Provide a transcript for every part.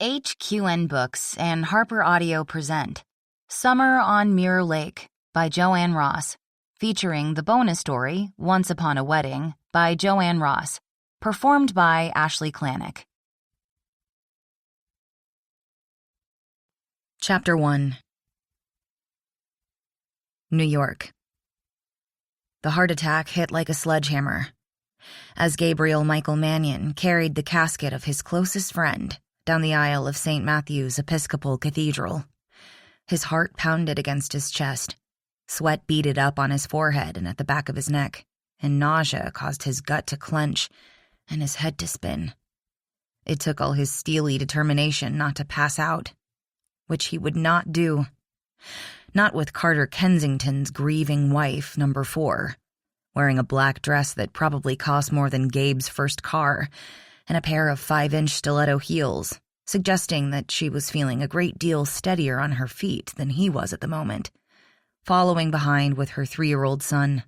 HQN Books and Harper Audio present Summer on Mirror Lake by JoAnn Ross, featuring the bonus story Once Upon a Wedding by JoAnn Ross, performed by Ashley Klanick. Chapter 1. New York. The heart attack hit like a sledgehammer. As Gabriel Michael Mannion carried the casket of his closest friend down the aisle of St. Matthew's Episcopal Cathedral, his heart pounded against his chest, sweat beaded up on his forehead and at the back of his neck, and nausea caused his gut to clench and his head to spin. It took all his steely determination not to pass out, which he would not do. Not with Carter Kensington's grieving wife, number 4, wearing a black dress that probably cost more than Gabe's first car, and a pair of 5-inch stiletto heels, suggesting that she was feeling a great deal steadier on her feet than he was at the moment, following behind with her 3-year-old son.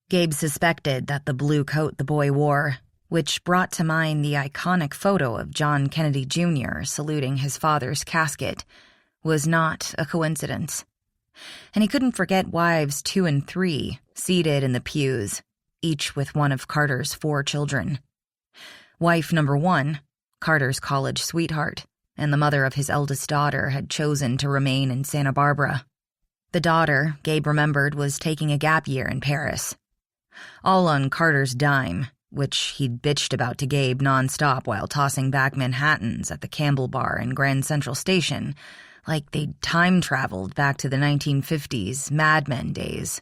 Gabe suspected that the blue coat the boy wore, which brought to mind the iconic photo of John Kennedy Jr. saluting his father's casket, was not a coincidence. And he couldn't forget wives 2 and 3 seated in the pews, each with one of Carter's 4 children. Wife number 1, Carter's college sweetheart, and the mother of his eldest daughter, had chosen to remain in Santa Barbara. The daughter, Gabe remembered, was taking a gap year in Paris. All on Carter's dime, which he'd bitched about to Gabe nonstop while tossing back Manhattans at the Campbell Bar in Grand Central Station, like they'd time-traveled back to the 1950s Mad Men days.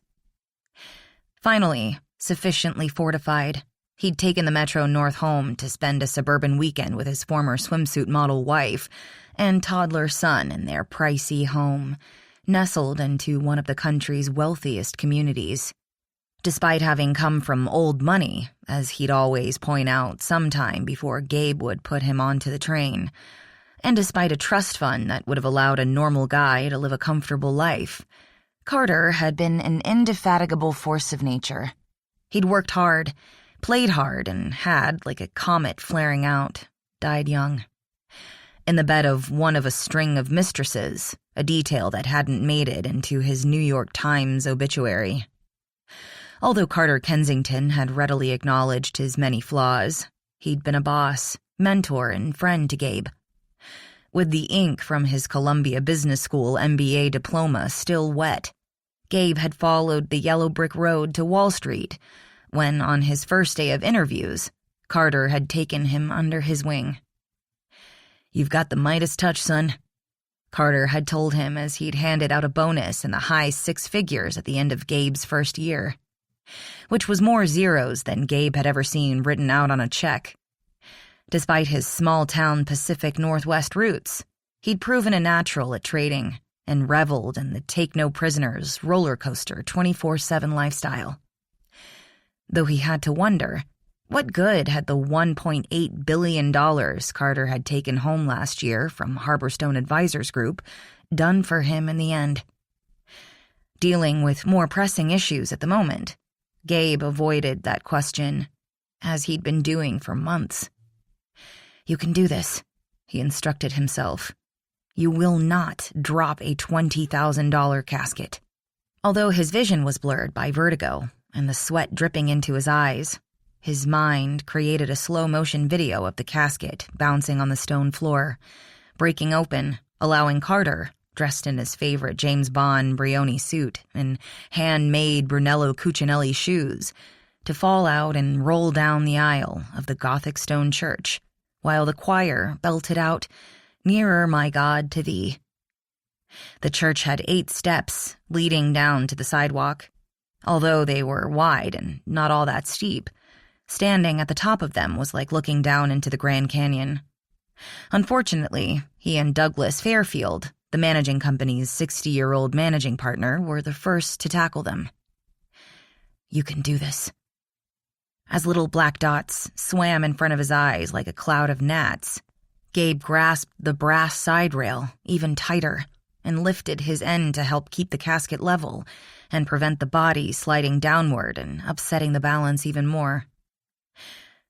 Finally, sufficiently fortified, he'd taken the Metro North home to spend a suburban weekend with his former swimsuit model wife and toddler son in their pricey home, nestled into one of the country's wealthiest communities. Despite having come from old money, as he'd always point out sometime before Gabe would put him onto the train, and despite a trust fund that would have allowed a normal guy to live a comfortable life, Carter had been an indefatigable force of nature. He'd worked hard, played hard, and had, like a comet flaring out, died young. In the bed of one of a string of mistresses, a detail that hadn't made it into his New York Times obituary. Although Carter Kensington had readily acknowledged his many flaws, he'd been a boss, mentor, and friend to Gabe. With the ink from his Columbia Business School MBA diploma still wet, Gabe had followed the yellow brick road to Wall Street when, on his first day of interviews, Carter had taken him under his wing. "You've got the Midas touch, son," Carter had told him as he'd handed out a bonus in the high 6 figures at the end of Gabe's first year, which was more zeros than Gabe had ever seen written out on a check. Despite his small-town Pacific Northwest roots, he'd proven a natural at trading and reveled in the take-no-prisoners roller coaster 24/7 lifestyle. Though he had to wonder, what good had the $1.8 billion Carter had taken home last year from Harborstone Advisors Group done for him in the end? Dealing with more pressing issues at the moment, Gabe avoided that question, as he'd been doing for months. "You can do this," he instructed himself. "You will not drop a $20,000 casket." Although his vision was blurred by vertigo and the sweat dripping into his eyes, his mind created a slow-motion video of the casket bouncing on the stone floor, breaking open, allowing Carter, dressed in his favorite James Bond Brioni suit and handmade Brunello Cucinelli shoes, to fall out and roll down the aisle of the Gothic stone church, while the choir belted out, "Nearer, my God, to thee." The church had 8 steps leading down to the sidewalk. Although they were wide and not all that steep, standing at the top of them was like looking down into the Grand Canyon. Unfortunately, he and Douglas Fairfield, the managing company's 60-year-old managing partner, were the first to tackle them. "You can do this." As little black dots swam in front of his eyes like a cloud of gnats, Gabe grasped the brass side rail even tighter and lifted his end to help keep the casket level and prevent the body sliding downward and upsetting the balance even more.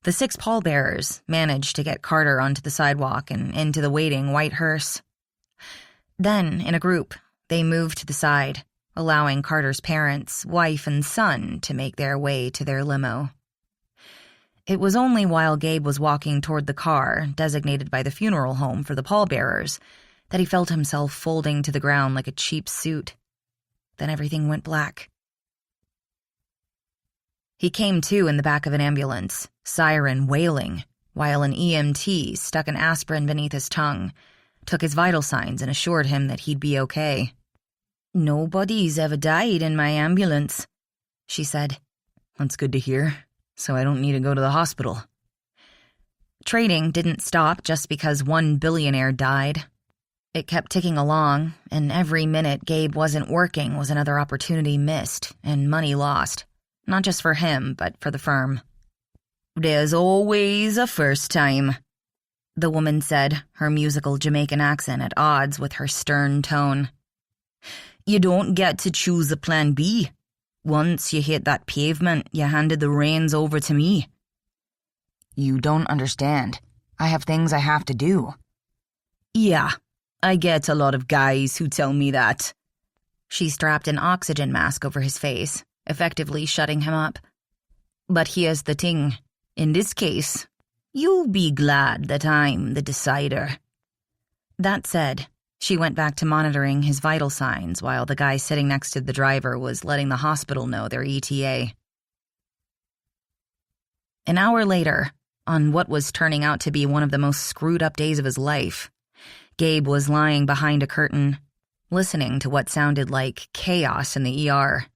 The 6 pallbearers managed to get Carter onto the sidewalk and into the waiting white hearse. Then, in a group, they moved to the side, allowing Carter's parents, wife, and son to make their way to their limo. It was only while Gabe was walking toward the car, designated by the funeral home for the pallbearers, that he felt himself folding to the ground like a cheap suit. Then everything went black. He came to in the back of an ambulance, siren wailing, while an EMT stuck an aspirin beneath his tongue, took his vital signs and assured him that he'd be okay. "Nobody's ever died in my ambulance," she said. "That's good to hear, so I don't need to go to the hospital." Trading didn't stop just because one billionaire died. It kept ticking along, and every minute Gabe wasn't working was another opportunity missed and money lost. Not just for him, but for the firm. "There's always a first time," the woman said, her musical Jamaican accent at odds with her stern tone. "You don't get to choose a plan B. Once you hit that pavement, you handed the reins over to me." "You don't understand. I have things I have to do." "Yeah, I get a lot of guys who tell me that." She strapped an oxygen mask over his face, effectively shutting him up. "But here's the thing. In this case, you'll be glad that I'm the decider." That said, she went back to monitoring his vital signs while the guy sitting next to the driver was letting the hospital know their ETA. An hour later, on what was turning out to be one of the most screwed-up days of his life, Gabe was lying behind a curtain, listening to what sounded like chaos in the ER.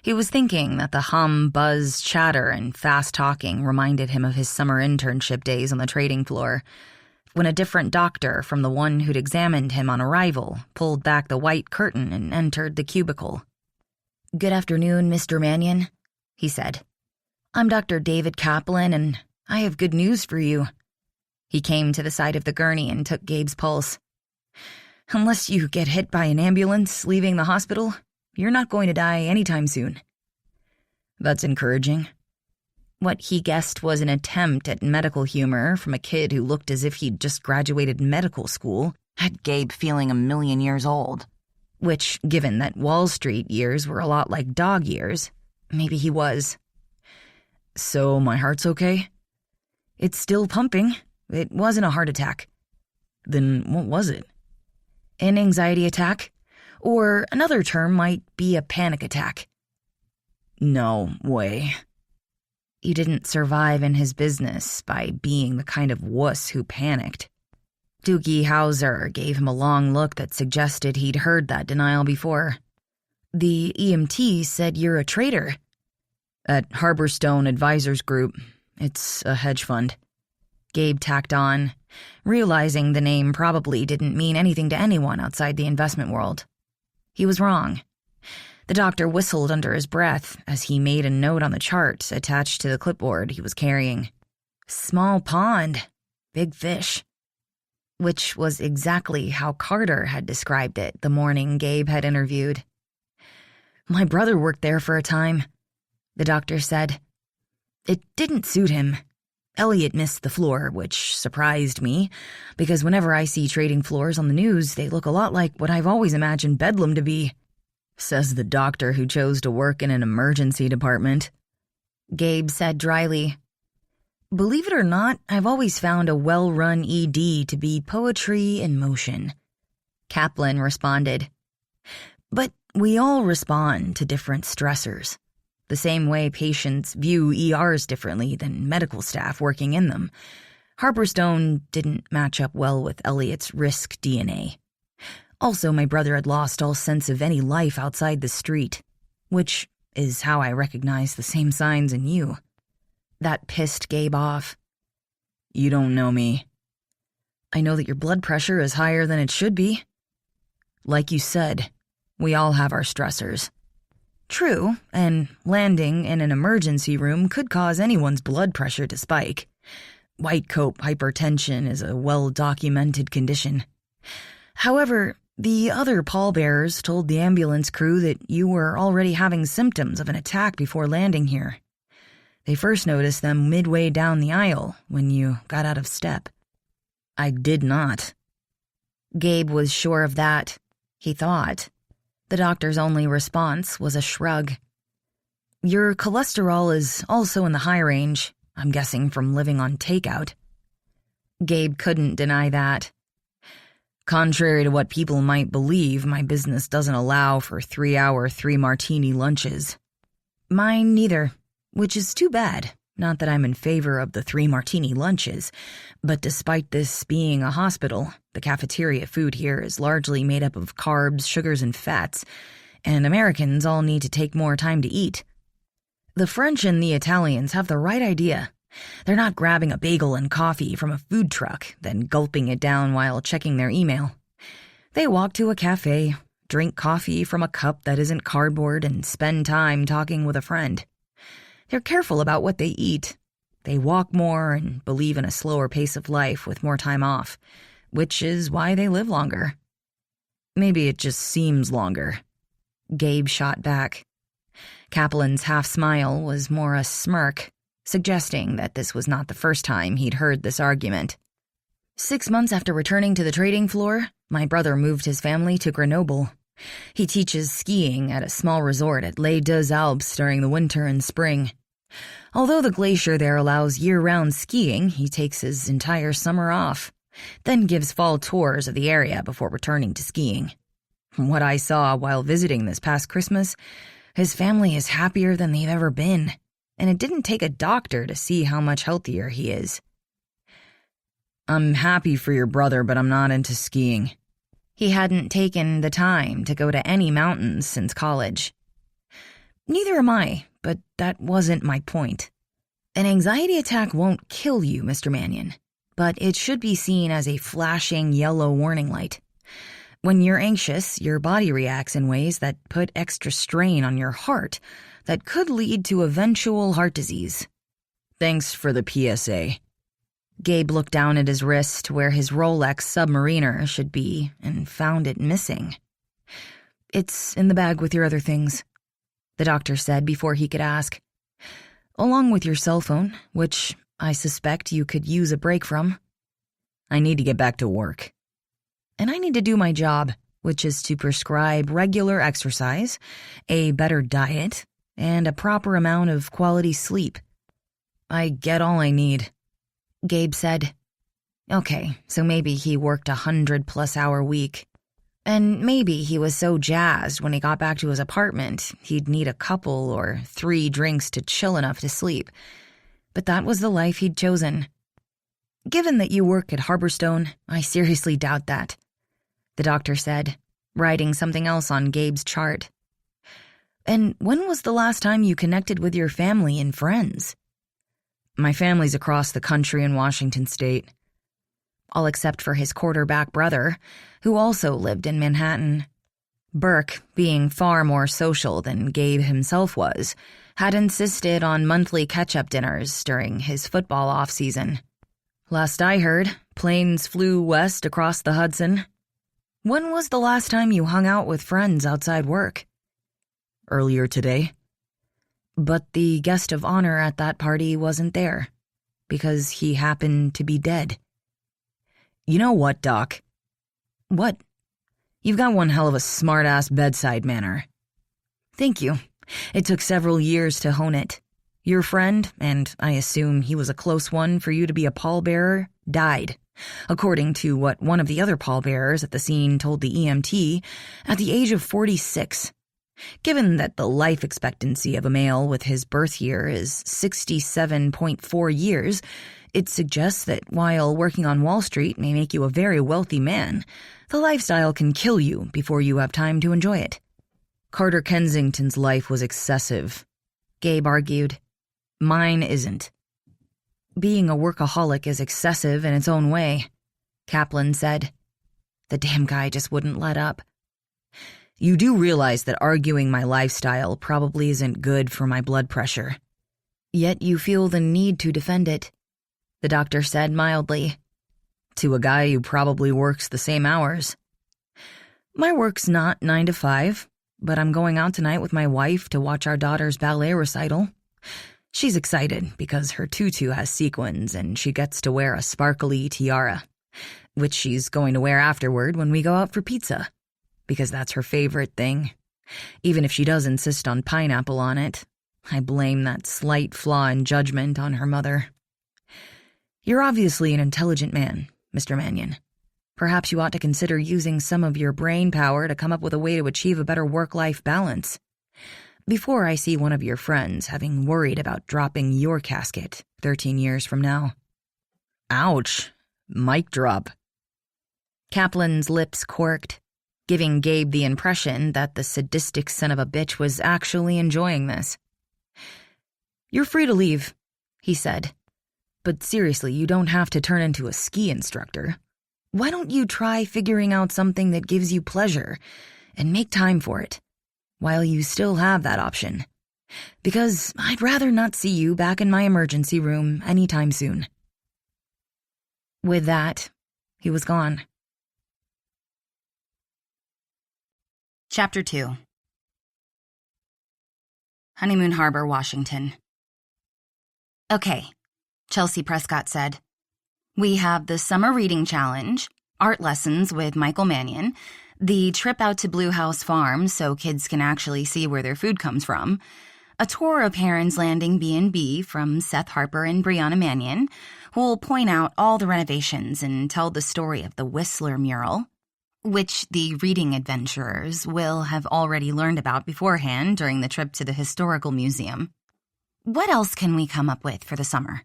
He was thinking that the hum, buzz, chatter, and fast talking reminded him of his summer internship days on the trading floor, when a different doctor from the one who'd examined him on arrival pulled back the white curtain and entered the cubicle. "Good afternoon, Mr. Mannion," he said. "I'm Dr. David Kaplan, and I have good news for you." He came to the side of the gurney and took Gabe's pulse. "Unless you get hit by an ambulance leaving the hospital, you're not going to die anytime soon." "That's encouraging." What he guessed was an attempt at medical humor from a kid who looked as if he'd just graduated medical school had Gabe feeling 1,000,000 years old. Which, given that Wall Street years were a lot like dog years, maybe he was. "So my heart's okay?" "It's still pumping. It wasn't a heart attack." "Then what was it?" "An anxiety attack. Or another term might be a panic attack." "No way." He didn't survive in his business by being the kind of wuss who panicked. Doogie Howser gave him a long look that suggested he'd heard that denial before. "The EMT said you're a trader." "At Harborstone Advisors Group. It's a hedge fund." Gabe tacked on, realizing the name probably didn't mean anything to anyone outside the investment world. He was wrong. The doctor whistled under his breath as he made a note on the chart attached to the clipboard he was carrying. "Small pond, big fish." Which was exactly how Carter had described it the morning Gabe had interviewed. "My brother worked there for a time," the doctor said. "It didn't suit him. Elliot missed the floor, which surprised me, because whenever I see trading floors on the news, they look a lot like what I've always imagined Bedlam to be," says the doctor who chose to work in an emergency department. Gabe said dryly, "Believe it or not, I've always found a well-run ED to be poetry in motion." Kaplan responded, "But we all respond to different stressors. The same way patients view ERs differently than medical staff working in them. Harborstone didn't match up well with Elliot's risk DNA. Also, my brother had lost all sense of any life outside the street, which is how I recognize the same signs in you." That pissed Gabe off. "You don't know me." "I know that your blood pressure is higher than it should be." "Like you said, we all have our stressors." "True, and landing in an emergency room could cause anyone's blood pressure to spike. White coat hypertension is a well-documented condition. However, the other pallbearers told the ambulance crew that you were already having symptoms of an attack before landing here. They first noticed them midway down the aisle when you got out of step." "I did not." Gabe was sure of that. He thought. The doctor's only response was a shrug. "Your cholesterol is also in the high range, I'm guessing from living on takeout." Gabe couldn't deny that. "Contrary to what people might believe, my business doesn't allow for 3-hour 3-martini lunches." "Mine neither, which is too bad. Not that I'm in favor of the 3-martini lunches, but despite this being a hospital, the cafeteria food here is largely made up of carbs, sugars, and fats, and Americans all need to take more time to eat. The French and the Italians have the right idea. They're not grabbing a bagel and coffee from a food truck, then gulping it down while checking their email. They walk to a cafe, drink coffee from a cup that isn't cardboard, and spend time talking with a friend. They're careful about what they eat. They walk more and believe in a slower pace of life with more time off, which is why they live longer." "Maybe it just seems longer," Gabe shot back. Kaplan's half-smile was more a smirk, suggesting that this was not the first time he'd heard this argument. 6 months after returning to the trading floor, my brother moved his family to Grenoble. He teaches skiing at a small resort at Les Deux Alpes during the winter and spring. Although the glacier there allows year-round skiing, he takes his entire summer off, then gives fall tours of the area before returning to skiing. From what I saw while visiting this past Christmas, his family is happier than they've ever been, and it didn't take a doctor to see how much healthier he is. "I'm happy for your brother, but I'm not into skiing." He hadn't taken the time to go to any mountains since college. "Neither am I, but that wasn't my point. An anxiety attack won't kill you, Mr. Mannion, but it should be seen as a flashing yellow warning light. When you're anxious, your body reacts in ways that put extra strain on your heart that could lead to eventual heart disease." "Thanks for the PSA." Gabe looked down at his wrist where his Rolex Submariner should be and found it missing. "It's in the bag with your other things," the doctor said before he could ask. "Along with your cell phone, which I suspect you could use a break from." "I need to get back to work." "And I need to do my job, which is to prescribe regular exercise, a better diet, and a proper amount of quality sleep." "I get all I need," Gabe said. Okay, so maybe he worked 100+ hour week. And maybe he was so jazzed when he got back to his apartment, he'd need a couple or 3 drinks to chill enough to sleep. But that was the life he'd chosen. "Given that you work at Harborstone, I seriously doubt that," the doctor said, writing something else on Gabe's chart. "And when was the last time you connected with your family and friends?" "My family's across the country in Washington State." All except for his quarterback brother, who also lived in Manhattan. Burke, being far more social than Gabe himself was, had insisted on monthly catch-up dinners during his football off-season. "Last I heard, planes flew west across the Hudson." "When was the last time you hung out with friends outside work?" "Earlier today." But the guest of honor at that party wasn't there, because he happened to be dead. "You know what, Doc?" "What?" "You've got one hell of a smart-ass bedside manner." "Thank you. It took several years to hone it. Your friend, and I assume he was a close one for you to be a pallbearer, died, according to what one of the other pallbearers at the scene told the EMT, at the age of 46. Given that the life expectancy of a male with his birth year is 67.4 years, it suggests that while working on Wall Street may make you a very wealthy man, the lifestyle can kill you before you have time to enjoy it. Carter Kensington's life was excessive, Gabe argued. Mine isn't. Being a workaholic is excessive in its own way, Kaplan said. The damn guy just wouldn't let up. You do realize that arguing my lifestyle probably isn't good for my blood pressure. Yet you feel the need to defend it, the doctor said mildly. To a guy who probably works the same hours. My work's not 9 to 5, but I'm going out tonight with my wife to watch our daughter's ballet recital. She's excited because her tutu has sequins and she gets to wear a sparkly tiara, which she's going to wear afterward when we go out for pizza, because that's her favorite thing. Even if she does insist on pineapple on it, I blame that slight flaw in judgment on her mother. You're obviously an intelligent man, Mr. Mannion. Perhaps you ought to consider using some of your brain power to come up with a way to achieve a better work-life balance. Before I see one of your friends having worried about dropping your casket 13 years from now. Ouch. Mic drop. Kaplan's lips quirked, giving Gabe the impression that the sadistic son of a bitch was actually enjoying this. You're free to leave, he said. But seriously, you don't have to turn into a ski instructor. Why don't you try figuring out something that gives you pleasure and make time for it, while you still have that option? Because I'd rather not see you back in my emergency room anytime soon. With that, he was gone. Chapter 2. Honeymoon Harbor, Washington. Okay, Chelsea Prescott said. We have the summer reading challenge, art lessons with Michael Mannion, the trip out to Blue House Farm so kids can actually see where their food comes from, a tour of Heron's Landing B&B from Seth Harper and Brianna Mannion, who will point out all the renovations and tell the story of the Whistler mural, which the reading adventurers will have already learned about beforehand during the trip to the Historical Museum. What else can we come up with for the summer?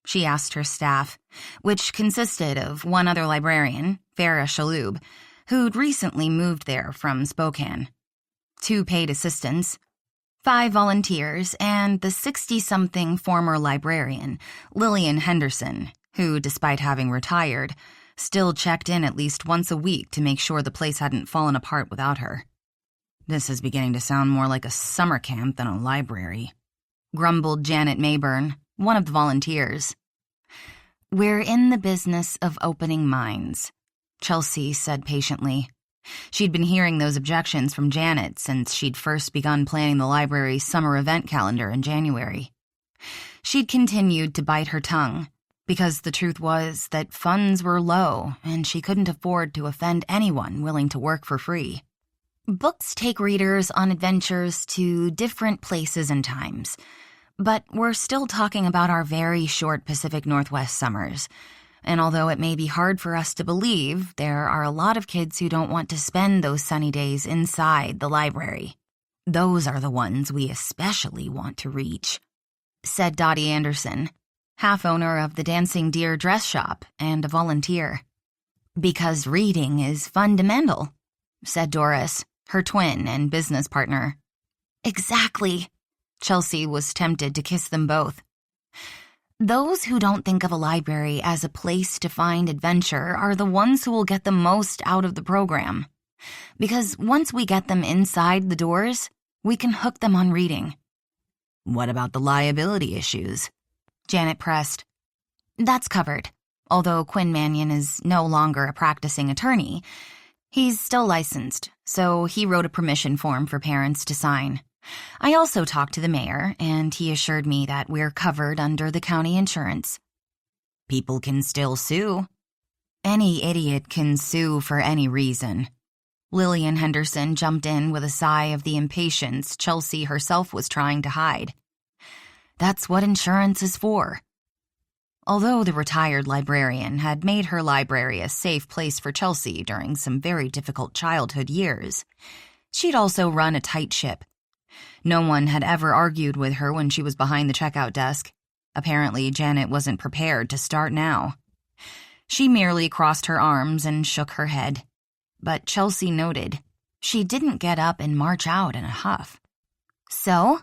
She asked her staff, which consisted of one other librarian, Farah Shaloub, who'd recently moved there from Spokane, 2 paid assistants, 5 volunteers, and the 60-something former librarian, Lillian Henderson, who, despite having retired, still checked in at least once a week to make sure the place hadn't fallen apart without her. This is beginning to sound more like a summer camp than a library, grumbled Janet Mayburn, one of the volunteers. We're in the business of opening minds, Chelsea said patiently. She'd been hearing those objections from Janet since she'd first begun planning the library's summer event calendar in January. She'd continued to bite her tongue, because the truth was that funds were low and she couldn't afford to offend anyone willing to work for free. Books take readers on adventures to different places and times, but we're still talking about our very short Pacific Northwest summers, and although it may be hard for us to believe, there are a lot of kids who don't want to spend those sunny days inside the library. Those are the ones we especially want to reach, said Dottie Anderson, half-owner of the Dancing Deer dress shop and a volunteer. Because reading is fundamental, said Doris, her twin and business partner. Exactly. Chelsea was tempted to kiss them both. Those who don't think of a library as a place to find adventure are the ones who will get the most out of the program. Because once we get them inside the doors, we can hook them on reading. What about the liability issues? Janet pressed. That's covered. Although Quinn Mannion is no longer a practicing attorney, he's still licensed, so he wrote a permission form for parents to sign. I also talked to the mayor, and he assured me that we're covered under the county insurance. People can still sue. Any idiot can sue for any reason. Lillian Henderson jumped in with a sigh of the impatience Chelsea herself was trying to hide. That's what insurance is for. Although the retired librarian had made her library a safe place for Chelsea during some very difficult childhood years, she'd also run a tight ship. No one had ever argued with her when she was behind the checkout desk. Apparently, Janet wasn't prepared to start now. She merely crossed her arms and shook her head. But Chelsea noted, she didn't get up and march out in a huff. So,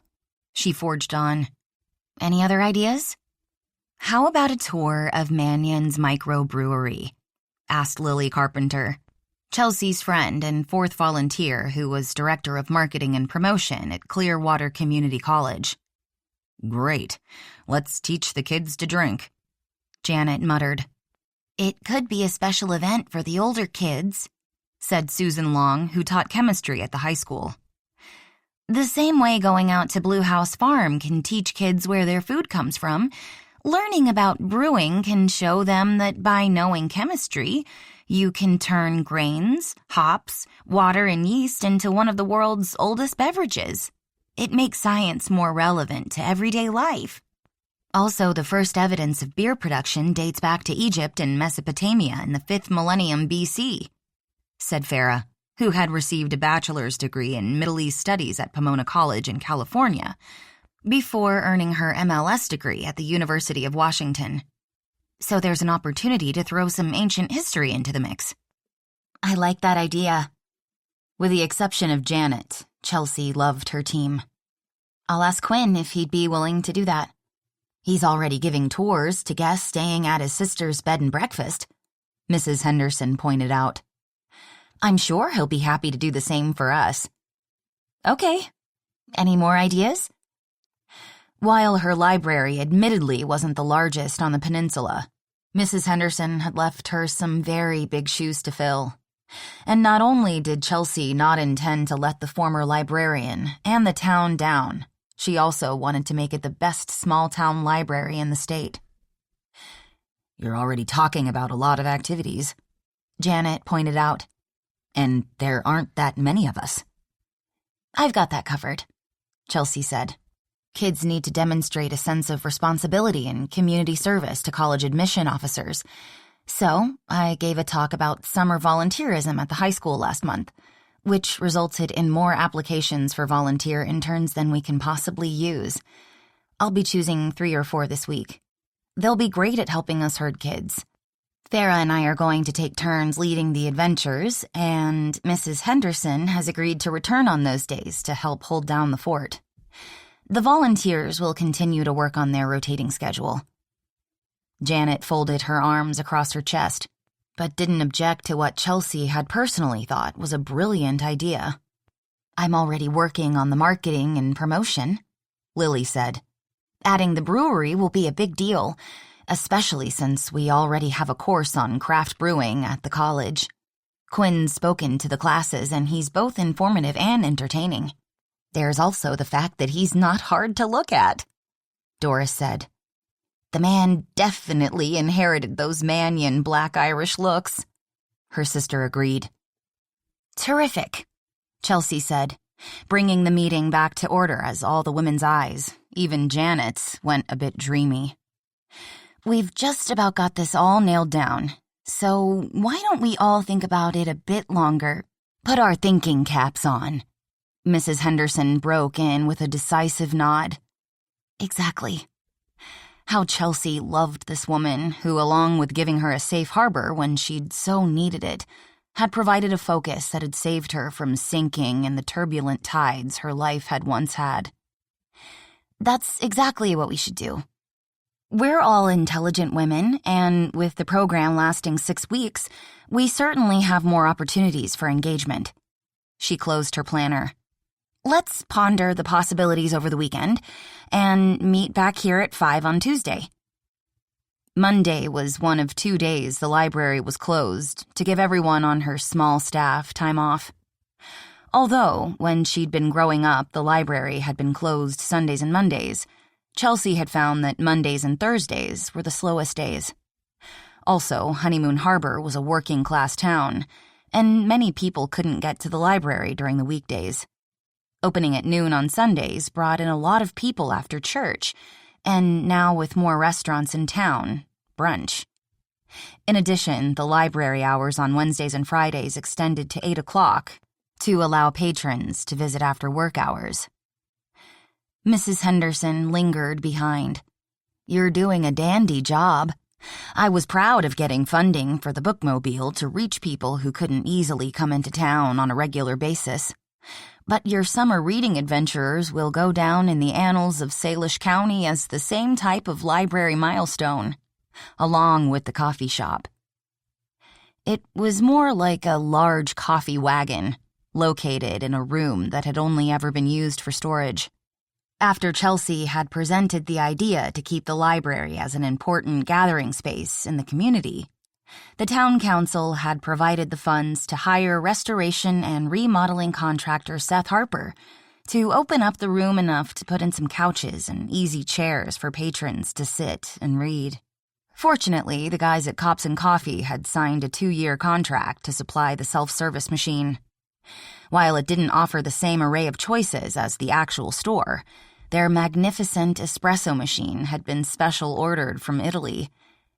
she forged on, any other ideas? How about a tour of Mannion's microbrewery? Asked Lily Carpenter, Chelsea's friend and 4th volunteer who was director of marketing and promotion at Clearwater Community College. Great. Let's teach the kids to drink, Janet muttered. It could be a special event for the older kids, said Susan Long, who taught chemistry at the high school. The same way going out to Blue House Farm can teach kids where their food comes from, learning about brewing can show them that by knowing chemistry, you can turn grains, hops, water, and yeast into one of the world's oldest beverages. It makes science more relevant to everyday life. Also, the first evidence of beer production dates back to Egypt and Mesopotamia in the 5th millennium BC, said Farah, who had received a bachelor's degree in Middle East Studies at Pomona College in California, before earning her MLS degree at the University of Washington. So there's an opportunity to throw some ancient history into the mix. I like that idea. With the exception of Janet, Chelsea loved her team. I'll ask Quinn if he'd be willing to do that. He's already giving tours to guests staying at his sister's bed and breakfast, Mrs. Henderson pointed out. I'm sure he'll be happy to do the same for us. Okay. Any more ideas? While her library admittedly wasn't the largest on the peninsula, Mrs. Henderson had left her some very big shoes to fill. And not only did Chelsea not intend to let the former librarian and the town down, she also wanted to make it the best small-town library in the state. You're already talking about a lot of activities, Janet pointed out. And there aren't that many of us. I've got that covered, Chelsea said. Kids need to demonstrate a sense of responsibility and community service to college admission officers. So I gave a talk about summer volunteerism at the high school last month, which resulted in more applications for volunteer interns than we can possibly use. I'll be choosing 3 or 4 this week. They'll be great at helping us herd kids. Farah and I are going to take turns leading the adventures, and Mrs. Henderson has agreed to return on those days to help hold down the fort. The volunteers will continue to work on their rotating schedule. Janet folded her arms across her chest, but didn't object to what Chelsea had personally thought was a brilliant idea. I'm already working on the marketing and promotion, Lily said. Adding the brewery will be a big deal, especially since we already have a course on craft brewing at the college. Quinn's spoken to the classes, and he's both informative and entertaining. There's also the fact that he's not hard to look at, Doris said. The man definitely inherited those Mannion black Irish looks, her sister agreed. Terrific, Chelsea said, bringing the meeting back to order as all the women's eyes, even Janet's, went a bit dreamy. We've just about got this all nailed down, so why don't we all think about it a bit longer? Put our thinking caps on. Mrs. Henderson broke in with a decisive nod. Exactly. How Chelsea loved this woman who, along with giving her a safe harbor when she'd so needed it, had provided a focus that had saved her from sinking in the turbulent tides her life had once had. That's exactly what we should do. We're all intelligent women, and with the program lasting 6 weeks, we certainly have more opportunities for engagement. She closed her planner. Let's ponder the possibilities over the weekend, and meet back here at 5 on Tuesday. Monday was one of 2 days the library was closed to give everyone on her small staff time off. Although, when she'd been growing up, the library had been closed Sundays and Mondays, Chelsea had found that Mondays and Thursdays were the slowest days. Also, Honeymoon Harbor was a working-class town, and many people couldn't get to the library during the weekdays. Opening at noon on Sundays brought in a lot of people after church, and now with more restaurants in town, brunch. In addition, the library hours on Wednesdays and Fridays extended to 8 o'clock to allow patrons to visit after work hours. Mrs. Henderson lingered behind. You're doing a dandy job. I was proud of getting funding for the bookmobile to reach people who couldn't easily come into town on a regular basis. But your summer reading adventures will go down in the annals of Salish County as the same type of library milestone, along with the coffee shop. It was more like a large coffee wagon, located in a room that had only ever been used for storage. After Chelsea had presented the idea to keep the library as an important gathering space in the community, the town council had provided the funds to hire restoration and remodeling contractor Seth Harper to open up the room enough to put in some couches and easy chairs for patrons to sit and read. Fortunately, the guys at Cops and Coffee had signed a 2-year contract to supply the self-service machine. While it didn't offer the same array of choices as the actual store, their magnificent espresso machine had been special ordered from Italy.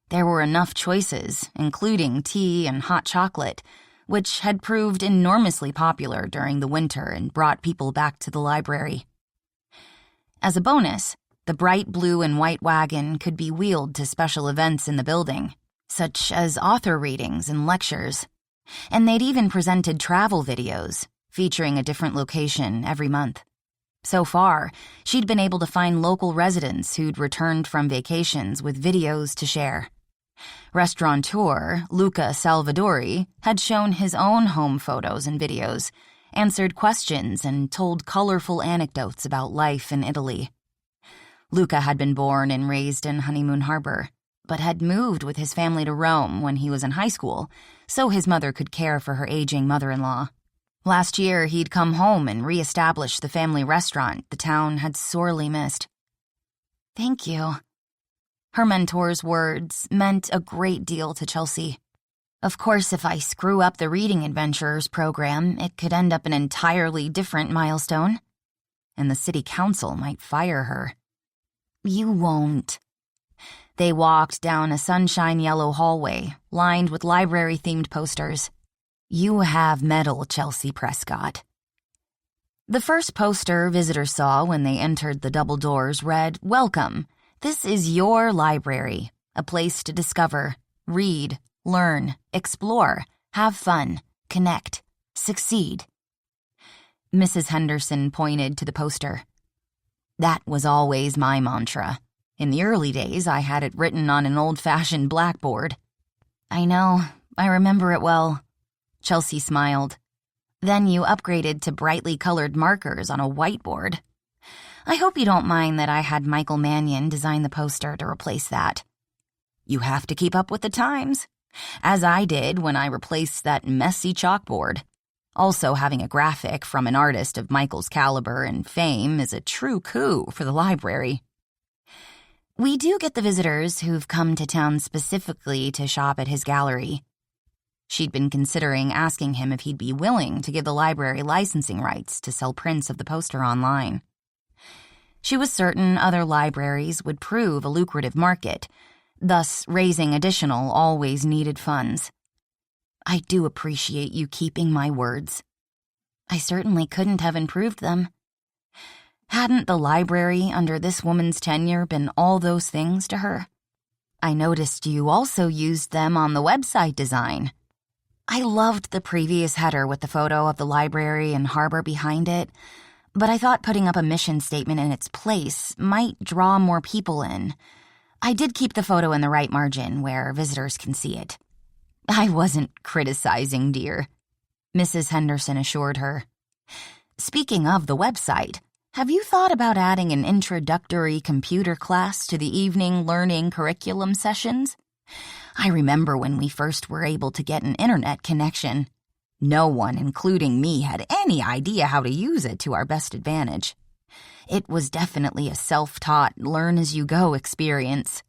There were enough choices, including tea and hot chocolate, which had proved enormously popular during the winter and brought people back to the library. As a bonus, the bright blue and white wagon could be wheeled to special events in the building, such as author readings and lectures, and they'd even presented travel videos, featuring a different location every month. So far, she'd been able to find local residents who'd returned from vacations with videos to share. Restaurateur Luca Salvadori had shown his own home photos and videos, answered questions, and told colorful anecdotes about life in Italy. Luca had been born and raised in Honeymoon Harbor, but had moved with his family to Rome when he was in high school, so his mother could care for her aging mother-in-law. Last year, he'd come home and re-established the family restaurant the town had sorely missed. "Thank you." Her mentor's words meant a great deal to Chelsea. Of course, if I screw up the Reading Adventures program, it could end up an entirely different milestone, and the city council might fire her. "You won't." They walked down a sunshine-yellow hallway, lined with library-themed posters. "You have mettle, Chelsea Prescott." The first poster visitors saw when they entered the double doors read, "Welcome. This is your library, a place to discover, read, learn, explore, have fun, connect, succeed." Mrs. Henderson pointed to the poster. "That was always my mantra. In the early days, I had it written on an old-fashioned blackboard." "I know. I remember it well." Chelsea smiled. "Then you upgraded to brightly colored markers on a whiteboard. I hope you don't mind that I had Michael Mannion design the poster to replace that." "You have to keep up with the times, as I did when I replaced that messy chalkboard. Also, having a graphic from an artist of Michael's caliber and fame is a true coup for the library." "We do get the visitors who've come to town specifically to shop at his gallery." She'd been considering asking him if he'd be willing to give the library licensing rights to sell prints of the poster online. She was certain other libraries would prove a lucrative market, thus raising additional always needed funds. "I do appreciate you keeping my words." "I certainly couldn't have improved them." Hadn't the library under this woman's tenure been all those things to her? "I noticed you also used them on the website design." "I loved the previous header with the photo of the library and harbor behind it, but I thought putting up a mission statement in its place might draw more people in. I did keep the photo in the right margin where visitors can see it." "I wasn't criticizing, dear," Mrs. Henderson assured her. "Speaking of the website, have you thought about adding an introductory computer class to the evening learning curriculum sessions? I remember when we first were able to get an internet connection. No one, including me, had any idea how to use it to our best advantage. It was definitely a self-taught, learn-as-you-go experience."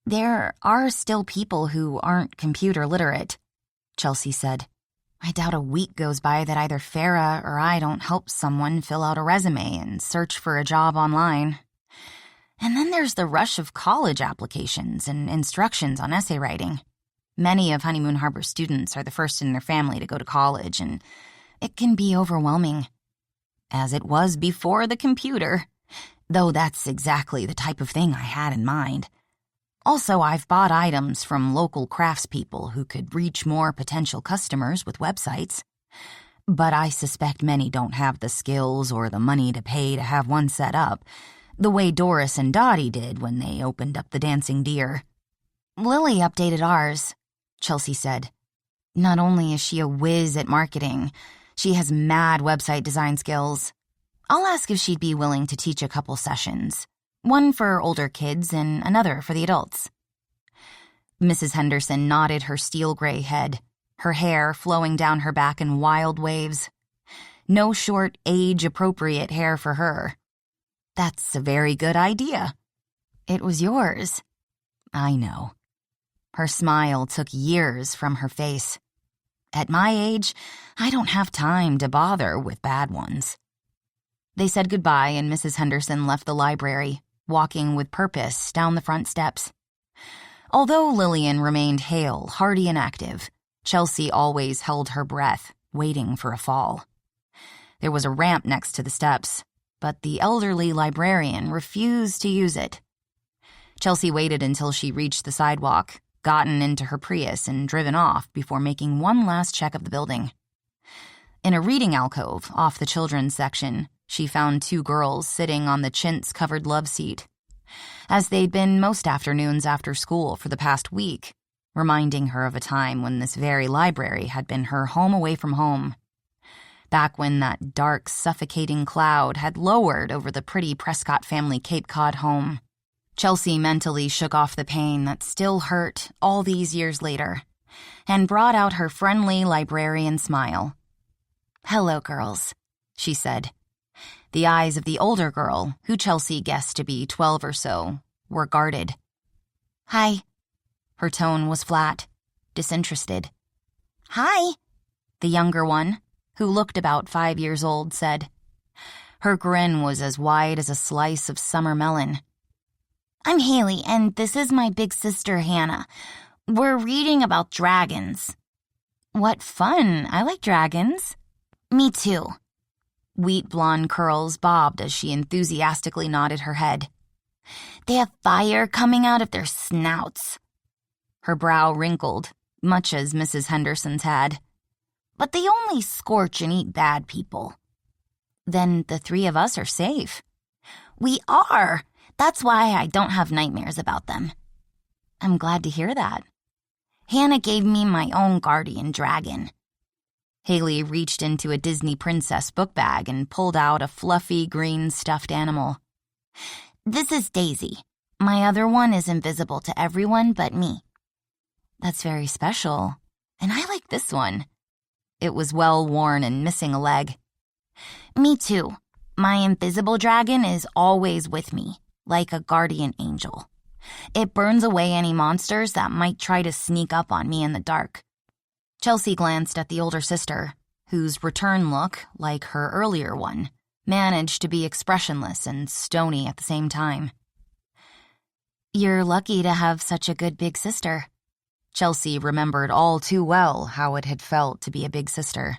"There are still people who aren't computer literate," Chelsea said. "I doubt a week goes by that either Farah or I don't help someone fill out a resume and search for a job online. And then there's the rush of college applications and instructions on essay writing. Many of Honeymoon Harbor students are the first in their family to go to college, and it can be overwhelming. As it was before the computer, though that's exactly the type of thing I had in mind. Also, I've bought items from local craftspeople who could reach more potential customers with websites. But I suspect many don't have the skills or the money to pay to have one set up, the way Doris and Dottie did when they opened up the Dancing Deer." "Lily updated ours," Chelsea said. "Not only is she a whiz at marketing, she has mad website design skills. I'll ask if she'd be willing to teach a couple sessions. One for older kids and another for the adults." Mrs. Henderson nodded her steel-gray head, her hair flowing down her back in wild waves. No short, age-appropriate hair for her. That's a very good idea. It was yours. I know. Her smile took years from her face. At my age, I don't have time to bother with bad ones. They said goodbye and Mrs. Henderson left the library, walking with purpose down the front steps. Although Lillian remained hale, hearty, and active, Chelsea always held her breath, waiting for a fall. There was a ramp next to the steps, but the elderly librarian refused to use it. Chelsea waited until she reached the sidewalk, gotten into her Prius, and driven off before making one last check of the building. In a reading alcove off the children's section, she found 2 girls sitting on the chintz-covered love seat, as they'd been most afternoons after school for the past week, reminding her of a time when this very library had been her home away from home. Back when that dark, suffocating cloud had lowered over the pretty Prescott family Cape Cod home. Chelsea mentally shook off the pain that still hurt all these years later, and brought out her friendly librarian smile. "Hello, girls," she said. The eyes of the older girl, who Chelsea guessed to be 12 or so, were guarded. "Hi." Her tone was flat, disinterested. "Hi," the younger one, who looked about 5 years old, said. Her grin was as wide as a slice of summer melon. "I'm Haley, and this is my big sister, Hannah. We're reading about dragons." "What fun. I like dragons." "Me too." Wheat blonde curls bobbed as she enthusiastically nodded her head. "They have fire coming out of their snouts." Her brow wrinkled, much as Mrs. Henderson's had. "But they only scorch and eat bad people." "Then the 3 of us are safe." "We are. That's why I don't have nightmares about them." "I'm glad to hear that." "Hannah gave me my own guardian dragon." Haley reached into a Disney princess book bag and pulled out a fluffy green stuffed animal. "This is Daisy. My other one is invisible to everyone but me." "That's very special. And I like this one." It was well worn and missing a leg. "Me too. My invisible dragon is always with me, like a guardian angel. It burns away any monsters that might try to sneak up on me in the dark." Chelsea glanced at the older sister, whose return look, like her earlier one, managed to be expressionless and stony at the same time. "You're lucky to have such a good big sister." Chelsea remembered all too well how it had felt to be a big sister.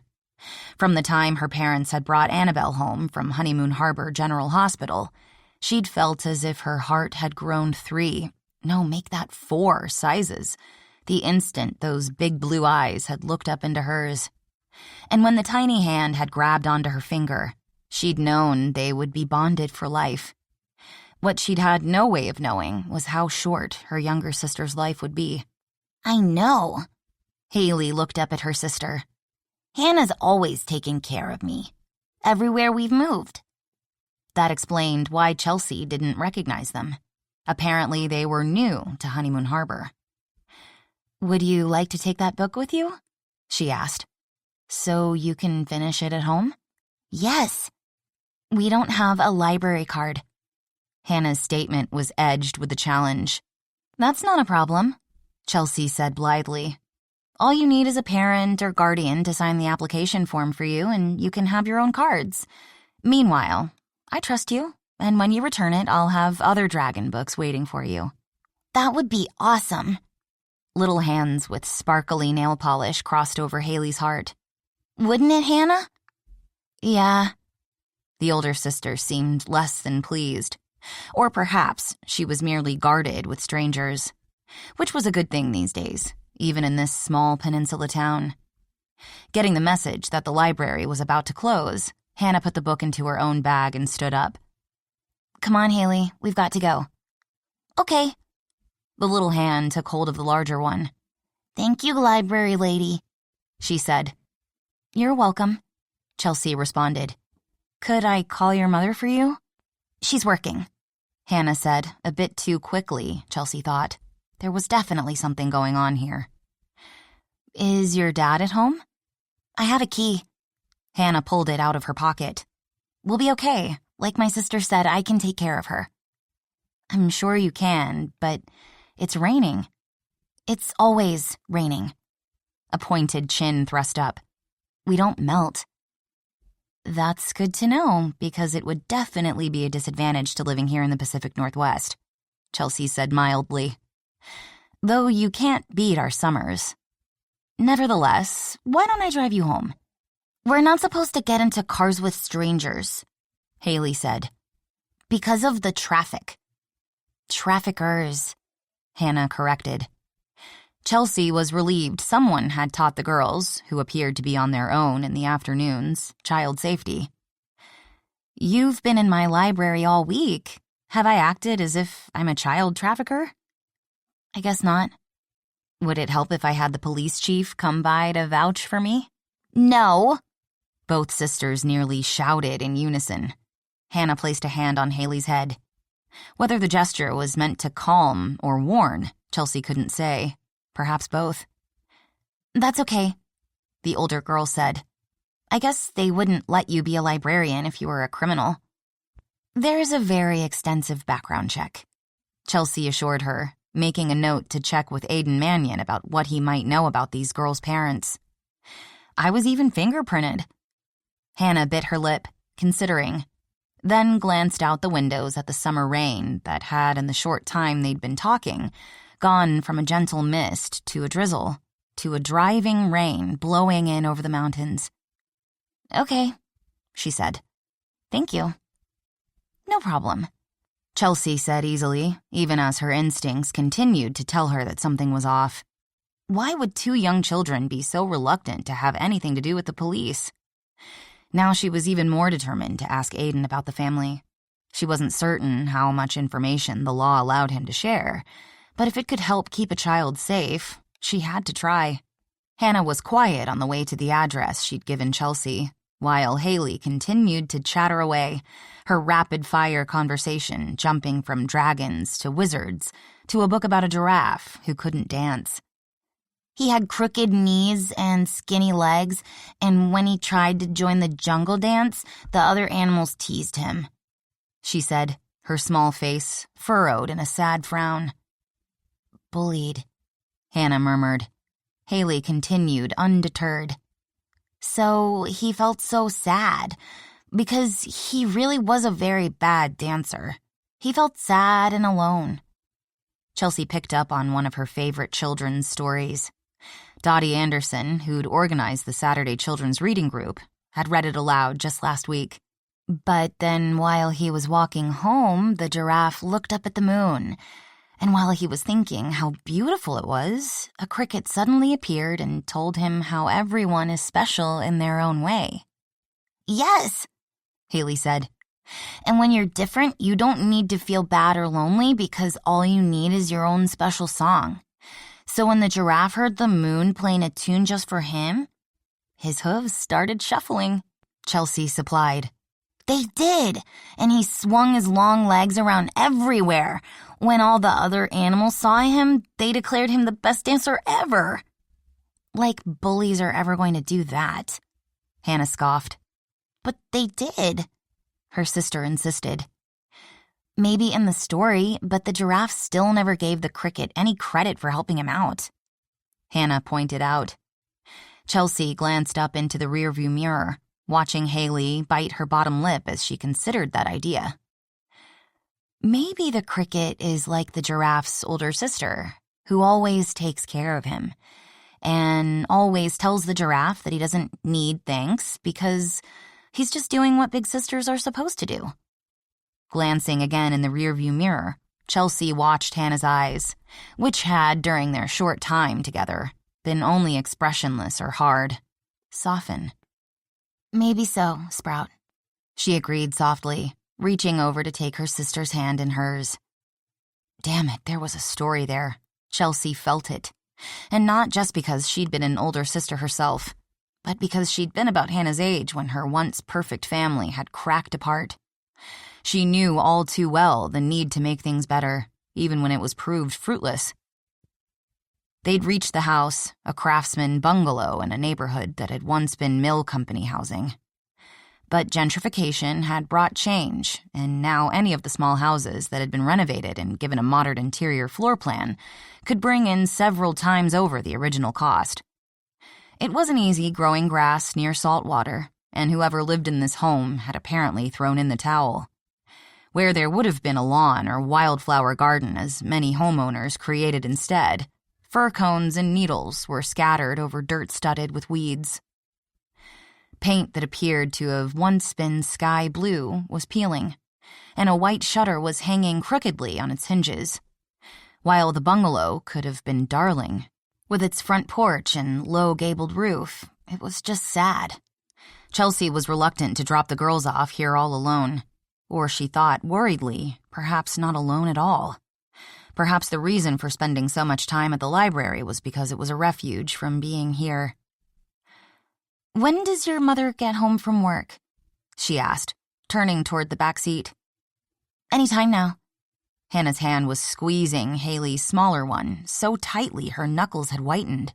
From the time her parents had brought Annabelle home from Honeymoon Harbor General Hospital, she'd felt as if her heart had grown 3, no, make that 4 sizes, the instant those big blue eyes had looked up into hers. And when the tiny hand had grabbed onto her finger, she'd known they would be bonded for life. What she'd had no way of knowing was how short her younger sister's life would be. "I know." Haley looked up at her sister. "Hannah's always taken care of me, everywhere we've moved." That explained why Chelsea didn't recognize them. Apparently they were new to Honeymoon Harbor. "Would you like to take that book with you?" she asked. "So you can finish it at home?" "Yes." "We don't have a library card." Hannah's statement was edged with a challenge. "That's not a problem," Chelsea said blithely. "All you need is a parent or guardian to sign the application form for you, and you can have your own cards. Meanwhile, I trust you, and when you return it, I'll have other dragon books waiting for you." "That would be awesome." Little hands with sparkly nail polish crossed over Haley's heart. "Wouldn't it, Hannah?" "Yeah." The older sister seemed less than pleased. Or perhaps she was merely guarded with strangers, which was a good thing these days, even in this small peninsula town. Getting the message that the library was about to close, Hannah put the book into her own bag and stood up. "Come on, Haley, we've got to go." "Okay." The little hand took hold of the larger one. "Thank you, library lady," she said. "You're welcome," Chelsea responded. "Could I call your mother for you?" "She's working," Hannah said, a bit too quickly, Chelsea thought. There was definitely something going on here. "Is your dad at home?" "I have a key." Hannah pulled it out of her pocket. "We'll be okay. Like my sister said, I can take care of her." "I'm sure you can, but it's raining." "It's always raining." A pointed chin thrust up. "We don't melt." "That's good to know, because it would definitely be a disadvantage to living here in the Pacific Northwest," Chelsea said mildly. "Though you can't beat our summers. Nevertheless, why don't I drive you home?" "We're not supposed to get into cars with strangers," Haley said. "Because of the traffic." "Traffickers," Hannah corrected. Chelsea was relieved someone had taught the girls, who appeared to be on their own in the afternoons, child safety. "You've been in my library all week. Have I acted as if I'm a child trafficker?" "I guess not." "Would it help if I had the police chief come by to vouch for me?" "No." Both sisters nearly shouted in unison. Hannah placed a hand on Haley's head. Whether the gesture was meant to calm or warn, Chelsea couldn't say. Perhaps both. "That's okay," the older girl said. "I guess they wouldn't let you be a librarian if you were a criminal." "There's a very extensive background check," Chelsea assured her, making a note to check with Aiden Mannion about what he might know about these girls' parents. "I was even fingerprinted." Hannah bit her lip, considering, then glanced out the windows at the summer rain that had, in the short time they'd been talking, gone from a gentle mist to a drizzle, to a driving rain blowing in over the mountains. "Okay," she said. "Thank you." "No problem," Chelsea said easily, even as her instincts continued to tell her that something was off. Why would two young children be so reluctant to have anything to do with the police? Now she was even more determined to ask Aiden about the family. She wasn't certain how much information the law allowed him to share, but if it could help keep a child safe, she had to try. Hannah was quiet on the way to the address she'd given Chelsea, while Haley continued to chatter away, her rapid-fire conversation jumping from dragons to wizards to a book about a giraffe who couldn't dance. "He had crooked knees and skinny legs, and when he tried to join the jungle dance, the other animals teased him," she said, her small face furrowed in a sad frown. "Bullied," Hannah murmured. Haley continued, undeterred. "So he felt so sad, because he really was a very bad dancer. He felt sad and alone." Chelsea picked up on one of her favorite children's stories. Dottie Anderson, who'd organized the Saturday Children's Reading Group, had read it aloud just last week. "But then while he was walking home, the giraffe looked up at the moon. And while he was thinking how beautiful it was, a cricket suddenly appeared and told him how everyone is special in their own way." "Yes," Haley said. "And when you're different, you don't need to feel bad or lonely because all you need is your own special song. So when the giraffe heard the moon playing a tune just for him, his hooves started shuffling," Chelsea supplied. "They did, and he swung his long legs around everywhere. When all the other animals saw him, they declared him the best dancer ever." "Like bullies are ever going to do that," Hannah scoffed. "But they did," her sister insisted. "Maybe in the story, but the giraffe still never gave the cricket any credit for helping him out," Hannah pointed out. Chelsea glanced up into the rearview mirror, watching Haley bite her bottom lip as she considered that idea. Maybe the cricket is like the giraffe's older sister, who always takes care of him, and always tells the giraffe that he doesn't need thanks because he's just doing what big sisters are supposed to do. Glancing again in the rearview mirror, Chelsea watched Hannah's eyes, which had, during their short time together, been only expressionless or hard, soften. "Maybe so, Sprout," she agreed softly, reaching over to take her sister's hand in hers. Damn it, there was a story there. Chelsea felt it. And not just because she'd been an older sister herself, but because she'd been about Hannah's age when her once perfect family had cracked apart. She knew all too well the need to make things better, even when it was proved fruitless. They'd reached the house, a craftsman bungalow in a neighborhood that had once been mill company housing. But gentrification had brought change, and now any of the small houses that had been renovated and given a modern interior floor plan could bring in several times over the original cost. It wasn't easy growing grass near salt water, and whoever lived in this home had apparently thrown in the towel. Where there would have been a lawn or wildflower garden, as many homeowners created instead, fir cones and needles were scattered over dirt studded with weeds. Paint that appeared to have once been sky blue was peeling, and a white shutter was hanging crookedly on its hinges. While the bungalow could have been darling, with its front porch and low gabled roof, it was just sad. Chelsea was reluctant to drop the girls off here all alone, or she thought worriedly, perhaps not alone at all. Perhaps the reason for spending so much time at the library was because it was a refuge from being here. "When does your mother get home from work?" she asked, turning toward the back seat. "Any time now." Hannah's hand was squeezing Haley's smaller one so tightly her knuckles had whitened.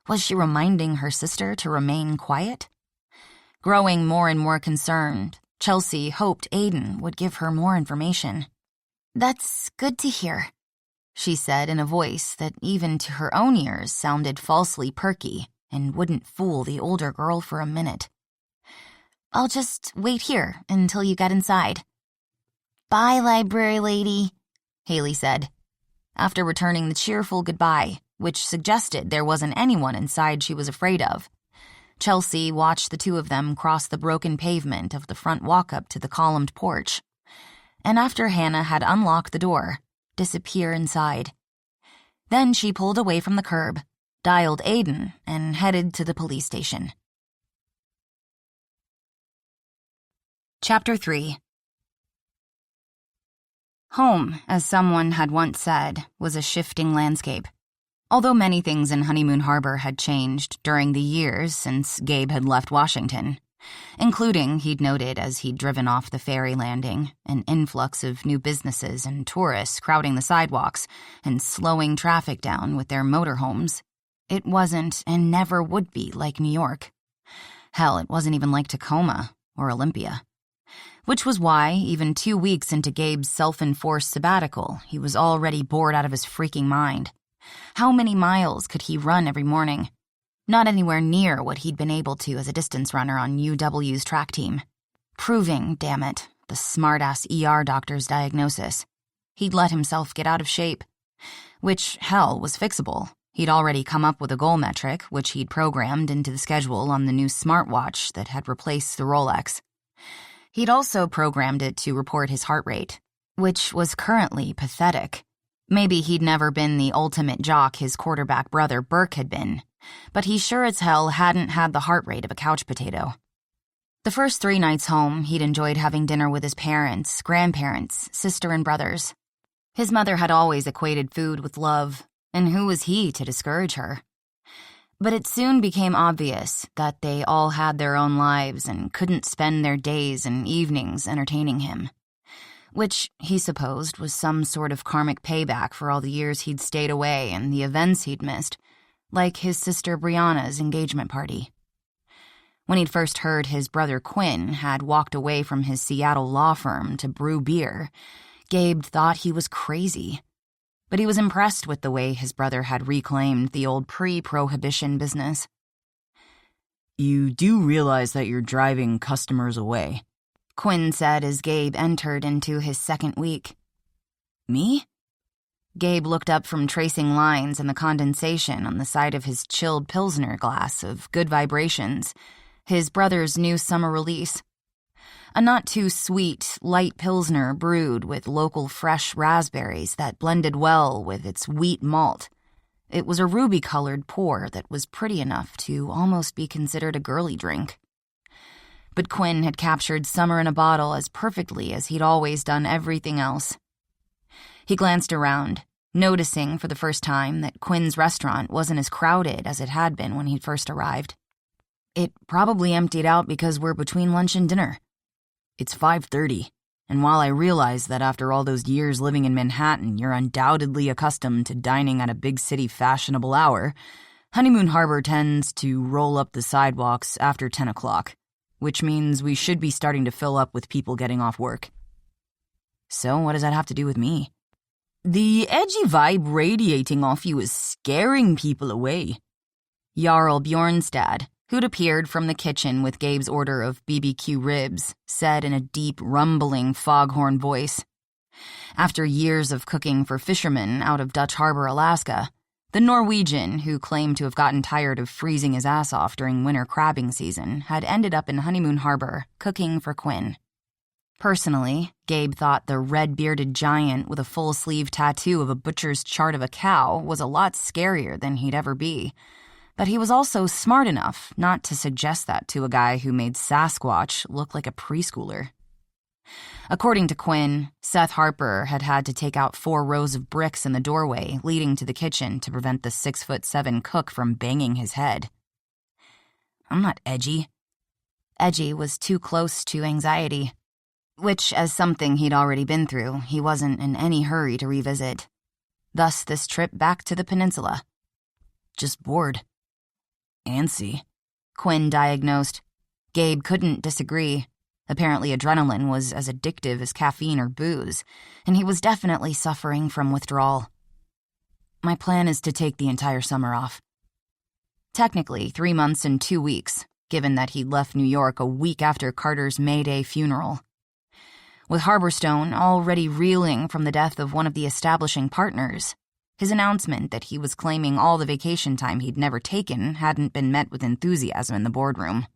Was she reminding her sister to remain quiet? Growing more and more concerned, Chelsea hoped Aiden would give her more information. "That's good to hear," she said in a voice that even to her own ears sounded falsely perky and wouldn't fool the older girl for a minute. "I'll just wait here until you get inside." "Bye, library lady," Haley said, after returning the cheerful goodbye, which suggested there wasn't anyone inside she was afraid of. Chelsea watched the two of them cross the broken pavement of the front walk-up to the columned porch, and after Hannah had unlocked the door, disappear inside. Then she pulled away from the curb, dialed Aiden, and headed to the police station. Chapter 3. Home, as someone had once said, was a shifting landscape. Although many things in Honeymoon Harbor had changed during the years since Gabe had left Washington, including, he'd noted as he'd driven off the ferry landing, an influx of new businesses and tourists crowding the sidewalks and slowing traffic down with their motorhomes, it wasn't and never would be like New York. Hell, it wasn't even like Tacoma or Olympia. Which was why, even 2 weeks into Gabe's self-enforced sabbatical, he was already bored out of his freaking mind. How many miles could he run every morning? Not anywhere near what he'd been able to as a distance runner on UW's track team. Proving, damn it, the smart-ass ER doctor's diagnosis. He'd let himself get out of shape. Which, hell, was fixable. He'd already come up with a goal metric, which he'd programmed into the schedule on the new smartwatch that had replaced the Rolex. He'd also programmed it to report his heart rate, which was currently pathetic. Maybe he'd never been the ultimate jock his quarterback brother Burke had been, but he sure as hell hadn't had the heart rate of a couch potato. The first 3 nights home, he'd enjoyed having dinner with his parents, grandparents, sister, and brothers. His mother had always equated food with love, and who was he to discourage her? But it soon became obvious that they all had their own lives and couldn't spend their days and evenings entertaining him. Which, he supposed, was some sort of karmic payback for all the years he'd stayed away and the events he'd missed, like his sister Brianna's engagement party. When he'd first heard his brother Quinn had walked away from his Seattle law firm to brew beer, Gabe thought he was crazy. But he was impressed with the way his brother had reclaimed the old pre-prohibition business. "You do realize that you're driving customers away," Quinn said as Gabe entered into his second week. "Me?" Gabe looked up from tracing lines in the condensation on the side of his chilled Pilsner glass of Good Vibrations, his brother's new summer release. A not-too-sweet, light Pilsner brewed with local fresh raspberries that blended well with its wheat malt. It was a ruby-colored pour that was pretty enough to almost be considered a girly drink. But Quinn had captured summer in a bottle as perfectly as he'd always done everything else. He glanced around, noticing for the first time that Quinn's restaurant wasn't as crowded as it had been when he'd first arrived. "It probably emptied out because we're between lunch and dinner." "It's 5:30. And while I realize that after all those years living in Manhattan, you're undoubtedly accustomed to dining at a big city fashionable hour, Honeymoon Harbor tends to roll up the sidewalks after 10 o'clock, which means we should be starting to fill up with people getting off work. So what does that have to do with me? The edgy vibe radiating off you is scaring people away. Jarl Bjornstad, who'd appeared from the kitchen with Gabe's order of BBQ ribs, said in a deep, rumbling foghorn voice. After years of cooking for fishermen out of Dutch Harbor, Alaska, the Norwegian, who claimed to have gotten tired of freezing his ass off during winter crabbing season, had ended up in Honeymoon Harbor cooking for Quinn. Personally, Gabe thought the red-bearded giant with a full-sleeve tattoo of a butcher's chart of a cow was a lot scarier than he'd ever be. But he was also smart enough not to suggest that to a guy who made Sasquatch look like a preschooler. According to Quinn, Seth Harper had had to take out 4 rows of bricks in the doorway leading to the kitchen to prevent the 6'7" cook from banging his head. I'm not edgy. Edgy was too close to anxiety, which, as something he'd already been through, he wasn't in any hurry to revisit. Thus this trip back to the peninsula. Just bored. Antsy, Quinn diagnosed. Gabe couldn't disagree. Apparently adrenaline was as addictive as caffeine or booze, and he was definitely suffering from withdrawal. My plan is to take the entire summer off. Technically 3 months and 2 weeks, given that he'd left New York a week after Carter's May Day funeral. With Harborstone already reeling from the death of one of the establishing partners, his announcement that he was claiming all the vacation time he'd never taken hadn't been met with enthusiasm in the boardroom.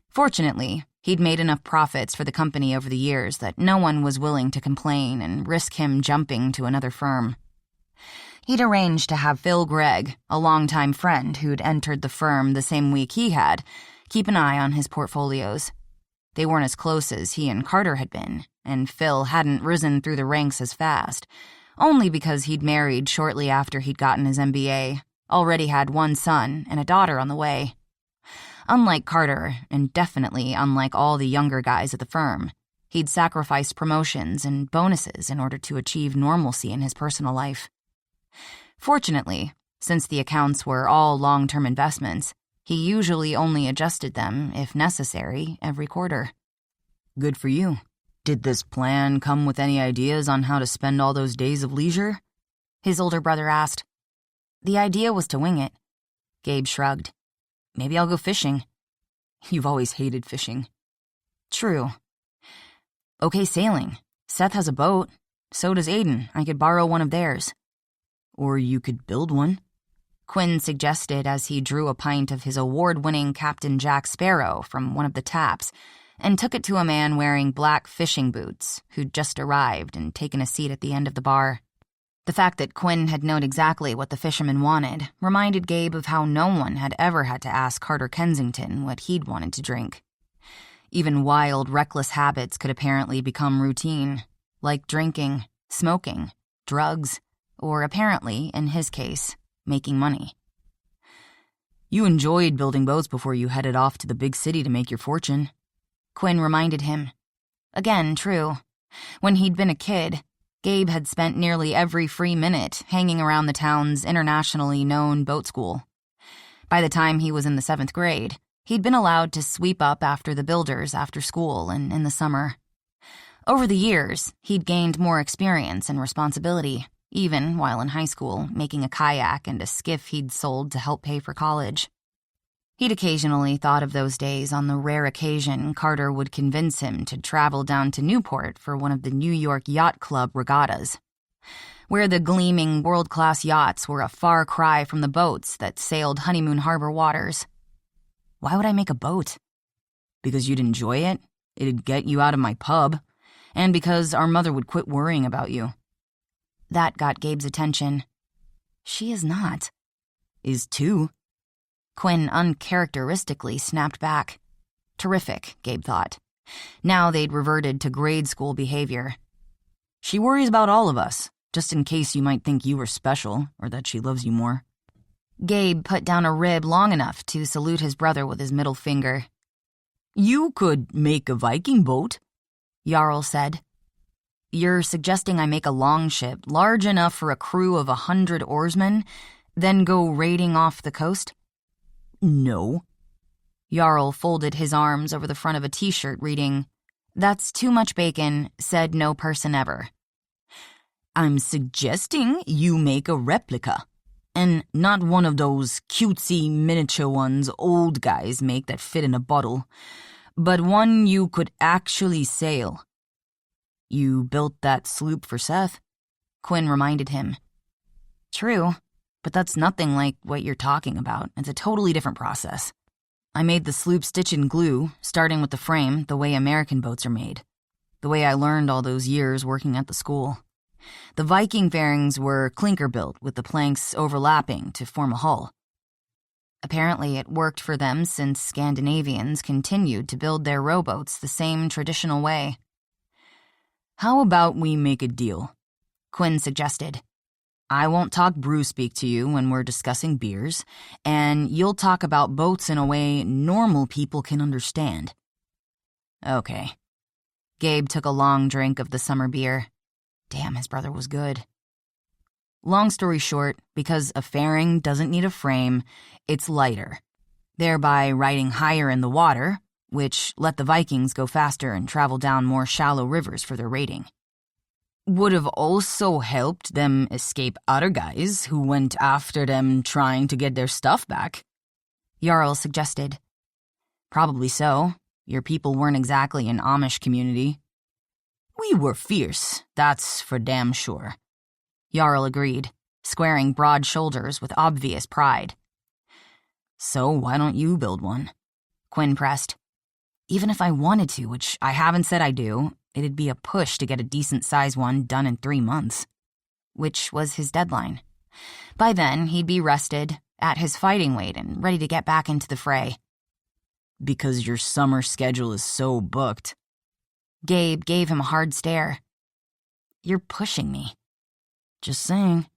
Fortunately, he'd made enough profits for the company over the years that no one was willing to complain and risk him jumping to another firm. He'd arranged to have Phil Gregg, a longtime friend who'd entered the firm the same week he had, keep an eye on his portfolios. They weren't as close as he and Carter had been, and Phil hadn't risen through the ranks as fast, only because he'd married shortly after he'd gotten his MBA, already had 1 son and a daughter on the way. Unlike Carter, and definitely unlike all the younger guys at the firm, he'd sacrificed promotions and bonuses in order to achieve normalcy in his personal life. Fortunately, since the accounts were all long-term investments, he usually only adjusted them, if necessary, every quarter. Good for you. Did this plan come with any ideas on how to spend all those days of leisure? His older brother asked. The idea was to wing it. Gabe shrugged. Maybe I'll go fishing. You've always hated fishing. True. Okay, sailing. Seth has a boat. So does Aiden. I could borrow one of theirs. Or you could build one, Quinn suggested as he drew a pint of his award-winning Captain Jack Sparrow from one of the taps and took it to a man wearing black fishing boots who'd just arrived and taken a seat at the end of the bar. The fact that Quinn had known exactly what the fisherman wanted reminded Gabe of how no one had ever had to ask Carter Kensington what he'd wanted to drink. Even wild, reckless habits could apparently become routine, like drinking, smoking, drugs, or apparently, in his case, making money. You enjoyed building boats before you headed off to the big city to make your fortune, Quinn reminded him. Again, true. When he'd been a kid, Gabe had spent nearly every free minute hanging around the town's internationally known boat school. By the time he was in the 7th grade, he'd been allowed to sweep up after the builders after school and in the summer. Over the years, he'd gained more experience and responsibility, even while in high school, making a kayak and a skiff he'd sold to help pay for college. He'd occasionally thought of those days on the rare occasion Carter would convince him to travel down to Newport for one of the New York Yacht Club regattas, where the gleaming world-class yachts were a far cry from the boats that sailed Honeymoon Harbor waters. Why would I make a boat? Because you'd enjoy it, it'd get you out of my pub, and because our mother would quit worrying about you. That got Gabe's attention. She is not. Is too. Quinn uncharacteristically snapped back. Terrific, Gabe thought. Now they'd reverted to grade school behavior. She worries about all of us, just in case you might think you were special or that she loves you more. Gabe put down a rib long enough to salute his brother with his middle finger. You could make a Viking boat. Jarl said. You're suggesting I make a longship large enough for a crew of 100 oarsmen, then go raiding off the coast? No. Jarl folded his arms over the front of a t-shirt reading, "That's too much bacon, said no person ever." I'm suggesting you make a replica, and not one of those cutesy miniature ones old guys make that fit in a bottle, but one you could actually sail. You built that sloop for Seth, Quinn reminded him. True, but that's nothing like what you're talking about. It's a totally different process. I made the sloop stitch and glue, starting with the frame, the way American boats are made. The way I learned all those years working at the school. The Viking fairings were clinker-built with the planks overlapping to form a hull. Apparently it worked for them since Scandinavians continued to build their rowboats the same traditional way. How about we make a deal? Quinn suggested. I won't talk brew speak to you when we're discussing beers, and you'll talk about boats in a way normal people can understand. Okay. Gabe took a long drink of the summer beer. Damn, his brother was good. Long story short, because a fairing doesn't need a frame, it's lighter, thereby riding higher in the water, which let the Vikings go faster and travel down more shallow rivers for their raiding. Would have also helped them escape other guys who went after them trying to get their stuff back, Jarl suggested. Probably so. Your people weren't exactly an Amish community. We were fierce, that's for damn sure. Jarl agreed, squaring broad shoulders with obvious pride. So why don't you build one? Quinn pressed. Even if I wanted to, which I haven't said I do, it'd be a push to get a decent-sized one done in 3 months. Which was his deadline. By then, he'd be rested, at his fighting weight, and ready to get back into the fray. Because your summer schedule is so booked. Gabe gave him a hard stare. You're pushing me. Just saying,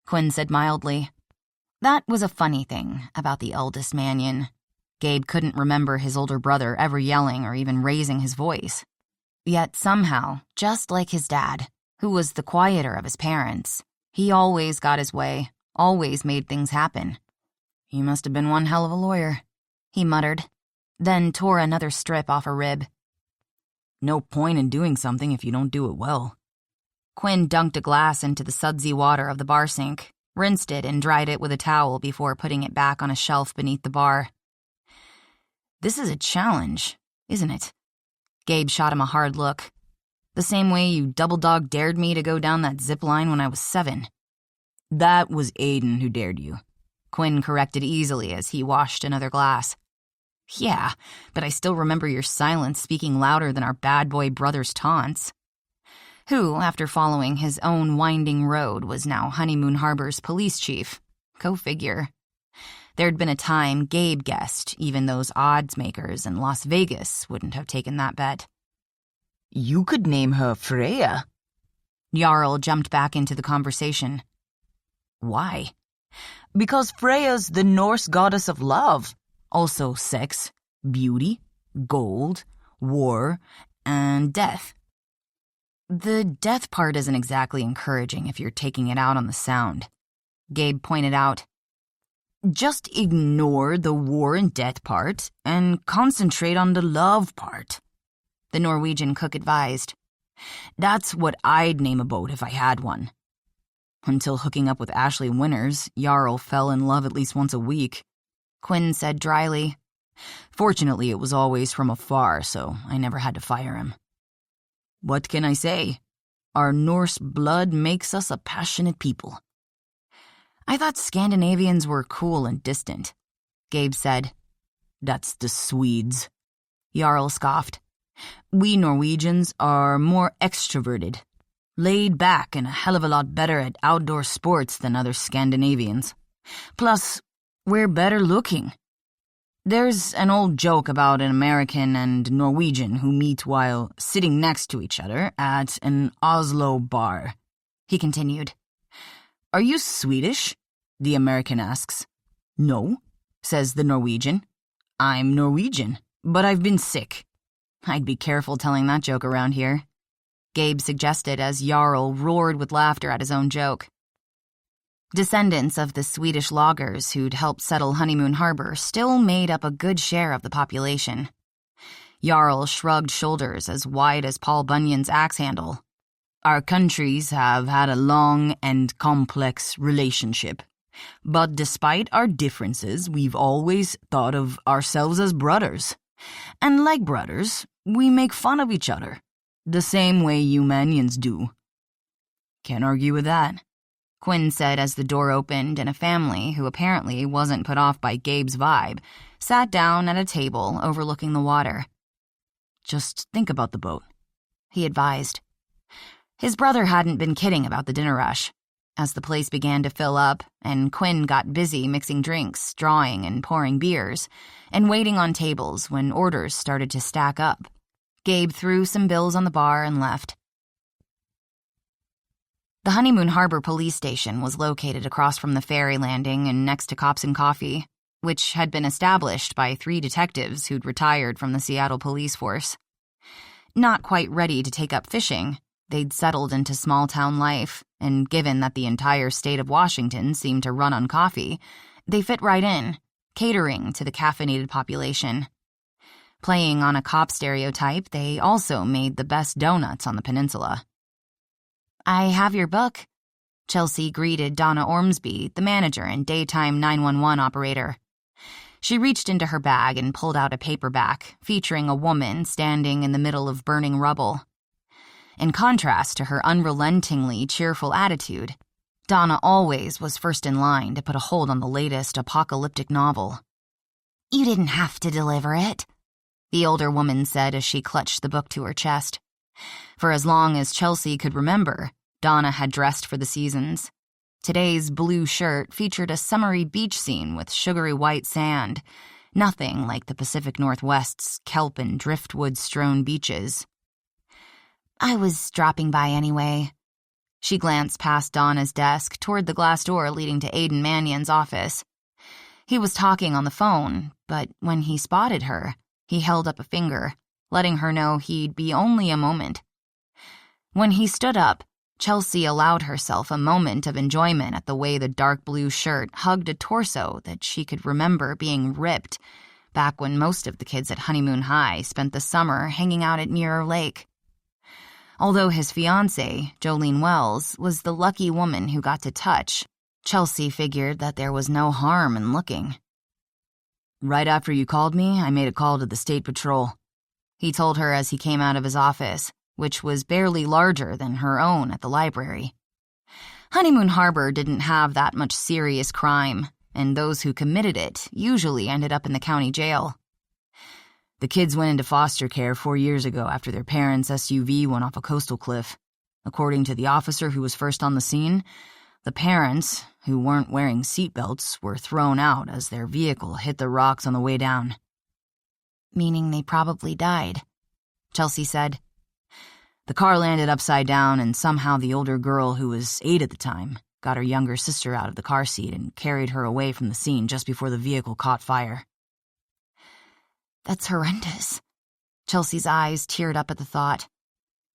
Quinn said mildly. That was a funny thing about the eldest Mannion. Gabe couldn't remember his older brother ever yelling or even raising his voice. Yet somehow, just like his dad, who was the quieter of his parents, he always got his way, always made things happen. He must have been one hell of a lawyer, he muttered, then tore another strip off a rib. No point in doing something if you don't do it well. Quinn dunked a glass into the sudsy water of the bar sink, rinsed it and dried it with a towel before putting it back on a shelf beneath the bar. This is a challenge, isn't it? Gabe shot him a hard look. The same way you double-dog dared me to go down that zip line when I was 7. That was Aiden who dared you, Quinn corrected easily as he washed another glass. Yeah, but I still remember your silence speaking louder than our bad boy brother's taunts. Who, after following his own winding road, was now Honeymoon Harbor's police chief. Go figure. There'd been a time Gabe guessed even those odds makers in Las Vegas wouldn't have taken that bet. You could name her Freya. Jarl jumped back into the conversation. Why? Because Freya's the Norse goddess of love. Also sex, beauty, gold, war, and death. The death part isn't exactly encouraging if you're taking it out on the sound, Gabe pointed out. Just ignore the war and death part and concentrate on the love part, the Norwegian cook advised. That's what I'd name a boat if I had one. Until hooking up with Ashley Winters, Jarl fell in love at least once a week, Quinn said dryly. Fortunately, it was always from afar, so I never had to fire him. What can I say? Our Norse blood makes us a passionate people. I thought Scandinavians were cool and distant, Gabe said. That's the Swedes, Jarl scoffed. We Norwegians are more extroverted, laid back and a hell of a lot better at outdoor sports than other Scandinavians. Plus, we're better looking. There's an old joke about an American and Norwegian who meet while sitting next to each other at an Oslo bar, he continued. Are you Swedish? The American asks. No, says the Norwegian. I'm Norwegian, but I've been sick. I'd be careful telling that joke around here, Gabe suggested as Jarl roared with laughter at his own joke. Descendants of the Swedish loggers who'd helped settle Honeymoon Harbor still made up a good share of the population. Jarl shrugged shoulders as wide as Paul Bunyan's axe handle. Our countries have had a long and complex relationship. But despite our differences, we've always thought of ourselves as brothers. And like brothers, we make fun of each other, the same way you Manions do. Can't argue with that, Quinn said as the door opened and a family, who apparently wasn't put off by Gabe's vibe, sat down at a table overlooking the water. Just think about the boat, he advised. His brother hadn't been kidding about the dinner rush. As the place began to fill up, and Quinn got busy mixing drinks, drawing and pouring beers, and waiting on tables when orders started to stack up, Gabe threw some bills on the bar and left. The Honeymoon Harbor police station was located across from the ferry landing and next to Cops and Coffee, which had been established by 3 detectives who'd retired from the Seattle police force. Not quite ready to take up fishing, they'd settled into small-town life, and given that the entire state of Washington seemed to run on coffee, they fit right in, catering to the caffeinated population. Playing on a cop stereotype, they also made the best donuts on the peninsula. "I have your book," Chelsea greeted Donna Ormsby, the manager and daytime 911 operator. She reached into her bag and pulled out a paperback featuring a woman standing in the middle of burning rubble. In contrast to her unrelentingly cheerful attitude, Donna always was first in line to put a hold on the latest apocalyptic novel. "You didn't have to deliver it," the older woman said as she clutched the book to her chest. For as long as Chelsea could remember, Donna had dressed for the seasons. Today's blue shirt featured a summery beach scene with sugary white sand, nothing like the Pacific Northwest's kelp and driftwood-strewn beaches. "I was dropping by anyway." She glanced past Donna's desk toward the glass door leading to Aiden Mannion's office. He was talking on the phone, but when he spotted her, he held up a finger, letting her know he'd be only a moment. When he stood up, Chelsea allowed herself a moment of enjoyment at the way the dark blue shirt hugged a torso that she could remember being ripped back when most of the kids at Honeymoon High spent the summer hanging out at Mirror Lake. Although his fiancée, Jolene Wells, was the lucky woman who got to touch, Chelsea figured that there was no harm in looking. "Right after you called me, I made a call to the State Patrol," he told her as he came out of his office, which was barely larger than her own at the library. Honeymoon Harbor didn't have that much serious crime, and those who committed it usually ended up in the county jail. "The kids went into foster care 4 years ago after their parents' SUV went off a coastal cliff. According to the officer who was first on the scene, the parents, who weren't wearing seatbelts, were thrown out as their vehicle hit the rocks on the way down." "Meaning they probably died," Chelsea said. "The car landed upside down, and somehow the older girl, who was 8 at the time, got her younger sister out of the car seat and carried her away from the scene just before the vehicle caught fire." "That's horrendous." Chelsea's eyes teared up at the thought.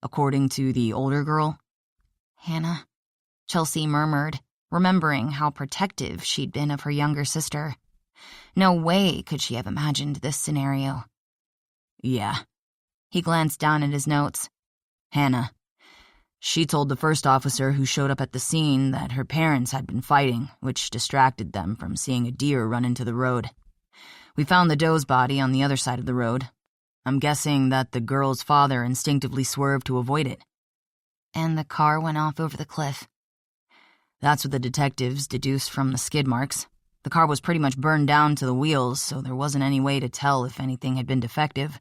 "According to the older girl?" "Hannah," Chelsea murmured, remembering how protective she'd been of her younger sister. No way could she have imagined this scenario. "Yeah." He glanced down at his notes. "Hannah. She told the first officer who showed up at the scene that her parents had been fighting, which distracted them from seeing a deer run into the road. We found the doe's body on the other side of the road. I'm guessing that the girl's father instinctively swerved to avoid it." "And the car went off over the cliff." "That's what the detectives deduced from the skid marks. The car was pretty much burned down to the wheels, so there wasn't any way to tell if anything had been defective.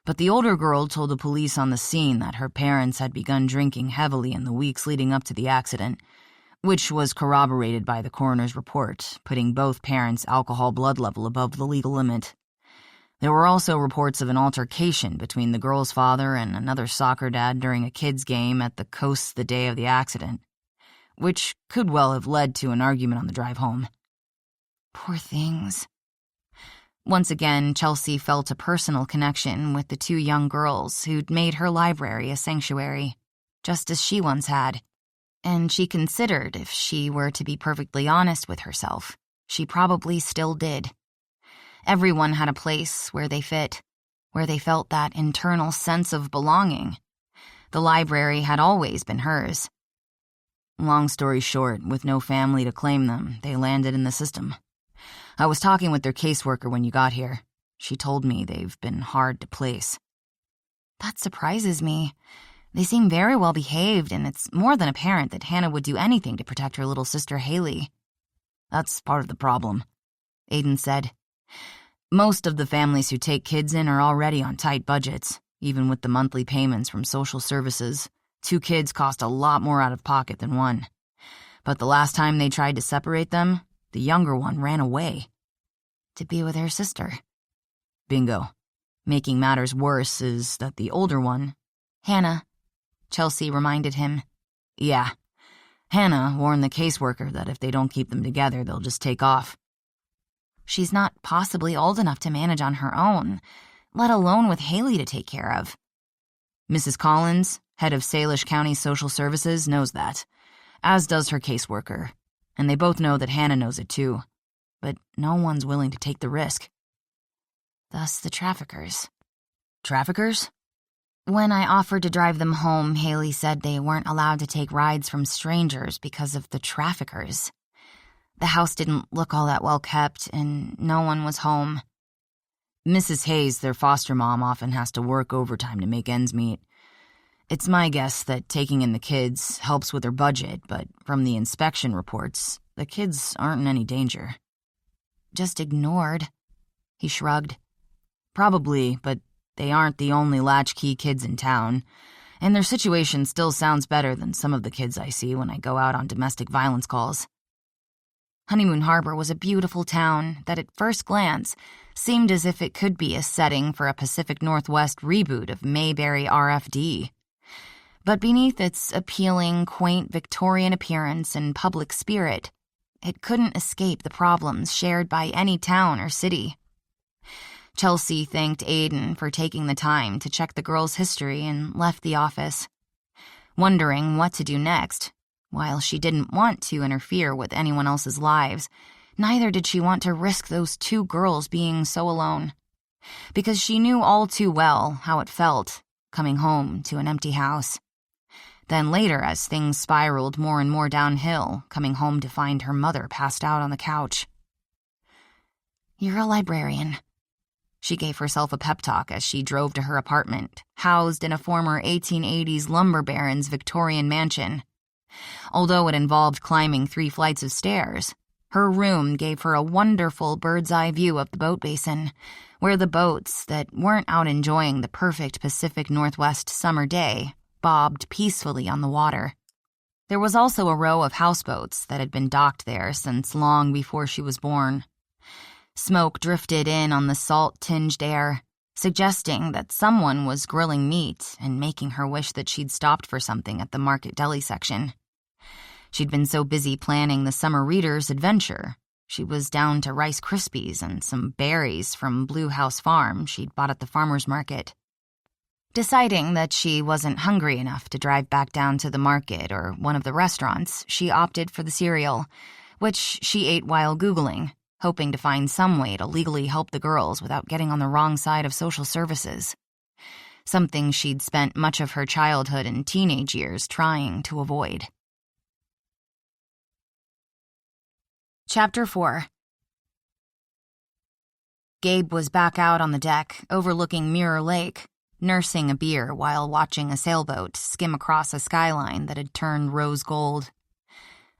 But the older girl told the police on the scene that her parents had begun drinking heavily in the weeks leading up to the accident, which was corroborated by the coroner's report, putting both parents' alcohol blood level above the legal limit. There were also reports of an altercation between the girl's father and another soccer dad during a kids' game at the coast the day of the accident, which could well have led to an argument on the drive home." "Poor things." Once again, Chelsea felt a personal connection with the two young girls who'd made her library a sanctuary, just as she once had. And she considered if she were to be perfectly honest with herself, she probably still did. Everyone had a place where they fit, where they felt that internal sense of belonging. The library had always been hers. Long story short, with no family to claim them, they landed in the system. I was talking with their caseworker when you got here. She told me they've been hard to place. That surprises me. They seem very well behaved, and it's more than apparent that Hannah would do anything to protect her little sister Haley. That's part of the problem, Aiden said. Most of the families who take kids in are already on tight budgets, even with the monthly payments from social services. 2 kids cost a lot more out of pocket than one. But the last time they tried to separate them, the younger one ran away. To be with her sister. Bingo. Making matters worse is that the older one, Hannah, Chelsea reminded him. Yeah. Hannah warned the caseworker that if they don't keep them together, they'll just take off. She's not possibly old enough to manage on her own, let alone with Haley to take care of. Mrs. Collins, head of Salish County Social Services, knows that, as does her caseworker, and they both know that Hannah knows it too, but no one's willing to take the risk. Thus the traffickers. Traffickers? When I offered to drive them home, Haley said they weren't allowed to take rides from strangers because of the traffickers. The house didn't look all that well kept, and no one was home. Mrs. Hayes, their foster mom, often has to work overtime to make ends meet. It's my guess that taking in the kids helps with their budget, but from the inspection reports, the kids aren't in any danger. Just ignored. He shrugged. Probably, but they aren't the only latchkey kids in town, and their situation still sounds better than some of the kids I see when I go out on domestic violence calls. Honeymoon Harbor was a beautiful town that at first glance seemed as if it could be a setting for a Pacific Northwest reboot of Mayberry RFD. But beneath its appealing, quaint Victorian appearance and public spirit, it couldn't escape the problems shared by any town or city. Chelsea thanked Aiden for taking the time to check the girl's history and left the office. Wondering what to do next, while she didn't want to interfere with anyone else's lives, neither did she want to risk those 2 girls being so alone. Because she knew all too well how it felt, coming home to an empty house. Then later, as things spiraled more and more downhill, coming home to find her mother passed out on the couch. You're a librarian. She gave herself a pep talk as she drove to her apartment, housed in a former 1880s lumber baron's Victorian mansion. Although it involved climbing 3 flights of stairs, her room gave her a wonderful bird's-eye view of the boat basin, where the boats that weren't out enjoying the perfect Pacific Northwest summer day bobbed peacefully on the water. There was also a row of houseboats that had been docked there since long before she was born. Smoke drifted in on the salt-tinged air, suggesting that someone was grilling meat and making her wish that she'd stopped for something at the market deli section. She'd been so busy planning the summer reader's adventure, she was down to Rice Krispies and some berries from Blue House Farm she'd bought at the farmer's market. Deciding that she wasn't hungry enough to drive back down to the market or one of the restaurants, she opted for the cereal, which she ate while Googling, hoping to find some way to legally help the girls without getting on the wrong side of social services. Something she'd spent much of her childhood and teenage years trying to avoid. Chapter 4. Gabe was back out on the deck, overlooking Mirror Lake, nursing a beer while watching a sailboat skim across a skyline that had turned rose gold.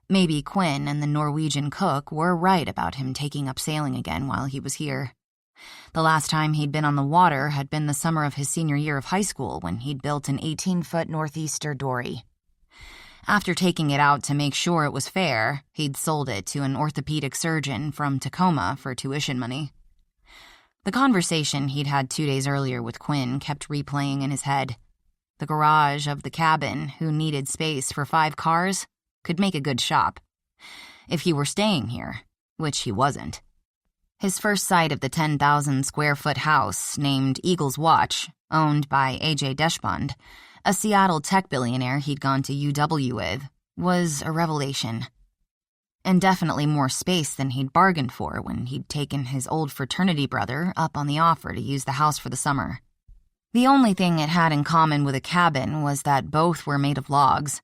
Maybe Quinn and the Norwegian cook were right about him taking up sailing again while he was here. The last time he'd been on the water had been the summer of his senior year of high school when he'd built an 18-foot northeaster dory. After taking it out to make sure it was fair, he'd sold it to an orthopedic surgeon from Tacoma for tuition money. The conversation he'd had 2 days earlier with Quinn kept replaying in his head. The garage of the cabin, who needed space for 5 cars, could make a good shop. If he were staying here, which he wasn't. His first sight of the 10,000-square-foot house, named Eagle's Watch, owned by A.J. Deshpande, a Seattle tech billionaire he'd gone to UW with, was a revelation. And definitely more space than he'd bargained for when he'd taken his old fraternity brother up on the offer to use the house for the summer. The only thing it had in common with a cabin was that both were made of logs.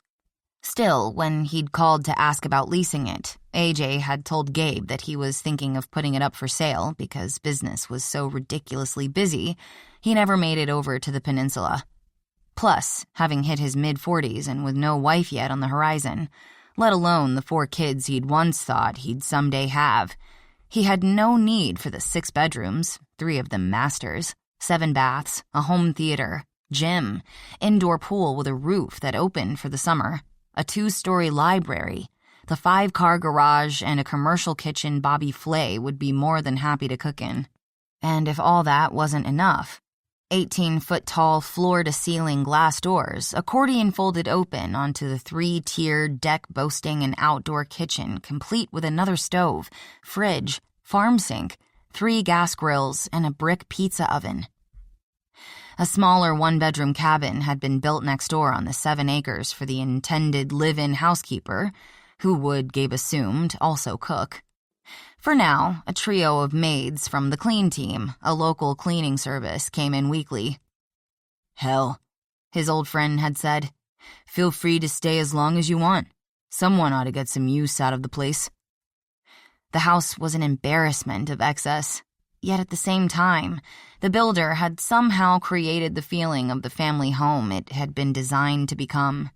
Still, when he'd called to ask about leasing it, AJ had told Gabe that he was thinking of putting it up for sale because business was so ridiculously busy, he never made it over to the peninsula. Plus, having hit his mid-40s and with no wife yet on the horizon, let alone the 4 kids he'd once thought he'd someday have, he had no need for the 6 bedrooms, 3 of them masters, 7 baths, a home theater, gym, indoor pool with a roof that opened for the summer, a 2-story library, the 5-car garage, and a commercial kitchen Bobby Flay would be more than happy to cook in. And if all that wasn't enough, 18-foot-tall floor-to-ceiling glass doors, accordion folded open onto the 3-tiered deck boasting an outdoor kitchen complete with another stove, fridge, farm sink, 3 gas grills, and a brick pizza oven. A smaller 1-bedroom cabin had been built next door on the 7 acres for the intended live-in housekeeper, who would, Gabe assumed, also cook. For now, a trio of maids from the clean team, a local cleaning service, came in weekly. "Hell," his old friend had said, "feel free to stay as long as you want. Someone ought to get some use out of the place." The house was an embarrassment of excess. Yet at the same time, the builder had somehow created the feeling of the family home it had been designed to become.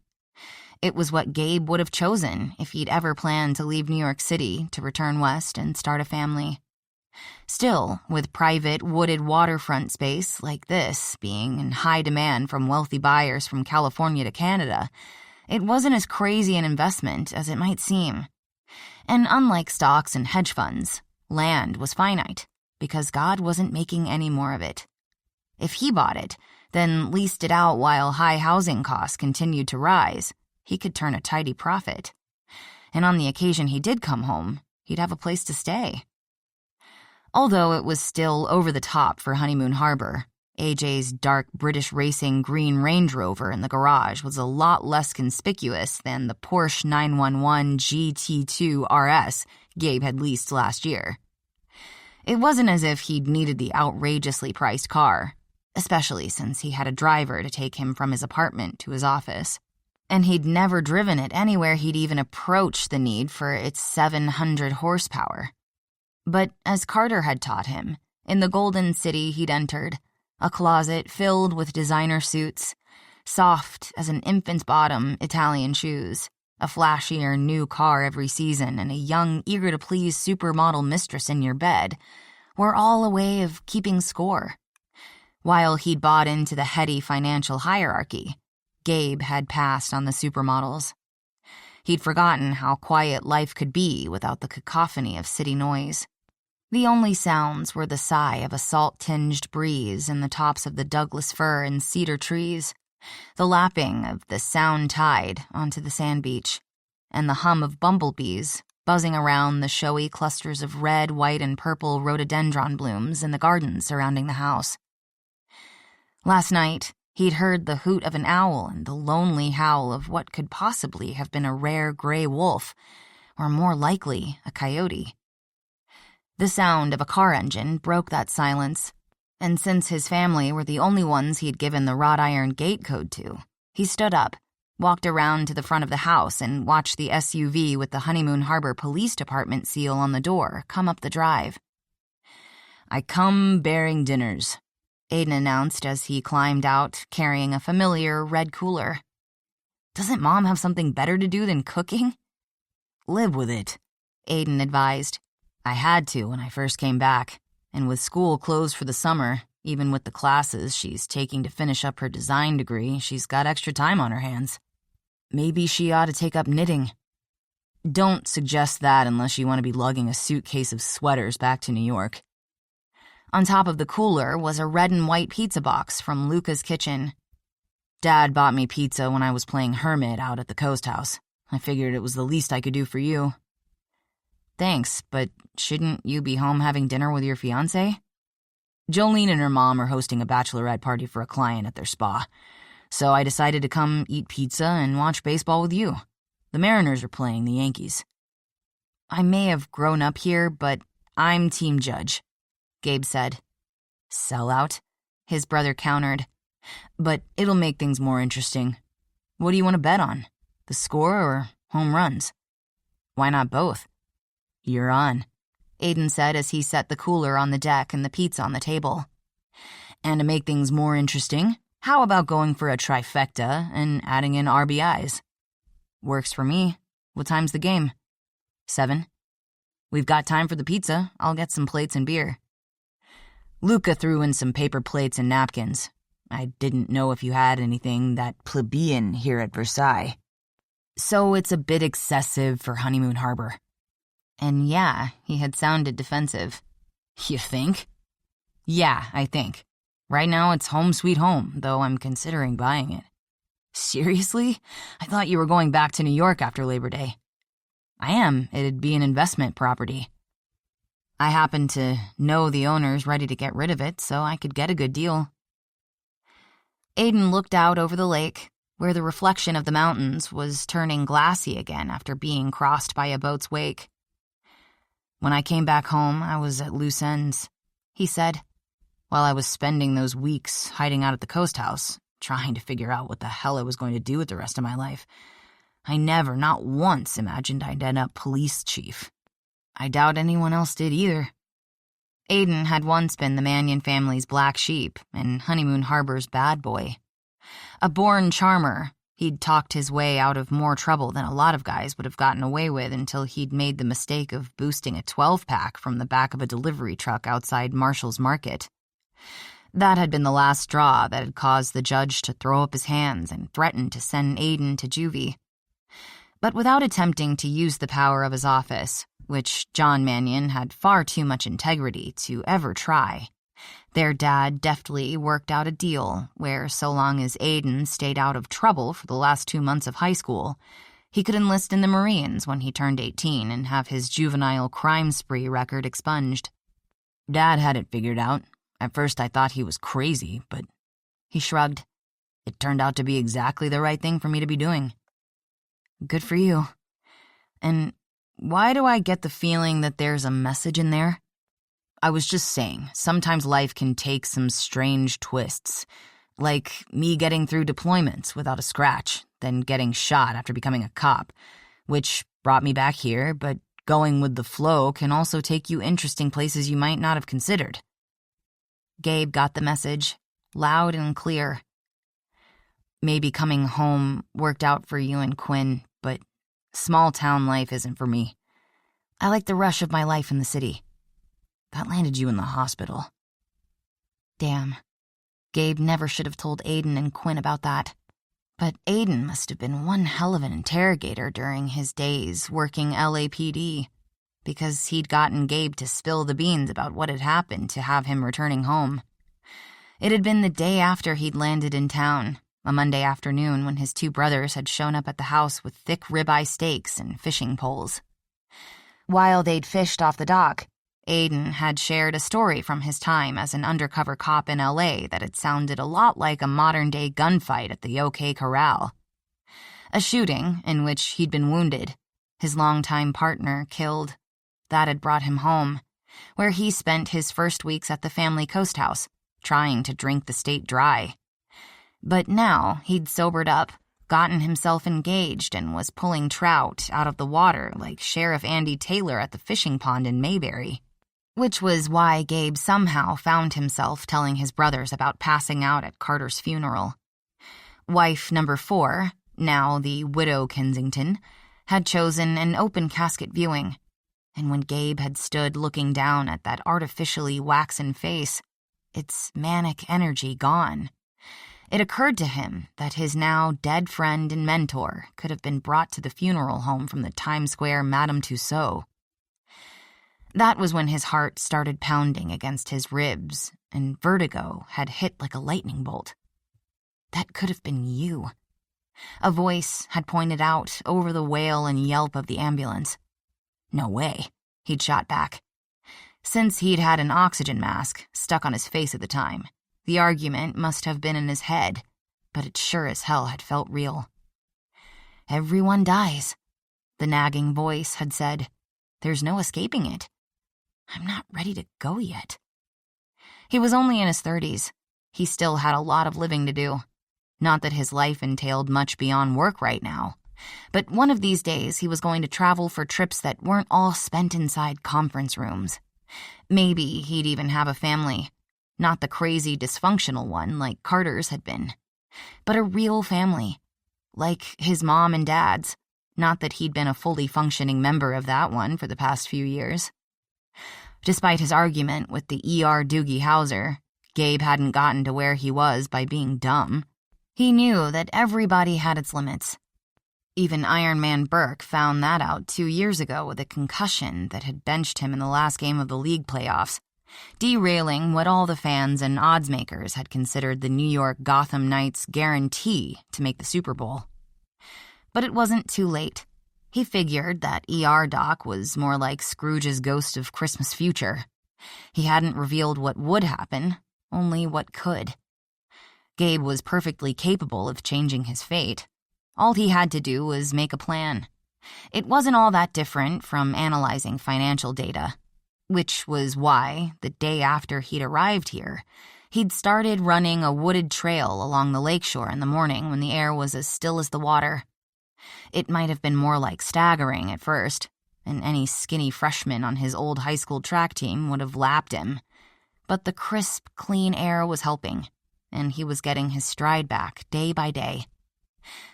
It was what Gabe would have chosen if he'd ever planned to leave New York City to return west and start a family. Still, with private, wooded waterfront space like this being in high demand from wealthy buyers from California to Canada, it wasn't as crazy an investment as it might seem. And unlike stocks and hedge funds, land was finite, because God wasn't making any more of it. If he bought it, then leased it out while high housing costs continued to rise, he could turn a tidy profit. And on the occasion he did come home, he'd have a place to stay. Although it was still over the top for Honeymoon Harbor, AJ's dark British racing green Range Rover in the garage was a lot less conspicuous than the Porsche 911 GT2 RS Gabe had leased last year. It wasn't as if he'd needed the outrageously priced car, especially since he had a driver to take him from his apartment to his office, and he'd never driven it anywhere he'd even approached the need for its 700 horsepower. But as Carter had taught him, in the golden city he'd entered, a closet filled with designer suits, soft as an infant's bottom Italian shoes, a flashier new car every season, and a young, eager-to-please supermodel mistress in your bed were all a way of keeping score. While he'd bought into the heady financial hierarchy, Gabe had passed on the supermodels. He'd forgotten how quiet life could be without the cacophony of city noise. The only sounds were the sigh of a salt-tinged breeze in the tops of the Douglas fir and cedar trees, the lapping of the sound tide onto the sand beach, and the hum of bumblebees buzzing around the showy clusters of red, white, and purple rhododendron blooms in the gardens surrounding the house. Last night, he'd heard the hoot of an owl and the lonely howl of what could possibly have been a rare gray wolf, or more likely, a coyote. The sound of a car engine broke that silence, and since his family were the only ones he'd given the wrought iron gate code to, he stood up, walked around to the front of the house, and watched the SUV with the Honeymoon Harbor Police Department seal on the door come up the drive. "I come bearing dinners," Aiden announced as he climbed out, carrying a familiar red cooler. "Doesn't Mom have something better to do than cooking?" "Live with it," Aiden advised. "I had to when I first came back, and with school closed for the summer, even with the classes she's taking to finish up her design degree, she's got extra time on her hands. Maybe she ought to take up knitting." "Don't suggest that unless you want to be lugging a suitcase of sweaters back to New York." On top of the cooler was a red and white pizza box from Luca's kitchen. "Dad bought me pizza when I was playing hermit out at the Coast House. I figured it was the least I could do for you." Thanks, but shouldn't you be home having dinner with your fiancé? Jolene and her mom are hosting a bachelorette party for a client at their spa, so I decided to come eat pizza and watch baseball with you. The Mariners are playing the Yankees. I may have grown up here, but I'm Team Judge, Gabe said. Sellout, his brother countered. But it'll make things more interesting. What do you want to bet on? The score or home runs? Why not both? You're on, Aiden said as he set the cooler on the deck and the pizza on the table. And to make things more interesting, how about going for a trifecta and adding in RBIs? Works for me. What time's the game? 7. We've got time for the pizza. I'll get some plates and beer. Luca threw in some paper plates and napkins. I didn't know if you had anything that plebeian here at Versailles. So it's a bit excessive for Honeymoon Harbor. And yeah, he had sounded defensive. You think? Yeah, I think. Right now it's home sweet home, though I'm considering buying it. Seriously? I thought you were going back to New York after Labor Day. I am. It'd be an investment property. I happen to know the owner's ready to get rid of it, so I could get a good deal. Aiden looked out over the lake, where the reflection of the mountains was turning glassy again after being crossed by a boat's wake. When I came back home, I was at loose ends, he said, while I was spending those weeks hiding out at the coast house, trying to figure out what the hell I was going to do with the rest of my life. I never, not once, imagined I'd end up police chief. I doubt anyone else did either. Aiden had once been the Mannion family's black sheep and Honeymoon Harbor's bad boy. A born charmer, he'd talked his way out of more trouble than a lot of guys would have gotten away with until he'd made the mistake of boosting a 12-pack from the back of a delivery truck outside Marshall's Market. That had been the last straw that had caused the judge to throw up his hands and threaten to send Aiden to juvie. But without attempting to use the power of his office, which John Mannion had far too much integrity to ever try, their dad deftly worked out a deal where, so long as Aiden stayed out of trouble for the last 2 months of high school, he could enlist in the Marines when he turned 18 and have his juvenile crime spree record expunged. Dad had it figured out. At first I thought he was crazy, but he shrugged. It turned out to be exactly the right thing for me to be doing. Good for you. And why do I get the feeling that there's a message in there? I was just saying, sometimes life can take some strange twists, like me getting through deployments without a scratch, then getting shot after becoming a cop, which brought me back here, but going with the flow can also take you interesting places you might not have considered. Gabe got the message, loud and clear. Maybe coming home worked out for you and Quinn, but small-town life isn't for me. I like the rush of my life in the city. That landed you in the hospital. Damn. Gabe never should have told Aiden and Quinn about that. But Aiden must have been one hell of an interrogator during his days working LAPD, because he'd gotten Gabe to spill the beans about what had happened to have him returning home. It had been the day after he'd landed in town, a Monday afternoon when his 2 brothers had shown up at the house with thick ribeye steaks and fishing poles. While they'd fished off the dock, Aiden had shared a story from his time as an undercover cop in LA that had sounded a lot like a modern-day gunfight at the OK Corral. A shooting in which he'd been wounded, his longtime partner killed. That had brought him home, where he spent his first weeks at the family coast house, trying to drink the state dry. But now he'd sobered up, gotten himself engaged, and was pulling trout out of the water like Sheriff Andy Taylor at the fishing pond in Mayberry. Which was why Gabe somehow found himself telling his brothers about passing out at Carter's funeral. Wife number 4, now the widow Kensington, had chosen an open casket viewing, and when Gabe had stood looking down at that artificially waxen face, its manic energy gone, it occurred to him that his now dead friend and mentor could have been brought to the funeral home from the Times Square Madame Tussauds. That was when his heart started pounding against his ribs, and vertigo had hit like a lightning bolt. That could have been you. A voice had pointed out over the wail and yelp of the ambulance. No way. he'd shot back. Since he'd had an oxygen mask stuck on his face at the time, the argument must have been in his head, but it sure as hell had felt real. "Everyone dies," the nagging voice had said. "There's no escaping it. I'm not ready to go yet." He was only in his 30s. He still had a lot of living to do. Not that his life entailed much beyond work right now, but one of these days he was going to travel for trips that weren't all spent inside conference rooms. Maybe he'd even have a family. Not the crazy, dysfunctional one like Carter's had been, but a real family, like his mom and dad's. Not that he'd been a fully functioning member of that one for the past few years. Despite his argument with the ER Doogie Howser, Gabe hadn't gotten to where he was by being dumb. He knew that everybody had its limits. Even Iron Man Burke found that out 2 years ago with a concussion that had benched him in the last game of the league playoffs, derailing what all the fans and odds makers had considered the New York Gotham Knights' guarantee to make the Super Bowl. But it wasn't too late. He figured that ER doc was more like Scrooge's ghost of Christmas future. He hadn't revealed what would happen, only what could. Gabe was perfectly capable of changing his fate. All he had to do was make a plan. It wasn't all that different from analyzing financial data, which was why, the day after he'd arrived here, he'd started running a wooded trail along the lakeshore in the morning when the air was as still as the water. It might have been more like staggering at first, and any skinny freshman on his old high school track team would have lapped him. But the crisp, clean air was helping, and he was getting his stride back day by day.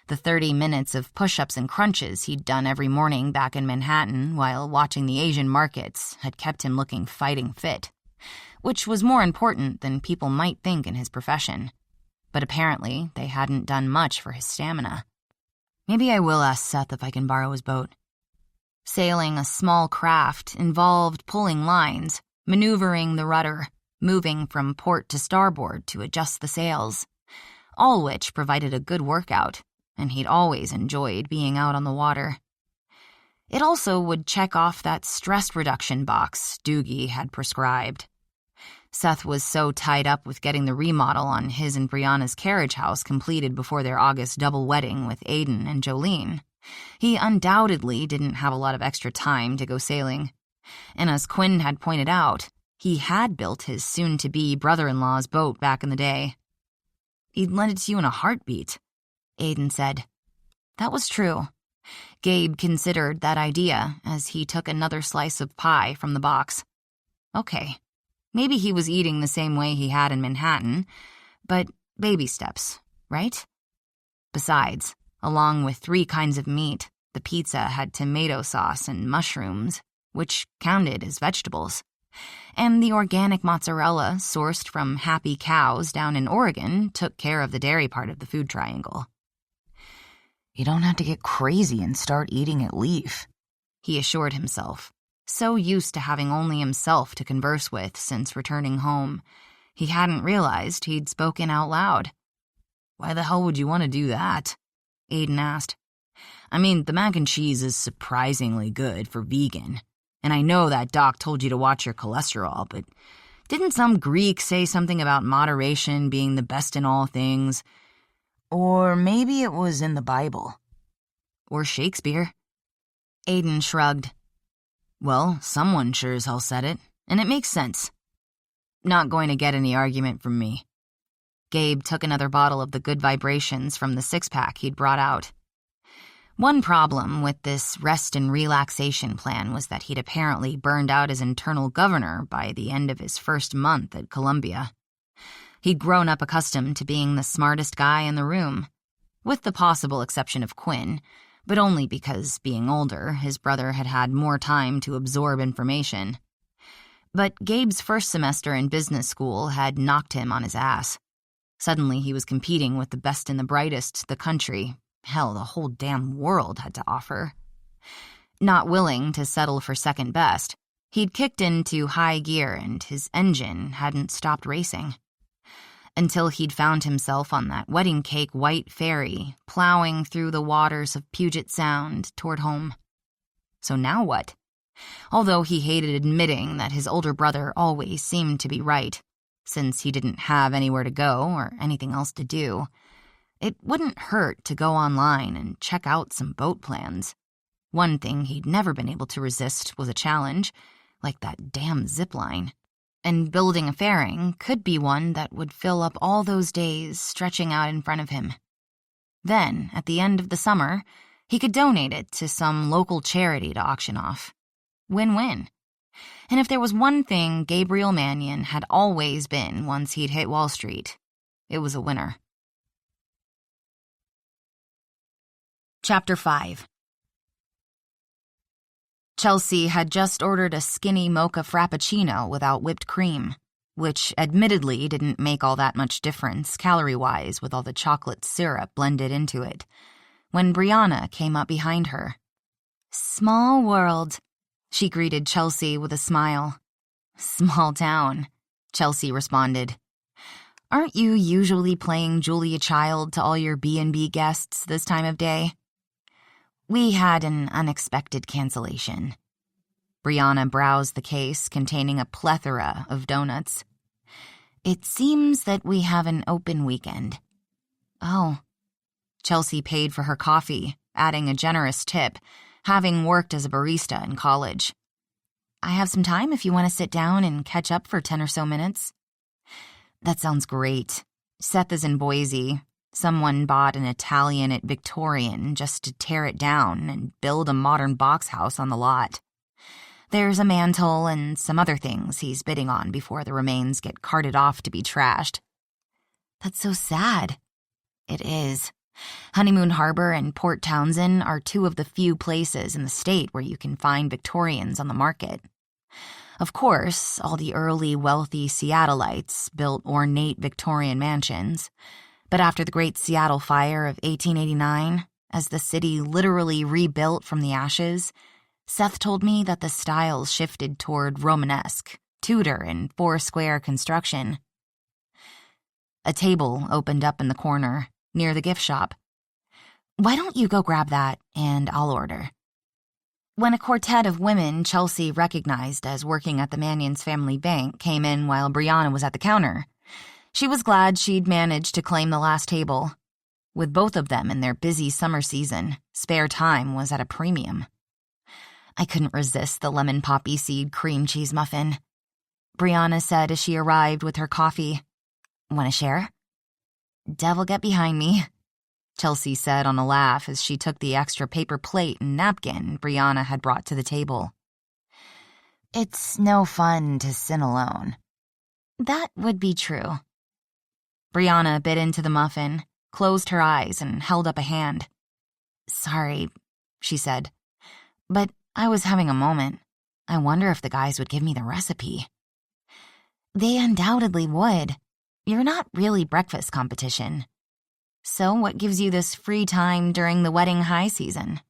The 30 minutes of push-ups and crunches he'd done every morning back in Manhattan while watching the Asian markets had kept him looking fighting fit, which was more important than people might think in his profession. But apparently they hadn't done much for his stamina. Maybe I will ask Seth if I can borrow his boat. Sailing a small craft involved pulling lines, maneuvering the rudder, moving from port to starboard to adjust the sails, all which provided a good workout, and he'd always enjoyed being out on the water. It also would check off that stress reduction box Doogie had prescribed. Seth was so tied up with getting the remodel on his and Brianna's carriage house completed before their August double wedding with Aiden and Jolene. He undoubtedly didn't have a lot of extra time to go sailing. And as Quinn had pointed out, he had built his soon-to-be brother-in-law's boat back in the day. "He'd lend it to you in a heartbeat," Aiden said. That was true. Gabe considered that idea as he took another slice of pie from the box. Okay, maybe he was eating the same way he had in Manhattan, but baby steps, right? Besides, along with 3 kinds of meat, the pizza had tomato sauce and mushrooms, which counted as vegetables. And the organic mozzarella sourced from happy cows down in Oregon took care of the dairy part of the food triangle. "You don't have to get crazy and start eating at Leaf," he assured himself, so used to having only himself to converse with since returning home. He hadn't realized he'd spoken out loud. "Why the hell would you want to do that?" Aiden asked. "I mean, the mac and cheese is surprisingly good for vegan. And I know that doc told you to watch your cholesterol, but didn't some Greek say something about moderation being the best in all things? Or maybe it was in the Bible. Or Shakespeare." Aiden shrugged. "Well, someone sure as hell said it, and it makes sense." Not going to get any argument from me. Gabe took another bottle of the good vibrations from the 6-pack he'd brought out. One problem with this rest and relaxation plan was that he'd apparently burned out his internal governor by the end of his first month at Columbia. He'd grown up accustomed to being the smartest guy in the room, with the possible exception of Quinn, but only because, being older, his brother had had more time to absorb information. But Gabe's first semester in business school had knocked him on his ass. Suddenly he was competing with the best and the brightest the country, hell, the whole damn world had to offer. Not willing to settle for second best, he'd kicked into high gear and his engine hadn't stopped racing. Until he'd found himself on that wedding cake white ferry, plowing through the waters of Puget Sound toward home. So now what? although he hated admitting that his older brother always seemed to be right, since he didn't have anywhere to go or anything else to do. It wouldn't hurt to go online and check out some boat plans. One thing he'd never been able to resist was a challenge, like that damn zipline. And building a fairing could be one that would fill up all those days stretching out in front of him. Then, at the end of the summer, he could donate it to some local charity to auction off. Win-win. And if there was one thing Gabriel Mannion had always been once he'd hit Wall Street, it was a winner. Chapter 5. Chelsea had just ordered a skinny mocha frappuccino without whipped cream, which admittedly didn't make all that much difference calorie-wise with all the chocolate syrup blended into it, when Brianna came up behind her. "Small world," she greeted Chelsea with a smile. "Small town," Chelsea responded. "Aren't you usually playing Julia Child to all your B&B guests this time of day?" "We had an unexpected cancellation." Brianna browsed the case containing a plethora of donuts. "It seems that we have an open weekend." "Oh." Chelsea paid for her coffee, adding a generous tip, having worked as a barista in college. "I have some time if you want to sit down and catch up for 10 or so minutes." "That sounds great. Seth is in Boise. Someone bought an Italian at Victorian just to tear it down and build a modern box house on the lot. There's a mantel and some other things he's bidding on before the remains get carted off to be trashed." "That's so sad." "It is. Honeymoon Harbor and Port Townsend are two of the few places in the state where you can find Victorians on the market. Of course, all the early wealthy Seattleites built ornate Victorian mansions, but after the Great Seattle Fire of 1889, as the city literally rebuilt from the ashes, Seth told me that the styles shifted toward Romanesque, Tudor, and four-square construction. A table opened up in the corner, near the gift shop. "Why don't you go grab that, and I'll order." When a quartet of women Chelsea recognized as working at the Mannion's family bank came in while Brianna was at the counter, she was glad she'd managed to claim the last table. With both of them in their busy summer season, spare time was at a premium. "I couldn't resist the lemon poppy seed cream cheese muffin," Brianna said as she arrived with her coffee. "Want to share?" "Devil get behind me," Chelsea said on a laugh as she took the extra paper plate and napkin Brianna had brought to the table. "It's no fun to sin alone." "That would be true." Brianna bit into the muffin, closed her eyes, and held up a hand. "Sorry," she said, "but I was having a moment. I wonder if the guys would give me the recipe." "They undoubtedly would. You're not really breakfast competition. So what gives you this free time during the wedding high season?"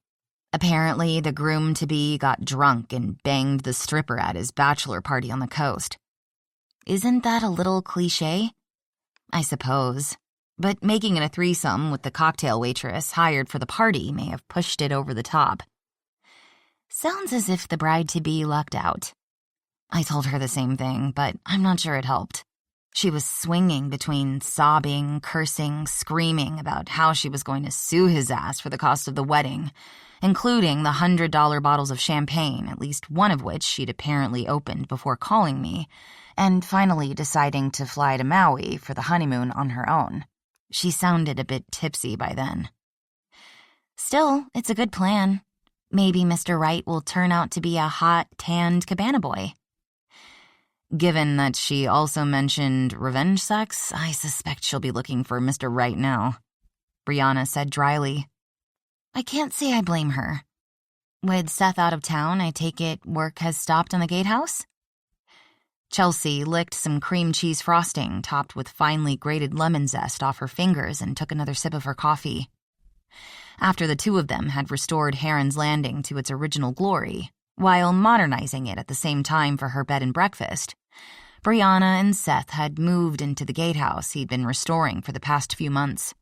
Apparently, the groom-to-be got drunk and banged the stripper at his bachelor party on the coast. Isn't that a little cliché? I suppose. But making it a threesome with the cocktail waitress hired for the party may have pushed it over the top. Sounds as if the bride-to-be lucked out. I told her the same thing, but I'm not sure it helped. She was swinging between sobbing, cursing, screaming about how she was going to sue his ass for the cost of the wedding, including the $100 bottles of champagne, at least one of which she'd apparently opened before calling me, and finally deciding to fly to Maui for the honeymoon on her own. She sounded a bit tipsy by then. Still, it's a good plan. Maybe Mr. Wright will turn out to be a hot, tanned cabana boy. Given that she also mentioned revenge sex, I suspect she'll be looking for Mr. Wright now, Brianna said dryly. I can't say I blame her. With Seth out of town, I take it work has stopped on the gatehouse? Chelsea licked some cream cheese frosting topped with finely grated lemon zest off her fingers and took another sip of her coffee. After the two of them had restored Heron's Landing to its original glory, while modernizing it at the same time for her bed and breakfast, Brianna and Seth had moved into the gatehouse he'd been restoring for the past few months.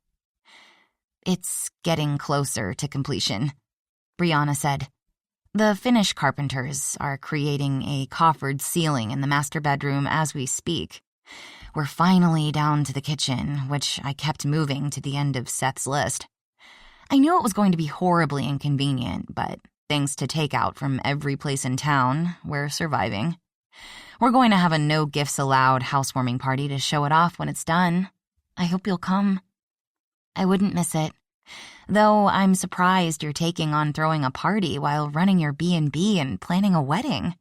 It's getting closer to completion, Brianna said. The Finnish carpenters are creating a coffered ceiling in the master bedroom as we speak. We're finally down to the kitchen, which I kept moving to the end of Seth's list. I knew it was going to be horribly inconvenient, but thanks to takeout from every place in town, we're surviving. We're going to have a no gifts allowed housewarming party to show it off when it's done. I hope you'll come. I wouldn't miss it. Though I'm surprised you're taking on throwing a party while running your B&B and planning a wedding.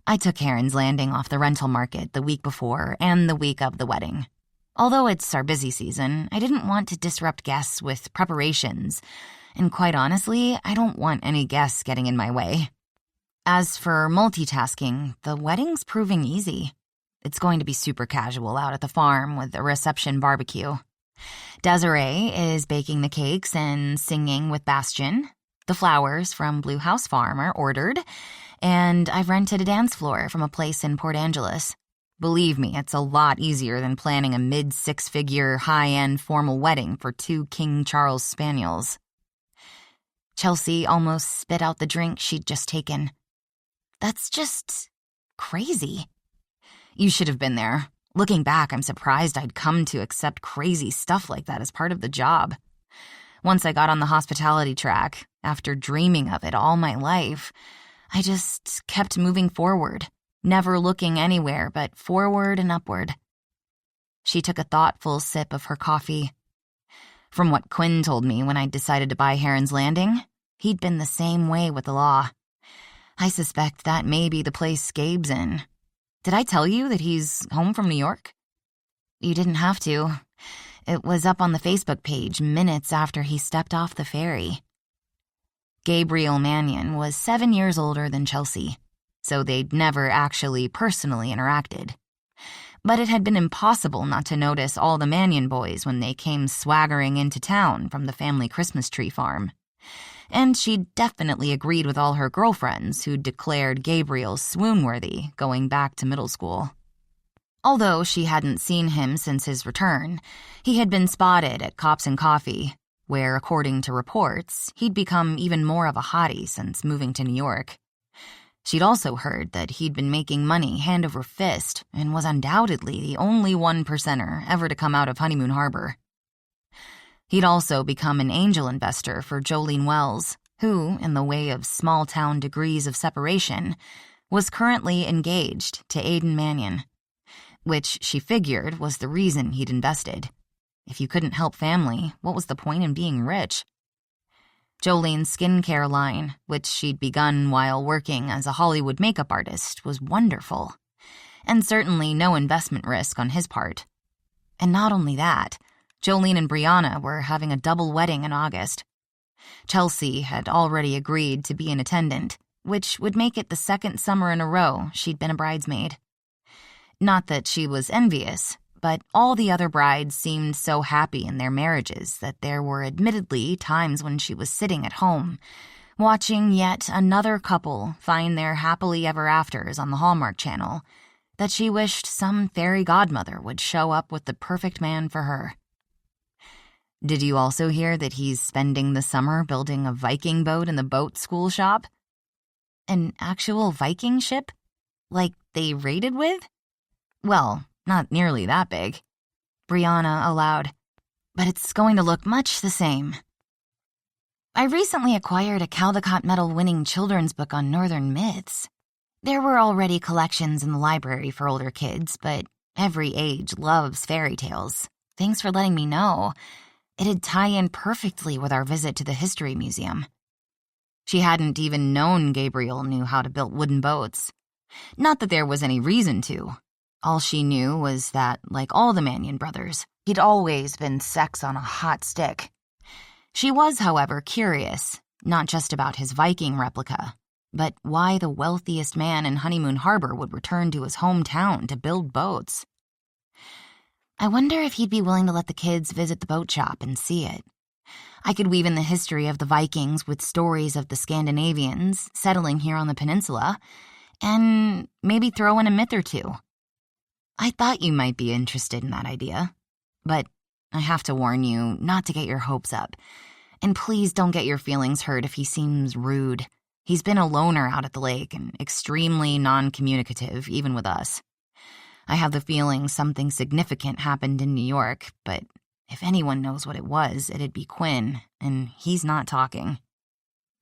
I took Heron's Landing off the rental market the week before and the week of the wedding. Although it's our busy season, I didn't want to disrupt guests with preparations, and quite honestly, I don't want any guests getting in my way. As for multitasking, the wedding's proving easy. It's going to be super casual out at the farm with a reception barbecue. Desiree is baking the cakes and singing with Bastian. The flowers from Blue House Farm are ordered, and I've rented a dance floor from a place in Port Angeles. Believe me, it's a lot easier than planning a mid-six-figure, high-end formal wedding for 2 King Charles spaniels. Chelsea almost spit out the drink she'd just taken. That's just crazy. You should have been there. Looking back, I'm surprised I'd come to accept crazy stuff like that as part of the job. Once I got on the hospitality track, after dreaming of it all my life, I just kept moving forward, never looking anywhere but forward and upward. She took a thoughtful sip of her coffee. From what Quinn told me when I decided to buy Heron's Landing, he'd been the same way with the law. I suspect that may be the place Gabe's in. Did I tell you that he's home from New York? You didn't have to. It was up on the Facebook page minutes after he stepped off the ferry. Gabriel Mannion was 7 years older than Chelsea, so they'd never actually personally interacted. But it had been impossible not to notice all the Mannion boys when they came swaggering into town from the family Christmas tree farm. And she'd definitely agreed with all her girlfriends who'd declared Gabriel swoon-worthy going back to middle school. Although she hadn't seen him since his return, he had been spotted at Cops and Coffee, where, according to reports, he'd become even more of a hottie since moving to New York. She'd also heard that he'd been making money hand over fist and was undoubtedly the only 1%er ever to come out of Honeymoon Harbor. He'd also become an angel investor for Jolene Wells, who, in the way of small-town degrees of separation, was currently engaged to Aiden Mannion, which she figured was the reason he'd invested. If you couldn't help family, what was the point in being rich? Jolene's skincare line, which she'd begun while working as a Hollywood makeup artist, was wonderful, and certainly no investment risk on his part. And not only that, Jolene and Brianna were having a double wedding in August. Chelsea had already agreed to be an attendant, which would make it the second summer in a row she'd been a bridesmaid. Not that she was envious, but all the other brides seemed so happy in their marriages that there were admittedly times when she was sitting at home, watching yet another couple find their happily ever afters on the Hallmark Channel, that she wished some fairy godmother would show up with the perfect man for her. Did you also hear that he's spending the summer building a Viking boat in the boat school shop? An actual Viking ship? Like they raided with? Well, not nearly that big. Brianna allowed. But it's going to look much the same. I recently acquired a Caldecott Medal-winning children's book on Northern myths. There were already collections in the library for older kids, but every age loves fairy tales. Thanks for letting me know. It'd tie in perfectly with our visit to the History Museum. She hadn't even known Gabriel knew how to build wooden boats. Not that there was any reason to. All she knew was that, like all the Mannion brothers, he'd always been sex on a hot stick. She was, however, curious, not just about his Viking replica, but why the wealthiest man in Honeymoon Harbor would return to his hometown to build boats. I wonder if he'd be willing to let the kids visit the boat shop and see it. I could weave in the history of the Vikings with stories of the Scandinavians settling here on the peninsula, and maybe throw in a myth or two. I thought you might be interested in that idea, but I have to warn you not to get your hopes up, and please don't get your feelings hurt if he seems rude. He's been a loner out at the lake and extremely non-communicative, even with us. I have the feeling something significant happened in New York, but if anyone knows what it was, it'd be Quinn, and he's not talking.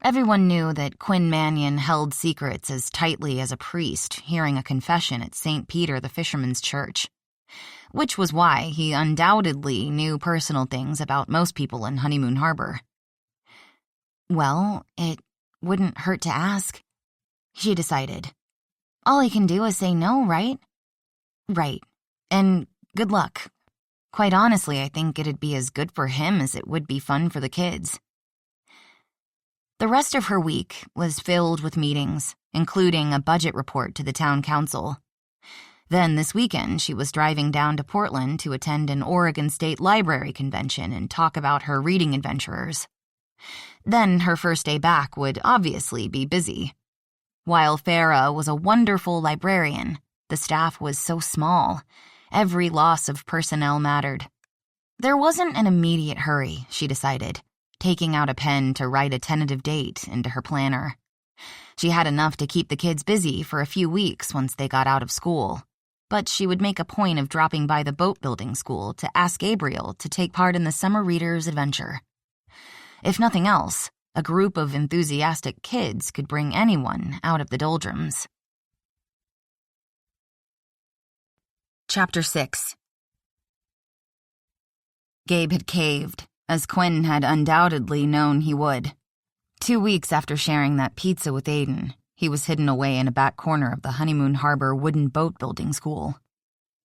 Everyone knew that Quinn Mannion held secrets as tightly as a priest hearing a confession at St. Peter the Fisherman's Church, which was why he undoubtedly knew personal things about most people in Honeymoon Harbor. Well, it wouldn't hurt to ask, she decided. All he can do is say no, right? Right. And good luck. Quite honestly, I think it'd be as good for him as it would be fun for the kids. The rest of her week was filled with meetings, including a budget report to the town council. Then this weekend, she was driving down to Portland to attend an Oregon State Library convention and talk about her reading adventurers. Then her first day back would obviously be busy. While Farah was a wonderful librarian, the staff was so small. Every loss of personnel mattered. There wasn't an immediate hurry, she decided, taking out a pen to write a tentative date into her planner. She had enough to keep the kids busy for a few weeks once they got out of school, but she would make a point of dropping by the boat-building school to ask Gabriel to take part in the summer reader's adventure. If nothing else, a group of enthusiastic kids could bring anyone out of the doldrums. Chapter 6. Gabe had caved, as Quinn had undoubtedly known he would. 2 weeks after sharing that pizza with Aiden, he was hidden away in a back corner of the Honeymoon Harbor wooden boat-building school,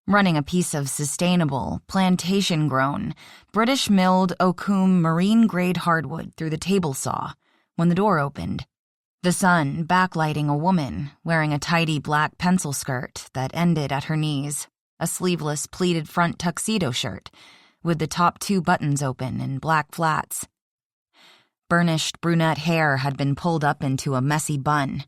running a piece of sustainable, plantation-grown, British-milled Oakum marine-grade hardwood through the table saw when the door opened, the sun backlighting a woman wearing a tidy black pencil skirt that ended at her knees, a sleeveless pleated front tuxedo shirt with the top 2 buttons open and black flats. Burnished brunette hair had been pulled up into a messy bun,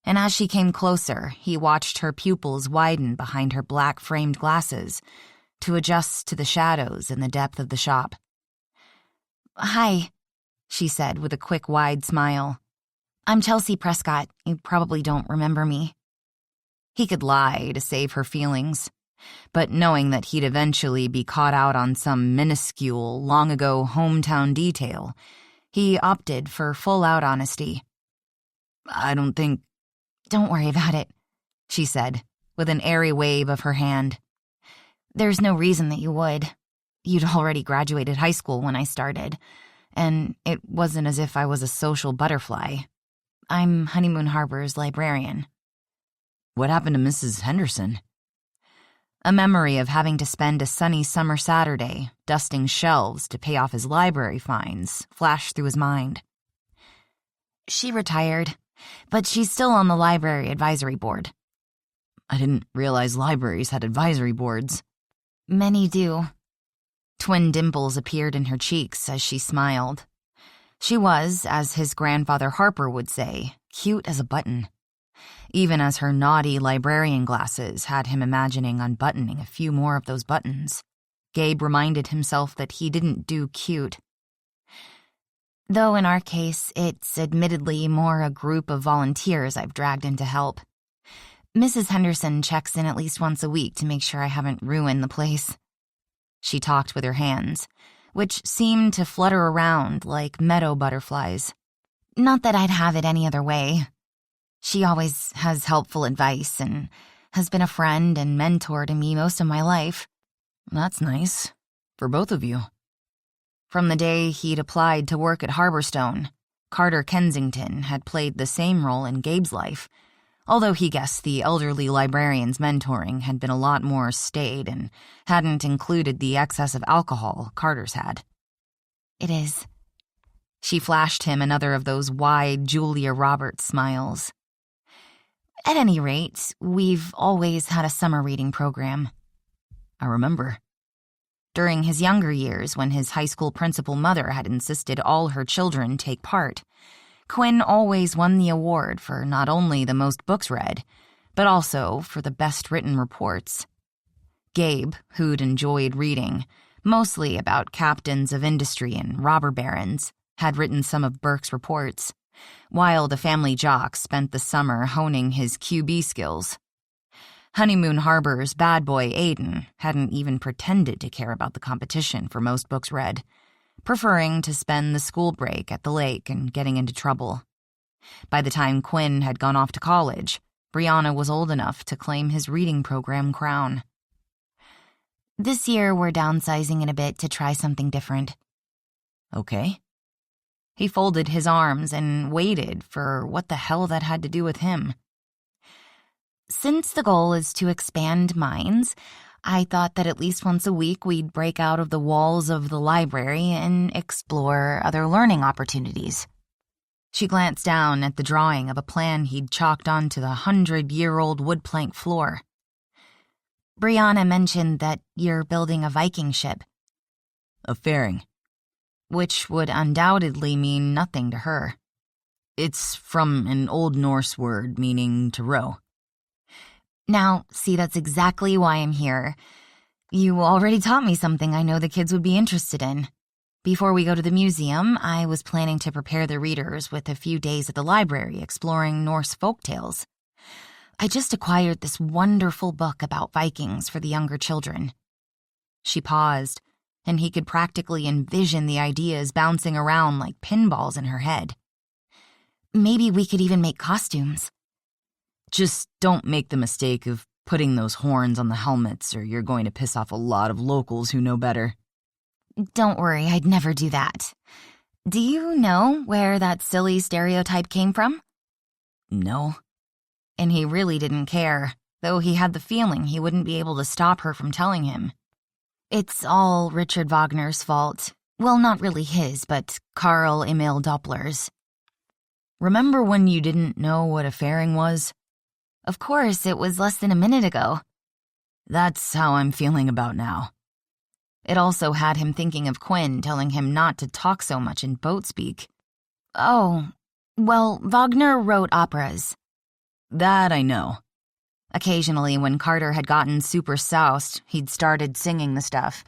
and as she came closer, he watched her pupils widen behind her black-framed glasses to adjust to the shadows in the depth of the shop. "Hi," she said with a quick, wide smile. "I'm Chelsea Prescott. You probably don't remember me." He could lie to save her feelings, but knowing that he'd eventually be caught out on some minuscule, long-ago hometown detail, he opted for full-out honesty. "I don't think—" "Don't worry about it," she said, with an airy wave of her hand. "There's no reason that you would. You'd already graduated high school when I started, and it wasn't as if I was a social butterfly. I'm Honeymoon Harbor's librarian." "What happened to Mrs. Henderson?" A memory of having to spend a sunny summer Saturday dusting shelves to pay off his library fines flashed through his mind. "She retired, but she's still on the library advisory board." "I didn't realize libraries had advisory boards." "Many do." Twin dimples appeared in her cheeks as she smiled. She was, as his grandfather Harper would say, cute as a button. Even as her naughty librarian glasses had him imagining unbuttoning a few more of those buttons, Gabe reminded himself that he didn't do cute. Though in our case, it's admittedly more a group of volunteers I've dragged in to help. Mrs. Henderson checks in at least once a week to make sure I haven't ruined the place. She talked with her hands, which seemed to flutter around like meadow butterflies. Not that I'd have it any other way. She always has helpful advice and has been a friend and mentor to me most of my life. "That's nice. For both of you." From the day he'd applied to work at Harborstone, Carter Kensington had played the same role in Gabe's life, although he guessed the elderly librarian's mentoring had been a lot more staid and hadn't included the excess of alcohol Carter's had. "It is." She flashed him another of those wide Julia Roberts smiles. "At any rate, we've always had a summer reading program." "I remember." During his younger years, when his high school principal mother had insisted all her children take part, Quinn always won the award for not only the most books read, but also for the best written reports. Gabe, who'd enjoyed reading, mostly about captains of industry and robber barons, had written some of Burke's reports, while the family jock spent the summer honing his QB skills. Honeymoon Harbor's bad boy Aiden hadn't even pretended to care about the competition for most books read, preferring to spend the school break at the lake and getting into trouble. By the time Quinn had gone off to college, Brianna was old enough to claim his reading program crown. This year we're downsizing it a bit to try something different. Okay. He folded his arms and waited for what the hell that had to do with him. Since the goal is to expand minds, I thought that at least once a week we'd break out of the walls of the library and explore other learning opportunities. She glanced down at the drawing of a plan he'd chalked onto the 100-year-old wood plank floor. Brianna mentioned that you're building a Viking ship. A fairing. Which would undoubtedly mean nothing to her. It's from an Old Norse word meaning to row. Now, see, that's exactly why I'm here. You already taught me something I know the kids would be interested in. Before we go to the museum, I was planning to prepare the readers with a few days at the library exploring Norse folktales. I just acquired this wonderful book about Vikings for the younger children. She paused, and he could practically envision the ideas bouncing around like pinballs in her head. Maybe we could even make costumes. Just don't make the mistake of putting those horns on the helmets or you're going to piss off a lot of locals who know better. Don't worry, I'd never do that. Do you know where that silly stereotype came from? No. And he really didn't care, though he had the feeling he wouldn't be able to stop her from telling him. It's all Richard Wagner's fault. Well, not really his, but Karl Emil Doppler's. Remember when you didn't know what a fairing was? Of course, it was less than a minute ago. That's how I'm feeling about now. It also had him thinking of Quinn telling him not to talk so much in boat speak. Oh, well, Wagner wrote operas. That I know. Occasionally, when Carter had gotten super soused, he'd started singing the stuff,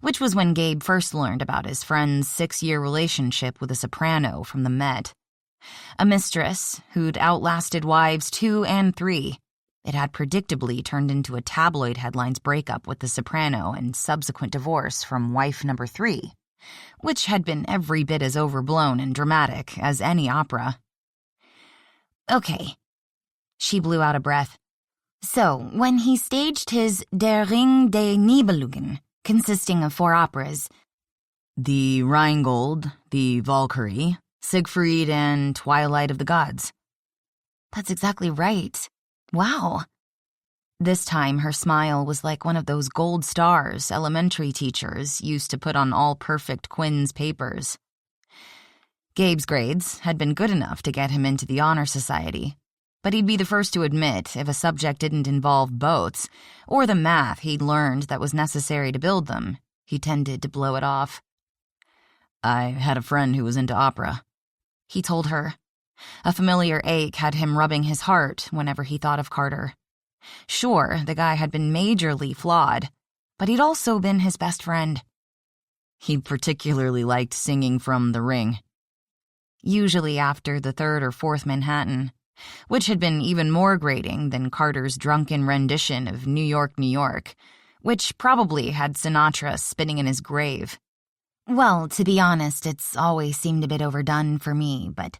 which was when Gabe first learned about his friend's 6-year relationship with a soprano from the Met. A mistress who'd outlasted wives 2 and 3. It had predictably turned into a tabloid headlines breakup with the soprano and subsequent divorce from wife number 3, which had been every bit as overblown and dramatic as any opera. Okay. She blew out a breath. So, when he staged his Der Ring des Nibelungen, consisting of 4 operas, the Rheingold, the Valkyrie, Siegfried, and Twilight of the Gods. That's exactly right. Wow. This time her smile was like one of those gold stars elementary teachers used to put on all perfect Quinn's papers. Gabe's grades had been good enough to get him into the Honor Society, but he'd be the first to admit if a subject didn't involve boats, or the math he'd learned that was necessary to build them, he tended to blow it off. I had a friend who was into opera, he told her. A familiar ache had him rubbing his heart whenever he thought of Carter. Sure, the guy had been majorly flawed, but he'd also been his best friend. He particularly liked singing from The Ring. Usually after the 3rd or 4th Manhattan, which had been even more grating than Carter's drunken rendition of New York, New York, which probably had Sinatra spinning in his grave. Well, to be honest, it's always seemed a bit overdone for me, but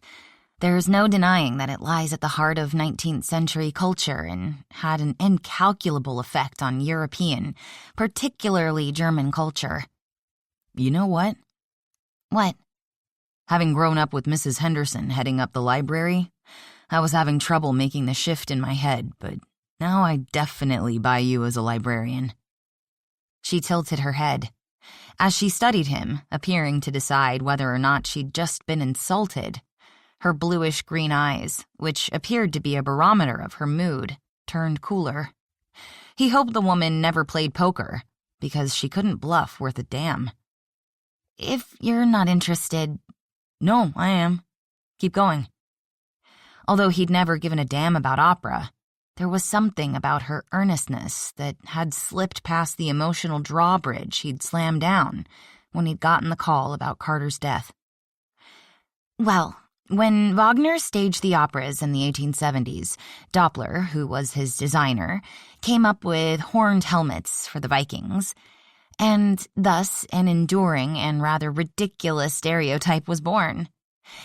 there's no denying that it lies at the heart of 19th century culture and had an incalculable effect on European, particularly German culture. You know what? What? Having grown up with Mrs. Henderson heading up the library, I was having trouble making the shift in my head, but now I definitely buy you as a librarian. She tilted her head. As she studied him, appearing to decide whether or not she'd just been insulted, her bluish-green eyes, which appeared to be a barometer of her mood, turned cooler. He hoped the woman never played poker, because she couldn't bluff worth a damn. If you're not interested... No, I am. Keep going. Although he'd never given a damn about opera, there was something about her earnestness that had slipped past the emotional drawbridge he'd slammed down when he'd gotten the call about Carter's death. Well, When Wagner staged the operas in the 1870s, Doppler, who was his designer, came up with horned helmets for the Vikings, and thus an enduring and rather ridiculous stereotype was born.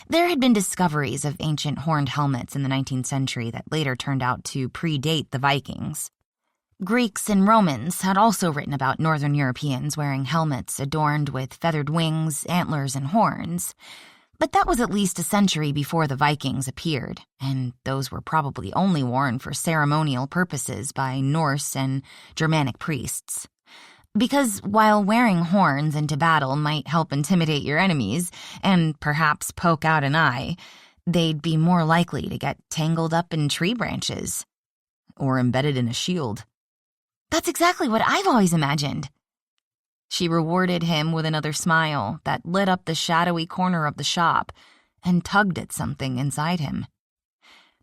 There had been discoveries of ancient horned helmets in the 19th century that later turned out to predate the Vikings. Greeks and Romans had also written about Northern Europeans wearing helmets adorned with feathered wings, antlers, and horns. But that was at least a century before the Vikings appeared, and those were probably only worn for ceremonial purposes by Norse and Germanic priests. Because while wearing horns into battle might help intimidate your enemies, and perhaps poke out an eye, they'd be more likely to get tangled up in tree branches. Or embedded in a shield. That's exactly what I've always imagined. She rewarded him with another smile that lit up the shadowy corner of the shop and tugged at something inside him.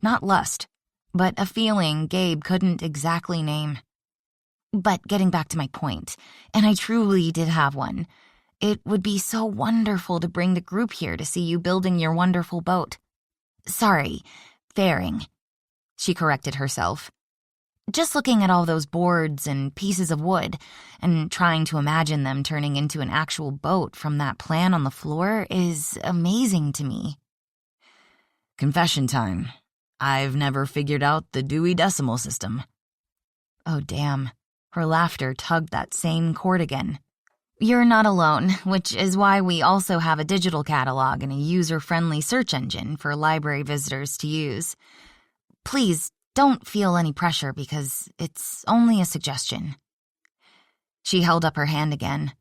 Not lust, but a feeling Gabe couldn't exactly name. But getting back to my point, and I truly did have one, it would be so wonderful to bring the group here to see you building your wonderful boat. Sorry, fairing. She corrected herself. Just looking at all those boards and pieces of wood and trying to imagine them turning into an actual boat from that plan on the floor is amazing to me. Confession time. I've never figured out the Dewey Decimal System. Oh, damn. Her laughter tugged that same chord again. You're not alone, which is why we also have a digital catalog and a user-friendly search engine for library visitors to use. Please, don't feel any pressure because it's only a suggestion. She held up her hand again.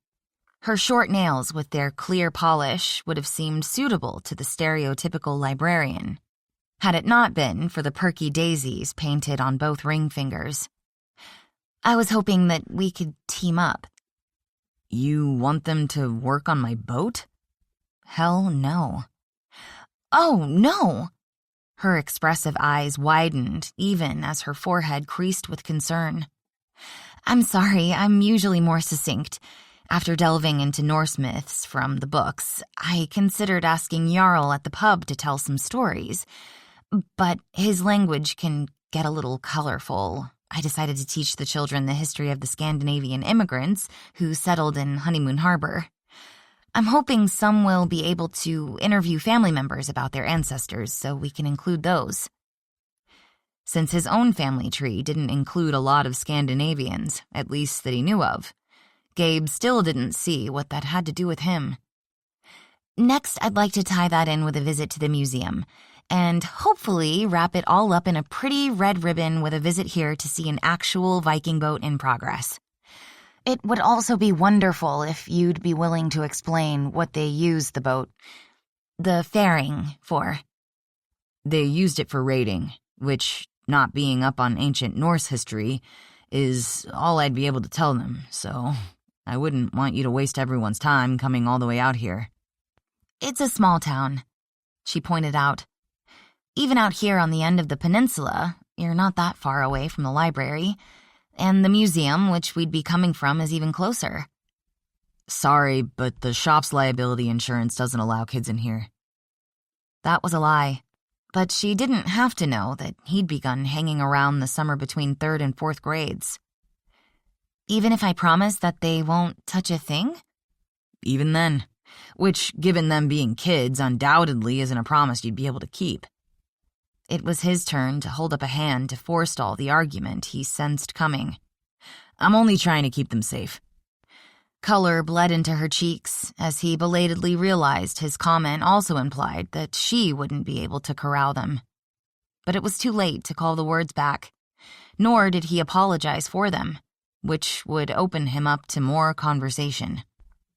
Her short nails with their clear polish would have seemed suitable to the stereotypical librarian, had it not been for the perky daisies painted on both ring fingers. I was hoping that we could team up. You want them to work on my boat? Hell no. Oh, no! Her expressive eyes widened, even as her forehead creased with concern. I'm sorry, I'm usually more succinct. After delving into Norse myths from the books, I considered asking Jarl at the pub to tell some stories. But his language can get a little colorful. I decided to teach the children the history of the Scandinavian immigrants who settled in Honeymoon Harbor. I'm hoping some will be able to interview family members about their ancestors so we can include those. Since his own family tree didn't include a lot of Scandinavians, at least that he knew of, Gabe still didn't see what that had to do with him. Next, I'd like to tie that in with a visit to the museum, and hopefully wrap it all up in a pretty red ribbon with a visit here to see an actual Viking boat in progress. It would also be wonderful if you'd be willing to explain what they used the fairing, for. They used it for raiding, which, not being up on ancient Norse history, is all I'd be able to tell them, so I wouldn't want you to waste everyone's time coming all the way out here. It's a small town, she pointed out. Even out here on the end of the peninsula, you're not that far away from the library, and the museum, which we'd be coming from, is even closer. Sorry, but the shop's liability insurance doesn't allow kids in here. That was a lie, but she didn't have to know that he'd begun hanging around the summer between 3rd and 4th grades. Even if I promise that they won't touch a thing? Even then, which, given them being kids, undoubtedly isn't a promise you'd be able to keep. It was his turn to hold up a hand to forestall the argument he sensed coming. I'm only trying to keep them safe. Color bled into her cheeks as he belatedly realized his comment also implied that she wouldn't be able to corral them. But it was too late to call the words back, nor did he apologize for them, which would open him up to more conversation.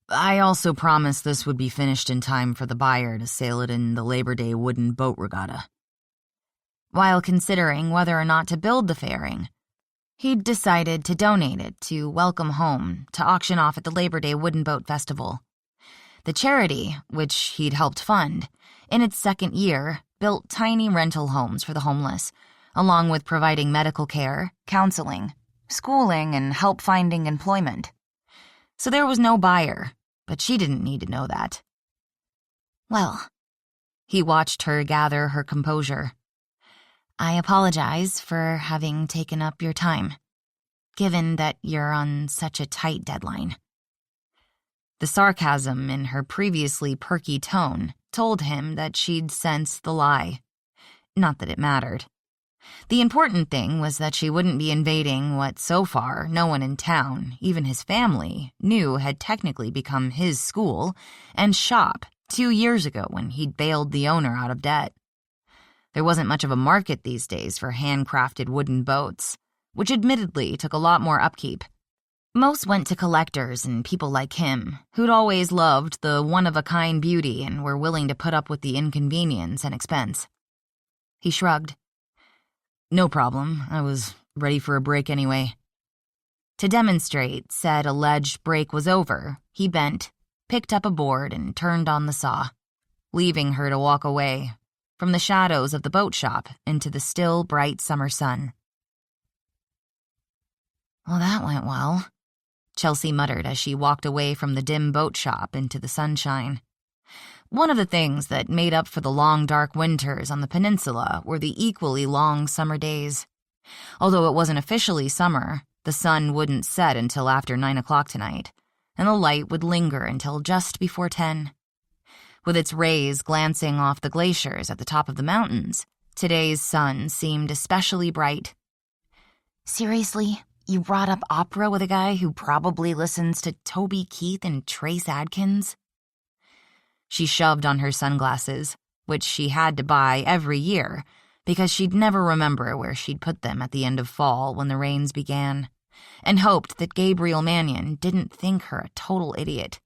I also promised this would be finished in time for the buyer to sail it in the Labor Day wooden boat regatta. While considering whether or not to build the fairing, he'd decided to donate it to Welcome Home to auction off at the Labor Day Wooden Boat Festival. The charity, which he'd helped fund, in its 2nd year, built tiny rental homes for the homeless, along with providing medical care, counseling, schooling, and help finding employment. So there was no buyer, but she didn't need to know that. Well, He watched her gather her composure. "I apologize for having taken up your time, given that you're on such a tight deadline." The sarcasm in her previously perky tone told him that she'd sensed the lie. Not that it mattered. The important thing was that she wouldn't be invading what so far no one in town, even his family, knew had technically become his school and shop 2 years ago when he'd bailed the owner out of debt. There wasn't much of a market these days for handcrafted wooden boats, which admittedly took a lot more upkeep. Most went to collectors and people like him, who'd always loved the one-of-a-kind beauty and were willing to put up with the inconvenience and expense. He shrugged. "No problem. I was ready for a break anyway." To demonstrate said alleged break was over, he bent, picked up a board, and turned on the saw, leaving her to walk away from the shadows of the boat shop into the still, bright summer sun. "Well, that went well," Chelsea muttered as she walked away from the dim boat shop into the sunshine. One of the things that made up for the long, dark winters on the peninsula were the equally long summer days. Although it wasn't officially summer, the sun wouldn't set until after 9 o'clock tonight, and the light would linger until just before 10. With its rays glancing off the glaciers at the top of the mountains, today's sun seemed especially bright. "Seriously? You brought up opera with a guy who probably listens to Toby Keith and Trace Adkins?" She shoved on her sunglasses, which she had to buy every year because she'd never remember where she'd put them at the end of fall when the rains began, and hoped that Gabriel Mannion didn't think her a total idiot.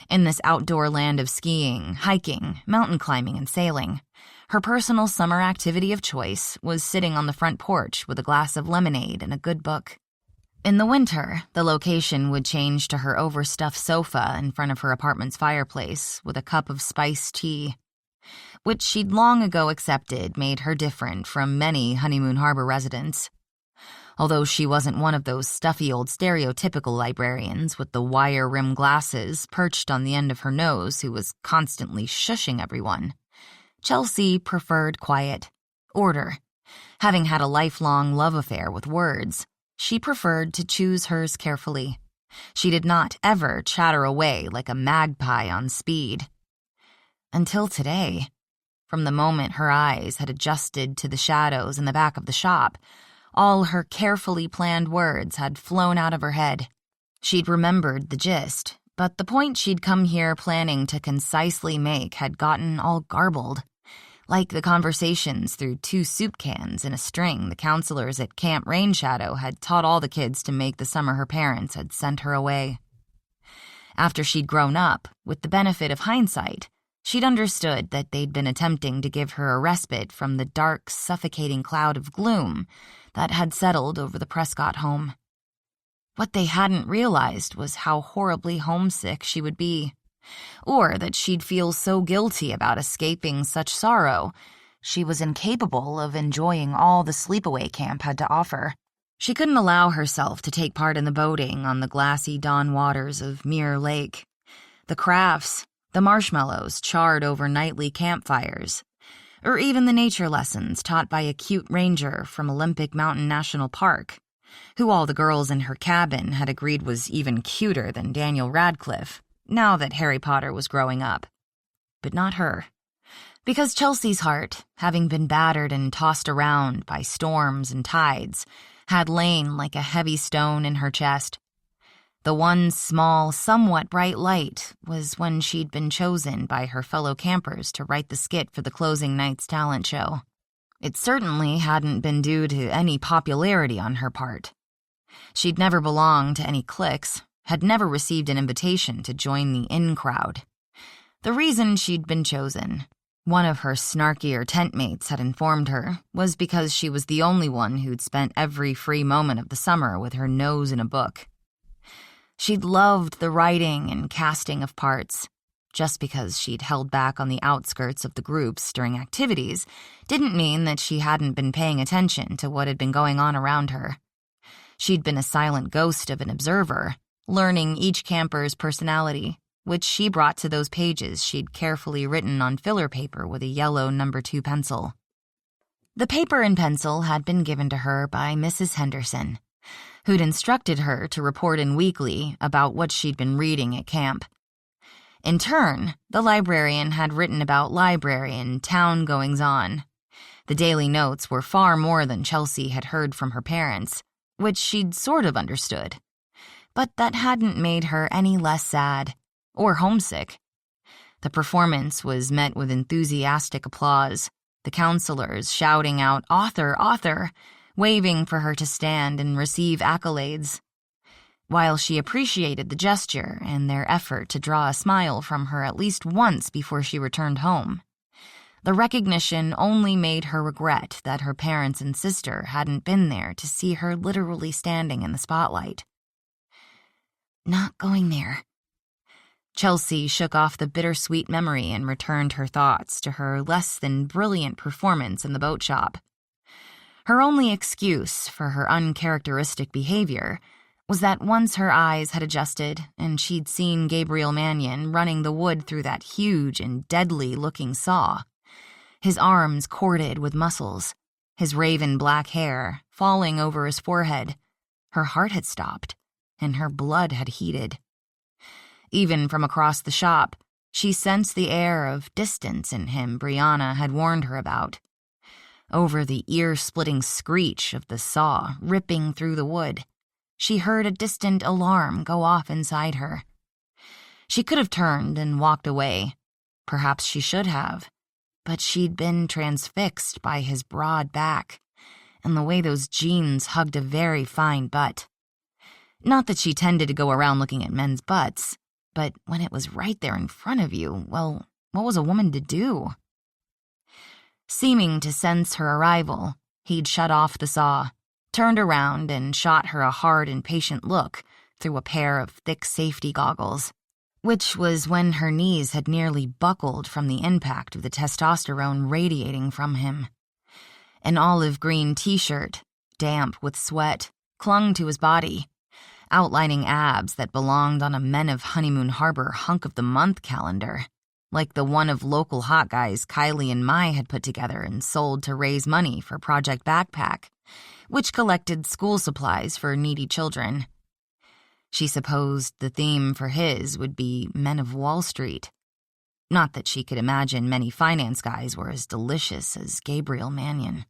In this outdoor land of skiing, hiking, mountain climbing, and sailing, her personal summer activity of choice was sitting on the front porch with a glass of lemonade and a good book. In the winter, the location would change to her overstuffed sofa in front of her apartment's fireplace with a cup of spiced tea, which she'd long ago accepted made her different from many Honeymoon Harbor residents. Although she wasn't one of those stuffy old stereotypical librarians with the wire-rimmed glasses perched on the end of her nose who was constantly shushing everyone, Chelsea preferred quiet, order. Having had a lifelong love affair with words, she preferred to choose hers carefully. She did not ever chatter away like a magpie on speed. Until today, from the moment her eyes had adjusted to the shadows in the back of the shop, all her carefully planned words had flown out of her head. She'd remembered the gist, but the point she'd come here planning to concisely make had gotten all garbled, like the conversations through 2 soup cans in a string the counselors at Camp Rainshadow had taught all the kids to make the summer her parents had sent her away. After she'd grown up, with the benefit of hindsight, she'd understood that they'd been attempting to give her a respite from the dark, suffocating cloud of gloom that had settled over the Prescott home. What they hadn't realized was how horribly homesick she would be, or that she'd feel so guilty about escaping such sorrow, she was incapable of enjoying all the sleepaway camp had to offer. She couldn't allow herself to take part in the boating on the glassy dawn waters of Mirror Lake, the crafts, the marshmallows charred over nightly campfires, or even the nature lessons taught by a cute ranger from Olympic Mountain National Park, who all the girls in her cabin had agreed was even cuter than Daniel Radcliffe, now that Harry Potter was growing up. But not her. Because Chelsea's heart, having been battered and tossed around by storms and tides, had lain like a heavy stone in her chest. The one small, somewhat bright light was when she'd been chosen by her fellow campers to write the skit for the closing night's talent show. It certainly hadn't been due to any popularity on her part. She'd never belonged to any cliques, had never received an invitation to join the in crowd. The reason she'd been chosen, one of her snarkier tent mates had informed her, was because she was the only one who'd spent every free moment of the summer with her nose in a book. She'd loved the writing and casting of parts. Just because she'd held back on the outskirts of the groups during activities didn't mean that she hadn't been paying attention to what had been going on around her. She'd been a silent ghost of an observer, learning each camper's personality, which she brought to those pages she'd carefully written on filler paper with a yellow No. 2 pencil. The paper and pencil had been given to her by Mrs. Henderson, who'd instructed her to report in weekly about what she'd been reading at camp. In turn, the librarian had written about library and town goings-on. The daily notes were far more than Chelsea had heard from her parents, which she'd sort of understood. But that hadn't made her any less sad or homesick. The performance was met with enthusiastic applause, the counselors shouting out, "Author, author," waving for her to stand and receive accolades. While she appreciated the gesture and their effort to draw a smile from her at least once before she returned home, the recognition only made her regret that her parents and sister hadn't been there to see her literally standing in the spotlight. Not going there. Chelsea shook off the bittersweet memory and returned her thoughts to her less-than-brilliant performance in the boat shop. Her only excuse for her uncharacteristic behavior was that once her eyes had adjusted and she'd seen Gabriel Mannion running the wood through that huge and deadly-looking saw, his arms corded with muscles, his raven black hair falling over his forehead, her heart had stopped and her blood had heated. Even from across the shop, she sensed the air of distance in him Brianna had warned her about. Over the ear-splitting screech of the saw ripping through the wood, she heard a distant alarm go off inside her. She could have turned and walked away. Perhaps she should have. But she'd been transfixed by his broad back and the way those jeans hugged a very fine butt. Not that she tended to go around looking at men's butts, but when it was right there in front of you, well, what was a woman to do? Seeming to sense her arrival, he'd shut off the saw, turned around and shot her a hard and patient look through a pair of thick safety goggles, which was when her knees had nearly buckled from the impact of the testosterone radiating from him. An olive-green t-shirt, damp with sweat, clung to his body, outlining abs that belonged on a Men of Honeymoon Harbor hunk of the month calendar, like the one of local hot guys Kylie and Mai had put together and sold to raise money for Project Backpack, which collected school supplies for needy children. She supposed the theme for his would be Men of Wall Street. Not that she could imagine many finance guys were as delicious as Gabriel Mannion.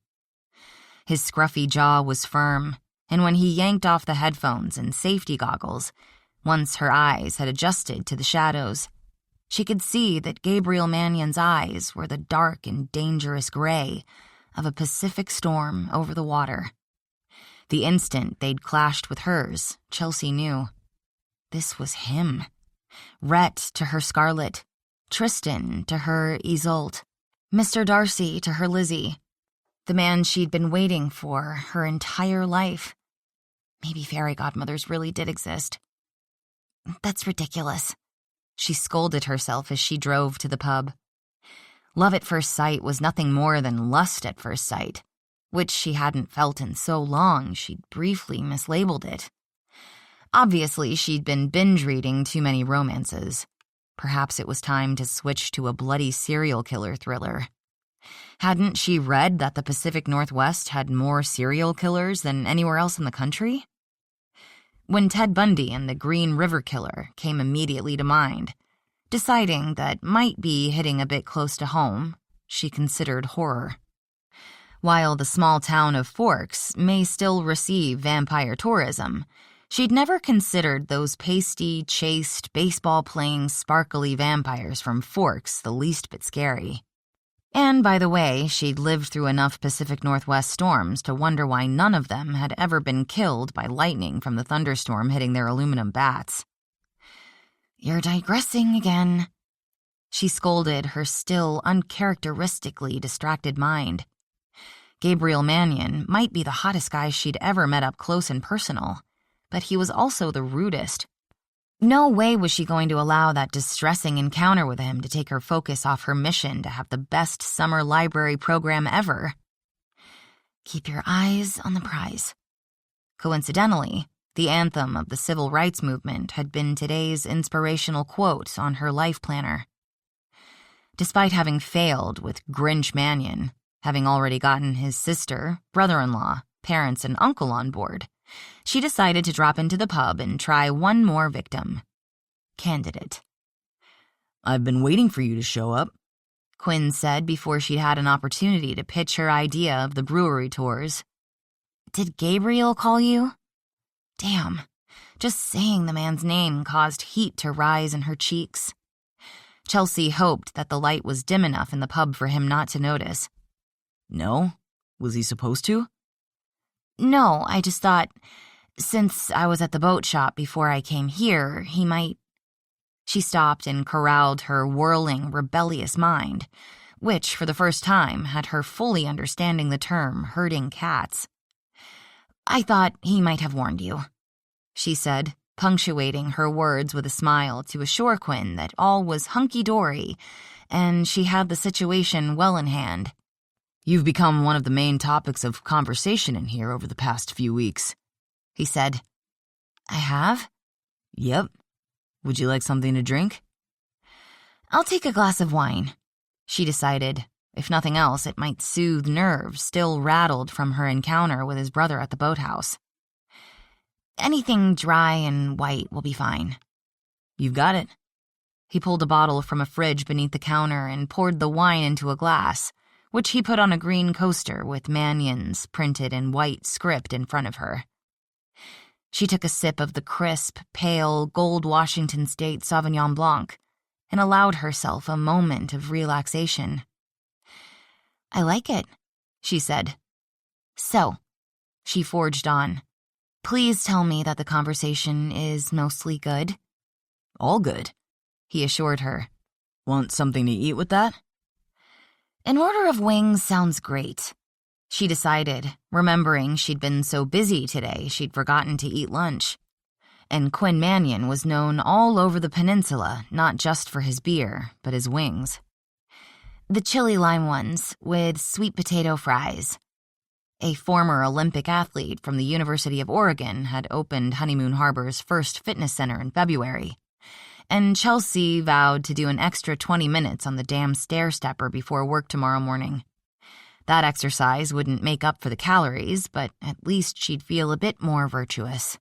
His scruffy jaw was firm, and when he yanked off the headphones and safety goggles, once her eyes had adjusted to the shadows, she could see that Gabriel Mannion's eyes were the dark and dangerous gray of a Pacific storm over the water. The instant they'd clashed with hers, Chelsea knew. This was him. Rhett to her Scarlett, Tristan to her Isolde, Mr. Darcy to her Lizzie, the man she'd been waiting for her entire life. Maybe fairy godmothers really did exist. That's ridiculous. She scolded herself as she drove to the pub. Love at first sight was nothing more than lust at first sight, which she hadn't felt in so long she'd briefly mislabeled it. Obviously, she'd been binge-reading too many romances. Perhaps it was time to switch to a bloody serial killer thriller. Hadn't she read that the Pacific Northwest had more serial killers than anywhere else in the country? When Ted Bundy and the Green River Killer came immediately to mind, deciding that might be hitting a bit close to home, she considered horror. While the small town of Forks may still receive vampire tourism, she'd never considered those pasty, chaste, baseball-playing, sparkly vampires from Forks the least bit scary. And, by the way, she'd lived through enough Pacific Northwest storms to wonder why none of them had ever been killed by lightning from the thunderstorm hitting their aluminum bats. "You're digressing again," she scolded her still uncharacteristically distracted mind. Gabriel Mannion might be the hottest guy she'd ever met up close and personal, but he was also the rudest. No way was she going to allow that distressing encounter with him to take her focus off her mission to have the best summer library program ever. Keep your eyes on the prize. Coincidentally, The anthem of the civil rights movement had been today's inspirational quote on her life planner. Despite having failed with Grinch Mannion, having already gotten his sister, brother-in-law, parents, and uncle on board, she decided to drop into the pub and try one more victim. Candidate. "I've been waiting for you to show up," Quinn said before she'd had an opportunity to pitch her idea of the brewery tours. "Did Gabriel call you?" Damn, just saying the man's name caused heat to rise in her cheeks. Chelsea hoped that the light was dim enough in the pub for him not to notice. "No? Was he supposed to?" "No, I just thought, since I was at the boat shop before I came here, he might—" She stopped and corralled her whirling, rebellious mind, which, for the first time, had her fully understanding the term herding cats. "I thought he might have warned you," she said, punctuating her words with a smile to assure Quinn that all was hunky-dory, and she had the situation well in hand. "You've become one of the main topics of conversation in here over the past few weeks," he said. "I have?" "Yep. Would you like something to drink?" "I'll take a glass of wine," she decided. If nothing else, it might soothe nerves still rattled from her encounter with his brother at the boathouse. "Anything dry and white will be fine." "You've got it." He pulled a bottle from a fridge beneath the counter and poured the wine into a glass, which he put on a green coaster with Mannion's printed in white script in front of her. She took a sip of the crisp, pale, gold Washington State Sauvignon Blanc and allowed herself a moment of relaxation. "I like it," she said. "So," she forged on, "please tell me that the conversation is mostly good." "All good," he assured her. "Want something to eat with that?" "An order of wings sounds great," she decided, remembering she'd been so busy today she'd forgotten to eat lunch. And Quinn Mannion was known all over the peninsula not just for his beer, but his wings. "The chili lime ones, with sweet potato fries." A former Olympic athlete from the University of Oregon had opened Honeymoon Harbor's first fitness center in February, and Chelsea vowed to do an extra 20 minutes on the damn stair-stepper before work tomorrow morning. That exercise wouldn't make up for the calories, but at least she'd feel a bit more virtuous.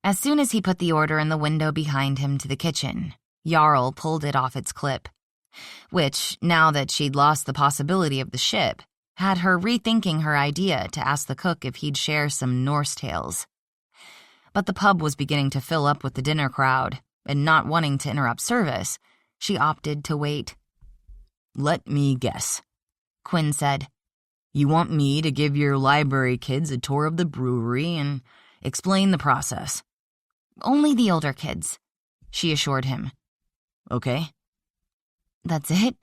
As soon as he put the order in the window behind him to the kitchen, Jarl pulled it off its clip, which, now that she'd lost the possibility of the ship, had her rethinking her idea to ask the cook if he'd share some Norse tales. But the pub was beginning to fill up with the dinner crowd, and not wanting to interrupt service, she opted to wait. "Let me guess," Quinn said. "You want me to give your library kids a tour of the brewery and explain the process?" "Only the older kids," she assured him. "Okay." "That's it?"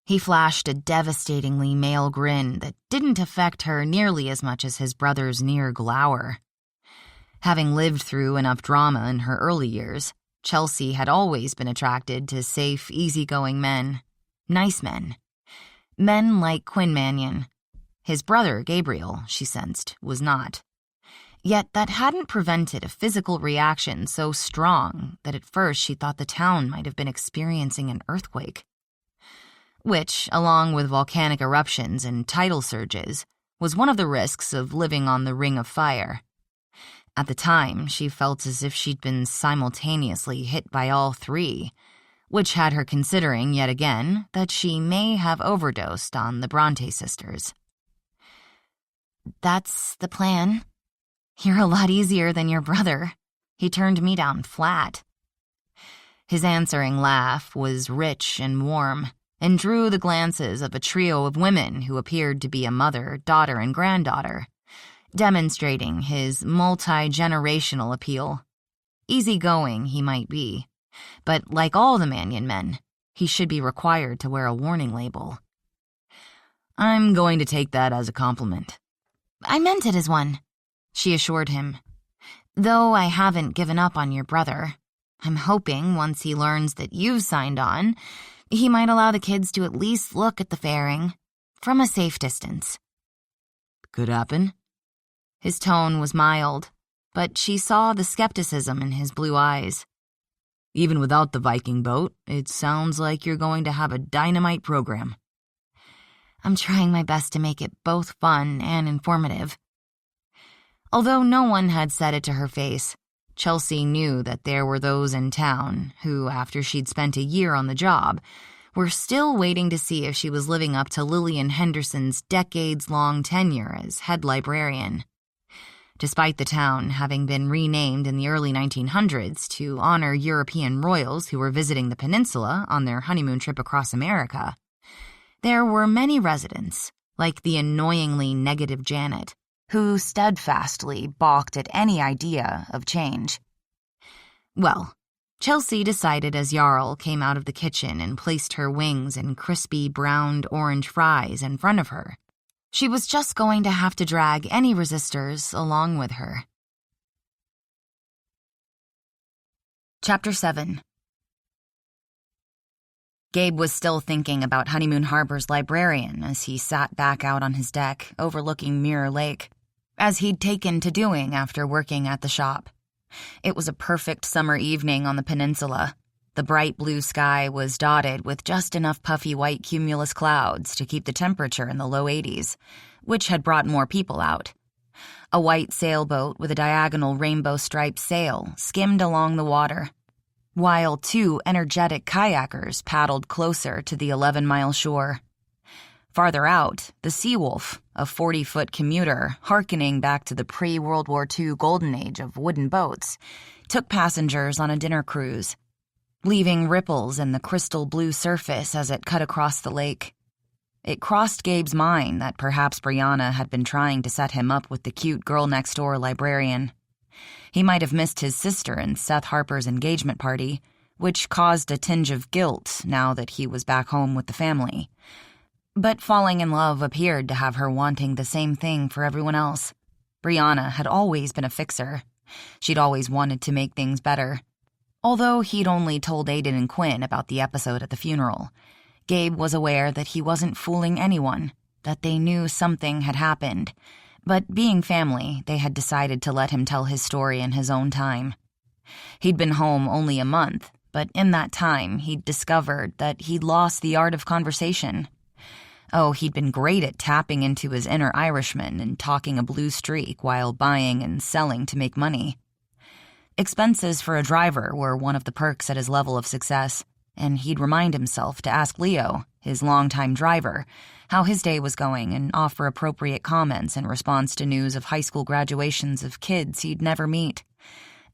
He flashed a devastatingly male grin that didn't affect her nearly as much as his brother's near glower. Having lived through enough drama in her early years, Chelsea had always been attracted to safe, easygoing men. Nice men. Men like Quinn Mannion. His brother, Gabriel, she sensed, was not. Yet that hadn't prevented a physical reaction so strong that at first she thought the town might have been experiencing an earthquake. Which, along with volcanic eruptions and tidal surges, was one of the risks of living on the Ring of Fire. At the time, she felt as if she'd been simultaneously hit by all three, which had her considering yet again that she may have overdosed on the Bronte sisters. "That's the plan. You're a lot easier than your brother. He turned me down flat." His answering laugh was rich and warm, and drew the glances of a trio of women who appeared to be a mother, daughter, and granddaughter, demonstrating his multi-generational appeal. Easygoing he might be, but like all the Mannion men, he should be required to wear a warning label. "I'm going to take that as a compliment." "I meant it as one," she assured him. "Though I haven't given up on your brother. I'm hoping once he learns that you've signed on, he might allow the kids to at least look at the fairing, from a safe distance." "Could happen." His tone was mild, but she saw the skepticism in his blue eyes. Even without the Viking boat, it sounds like you're going to have a dynamite program. I'm trying my best to make it both fun and informative. Although no one had said it to her face, Chelsea knew that there were those in town who, after she'd spent a year on the job, were still waiting to see if she was living up to Lillian Henderson's decades-long tenure as head librarian. Despite the town having been renamed in the early 1900s to honor European royals who were visiting the peninsula on their honeymoon trip across America, there were many residents, like the annoyingly negative Janet, who steadfastly balked at any idea of change. Well, Chelsea decided as Jarl came out of the kitchen and placed her wings and crispy browned orange fries in front of her, she was just going to have to drag any resistors along with her. Chapter 7. Gabe was still thinking about Honeymoon Harbor's librarian as he sat back out on his deck overlooking Mirror Lake, as he'd taken to doing after working at the shop. It was a perfect summer evening on the peninsula. The bright blue sky was dotted with just enough puffy white cumulus clouds to keep the temperature in the low 80s, which had brought more people out. A white sailboat with a diagonal rainbow-striped sail skimmed along the water, while two energetic kayakers paddled closer to the 11-mile shore. Farther out, the Seawolf, a 40-foot commuter hearkening back to the pre-World War II golden age of wooden boats, took passengers on a dinner cruise, leaving ripples in the crystal blue surface as it cut across the lake. It crossed Gabe's mind that perhaps Brianna had been trying to set him up with the cute girl-next-door librarian. He might have missed his sister and Seth Harper's engagement party, which caused a tinge of guilt now that he was back home with the family. But falling in love appeared to have her wanting the same thing for everyone else. Brianna had always been a fixer. She'd always wanted to make things better. Although he'd only told Aiden and Quinn about the episode at the funeral, Gabe was aware that he wasn't fooling anyone, that they knew something had happened. But being family, they had decided to let him tell his story in his own time. He'd been home only a month, but in that time he'd discovered that he'd lost the art of conversation. Oh, he'd been great at tapping into his inner Irishman and talking a blue streak while buying and selling to make money. Expenses for a driver were one of the perks at his level of success, and he'd remind himself to ask Leo, his longtime driver, how his day was going and offer appropriate comments in response to news of high school graduations of kids he'd never meet,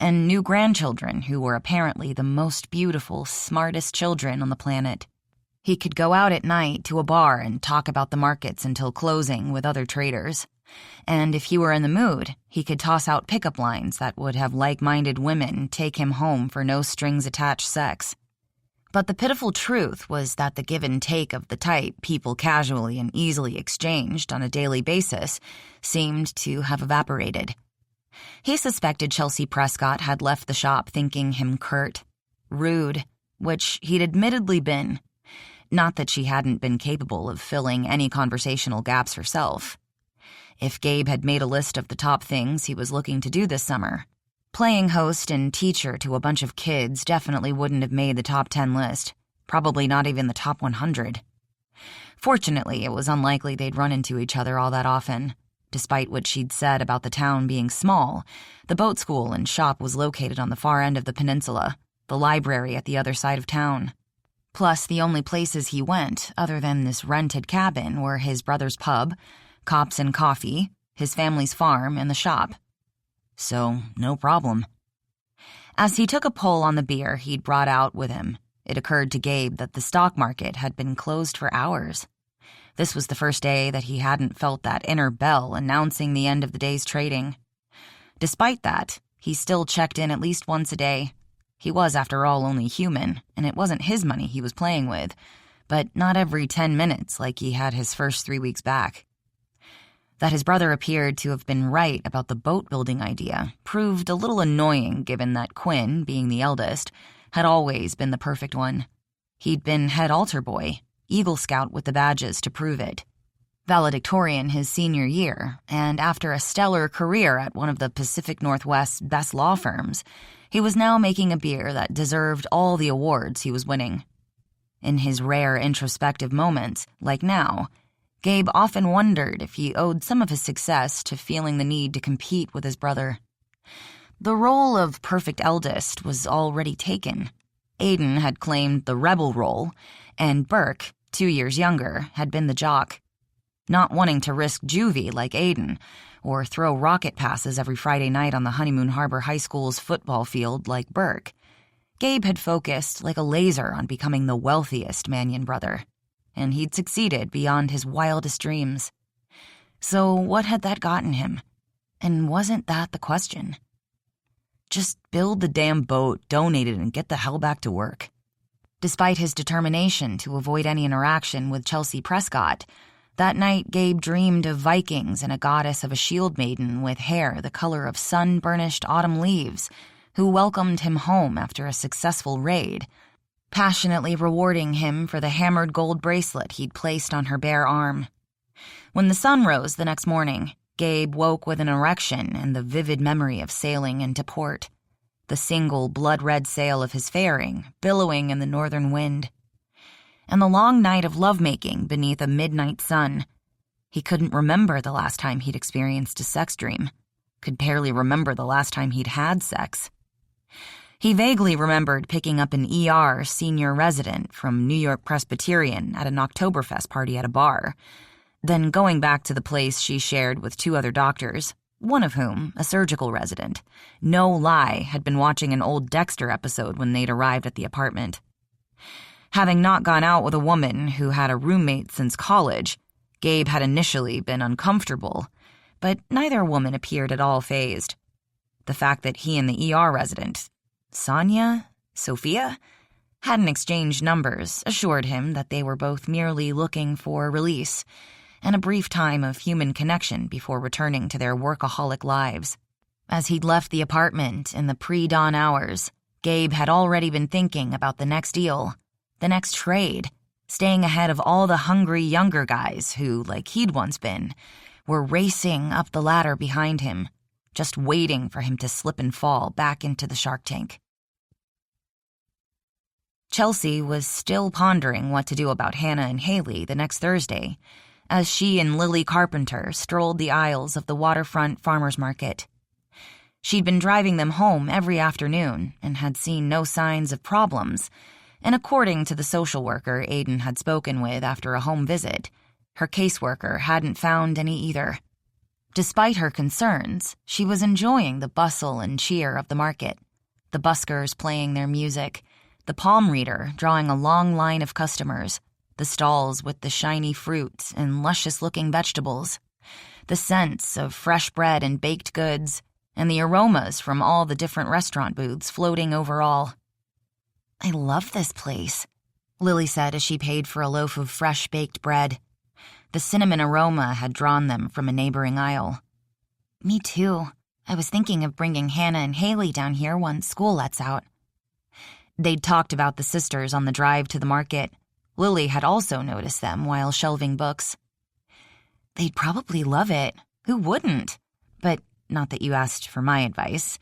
and new grandchildren who were apparently the most beautiful, smartest children on the planet. He could go out at night to a bar and talk about the markets until closing with other traders. And if he were in the mood, he could toss out pickup lines that would have like-minded women take him home for no-strings-attached sex. But the pitiful truth was that the give and take of the type people casually and easily exchanged on a daily basis seemed to have evaporated. He suspected Chelsea Prescott had left the shop thinking him curt, rude, which he'd admittedly been. Not that she hadn't been capable of filling any conversational gaps herself. If Gabe had made a list of the top things he was looking to do this summer, playing host and teacher to a bunch of kids definitely wouldn't have made the top 10 list, probably not even the top 100. Fortunately, it was unlikely they'd run into each other all that often. Despite what she'd said about the town being small, the boat school and shop was located on the far end of the peninsula, the library at the other side of town. Plus, the only places he went, other than this rented cabin, were his brother's pub, Cops and Coffee, his family's farm, and the shop. So, no problem. As he took a pull on the beer he'd brought out with him, it occurred to Gabe that the stock market had been closed for hours. This was the first day that he hadn't felt that inner bell announcing the end of the day's trading. Despite that, he still checked in at least once a day. He was, after all, only human, and it wasn't his money he was playing with, but not every 10 minutes like he had his first 3 weeks back. That his brother appeared to have been right about the boat-building idea proved a little annoying given that Quinn, being the eldest, had always been the perfect one. He'd been head altar boy, Eagle Scout with the badges to prove it. Valedictorian his senior year, and after a stellar career at one of the Pacific Northwest's best law firms, he was now making a beer that deserved all the awards he was winning. In his rare introspective moments, like now, Gabe often wondered if he owed some of his success to feeling the need to compete with his brother. The role of perfect eldest was already taken. Aiden had claimed the rebel role, and Burke, 2 years younger, had been the jock. Not wanting to risk juvie like Aiden, or throw rocket passes every Friday night on the Honeymoon Harbor High School's football field like Burke, Gabe had focused like a laser on becoming the wealthiest Mannion brother, and he'd succeeded beyond his wildest dreams. So what had that gotten him? And wasn't that the question? Just build the damn boat, donate it, and get the hell back to work. Despite his determination to avoid any interaction with Chelsea Prescott, that night Gabe dreamed of Vikings and a goddess of a shield maiden with hair the color of sun-burnished autumn leaves, who welcomed him home after a successful raid, passionately rewarding him for the hammered gold bracelet he'd placed on her bare arm. When the sun rose the next morning, Gabe woke with an erection and the vivid memory of sailing into port, the single blood-red sail of his fairing billowing in the northern wind, and the long night of lovemaking beneath a midnight sun. He couldn't remember the last time he'd experienced a sex dream, could barely remember the last time he'd had sex. He vaguely remembered picking up an ER senior resident from New York Presbyterian at an Oktoberfest party at a bar, then going back to the place she shared with 2 other doctors, one of whom, a surgical resident, no lie, had been watching an old Dexter episode when they'd arrived at the apartment. Having not gone out with a woman who had a roommate since college, Gabe had initially been uncomfortable, but neither woman appeared at all fazed. The fact that he and the ER resident, Sophia, hadn't exchanged numbers assured him that they were both merely looking for release and a brief time of human connection before returning to their workaholic lives. As he'd left the apartment in the pre-dawn hours, Gabe had already been thinking about the next deal, the next trade, staying ahead of all the hungry younger guys who, like he'd once been, were racing up the ladder behind him, just waiting for him to slip and fall back into the shark tank. Chelsea was still pondering what to do about Hannah and Haley the next Thursday, as she and Lily Carpenter strolled the aisles of the waterfront farmers market. She'd been driving them home every afternoon and had seen no signs of problems, and according to the social worker Aiden had spoken with after a home visit, her caseworker hadn't found any either. Despite her concerns, she was enjoying the bustle and cheer of the market, the buskers playing their music, the palm reader drawing a long line of customers, the stalls with the shiny fruit and luscious-looking vegetables, the scents of fresh bread and baked goods, and the aromas from all the different restaurant booths floating over all. "I love this place," Lily said as she paid for a loaf of fresh baked bread. The cinnamon aroma had drawn them from a neighboring aisle. "Me too. I was thinking of bringing Hannah and Haley down here once school lets out." They'd talked about the sisters on the drive to the market. Lily had also noticed them while shelving books. "They'd probably love it. Who wouldn't? But not that you asked for my advice.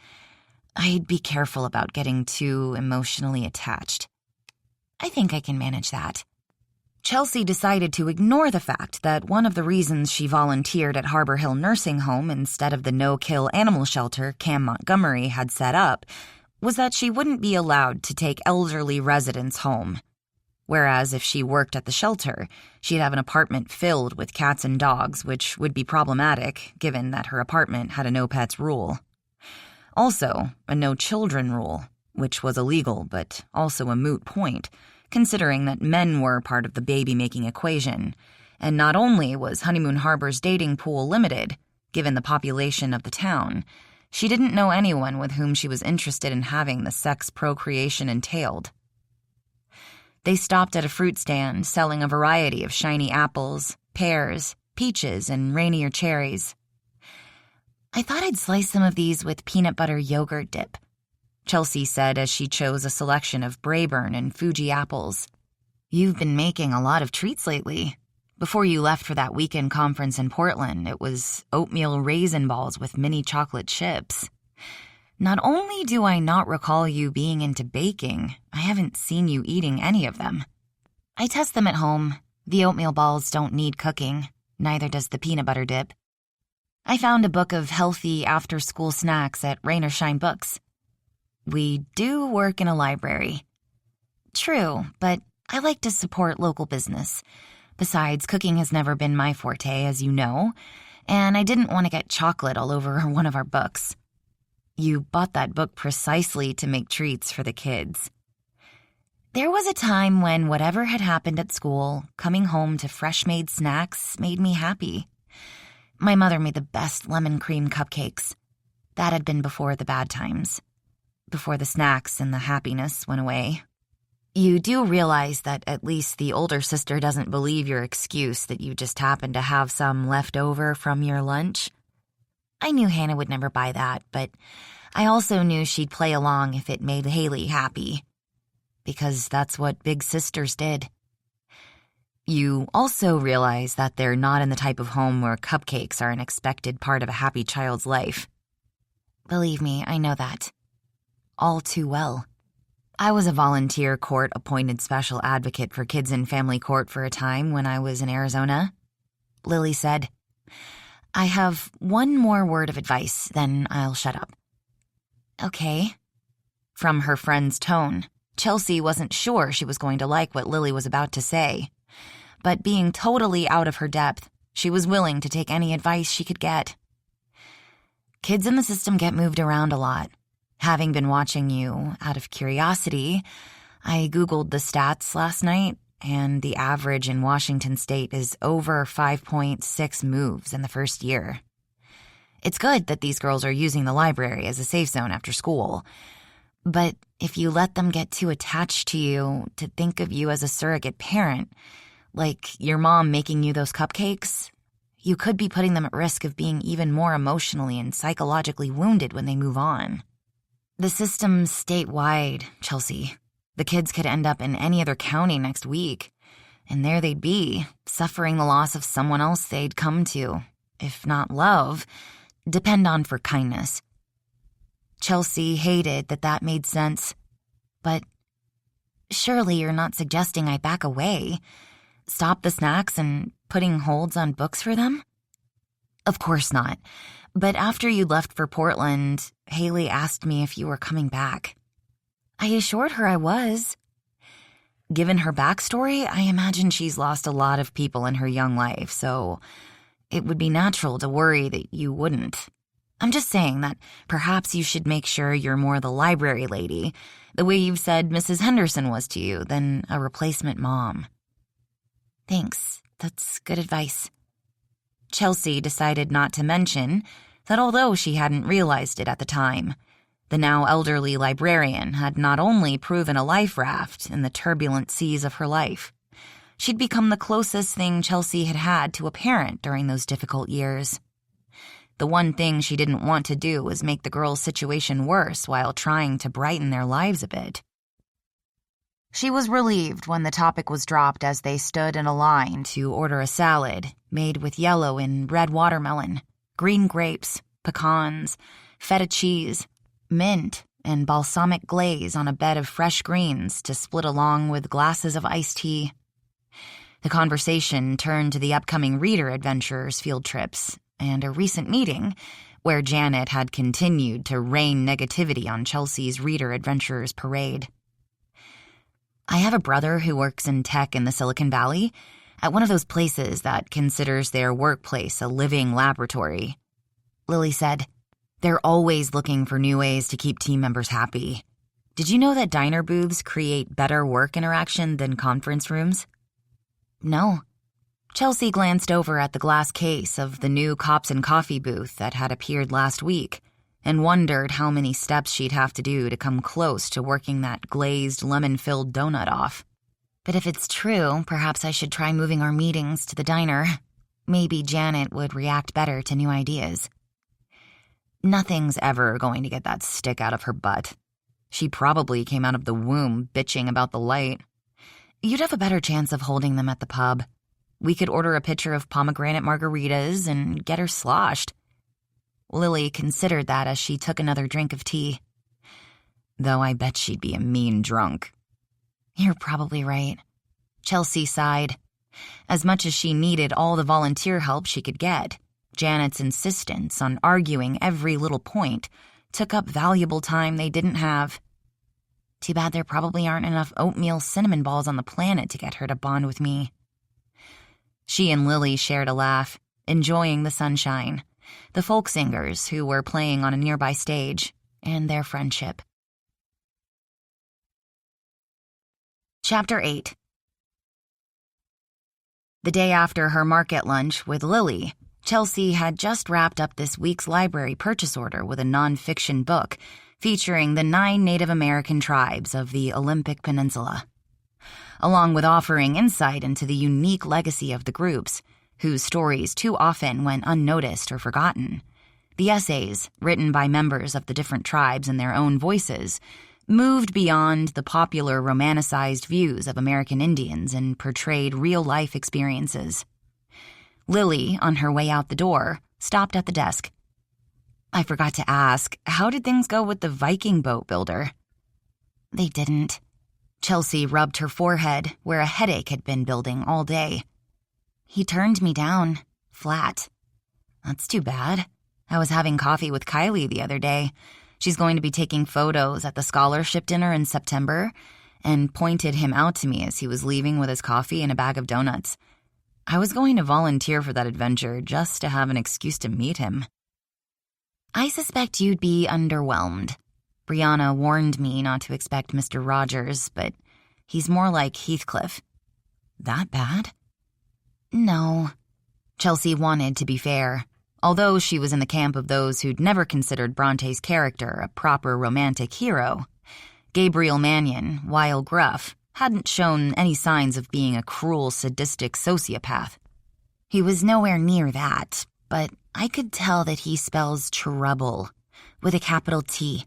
I'd be careful about getting too emotionally attached." "I think I can manage that." Chelsea decided to ignore the fact that one of the reasons she volunteered at Harbor Hill Nursing Home instead of the no-kill animal shelter Cam Montgomery had set up was that she wouldn't be allowed to take elderly residents home. Whereas if she worked at the shelter, she'd have an apartment filled with cats and dogs, which would be problematic given that her apartment had a no-pets rule. Also, a no-children rule, which was illegal but also a moot point, considering that men were part of the baby-making equation, and not only was Honeymoon Harbor's dating pool limited, given the population of the town, she didn't know anyone with whom she was interested in having the sex procreation entailed. They stopped at a fruit stand selling a variety of shiny apples, pears, peaches, and rainier cherries. "I thought I'd slice some of these with peanut butter yogurt dip," Chelsea said as she chose a selection of Braeburn and Fuji apples. "You've been making a lot of treats lately. Before you left for that weekend conference in Portland, it was oatmeal raisin balls with mini chocolate chips. Not only do I not recall you being into baking, I haven't seen you eating any of them. I test them at home. The oatmeal balls don't need cooking, neither does the peanut butter dip. I found a book of healthy after-school snacks at Rain or Shine Books. We do work in a library. True, but I like to support local business. Besides, cooking has never been my forte, as you know, and I didn't want to get chocolate all over one of our books. You bought that book precisely to make treats for the kids. There was a time when whatever had happened at school, coming home to fresh-made snacks made me happy. My mother made the best lemon cream cupcakes. That had been before the bad times, before the snacks and the happiness went away. You do realize that at least the older sister doesn't believe your excuse that you just happened to have some left over from your lunch? I knew Hannah would never buy that, but I also knew she'd play along if it made Haley happy. Because that's what big sisters did. You also realize that they're not in the type of home where cupcakes are an expected part of a happy child's life. Believe me, I know that. All too well. I was a volunteer court-appointed special advocate for kids in family court for a time when I was in Arizona. Lily said, I have one more word of advice, then I'll shut up. Okay. From her friend's tone, Chelsea wasn't sure she was going to like what Lily was about to say. But being totally out of her depth, she was willing to take any advice she could get. Kids in the system get moved around a lot. Having been watching you out of curiosity, I Googled the stats last night, and the average in Washington state is over 5.6 moves in the first year. It's good that these girls are using the library as a safe zone after school, but if you let them get too attached to you to think of you as a surrogate parent, like your mom making you those cupcakes, you could be putting them at risk of being even more emotionally and psychologically wounded when they move on. The system's statewide, Chelsea. The kids could end up in any other county next week, and there they'd be, suffering the loss of someone else they'd come to, if not love, depend on for kindness. Chelsea hated that made sense, but surely you're not suggesting I back away, stop the snacks and putting holds on books for them? Of course not. But after you left for Portland, Haley asked me if you were coming back. I assured her I was. Given her backstory, I imagine she's lost a lot of people in her young life, so it would be natural to worry that you wouldn't. I'm just saying that perhaps you should make sure you're more the library lady, the way you've said Mrs. Henderson was to you, than a replacement mom. Thanks. That's good advice. Chelsea decided not to mention that although she hadn't realized it at the time, the now elderly librarian had not only proven a life raft in the turbulent seas of her life, she'd become the closest thing Chelsea had had to a parent during those difficult years. The one thing she didn't want to do was make the girls' situation worse while trying to brighten their lives a bit. She was relieved when the topic was dropped as they stood in a line to order a salad made with yellow and red watermelon, green grapes, pecans, feta cheese, mint, and balsamic glaze on a bed of fresh greens to split along with glasses of iced tea. The conversation turned to the upcoming Reader Adventures field trips and a recent meeting where Janet had continued to rain negativity on Chelsea's Reader Adventures parade. I have a brother who works in tech in the Silicon Valley, at one of those places that considers their workplace a living laboratory. Lily said, they're always looking for new ways to keep team members happy. Did you know that diner booths create better work interaction than conference rooms? No. Chelsea glanced over at the glass case of the new Cops and Coffee booth that had appeared last week and wondered how many steps she'd have to do to come close to working that glazed, lemon-filled donut off. But if it's true, perhaps I should try moving our meetings to the diner. Maybe Janet would react better to new ideas. Nothing's ever going to get that stick out of her butt. She probably came out of the womb bitching about the light. You'd have a better chance of holding them at the pub. We could order a pitcher of pomegranate margaritas and get her sloshed. Lily considered that as she took another drink of tea. Though I bet she'd be a mean drunk. You're probably right. Chelsea sighed. As much as she needed all the volunteer help she could get, Janet's insistence on arguing every little point took up valuable time they didn't have. Too bad there probably aren't enough oatmeal cinnamon balls on the planet to get her to bond with me. She and Lily shared a laugh, enjoying the sunshine, the folk singers who were playing on a nearby stage, and their friendship. Chapter 8. The day after her market lunch with Lily, Chelsea had just wrapped up this week's library purchase order with a nonfiction book featuring the 9 Native American tribes of the Olympic Peninsula, along with offering insight into the unique legacy of the groups, whose stories too often went unnoticed or forgotten. The essays, written by members of the different tribes in their own voices, moved beyond the popular romanticized views of American Indians and portrayed real-life experiences. Lily, on her way out the door, stopped at the desk. I forgot to ask, how did things go with the Viking boat builder? They didn't. Chelsea rubbed her forehead, where a headache had been building all day. He turned me down, flat. That's too bad. I was having coffee with Kylie the other day. She's going to be taking photos at the scholarship dinner in September, and pointed him out to me as he was leaving with his coffee and a bag of donuts. I was going to volunteer for that adventure just to have an excuse to meet him. I suspect you'd be underwhelmed. Brianna warned me not to expect Mr. Rogers, but he's more like Heathcliff. That bad? No. Chelsea wanted to be fair, although she was in the camp of those who'd never considered Bronte's character a proper romantic hero. Gabriel Mannion, while gruff, hadn't shown any signs of being a cruel, sadistic sociopath. He was nowhere near that, but I could tell that he spells trouble, with a capital T.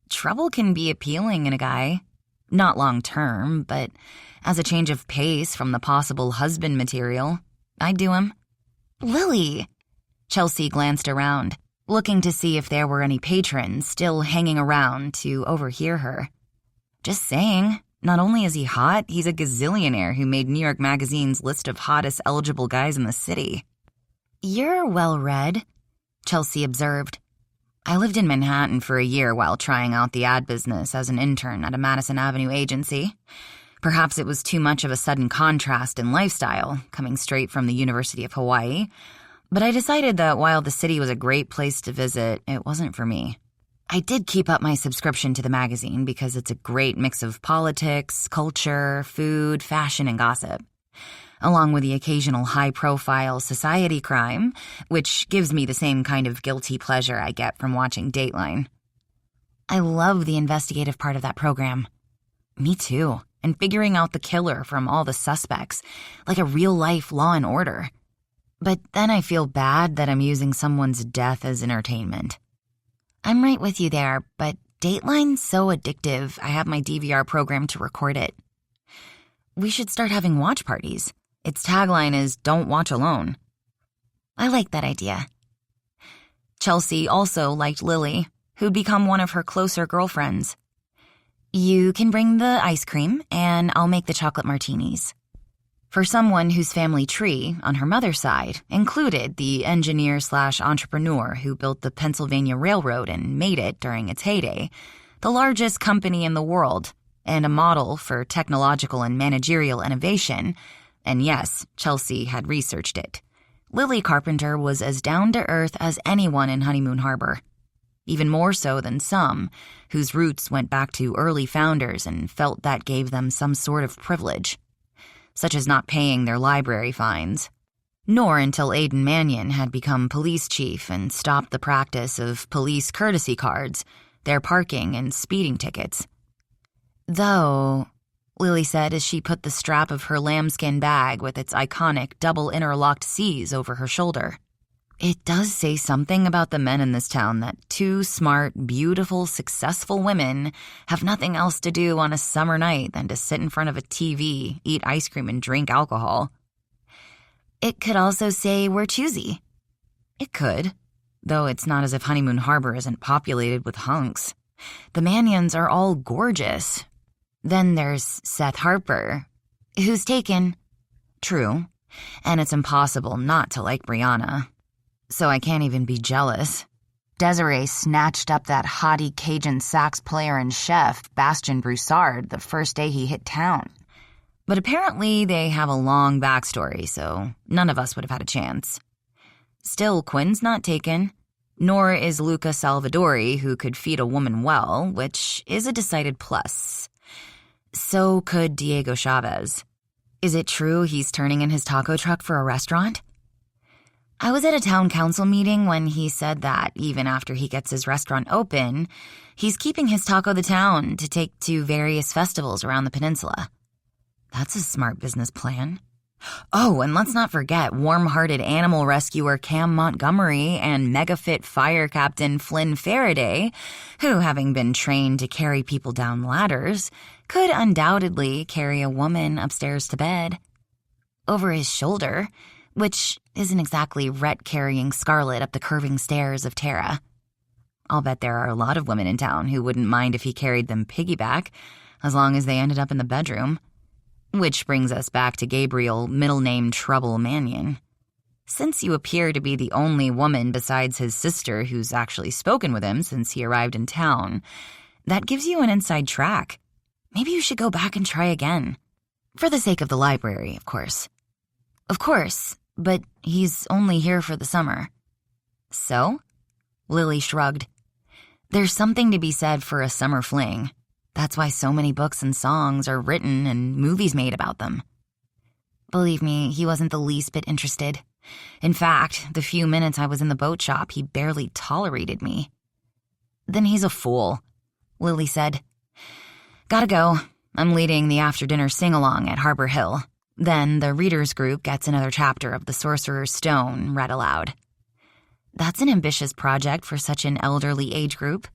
Trouble can be appealing in a guy. Not long-term, but as a change of pace from the possible husband material, I'd do him. Lily! Chelsea glanced around, looking to see if there were any patrons still hanging around to overhear her. Just saying, not only is he hot, he's a gazillionaire who made New York Magazine's list of hottest eligible guys in the city. You're well-read, Chelsea observed. I lived in Manhattan for a year while trying out the ad business as an intern at a Madison Avenue agency. Perhaps it was too much of a sudden contrast in lifestyle, coming straight from the University of Hawaii, but I decided that while the city was a great place to visit, it wasn't for me. I did keep up my subscription to the magazine because it's a great mix of politics, culture, food, fashion, and gossip, along with the occasional high-profile society crime, which gives me the same kind of guilty pleasure I get from watching Dateline. I love the investigative part of that program. Me too, and figuring out the killer from all the suspects, like a real-life Law and Order. But then I feel bad that I'm using someone's death as entertainment. I'm right with you there, but Dateline's so addictive, I have my DVR program to record it. We should start having watch parties. Its tagline is, "Don't watch alone." I like that idea. Chelsea also liked Lily, who'd become one of her closer girlfriends. You can bring the ice cream, and I'll make the chocolate martinis. For someone whose family tree, on her mother's side, included the engineer/entrepreneur who built the Pennsylvania Railroad and made it during its heyday, the largest company in the world, and a model for technological and managerial innovation, and yes, Chelsea had researched it, Lily Carpenter was as down-to-earth as anyone in Honeymoon Harbor. Even more so than some, whose roots went back to early founders and felt that gave them some sort of privilege, such as not paying their library fines. Nor until Aiden Mannion had become police chief and stopped the practice of police courtesy cards, their parking and speeding tickets. Though, Lily said as she put the strap of her lambskin bag with its iconic double interlocked C's over her shoulder, it does say something about the men in this town that two smart, beautiful, successful women have nothing else to do on a summer night than to sit in front of a TV, eat ice cream, and drink alcohol. It could also say we're choosy. It could, though it's not as if Honeymoon Harbor isn't populated with hunks. The Manions are all gorgeous. Then there's Seth Harper, who's taken. True, and it's impossible not to like Brianna. So I can't even be jealous. Desiree snatched up that haughty Cajun sax player and chef, Bastien Broussard, the first day he hit town. But apparently they have a long backstory, so none of us would have had a chance. Still, Quinn's not taken, nor is Luca Salvadori, who could feed a woman well, which is a decided plus. So could Diego Chavez. Is it true he's turning in his taco truck for a restaurant? I was at a town council meeting when he said that even after he gets his restaurant open, he's keeping his Taco the Town to take to various festivals around the peninsula. That's a smart business plan. Oh, and let's not forget warm-hearted animal rescuer Cam Montgomery and mega-fit fire captain Flynn Faraday, who, having been trained to carry people down ladders, could undoubtedly carry a woman upstairs to bed. Over his shoulder, which isn't exactly Rhett carrying Scarlet up the curving stairs of Terra. I'll bet there are a lot of women in town who wouldn't mind if he carried them piggyback, as long as they ended up in the bedroom. Which brings us back to Gabriel, middle name Trouble Mannion. Since you appear to be the only woman besides his sister who's actually spoken with him since he arrived in town, that gives you an inside track. Maybe you should go back and try again. For the sake of the library, of course. Of course, but he's only here for the summer. So? Lily shrugged. There's something to be said for a summer fling. That's why so many books and songs are written and movies made about them. Believe me, he wasn't the least bit interested. In fact, the few minutes I was in the boat shop, he barely tolerated me. Then he's a fool, Lily said. Gotta go. I'm leading the after-dinner sing-along at Harbor Hill. Then the readers group gets another chapter of The Sorcerer's Stone read aloud. That's an ambitious project for such an elderly age group.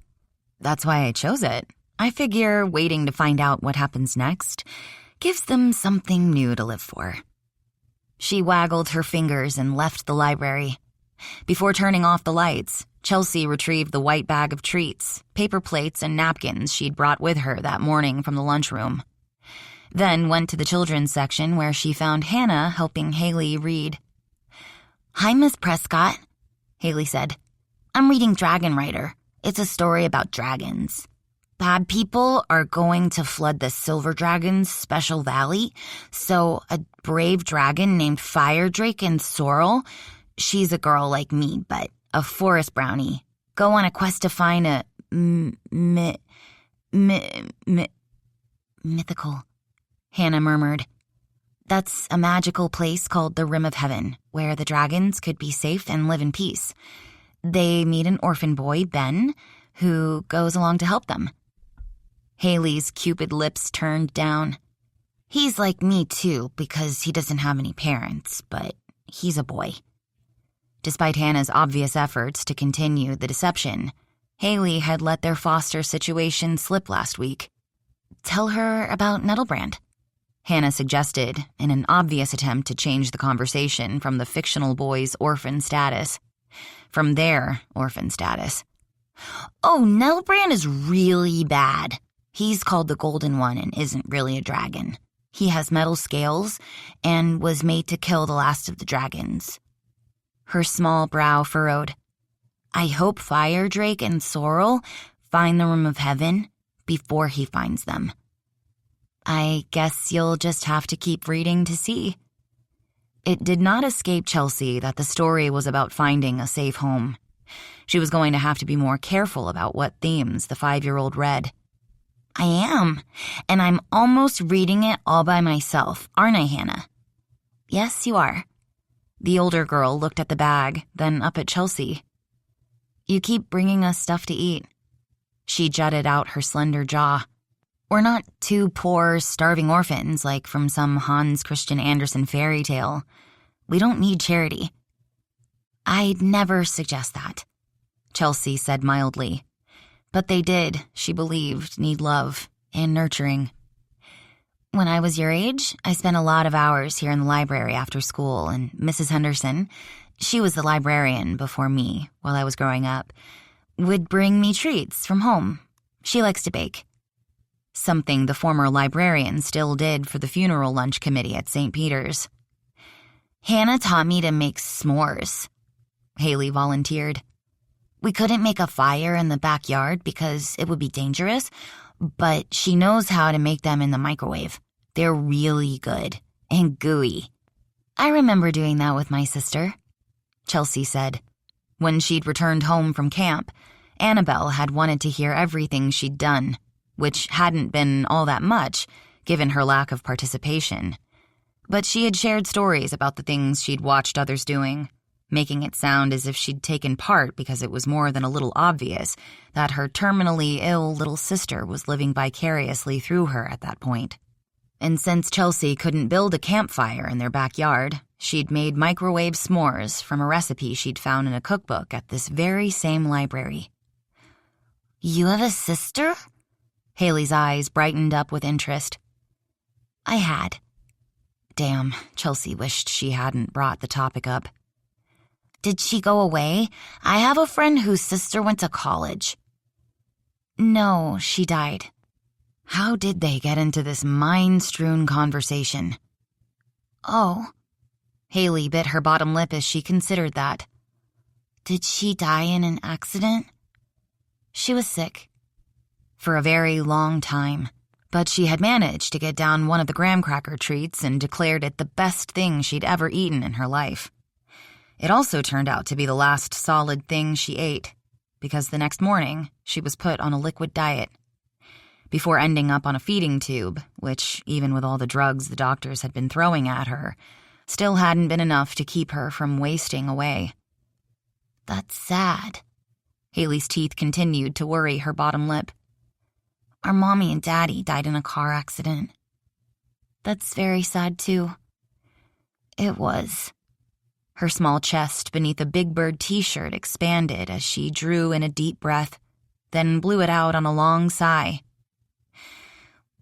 That's why I chose it. I figure waiting to find out what happens next gives them something new to live for. She waggled her fingers and left the library. Before turning off the lights, Chelsea retrieved the white bag of treats, paper plates, and napkins she'd brought with her that morning from the lunchroom. Then went to the children's section where she found Hannah helping Haley read. "Hi, Miss Prescott," Haley said. "I'm reading Dragon Rider. It's a story about dragons. Bad people are going to flood the Silver Dragon's special valley, so a brave dragon named Fire Drake and Sorrel, she's a girl like me, but a forest brownie, go on a quest to find a mythical," Hannah murmured. "That's a magical place called the Rim of Heaven, where the dragons could be safe and live in peace. They meet an orphan boy, Ben, who goes along to help them." Haley's cupid lips turned down. "He's like me, too, because he doesn't have any parents, but he's a boy." Despite Hannah's obvious efforts to continue the deception, Haley had let their foster situation slip last week. "Tell her about Nettlebrand," Hannah suggested in an obvious attempt to change the conversation from the fictional boy's orphan status. From their orphan status. "Oh, Nettlebrand is really bad. He's called the Golden One and isn't really a dragon. He has metal scales and was made to kill the last of the dragons." Her small brow furrowed. "I hope Fire Drake and Sorrel find the Room of Heaven before he finds them." "I guess you'll just have to keep reading to see." It did not escape Chelsea that the story was about finding a safe home. She was going to have to be more careful about what themes the 5-year-old read. "I am, and I'm almost reading it all by myself, aren't I, Hannah?" "Yes, you are." The older girl looked at the bag, then up at Chelsea. "You keep bringing us stuff to eat." She jutted out her slender jaw. "We're not two poor, starving orphans like from some Hans Christian Andersen fairy tale. We don't need charity." "I'd never suggest that," Chelsea said mildly. But they did, she believed, need love and nurturing. When I was your age, I spent a lot of hours here in the library after school, and Mrs. Henderson, she was the librarian before me while I was growing up, would bring me treats from home. She likes to bake. Something the former librarian still did for the funeral lunch committee at St. Peter's. Hannah taught me to make s'mores, Haley volunteered. We couldn't make a fire in the backyard because it would be dangerous, but she knows how to make them in the microwave. They're really good and gooey. I remember doing that with my sister, Chelsea said. When she'd returned home from camp, Annabelle had wanted to hear everything she'd done, which hadn't been all that much, given her lack of participation. But she had shared stories about the things she'd watched others doing, making it sound as if she'd taken part because it was more than a little obvious that her terminally ill little sister was living vicariously through her at that point. And since Chelsea couldn't build a campfire in their backyard, she'd made microwave s'mores from a recipe she'd found in a cookbook at this very same library. You have a sister? Haley's eyes brightened up with interest. I had. Damn, Chelsea wished she hadn't brought the topic up. Did she go away? I have a friend whose sister went to college. No, she died. How did they get into this mind-strewn conversation? Oh. Haley bit her bottom lip as she considered that. Did she die in an accident? She was sick. For a very long time, but she had managed to get down one of the graham cracker treats and declared it the best thing she'd ever eaten in her life. It also turned out to be the last solid thing she ate, because the next morning she was put on a liquid diet, before ending up on a feeding tube, which, even with all the drugs the doctors had been throwing at her, still hadn't been enough to keep her from wasting away. That's sad. Haley's teeth continued to worry her bottom lip. Our mommy and daddy died in a car accident. That's very sad, too. It was. Her small chest beneath a Big Bird t-shirt expanded as she drew in a deep breath, then blew it out on a long sigh.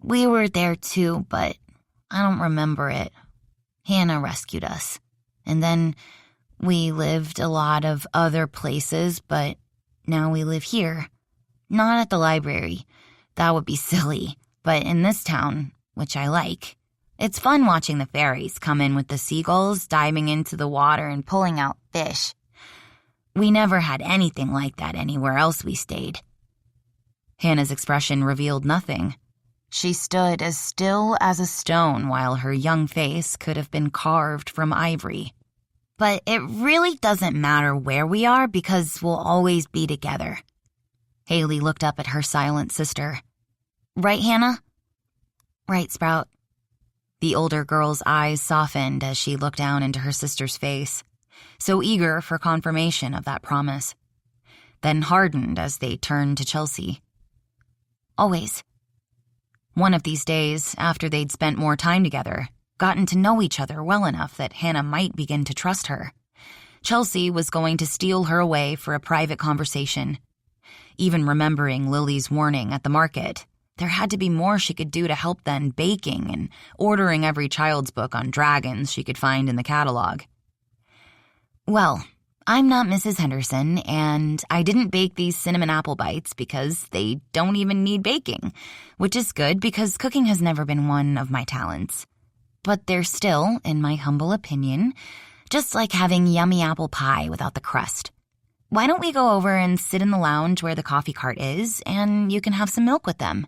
We were there, too, but I don't remember it. Hannah rescued us. And then we lived a lot of other places, but now we live here. Not at the library. That would be silly, but in this town, which I like. It's fun watching the fairies come in with the seagulls, diving into the water and pulling out fish. We never had anything like that anywhere else we stayed. Hannah's expression revealed nothing. She stood as still as a stone while her young face could have been carved from ivory. But it really doesn't matter where we are because we'll always be together. Haley looked up at her silent sister. Right, Hannah? Right, Sprout. The older girl's eyes softened as she looked down into her sister's face, so eager for confirmation of that promise, then hardened as they turned to Chelsea. Always. One of these days, after they'd spent more time together, gotten to know each other well enough that Hannah might begin to trust her, Chelsea was going to steal her away for a private conversation. Even remembering Lily's warning at the market, there had to be more she could do to help than baking and ordering every child's book on dragons she could find in the catalog. Well, I'm not Mrs. Henderson, and I didn't bake these cinnamon apple bites because they don't even need baking, which is good because cooking has never been one of my talents. But they're still, in my humble opinion, just like having yummy apple pie without the crust. Why don't we go over and sit in the lounge where the coffee cart is, and you can have some milk with them?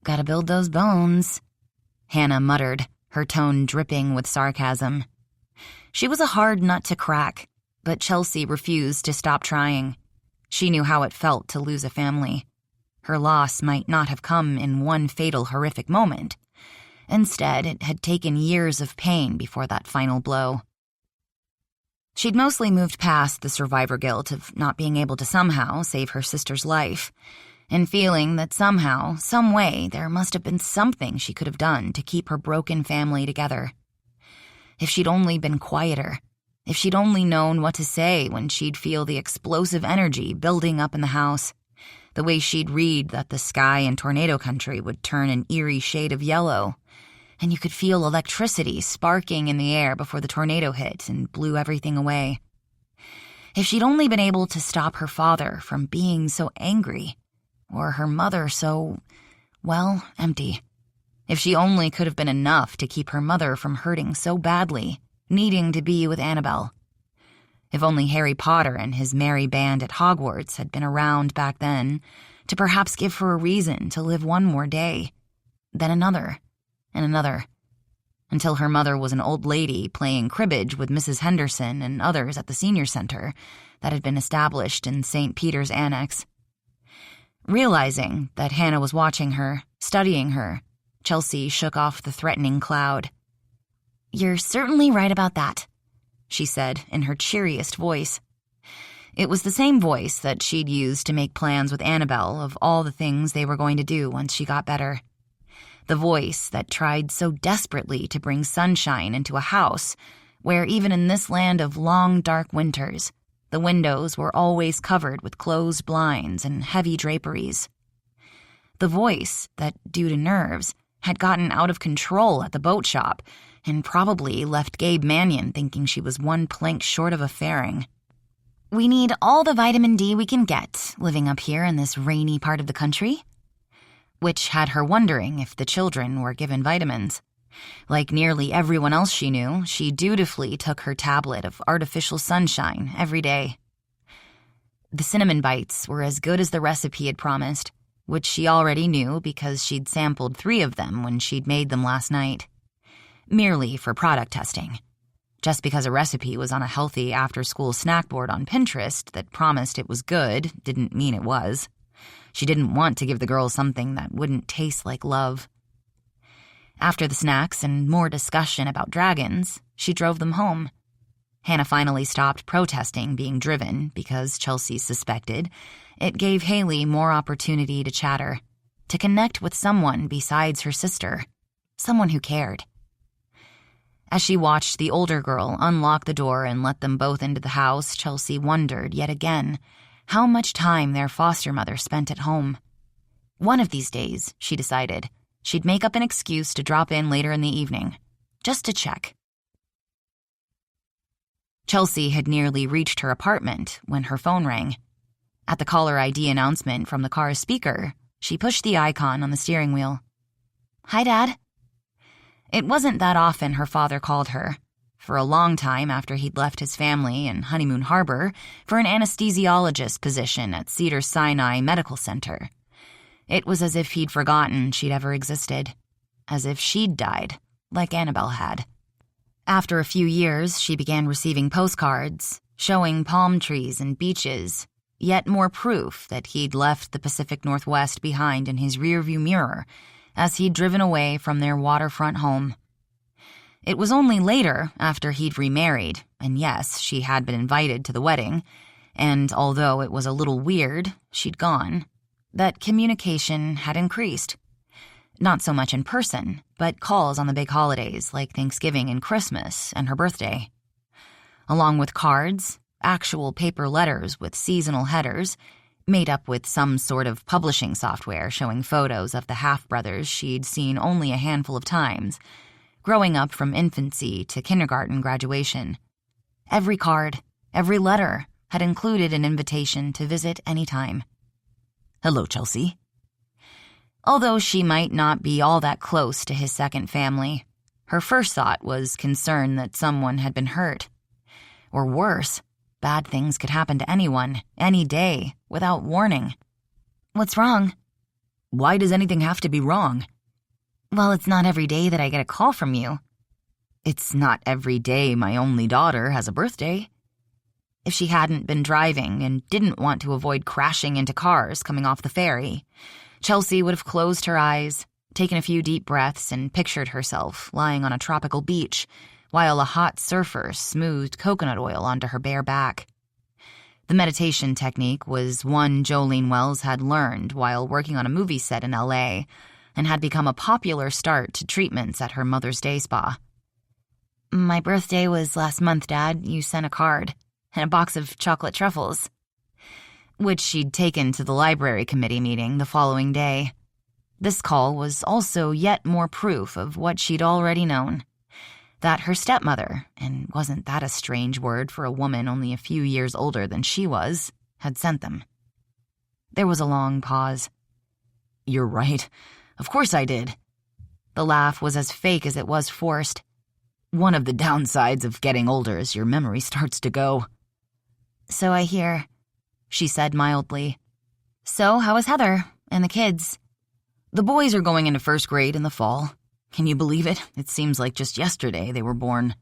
Gotta build those bones, Hannah muttered, her tone dripping with sarcasm. She was a hard nut to crack, but Chelsea refused to stop trying. She knew how it felt to lose a family. Her loss might not have come in one fatal horrific moment. Instead, it had taken years of pain before that final blow. She'd mostly moved past the survivor guilt of not being able to somehow save her sister's life, and feeling that somehow, some way, there must have been something she could have done to keep her broken family together. If she'd only been quieter, if she'd only known what to say when she'd feel the explosive energy building up in the house, The way she'd read that the sky in tornado country would turn an eerie shade of yellow, and you could feel electricity sparking in the air before the tornado hit and blew everything away. If she'd only been able to stop her father from being so angry, or her mother so, well, empty. If she only could have been enough to keep her mother from hurting so badly, needing to be with Annabelle. If only Harry Potter and his merry band at Hogwarts had been around back then to perhaps give her a reason to live one more day, then another, and another, until her mother was an old lady playing cribbage with Mrs. Henderson and others at the senior center that had been established in St. Peter's Annex. Realizing that Hannah was watching her, studying her, Chelsea shook off the threatening cloud. "You're certainly right about that," she said in her cheeriest voice. It was the same voice that she'd used to make plans with Annabelle of all the things they were going to do once she got better. The voice that tried so desperately to bring sunshine into a house where even in this land of long, dark winters, the windows were always covered with closed blinds and heavy draperies. The voice that, due to nerves, had gotten out of control at the boat shop and probably left Gabe Mannion thinking she was one plank short of a fairing. "We need all the vitamin D we can get living up here in this rainy part of the country." Which had her wondering if the children were given vitamins. Like nearly everyone else she knew, she dutifully took her tablet of artificial sunshine every day. The cinnamon bites were as good as the recipe had promised, which she already knew because she'd sampled 3 of them when she'd made them last night. Merely for product testing. Just because a recipe was on a healthy after-school snack board on Pinterest that promised it was good didn't mean it was. She didn't want to give the girls something that wouldn't taste like love. After the snacks and more discussion about dragons, she drove them home. Hannah finally stopped protesting being driven because Chelsea suspected it gave Haley more opportunity to chatter, to connect with someone besides her sister, someone who cared. As she watched the older girl unlock the door and let them both into the house, Chelsea wondered yet again how much time their foster mother spent at home. One of these days, she decided, she'd make up an excuse to drop in later in the evening, just to check. Chelsea had nearly reached her apartment when her phone rang. At the caller ID announcement from the car's speaker, she pushed the icon on the steering wheel. "Hi, Dad." It wasn't that often her father called her. For a long time after he'd left his family in Honeymoon Harbor for an anesthesiologist position at Cedars-Sinai Medical Center. It was as if he'd forgotten she'd ever existed, as if she'd died, like Annabelle had. After a few years, she began receiving postcards, showing palm trees and beaches, yet more proof that he'd left the Pacific Northwest behind in his rearview mirror as he'd driven away from their waterfront home. It was only later, after he'd remarried, and yes, she had been invited to the wedding, and although it was a little weird, she'd gone, that communication had increased. Not so much in person, but calls on the big holidays like Thanksgiving and Christmas and her birthday. Along with cards, actual paper letters with seasonal headers, made up with some sort of publishing software showing photos of the half-brothers she'd seen only a handful of times, growing up from infancy to kindergarten graduation. Every card, every letter had included an invitation to visit anytime. "Hello, Chelsea." Although she might not be all that close to his second family, her first thought was concern that someone had been hurt. Or worse, bad things could happen to anyone, any day, without warning. "What's wrong?" "Why does anything have to be wrong?" "Well, it's not every day that I get a call from you." "It's not every day my only daughter has a birthday." If she hadn't been driving and didn't want to avoid crashing into cars coming off the ferry, Chelsea would have closed her eyes, taken a few deep breaths, and pictured herself lying on a tropical beach while a hot surfer smoothed coconut oil onto her bare back. The meditation technique was one Jolene Wells had learned while working on a movie set in L.A., and had become a popular start to treatments at her Mother's Day spa. "My birthday was last month, Dad. You sent a card and a box of chocolate truffles." which she'd taken to the library committee meeting the following day. This call was also yet more proof of what she'd already known. That her stepmother, and wasn't that a strange word for a woman only a few years older than she was, had sent them. There was a long pause. "You're right. Of course I did." The laugh was as fake as it was forced. "One of the downsides of getting older is your memory starts to go." "So I hear," she said mildly. "So how is Heather and the kids?" "The boys are going into first grade in the fall. Can you believe it? It seems like just yesterday they were born."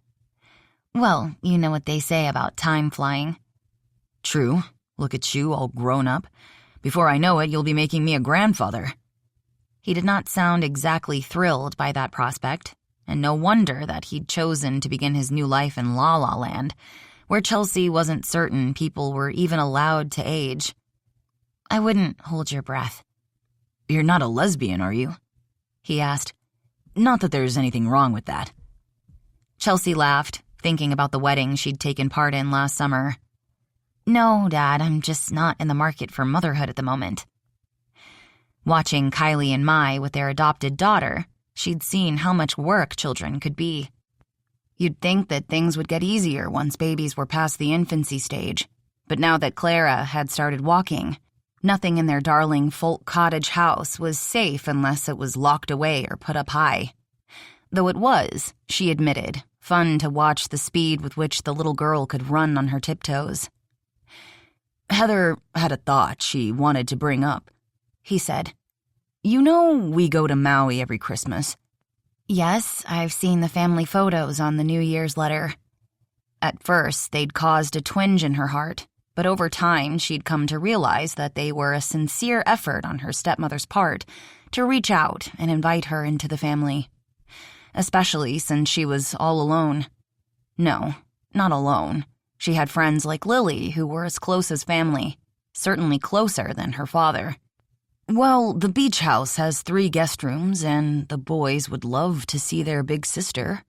"Well, you know what they say about time flying." "True. Look at you, all grown up. Before I know it, you'll be making me a grandfather." He did not sound exactly thrilled by that prospect, and no wonder that he'd chosen to begin his new life in La La Land, where Chelsea wasn't certain people were even allowed to age. "I wouldn't hold your breath." "You're not a lesbian, are you?" he asked. "Not that there's anything wrong with that." Chelsea laughed, thinking about the wedding she'd taken part in last summer. "No, Dad, I'm just not in the market for motherhood at the moment." Watching Kylie and Mai with their adopted daughter, she'd seen how much work children could be. You'd think that things would get easier once babies were past the infancy stage, but now that Clara had started walking, nothing in their darling folk cottage house was safe unless it was locked away or put up high. Though it was, she admitted, fun to watch the speed with which the little girl could run on her tiptoes. "Heather had a thought she wanted to bring up," he said. "You know we go to Maui every Christmas." "Yes, I've seen the family photos on the New Year's letter." At first, they'd caused a twinge in her heart, but over time she'd come to realize that they were a sincere effort on her stepmother's part to reach out and invite her into the family. Especially since she was all alone. No, not alone. She had friends like Lily who were as close as family, certainly closer than her father. "Well, the beach house has 3 guest rooms, and the boys would love to see their big sister.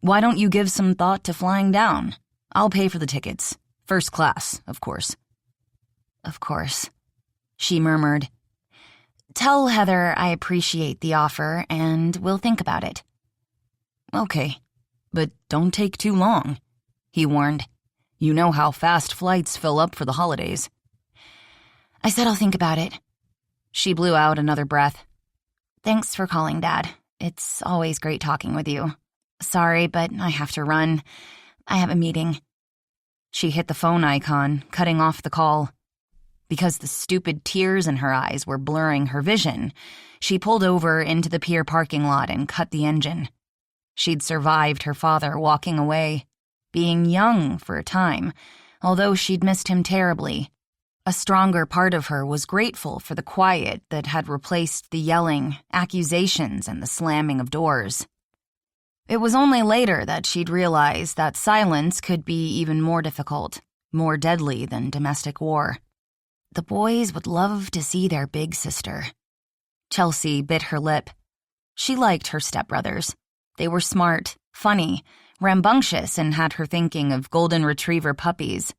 Why don't you give some thought to flying down? I'll pay for the tickets. First class, of course." "Of course," she murmured. "Tell Heather I appreciate the offer, and we'll think about it." "Okay, but don't take too long," he warned. "You know how fast flights fill up for the holidays." "I said I'll think about it." She blew out another breath. "Thanks for calling, Dad. It's always great talking with you. Sorry, but I have to run. I have a meeting." She hit the phone icon, cutting off the call. Because the stupid tears in her eyes were blurring her vision, she pulled over into the pier parking lot and cut the engine. She'd survived her father walking away, being young for a time, although she'd missed him terribly. A stronger part of her was grateful for the quiet that had replaced the yelling, accusations, and the slamming of doors. It was only later that she'd realized that silence could be even more difficult, more deadly than domestic war. The boys would love to see their big sister. Chelsea bit her lip. She liked her stepbrothers. They were smart, funny, rambunctious, and had her thinking of golden retriever puppies.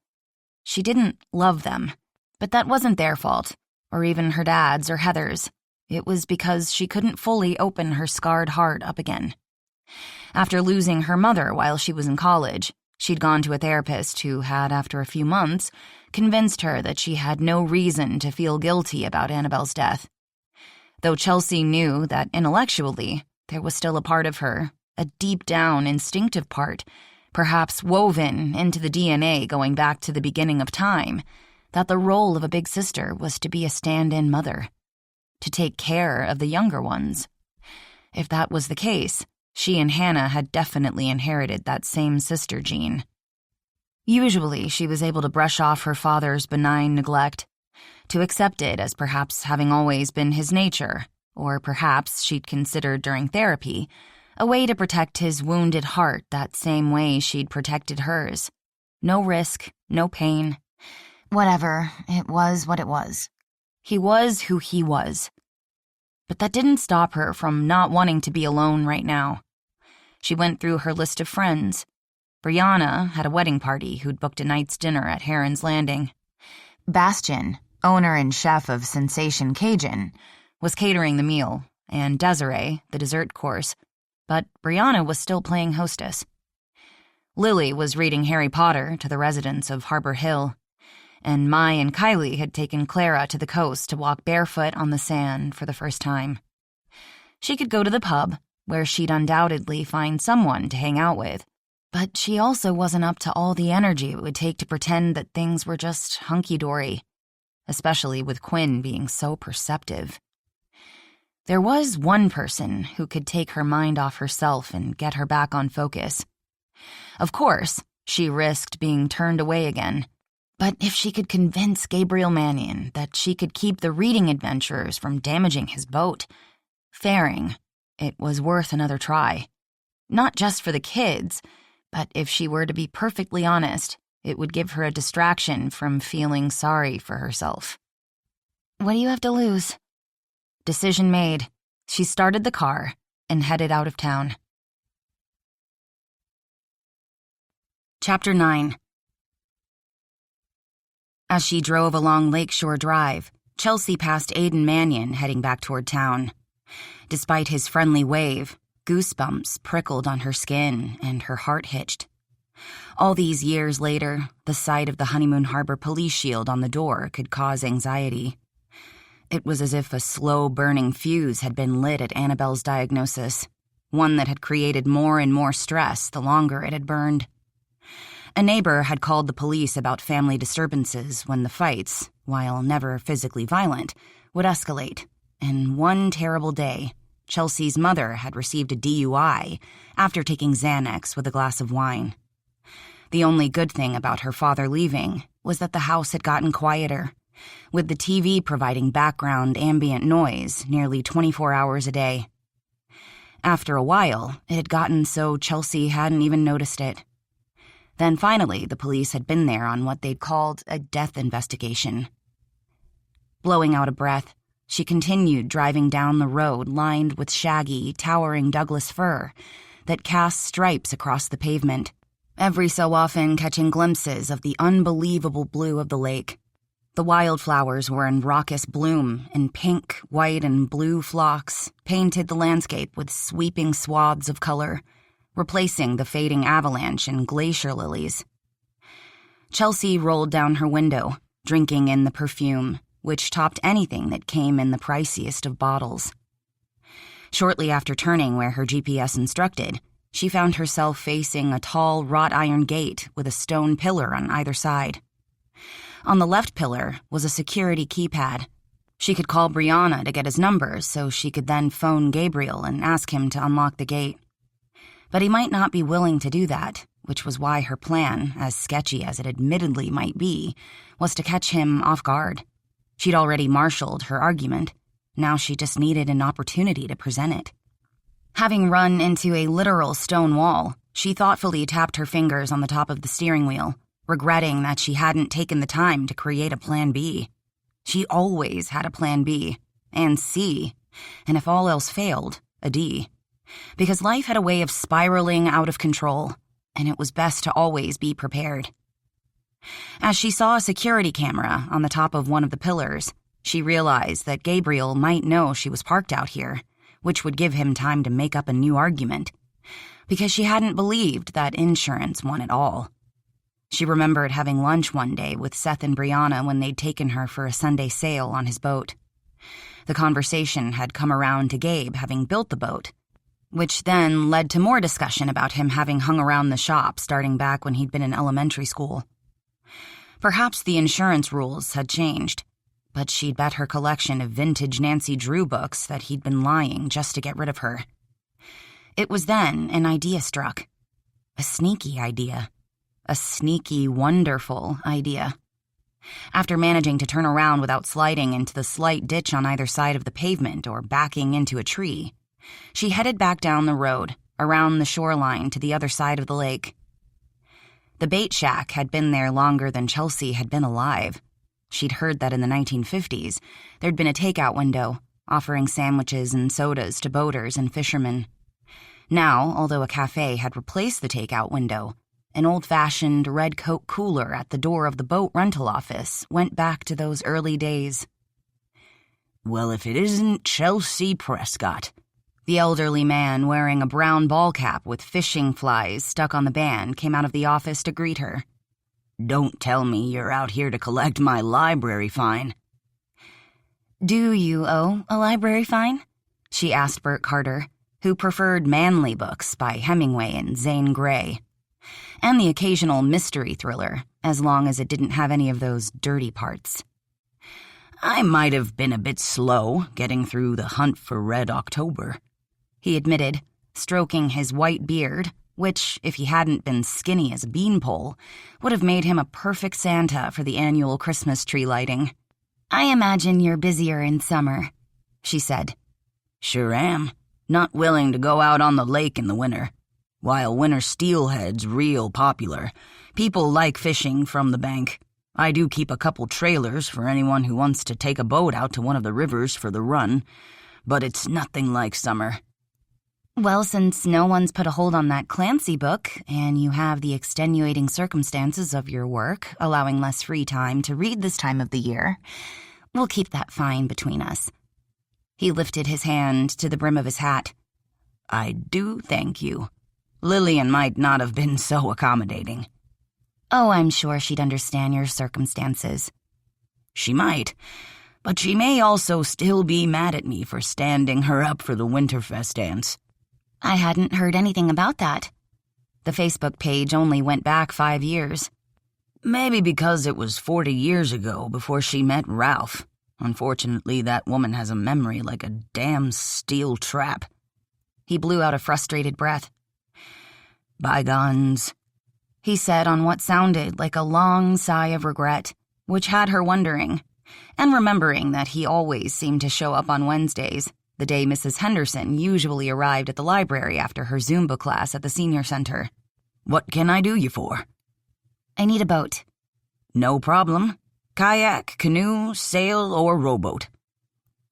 She didn't love them, but that wasn't their fault, or even her dad's or Heather's. It was because she couldn't fully open her scarred heart up again. After losing her mother while she was in college, she'd gone to a therapist who had, after a few months, convinced her that she had no reason to feel guilty about Annabelle's death. Though Chelsea knew that intellectually, there was still a part of her, a deep-down instinctive part, perhaps woven into the DNA going back to the beginning of time, that the role of a big sister was to be a stand-in mother, to take care of the younger ones. If that was the case, she and Hannah had definitely inherited that same sister gene. Usually, she was able to brush off her father's benign neglect, to accept it as perhaps having always been his nature, or perhaps she'd considered during therapy, a way to protect his wounded heart that same way she'd protected hers. No risk, no pain. Whatever, it was what it was. He was who he was. But that didn't stop her from not wanting to be alone right now. She went through her list of friends. Brianna had a wedding party who'd booked a night's dinner at Heron's Landing. Bastian, owner and chef of Sensation Cajun, was catering the meal, and Desiree, the dessert course, but Brianna was still playing hostess. Lily was reading Harry Potter to the residents of Harbor Hill, and Mai and Kylie had taken Clara to the coast to walk barefoot on the sand for the first time. She could go to the pub, where she'd undoubtedly find someone to hang out with, but she also wasn't up to all the energy it would take to pretend that things were just hunky-dory, especially with Quinn being so perceptive. There was one person who could take her mind off herself and get her back on focus. Of course, she risked being turned away again, but if she could convince Gabriel Mannion that she could keep the reading adventurers from damaging his boat, faring, it was worth another try. Not just for the kids, but if she were to be perfectly honest, it would give her a distraction from feeling sorry for herself. What do you have to lose? Decision made. She started the car and headed out of town. Chapter 9. As she drove along Lakeshore Drive, Chelsea passed Aidan Mannion heading back toward town. Despite his friendly wave, goosebumps prickled on her skin and her heart hitched. All these years later, the sight of the Honeymoon Harbor police shield on the door could cause anxiety. It was as if a slow-burning fuse had been lit at Annabelle's diagnosis, one that had created more and more stress the longer it had burned. A neighbor had called the police about family disturbances when the fights, while never physically violent, would escalate, and one terrible day, Chelsea's mother had received a DUI after taking Xanax with a glass of wine. The only good thing about her father leaving was that the house had gotten quieter, with the TV providing background ambient noise nearly 24 hours a day. After a while, it had gotten so Chelsea hadn't even noticed it. Then finally, the police had been there on what they'd called a death investigation. Blowing out a breath, she continued driving down the road lined with shaggy, towering Douglas fir that cast stripes across the pavement, every so often catching glimpses of the unbelievable blue of the lake. The wildflowers were in raucous bloom, and pink, white, and blue phlox painted the landscape with sweeping swaths of color, replacing the fading avalanche and glacier lilies. Chelsea rolled down her window, drinking in the perfume, which topped anything that came in the priciest of bottles. Shortly after turning where her GPS instructed, she found herself facing a tall wrought iron gate with a stone pillar on either side. On the left pillar was a security keypad. She could call Brianna to get his number so she could then phone Gabriel and ask him to unlock the gate. But he might not be willing to do that, which was why her plan, as sketchy as it admittedly might be, was to catch him off guard. She'd already marshaled her argument. Now she just needed an opportunity to present it. Having run into a literal stone wall, she thoughtfully tapped her fingers on the top of the steering wheel, regretting that she hadn't taken the time to create a plan B. She always had a plan B, and C, and if all else failed, a D. Because life had a way of spiraling out of control, and it was best to always be prepared. As she saw a security camera on the top of one of the pillars, she realized that Gabriel might know she was parked out here, which would give him time to make up a new argument, because she hadn't believed that insurance won it all. She remembered having lunch one day with Seth and Brianna when they'd taken her for a Sunday sail on his boat. The conversation had come around to Gabe having built the boat, which then led to more discussion about him having hung around the shop starting back when he'd been in elementary school. Perhaps the insurance rules had changed, but she'd bet her collection of vintage Nancy Drew books that he'd been lying just to get rid of her. It was then an idea struck. A sneaky idea. A sneaky, wonderful idea. After managing to turn around without sliding into the slight ditch on either side of the pavement or backing into a tree, she headed back down the road, around the shoreline to the other side of the lake. The bait shack had been there longer than Chelsea had been alive. She'd heard that in the 1950s, there'd been a takeout window, offering sandwiches and sodas to boaters and fishermen. Now, although a cafe had replaced the takeout window, An old-fashioned red Coke cooler at the door of the boat rental office went back to those early days. Well, if it isn't Chelsea Prescott. The elderly man wearing a brown ball cap with fishing flies stuck on the band came out of the office to greet her. Don't tell me you're out here to collect my library fine. Do you owe a library fine? She asked Bert Carter, who preferred manly books by Hemingway and Zane Grey, and the occasional mystery thriller, as long as it didn't have any of those dirty parts. I might have been a bit slow getting through the Hunt for Red October, he admitted, stroking his white beard, which, if he hadn't been skinny as a beanpole, would have made him a perfect Santa for the annual Christmas tree lighting. I imagine you're busier in summer, she said. Sure am. Not willing to go out on the lake in the winter. While winter steelhead's real popular, people like fishing from the bank. I do keep a couple trailers for anyone who wants to take a boat out to one of the rivers for the run, but it's nothing like summer. Well, since no one's put a hold on that Clancy book, and you have the extenuating circumstances of your work allowing less free time to read this time of the year, we'll keep that fine between us. He lifted his hand to the brim of his hat. I do thank you. Lillian might not have been so accommodating. Oh, I'm sure she'd understand your circumstances. She might, but she may also still be mad at me for standing her up for the Winterfest dance. I hadn't heard anything about that. The Facebook page only went back 5 years. Maybe because it was 40 years ago before she met Ralph. Unfortunately, that woman has a memory like a damn steel trap. He blew out a frustrated breath. Bygones, he said on what sounded like a long sigh of regret, which had her wondering, and remembering that he always seemed to show up on Wednesdays, the day Mrs. Henderson usually arrived at the library after her Zumba class at the senior center. What can I do you for? I need a boat. No problem. Kayak, canoe, sail, or rowboat?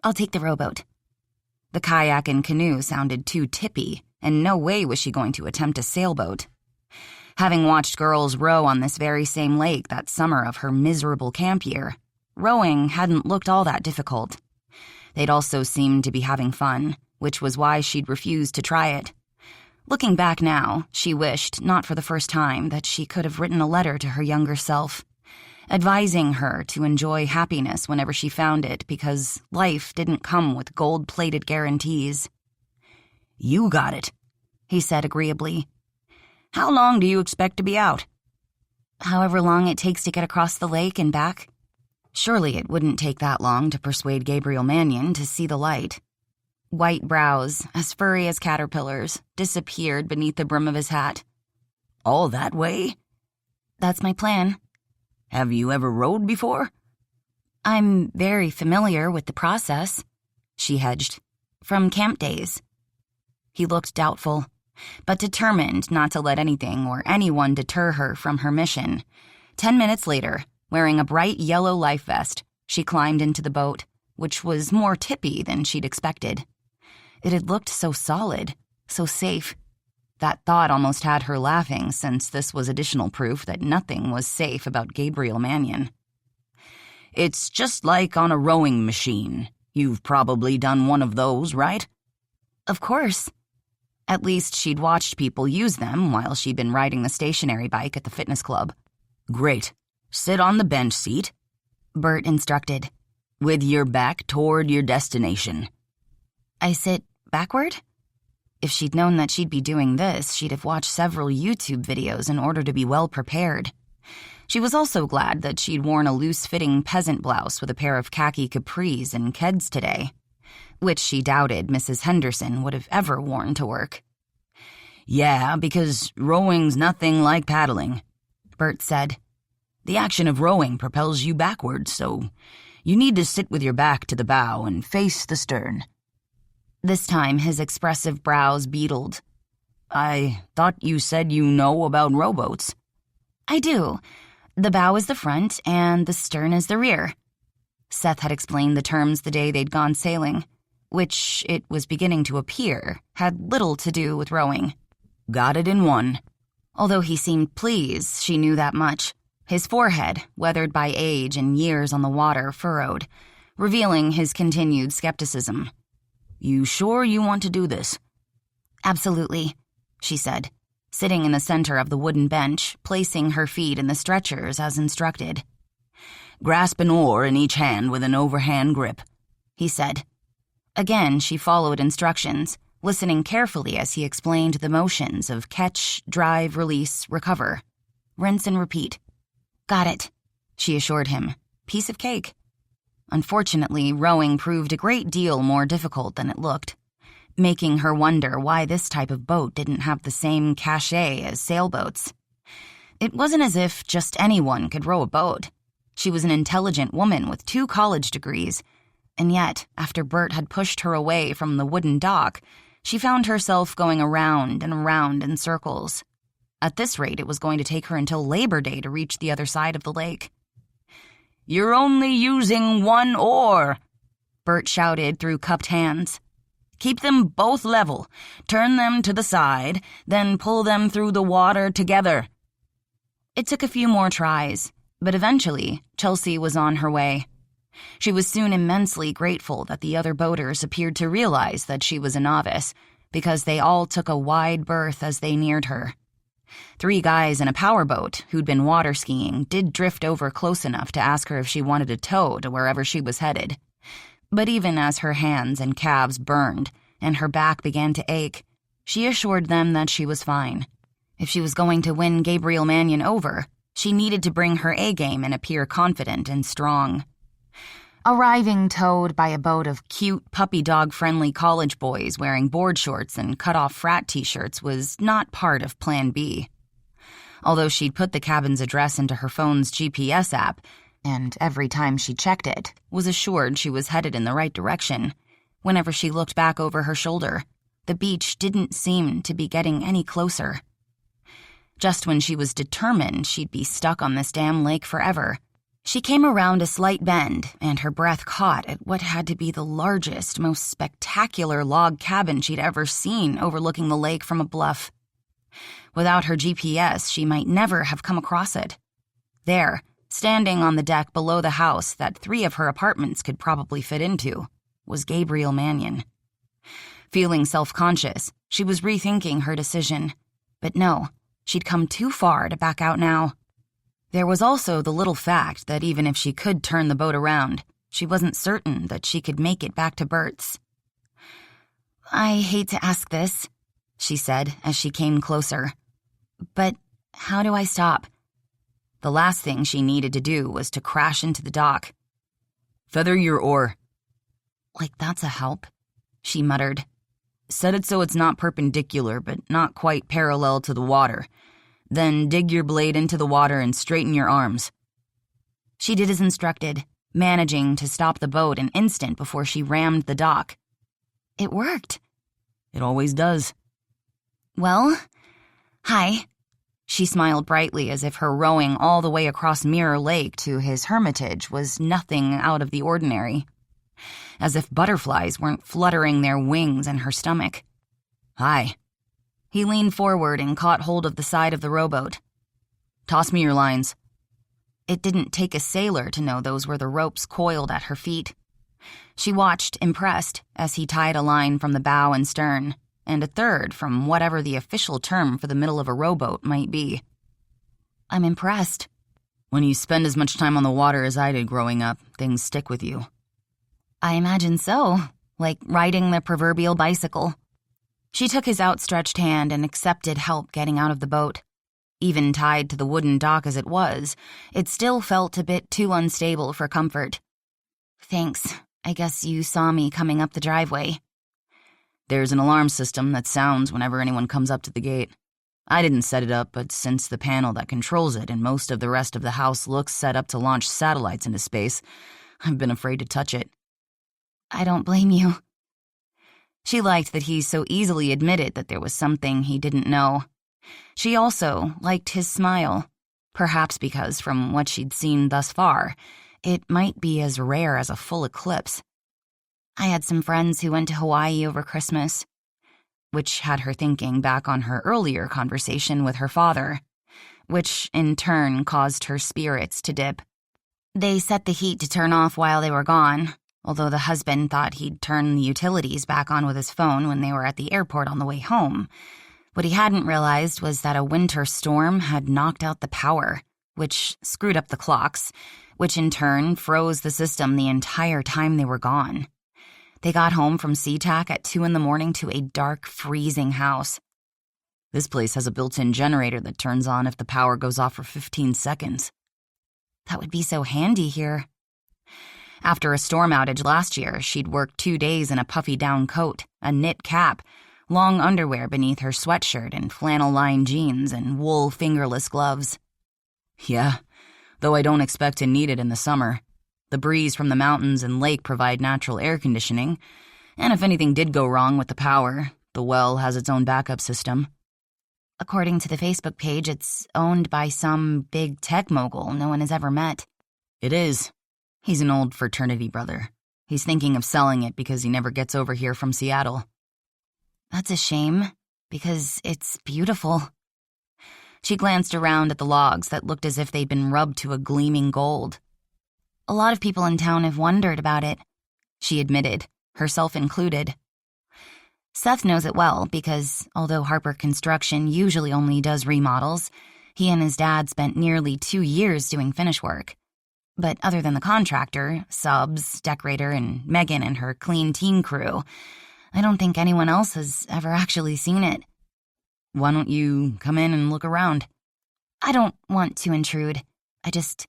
I'll take the rowboat. The kayak and canoe sounded too tippy, and no way was she going to attempt a sailboat. Having watched girls row on this very same lake that summer of her miserable camp year, rowing hadn't looked all that difficult. They'd also seemed to be having fun, which was why she'd refused to try it. Looking back now, she wished, not for the first time, that she could have written a letter to her younger self, advising her to enjoy happiness whenever she found it because life didn't come with gold-plated guarantees. You got it, he said agreeably. How long do you expect to be out? However long it takes to get across the lake and back. Surely it wouldn't take that long to persuade Gabriel Mannion to see the light. White brows, as furry as caterpillars, disappeared beneath the brim of his hat. All that way? That's my plan. Have you ever rowed before? I'm very familiar with the process, she hedged. From camp days. He looked doubtful, but determined not to let anything or anyone deter her from her mission. 10 minutes later, wearing a bright yellow life vest, she climbed into the boat, which was more tippy than she'd expected. It had looked so solid, so safe. That thought almost had her laughing, since this was additional proof that nothing was safe about Gabriel Mannion. It's just like on a rowing machine. You've probably done one of those, right? Of course. At least she'd watched people use them while she'd been riding the stationary bike at the fitness club. Great. Sit on the bench seat, Bert instructed, with your back toward your destination. I sit backward? If she'd known that she'd be doing this, she'd have watched several YouTube videos in order to be well prepared. She was also glad that she'd worn a loose-fitting peasant blouse with a pair of khaki capris and keds today, which she doubted Mrs. Henderson would have ever worn to work. Yeah, because rowing's nothing like paddling, Bert said. The action of rowing propels you backwards, so you need to sit with your back to the bow and face the stern. This time his expressive brows beetled. I thought you said you know about rowboats. I do. The bow is the front and the stern is the rear. Seth had explained the terms the day they'd gone sailing, which, it was beginning to appear, had little to do with rowing. Got it in one. Although he seemed pleased, she knew that much. His forehead, weathered by age and years on the water, furrowed, revealing his continued skepticism. "You sure you want to do this?" "Absolutely," she said, sitting in the center of the wooden bench, placing her feet in the stretchers as instructed. "Grasp an oar in each hand with an overhand grip," he said. Again, she followed instructions, listening carefully as he explained the motions of catch, drive, release, recover. Rinse and repeat. "Got it," she assured him. Piece of cake. Unfortunately, rowing proved a great deal more difficult than it looked, making her wonder why this type of boat didn't have the same cachet as sailboats. It wasn't as if just anyone could row a boat. She was an intelligent woman with 2 college degrees, and yet, after Bert had pushed her away from the wooden dock, she found herself going around and around in circles. At this rate, it was going to take her until Labor Day to reach the other side of the lake. "You're only using 1 oar," Bert shouted through cupped hands. "Keep them both level, turn them to the side, then pull them through the water together." It took a few more tries, but eventually, Chelsea was on her way. She was soon immensely grateful that the other boaters appeared to realize that she was a novice, because they all took a wide berth as they neared her. 3 guys in a powerboat who'd been water skiing did drift over close enough to ask her if she wanted a tow to wherever she was headed. But even as her hands and calves burned and her back began to ache, she assured them that she was fine. If she was going to win Gabriel Mannion over, she needed to bring her A-game and appear confident and strong. Arriving towed by a boat of cute, puppy-dog-friendly college boys wearing board shorts and cut-off frat t-shirts was not part of Plan B. Although she'd put the cabin's address into her phone's GPS app, and every time she checked it, was assured she was headed in the right direction, whenever she looked back over her shoulder, the beach didn't seem to be getting any closer. Just when she was determined she'd be stuck on this damn lake forever, she came around a slight bend, and her breath caught at what had to be the largest, most spectacular log cabin she'd ever seen overlooking the lake from a bluff. Without her GPS, she might never have come across it. There, standing on the deck below the house that 3 of her apartments could probably fit into, was Gabriel Mannion. Feeling self-conscious, she was rethinking her decision. But no, she'd come too far to back out now. There was also the little fact that even if she could turn the boat around, she wasn't certain that she could make it back to Bert's. "I hate to ask this," she said as she came closer, "but how do I stop?" The last thing she needed to do was to crash into the dock. "Feather your oar." "Like that's a help," she muttered. "Set it so it's not perpendicular but not quite parallel to the water. Then dig your blade into the water and straighten your arms." She did as instructed, managing to stop the boat an instant before she rammed the dock. It worked. "It always does." "Well, hi." She smiled brightly as if her rowing all the way across Mirror Lake to his hermitage was nothing out of the ordinary. As if butterflies weren't fluttering their wings in her stomach. "Hi." He leaned forward and caught hold of the side of the rowboat. "Toss me your lines." It didn't take a sailor to know those were the ropes coiled at her feet. She watched, impressed, as he tied a line from the bow and stern, and a third from whatever the official term for the middle of a rowboat might be. "I'm impressed." "When you spend as much time on the water as I did growing up, things stick with you." "I imagine so, like riding the proverbial bicycle." She took his outstretched hand and accepted help getting out of the boat. Even tied to the wooden dock as it was, it still felt a bit too unstable for comfort. "Thanks. I guess you saw me coming up the driveway." "There's an alarm system that sounds whenever anyone comes up to the gate. I didn't set it up, but since the panel that controls it and most of the rest of the house looks set up to launch satellites into space, I've been afraid to touch it." "I don't blame you." She liked that he so easily admitted that there was something he didn't know. She also liked his smile, perhaps because from what she'd seen thus far, it might be as rare as a full eclipse. "I had some friends who went to Hawaii over Christmas." which had her thinking back on her earlier conversation with her father, which in turn caused her spirits to dip. They set the heat to turn off while they were gone, although the husband thought he'd turn the utilities back on with his phone when they were at the airport on the way home. What he hadn't realized was that a winter storm had knocked out the power, which screwed up the clocks, which in turn froze the system the entire time they were gone. They got home from SeaTac at 2 a.m. to a dark, freezing house. This place has a built-in generator that turns on if the power goes off for 15 seconds. That would be so handy here. After a storm outage last year, she'd worked 2 days in a puffy down coat, a knit cap, long underwear beneath her sweatshirt and flannel-lined jeans and wool fingerless gloves. Yeah, though I don't expect to need it in the summer. The breeze from the mountains and lake provide natural air conditioning, and if anything did go wrong with the power, the well has its own backup system. According to the Facebook page, it's owned by some big tech mogul no one has ever met. It is. He's an old fraternity brother. He's thinking of selling it because he never gets over here from Seattle. That's a shame, because it's beautiful. She glanced around at the logs that looked as if they'd been rubbed to a gleaming gold. A lot of people in town have wondered about it, she admitted, herself included. Seth knows it well because, although Harper Construction usually only does remodels, he and his dad spent nearly 2 years doing finish work. But other than the contractor, subs, decorator, and Megan and her clean teen crew, I don't think anyone else has ever actually seen it. Why don't you come in and look around? I don't want to intrude. I just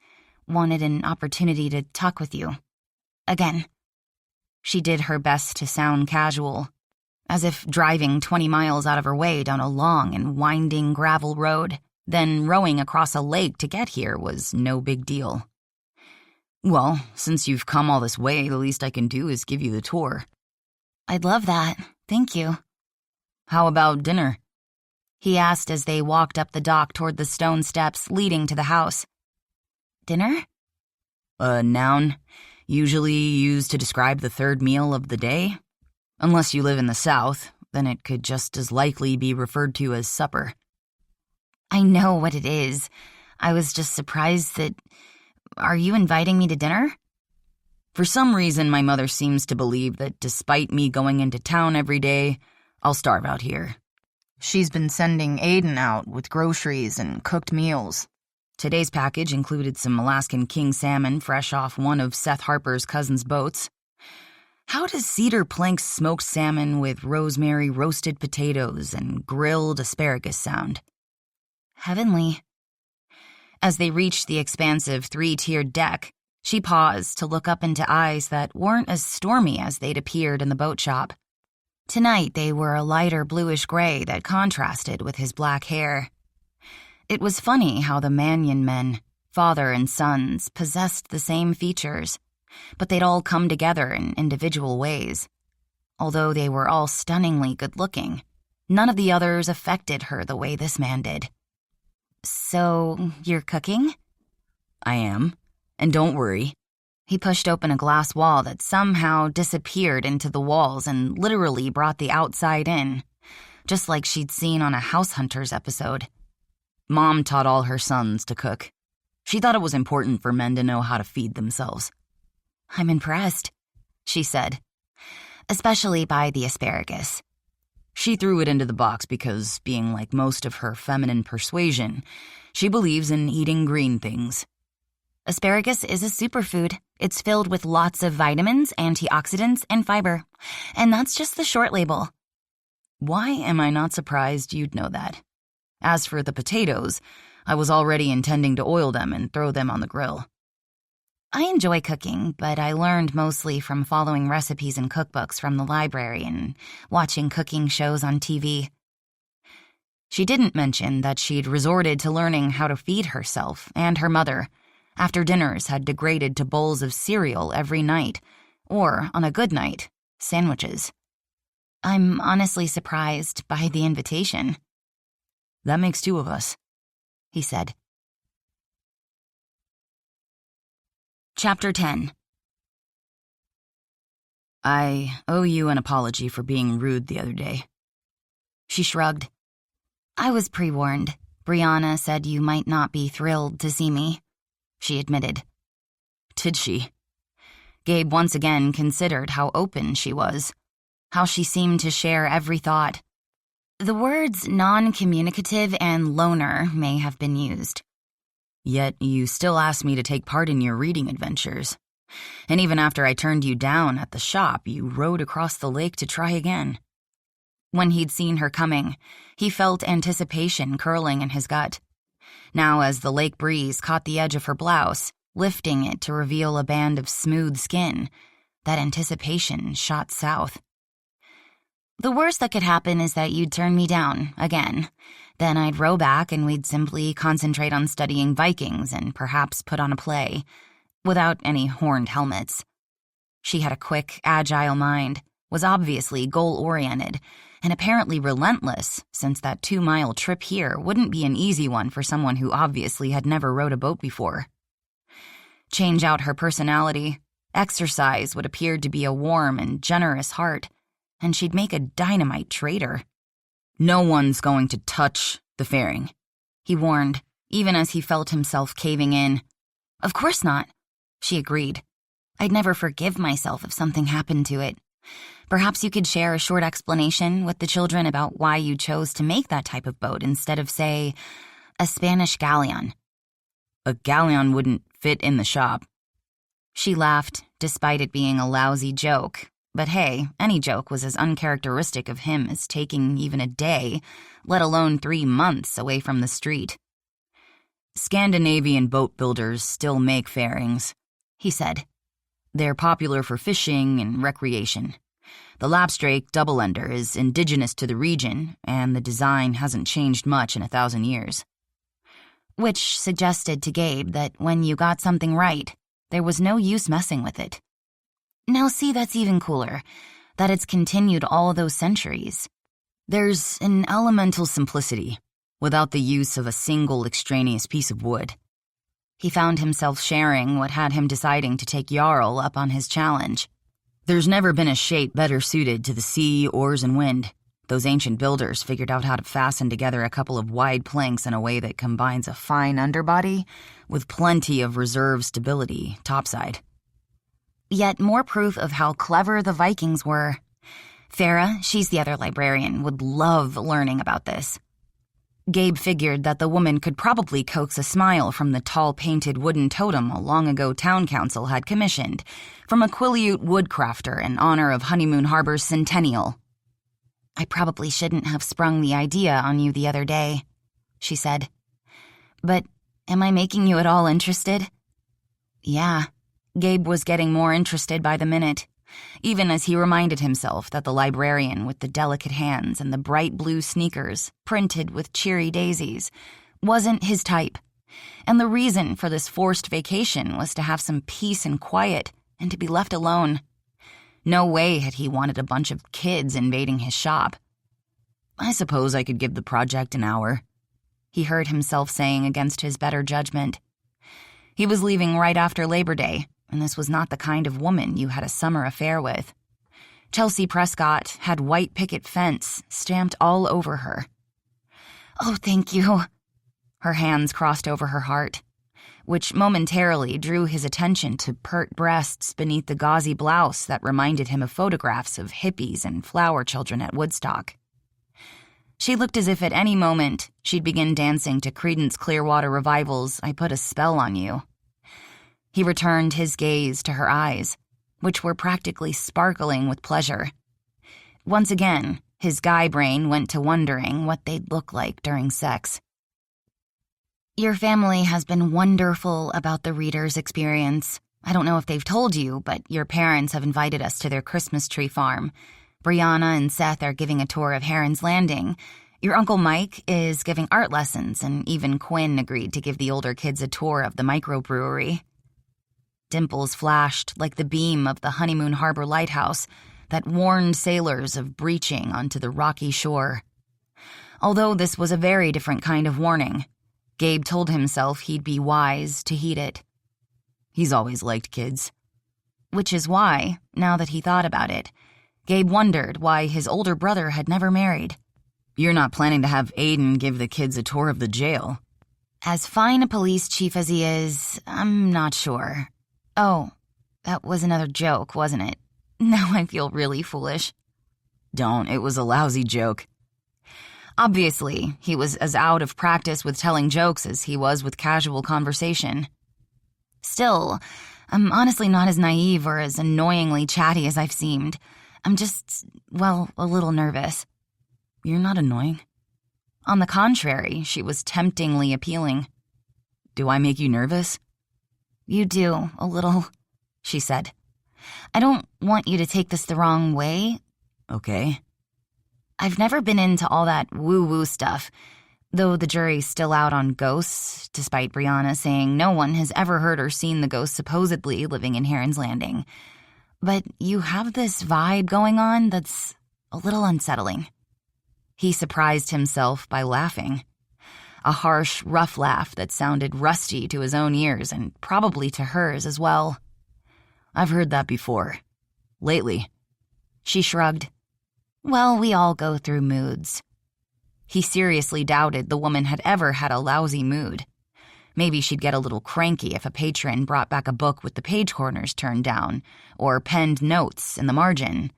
wanted an opportunity to talk with you. Again. She did her best to sound casual, as if driving 20 miles out of her way down a long and winding gravel road, then rowing across a lake to get here was no big deal. Well, since you've come all this way, the least I can do is give you the tour. I'd love that. Thank you. How about dinner? He asked as they walked up the dock toward the stone steps leading to the house. Dinner? A noun, usually used to describe the third meal of the day. Unless you live in the South, then it could just as likely be referred to as supper. I know what it is. I was just surprised that... Are you inviting me to dinner? For some reason, my mother seems to believe that despite me going into town every day, I'll starve out here. She's been sending Aiden out with groceries and cooked meals. Today's package included some Alaskan king salmon fresh off one of Seth Harper's cousin's boats. How does cedar plank smoked salmon with rosemary roasted potatoes and grilled asparagus sound? Heavenly. As they reached the expansive 3-tiered deck, she paused to look up into eyes that weren't as stormy as they'd appeared in the boat shop. Tonight they were a lighter bluish gray that contrasted with his black hair. It was funny how the Mannion men, father and sons, possessed the same features, but they'd all come together in individual ways. Although they were all stunningly good-looking, none of the others affected her the way this man did. So, you're cooking? I am. And don't worry. He pushed open a glass wall that somehow disappeared into the walls and literally brought the outside in, just like she'd seen on a House Hunters episode. Mom taught all her sons to cook. She thought it was important for men to know how to feed themselves. I'm impressed, she said, especially by the asparagus. She threw it into the box because, being like most of her feminine persuasion, she believes in eating green things. Asparagus is a superfood. It's filled with lots of vitamins, antioxidants, and fiber. And that's just the short label. Why am I not surprised you'd know that? As for the potatoes, I was already intending to oil them and throw them on the grill. I enjoy cooking, but I learned mostly from following recipes and cookbooks from the library and watching cooking shows on TV. She didn't mention that she'd resorted to learning how to feed herself and her mother after dinners had degraded to bowls of cereal every night, or, on a good night, sandwiches. I'm honestly surprised by the invitation. That makes 2 of us, he said. Chapter 10. I owe you an apology for being rude the other day. She shrugged. I was pre-warned. Brianna said you might not be thrilled to see me, she admitted. Did she? Gabe once again considered how open she was, how she seemed to share every thought. The words non-communicative and loner may have been used. Yet you still asked me to take part in your reading adventures. And even after I turned you down at the shop, you rode across the lake to try again. When he'd seen her coming, he felt anticipation curling in his gut. Now, as the lake breeze caught the edge of her blouse, lifting it to reveal a band of smooth skin, that anticipation shot south. The worst that could happen is that you'd turn me down, again. Then I'd row back and we'd simply concentrate on studying Vikings and perhaps put on a play, without any horned helmets. She had a quick, agile mind, was obviously goal-oriented, and apparently relentless, since that 2-mile trip here wouldn't be an easy one for someone who obviously had never rowed a boat before. Change out her personality, exercise what appeared to be a warm and generous heart, and she'd make a dynamite traitor. No one's going to touch the fairing, he warned, even as he felt himself caving in. Of course not, she agreed. I'd never forgive myself if something happened to it. Perhaps you could share a short explanation with the children about why you chose to make that type of boat instead of, say, a Spanish galleon. A galleon wouldn't fit in the shop. She laughed, despite it being a lousy joke. But hey, any joke was as uncharacteristic of him as taking even a day, let alone 3 months away from the street. Scandinavian boat builders still make fairings, he said. They're popular for fishing and recreation. The lapstrake double-ender is indigenous to the region, and the design hasn't changed much in 1,000 years. Which suggested to Gabe that when you got something right, there was no use messing with it. Now see, that's even cooler, that it's continued all those centuries. There's an elemental simplicity, without the use of a single extraneous piece of wood. He found himself sharing what had him deciding to take Jarl up on his challenge. There's never been a shape better suited to the sea, oars, and wind. Those ancient builders figured out how to fasten together a couple of wide planks in a way that combines a fine underbody with plenty of reserve stability topside. Yet more proof of how clever the Vikings were. Farah, she's the other librarian, would love learning about this. Gabe figured that the woman could probably coax a smile from the tall painted wooden totem a long-ago town council had commissioned from a Quileute woodcrafter in honor of Honeymoon Harbor's centennial. I probably shouldn't have sprung the idea on you the other day, she said. But am I making you at all interested? Yeah. Gabe was getting more interested by the minute, even as he reminded himself that the librarian with the delicate hands and the bright blue sneakers printed with cheery daisies wasn't his type, and the reason for this forced vacation was to have some peace and quiet and to be left alone. No way had he wanted a bunch of kids invading his shop. I suppose I could give the project an hour, he heard himself saying against his better judgment. He was leaving right after Labor Day, and this was not the kind of woman you had a summer affair with. Chelsea Prescott had white picket fence stamped all over her. Oh, thank you. Her hands crossed over her heart, which momentarily drew his attention to pert breasts beneath the gauzy blouse that reminded him of photographs of hippies and flower children at Woodstock. She looked as if at any moment she'd begin dancing to Creedence Clearwater Revival's I Put a Spell on You. He returned his gaze to her eyes, which were practically sparkling with pleasure. Once again, his guy brain went to wondering what they'd look like during sex. Your family has been wonderful about the reader's experience. I don't know if they've told you, but your parents have invited us to their Christmas tree farm. Brianna and Seth are giving a tour of Heron's Landing. Your Uncle Mike is giving art lessons, and even Quinn agreed to give the older kids a tour of the microbrewery. Dimples flashed like the beam of the Honeymoon Harbor lighthouse that warned sailors of breaching onto the rocky shore. Although this was a very different kind of warning, Gabe told himself he'd be wise to heed it. He's always liked kids. Which is why, now that he thought about it, Gabe wondered why his older brother had never married. You're not planning to have Aiden give the kids a tour of the jail? As fine a police chief as he is, I'm not sure. Oh, that was another joke, wasn't it? Now I feel really foolish. Don't, it was a lousy joke. Obviously, he was as out of practice with telling jokes as he was with casual conversation. Still, I'm honestly not as naive or as annoyingly chatty as I've seemed. I'm just, well, a little nervous. You're not annoying. On the contrary, she was temptingly appealing. Do I make you nervous? You do, a little, she said. I don't want you to take this the wrong way. Okay. I've never been into all that woo-woo stuff, though the jury's still out on ghosts, despite Brianna saying no one has ever heard or seen the ghost supposedly living in Heron's Landing. But you have this vibe going on that's a little unsettling. He surprised himself by laughing. A harsh, rough laugh that sounded rusty to his own ears and probably to hers as well. I've heard that before. Lately. She shrugged. Well, we all go through moods. He seriously doubted the woman had ever had a lousy mood. Maybe she'd get a little cranky if a patron brought back a book with the page corners turned down, or penned notes in the margin.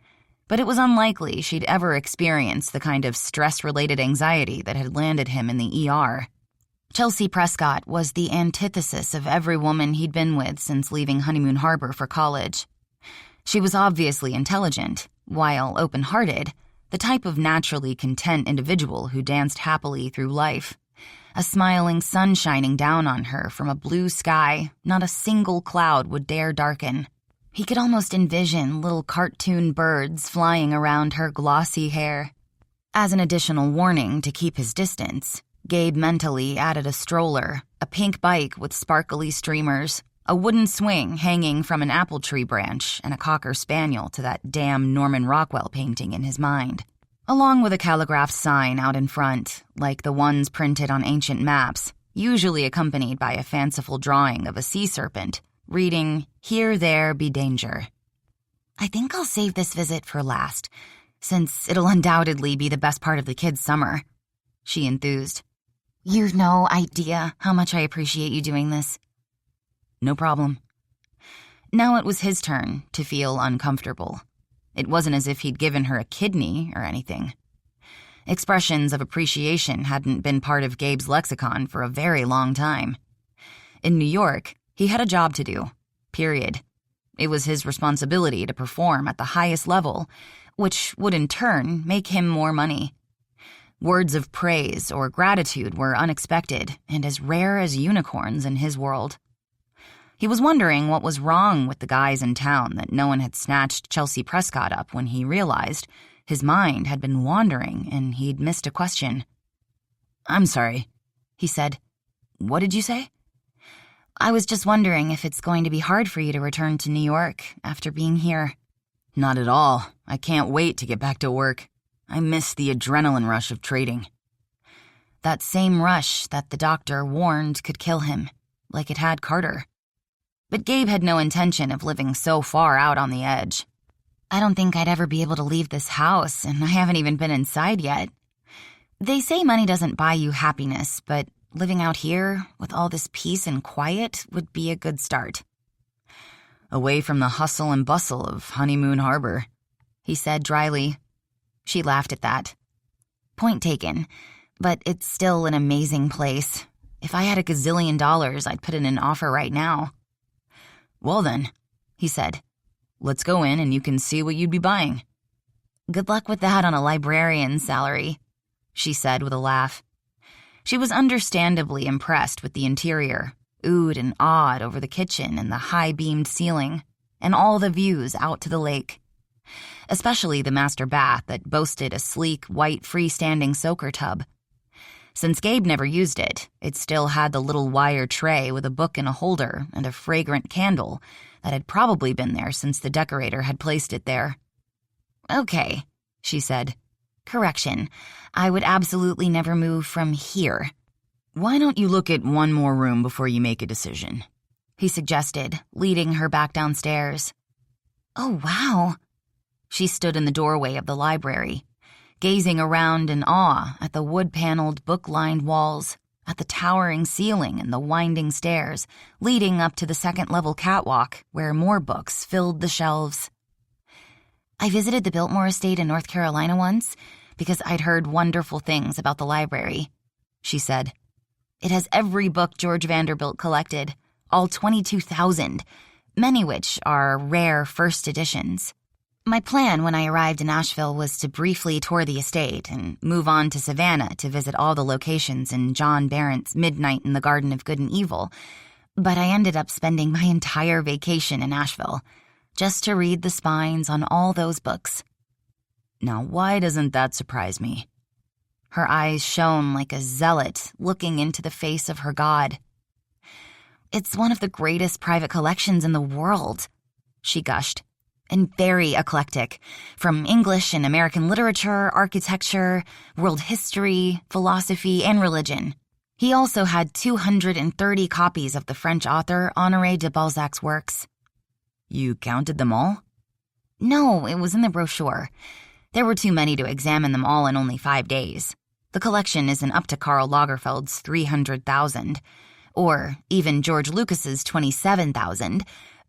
But it was unlikely she'd ever experienced the kind of stress-related anxiety that had landed him in the ER. Chelsea Prescott was the antithesis of every woman he'd been with since leaving Honeymoon Harbor for college. She was obviously intelligent, while open-hearted, the type of naturally content individual who danced happily through life. A smiling sun shining down on her from a blue sky not a single cloud would dare darken. He could almost envision little cartoon birds flying around her glossy hair. As an additional warning to keep his distance, Gabe mentally added a stroller, a pink bike with sparkly streamers, a wooden swing hanging from an apple tree branch, and a cocker spaniel to that damn Norman Rockwell painting in his mind, along with a calligraphed sign out in front, like the ones printed on ancient maps, usually accompanied by a fanciful drawing of a sea serpent, reading, "Here there be danger." I think I'll save this visit for last, since it'll undoubtedly be the best part of the kids' summer, she enthused. You've no idea how much I appreciate you doing this. No problem. Now it was his turn to feel uncomfortable. It wasn't as if he'd given her a kidney or anything. Expressions of appreciation hadn't been part of Gabe's lexicon for a very long time. In New York, he had a job to do, period. It was his responsibility to perform at the highest level, which would in turn make him more money. Words of praise or gratitude were unexpected and as rare as unicorns in his world. He was wondering what was wrong with the guys in town that no one had snatched Chelsea Prescott up when he realized his mind had been wandering and he'd missed a question. I'm sorry, he said. What did you say? I was just wondering if it's going to be hard for you to return to New York after being here. Not at all. I can't wait to get back to work. I miss the adrenaline rush of trading. That same rush that the doctor warned could kill him, like it had Carter. But Gabe had no intention of living so far out on the edge. I don't think I'd ever be able to leave this house, and I haven't even been inside yet. They say money doesn't buy you happiness, but living out here with all this peace and quiet would be a good start. Away from the hustle and bustle of Honeymoon Harbor, he said dryly. She laughed at that. Point taken, but it's still an amazing place. If I had $1 gazillion, I'd put in an offer right now. Well then, he said, let's go in and you can see what you'd be buying. Good luck with that on a librarian's salary, she said with a laugh. She was understandably impressed with the interior, oohed and awed over the kitchen and the high-beamed ceiling, and all the views out to the lake. Especially the master bath that boasted a sleek, white, freestanding soaker tub. Since Gabe never used it, it still had the little wire tray with a book in a holder and a fragrant candle that had probably been there since the decorator had placed it there. Okay, she said. Correction, I would absolutely never move from here. Why don't you look at one more room before you make a decision? He suggested, leading her back downstairs. Oh, wow. She stood in the doorway of the library. gazing around in awe at the wood-paneled, book-lined walls, at the towering ceiling and the winding stairs leading up to the second-level catwalk where more books filled the shelves. I visited the Biltmore estate in North Carolina once because I'd heard wonderful things about the library, she said. It has every book George Vanderbilt collected, all 22,000, many which are rare first editions. My plan when I arrived in Asheville was to briefly tour the estate and move on to Savannah to visit all the locations in John Barrett's Midnight in the Garden of Good and Evil, but I ended up spending my entire vacation in Asheville, just to read the spines on all those books. Now, why doesn't that surprise me? Her eyes shone like a zealot looking into the face of her god. It's one of the greatest private collections in the world, she gushed. And very eclectic, from English and American literature, architecture, world history, philosophy, and religion. He also had 230 copies of the French author Honoré de Balzac's works. You counted them all? No, it was in the brochure. There were too many to examine them all in only 5 days. The collection isn't up to Karl Lagerfeld's 300,000, or even George Lucas's 27,000,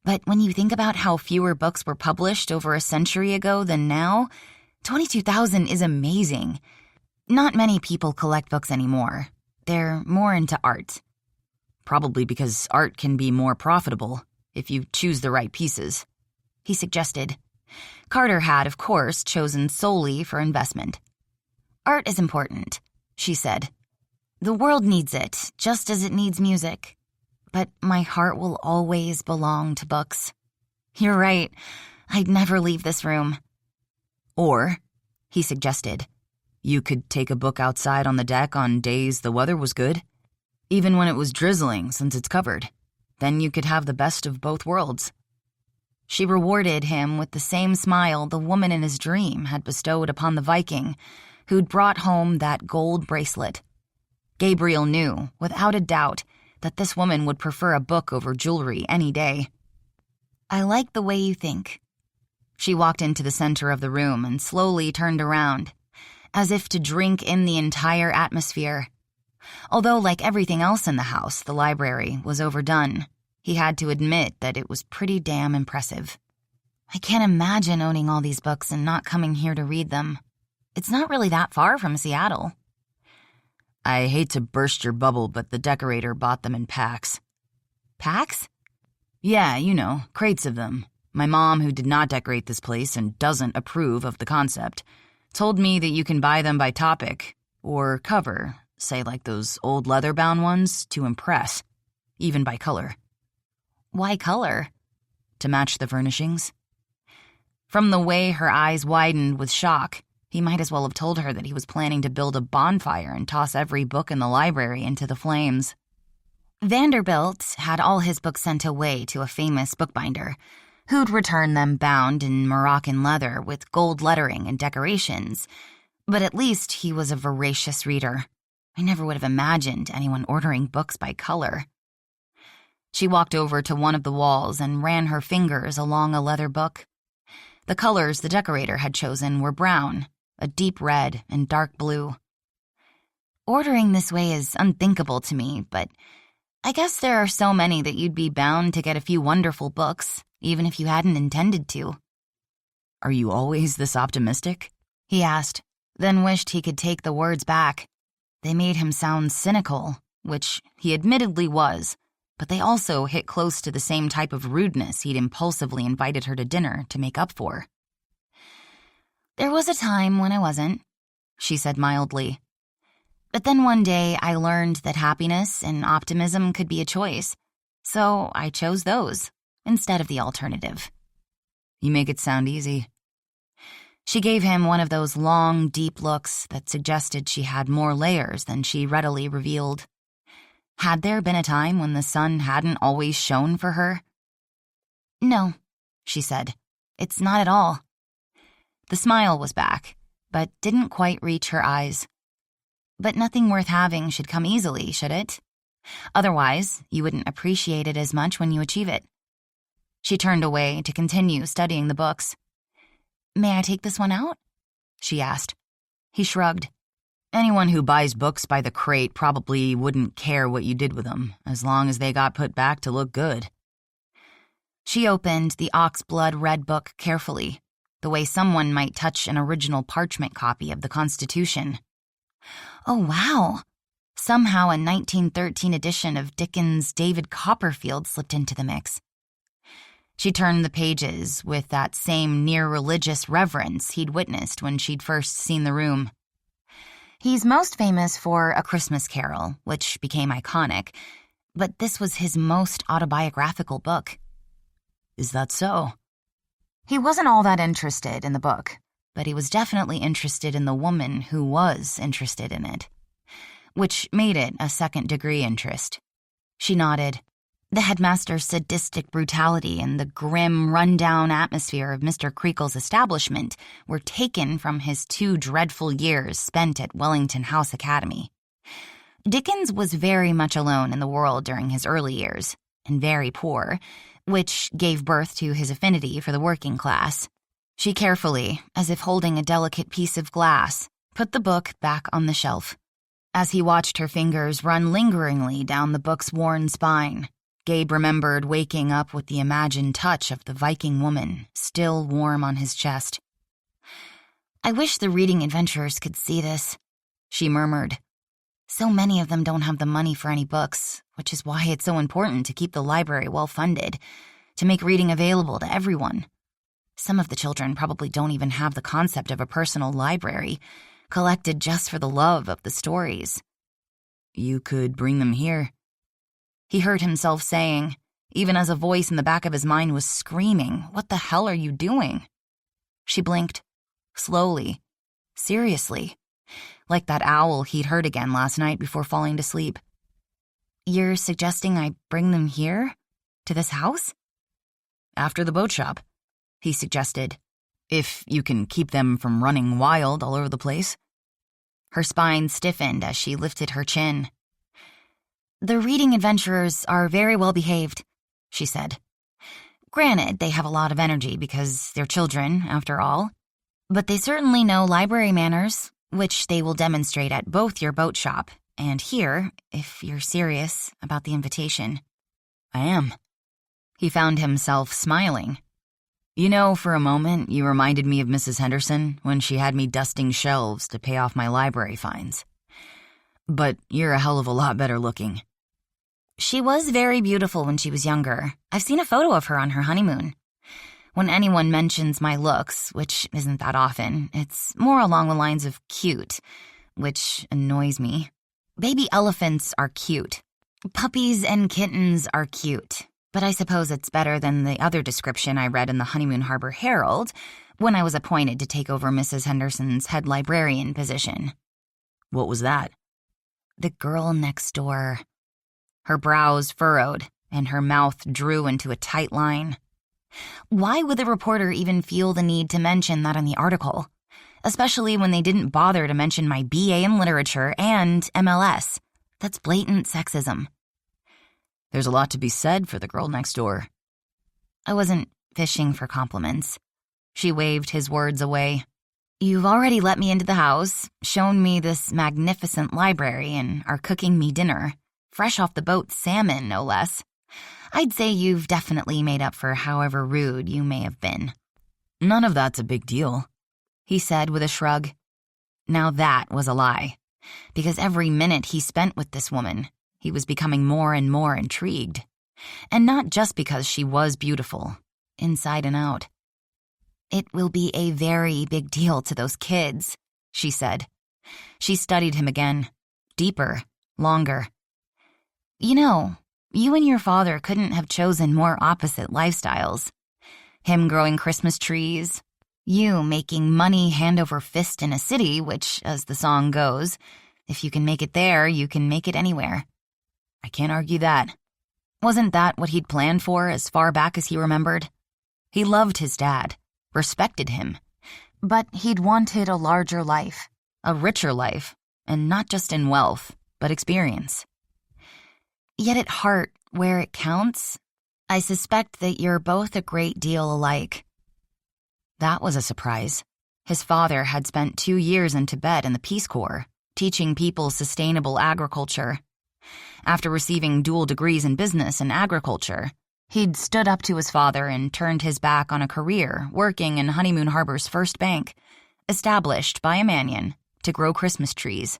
but when you think about how fewer books were published over a century ago than now, 22,000 is amazing. Not many people collect books anymore. They're more into art. Probably because art can be more profitable if you choose the right pieces, he suggested. Carter had, of course, chosen solely for investment. Art is important, she said. The world needs it, just as it needs music. But my heart will always belong to books. You're right. I'd never leave this room. Or, he suggested, you could take a book outside on the deck on days the weather was good, even when it was drizzling since it's covered. Then you could have the best of both worlds. She rewarded him with the same smile the woman in his dream had bestowed upon the Viking, who'd brought home that gold bracelet. Gabriel knew, without a doubt, that this woman would prefer a book over jewelry any day. I like the way you think. She walked into the center of the room and slowly turned around, as if to drink in the entire atmosphere. Although, like everything else in the house, the library was overdone, he had to admit that it was pretty damn impressive. I can't imagine owning all these books and not coming here to read them. It's not really that far from Seattle. I hate to burst your bubble, but the decorator bought them in packs. Packs? Yeah, you know, crates of them. My mom, who did not decorate this place and doesn't approve of the concept, told me that you can buy them by topic, or cover, say like those old leather-bound ones, to impress, even by color. Why color? To match the furnishings. From the way her eyes widened with shock, he might as well have told her that he was planning to build a bonfire and toss every book in the library into the flames. Vanderbilt had all his books sent away to a famous bookbinder, who'd return them bound in Moroccan leather with gold lettering and decorations. But at least he was a voracious reader. I never would have imagined anyone ordering books by color. She walked over to one of the walls and ran her fingers along a leather book. The colors the decorator had chosen were brown, a deep red, and dark blue. Ordering this way is unthinkable to me, but I guess there are so many that you'd be bound to get a few wonderful books, even if you hadn't intended to. Are you always this optimistic? He asked, then wished he could take the words back. They made him sound cynical, which he admittedly was, but they also hit close to the same type of rudeness he'd impulsively invited her to dinner to make up for. There was a time when I wasn't, she said mildly. But then one day I learned that happiness and optimism could be a choice, so I chose those instead of the alternative. You make it sound easy. She gave him one of those long, deep looks that suggested she had more layers than she readily revealed. Had there been a time when the sun hadn't always shone for her? No, she said. It's not at all. The smile was back, but didn't quite reach her eyes. But nothing worth having should come easily, should it? Otherwise, you wouldn't appreciate it as much when you achieve it. She turned away to continue studying the books. May I take this one out? She asked. He shrugged. Anyone who buys books by the crate probably wouldn't care what you did with them, as long as they got put back to look good. She opened the oxblood red book carefully, the way someone might touch an original parchment copy of the Constitution. Oh, wow. Somehow a 1913 edition of Dickens' David Copperfield slipped into the mix. She turned the pages with that same near-religious reverence he'd witnessed when she'd first seen the room. He's most famous for A Christmas Carol, which became iconic, but this was his most autobiographical book. Is that so? He wasn't all that interested in the book, but he was definitely interested in the woman who was interested in it, which made it a second-degree interest. She nodded. The headmaster's sadistic brutality and the grim, run-down atmosphere of Mr. Creakle's establishment were taken from his 2 dreadful years spent at Wellington House Academy. Dickens was very much alone in the world during his early years, and very poor, which gave birth to his affinity for the working class. She carefully, as if holding a delicate piece of glass, put the book back on the shelf. As he watched her fingers run lingeringly down the book's worn spine, Gabe remembered waking up with the imagined touch of the Viking woman still warm on his chest. "I wish the reading adventurers could see this," she murmured. "So many of them don't have the money for any books, which is why it's so important to keep the library well-funded, to make reading available to everyone. Some of the children probably don't even have the concept of a personal library, collected just for the love of the stories." You could bring them here. He heard himself saying, even as a voice in the back of his mind was screaming, "What the hell are you doing?" She blinked, slowly, seriously, like that owl he'd heard again last night before falling to sleep. "You're suggesting I bring them here? To this house?" After the boat shop, he suggested, if you can keep them from running wild all over the place. Her spine stiffened as she lifted her chin. "The reading adventurers are very well behaved," she said. "Granted, they have a lot of energy because they're children, after all. But they certainly know library manners, which they will demonstrate at both your boat shop and here, if you're serious about the invitation." I am. He found himself smiling. You know, for a moment, you reminded me of Mrs. Henderson when she had me dusting shelves to pay off my library fines. But you're a hell of a lot better looking. She was very beautiful when she was younger. I've seen a photo of her on her honeymoon. When anyone mentions my looks, which isn't that often, it's more along the lines of cute, which annoys me. Baby elephants are cute. Puppies and kittens are cute. But I suppose it's better than the other description I read in the Honeymoon Harbor Herald when I was appointed to take over Mrs. Henderson's head librarian position. What was that? The girl next door. Her brows furrowed, and her mouth drew into a tight line. Why would the reporter even feel the need to mention that in the article? Especially when they didn't bother to mention my BA in literature and MLS. That's blatant sexism. There's a lot to be said for the girl next door. I wasn't fishing for compliments. She waved his words away. You've already let me into the house, shown me this magnificent library, and are cooking me dinner. Fresh off the boat salmon, no less. I'd say you've definitely made up for however rude you may have been. None of that's a big deal, he said with a shrug. Now that was a lie, because every minute he spent with this woman, he was becoming more and more intrigued. And not just because she was beautiful, inside and out. It will be a very big deal to those kids, she said. She studied him again, deeper, longer. You know, you and your father couldn't have chosen more opposite lifestyles. Him growing Christmas trees, you making money hand over fist in a city, which, as the song goes, if you can make it there, you can make it anywhere. I can't argue that. Wasn't that what he'd planned for as far back as he remembered? He loved his dad, respected him, but he'd wanted a larger life, a richer life, and not just in wealth, but experience. Yet at heart, where it counts, I suspect that you're both a great deal alike. That was a surprise. His father had spent 2 years in Tibet in the Peace Corps, teaching people sustainable agriculture. After receiving dual degrees in business and agriculture, he'd stood up to his father and turned his back on a career working in Honeymoon Harbor's first bank, established by a Mannion to grow Christmas trees.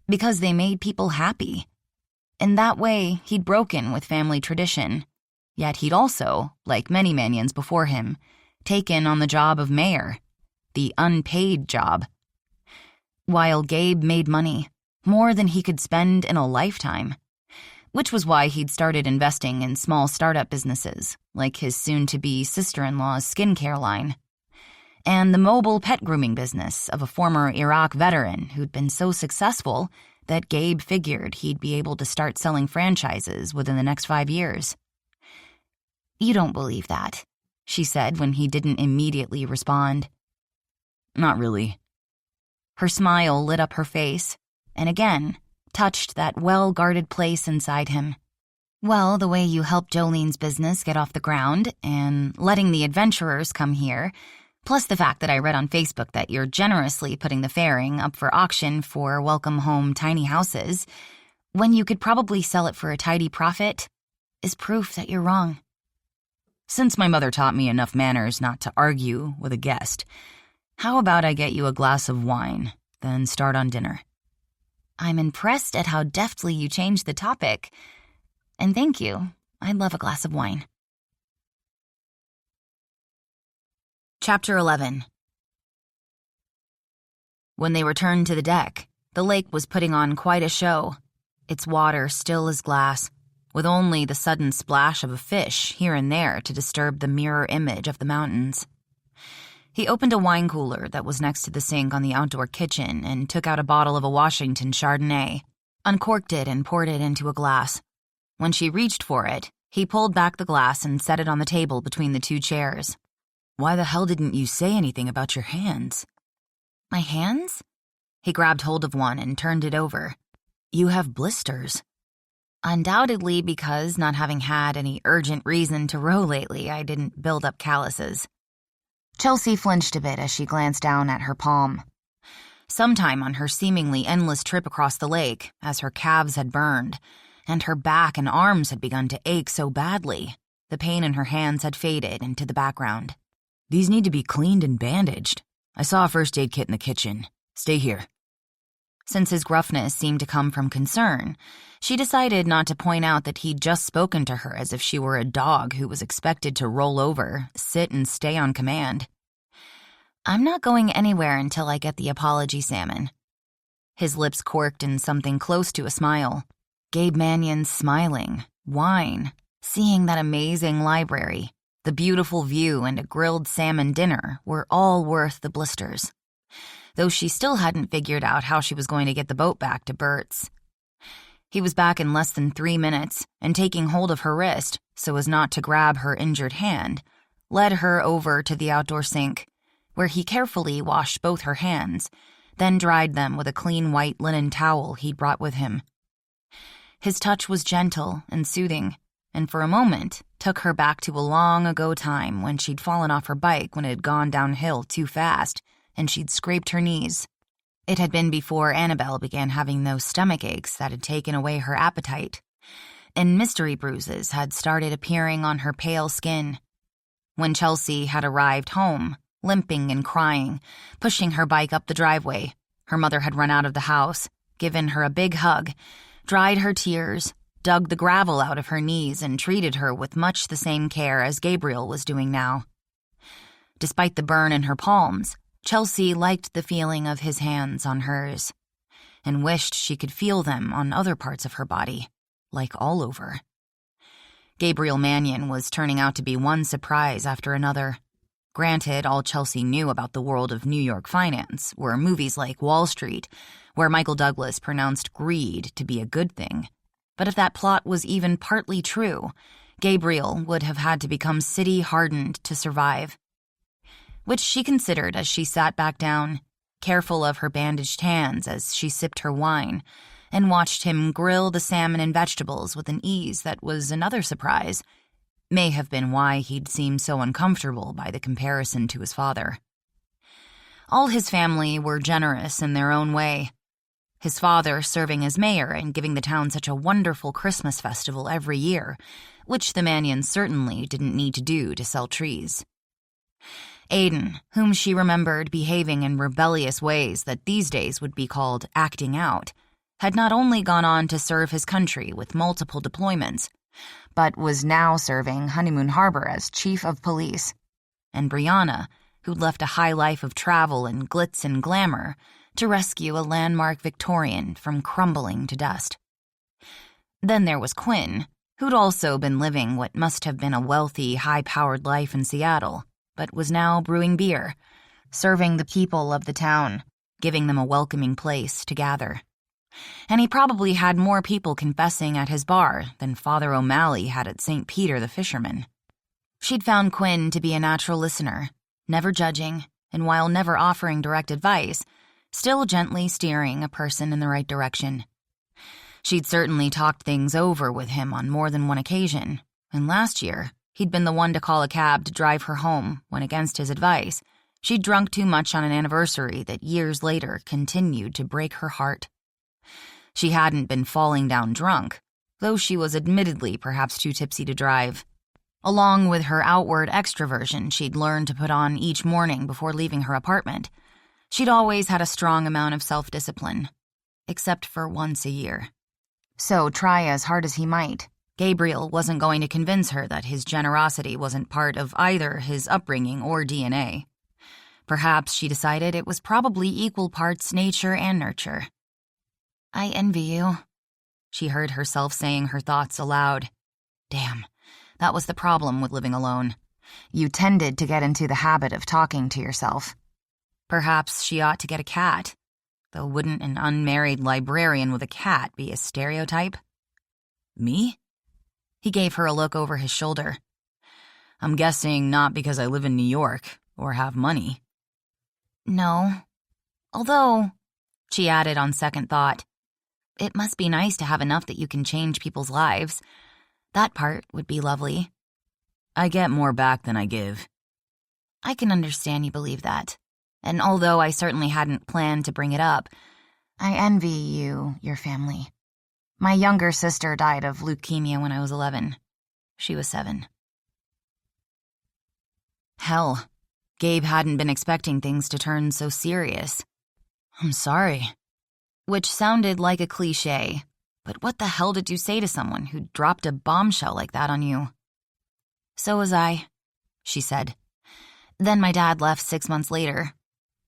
Because they made people happy. In that way, he'd broken with family tradition. Yet he'd also, like many Mannions before him, taken on the job of mayor, the unpaid job. While Gabe made money, more than he could spend in a lifetime, which was why he'd started investing in small startup businesses, like his soon-to-be sister-in-law's skincare line, and the mobile pet grooming business of a former Iraq veteran who'd been so successful that Gabe figured he'd be able to start selling franchises within the next 5 years. "You don't believe that," she said when he didn't immediately respond. "Not really." Her smile lit up her face, and again, touched that well-guarded place inside him. "Well, the way you helped Jolene's business get off the ground and letting the adventurers come here, plus the fact that I read on Facebook that you're generously putting the fairing up for auction for welcome home tiny houses, when you could probably sell it for a tidy profit, is proof that you're wrong." "Since my mother taught me enough manners not to argue with a guest, how about I get you a glass of wine, then start on dinner?" "I'm impressed at how deftly you changed the topic. And thank you. I'd love a glass of wine." Chapter 11. When they returned to the deck, the lake was putting on quite a show, its water still as glass, with only the sudden splash of a fish here and there to disturb the mirror image of the mountains. He opened a wine cooler that was next to the sink on the outdoor kitchen and took out a bottle of a Washington Chardonnay, uncorked it and poured it into a glass. When she reached for it, he pulled back the glass and set it on the table between the 2 chairs. "Why the hell didn't you say anything about your hands?" "My hands?" He grabbed hold of one and turned it over. "You have blisters." "Undoubtedly because, not having had any urgent reason to row lately, I didn't build up calluses." Chelsea flinched a bit as she glanced down at her palm. Sometime on her seemingly endless trip across the lake, as her calves had burned, and her back and arms had begun to ache so badly, the pain in her hands had faded into the background. "These need to be cleaned and bandaged. I saw a first aid kit in the kitchen. Stay here." Since his gruffness seemed to come from concern, she decided not to point out that he'd just spoken to her as if she were a dog who was expected to roll over, sit, and stay on command. "I'm not going anywhere until I get the apology salmon." His lips quirked in something close to a smile. Gabe Mannion smiling, wine, seeing that amazing library, the beautiful view, and a grilled salmon dinner were all worth the blisters, though she still hadn't figured out how she was going to get the boat back to Bert's. He was back in less than 3 minutes, and taking hold of her wrist, so as not to grab her injured hand, led her over to the outdoor sink, where he carefully washed both her hands, then dried them with a clean white linen towel he'd brought with him. His touch was gentle and soothing, and for a moment took her back to a long-ago time when she'd fallen off her bike when it had gone downhill too fast, and she'd scraped her knees. It had been before Annabelle began having those stomach aches that had taken away her appetite, and mystery bruises had started appearing on her pale skin. When Chelsea had arrived home, limping and crying, pushing her bike up the driveway, her mother had run out of the house, given her a big hug, dried her tears, dug the gravel out of her knees, and treated her with much the same care as Gabriel was doing now. Despite the burn in her palms, Chelsea liked the feeling of his hands on hers, and wished she could feel them on other parts of her body, like all over. Gabriel Mannion was turning out to be one surprise after another. Granted, all Chelsea knew about the world of New York finance were movies like Wall Street, where Michael Douglas pronounced greed to be a good thing. But if that plot was even partly true, Gabriel would have had to become city-hardened to survive, which she considered as she sat back down, careful of her bandaged hands as she sipped her wine, and watched him grill the salmon and vegetables with an ease that was another surprise. May have been why he'd seemed so uncomfortable by the comparison to his father. All his family were generous in their own way. His father serving as mayor and giving the town such a wonderful Christmas festival every year, which the Manions certainly didn't need to do to sell trees. Aiden, whom she remembered behaving in rebellious ways that these days would be called acting out, had not only gone on to serve his country with multiple deployments, but was now serving Honeymoon Harbor as chief of police. And Brianna, who'd left a high life of travel and glitz and glamour to rescue a landmark Victorian from crumbling to dust. Then there was Quinn, who'd also been living what must have been a wealthy, high-powered life in Seattle, but was now brewing beer, serving the people of the town, giving them a welcoming place to gather. And he probably had more people confessing at his bar than Father O'Malley had at St. Peter the Fisherman. She'd found Quinn to be a natural listener, never judging, and while never offering direct advice, still gently steering a person in the right direction. She'd certainly talked things over with him on more than one occasion, and last year, he'd been the one to call a cab to drive her home when, against his advice, she'd drunk too much on an anniversary that years later continued to break her heart. She hadn't been falling down drunk, though she was admittedly perhaps too tipsy to drive. Along with her outward extroversion she'd learned to put on each morning before leaving her apartment, she'd always had a strong amount of self-discipline, except for once a year. So try as hard as he might, Gabriel wasn't going to convince her that his generosity wasn't part of either his upbringing or DNA. Perhaps, she decided, it was probably equal parts nature and nurture. "I envy you," she heard herself saying her thoughts aloud. Damn, that was the problem with living alone. You tended to get into the habit of talking to yourself. Perhaps she ought to get a cat, though wouldn't an unmarried librarian with a cat be a stereotype? Me? He gave her a look over his shoulder. I'm guessing not because I live in New York or have money. No. Although, she added on second thought, it must be nice to have enough that you can change people's lives. That part would be lovely. I get more back than I give. I can understand you believe that. And although I certainly hadn't planned to bring it up, I envy you, your family. My younger sister died of leukemia when I was 11. She was 7. Hell, Gabe hadn't been expecting things to turn so serious. I'm sorry. Which sounded like a cliché, but what the hell did you say to someone who dropped a bombshell like that on you? So was I, she said. Then my dad left 6 months later.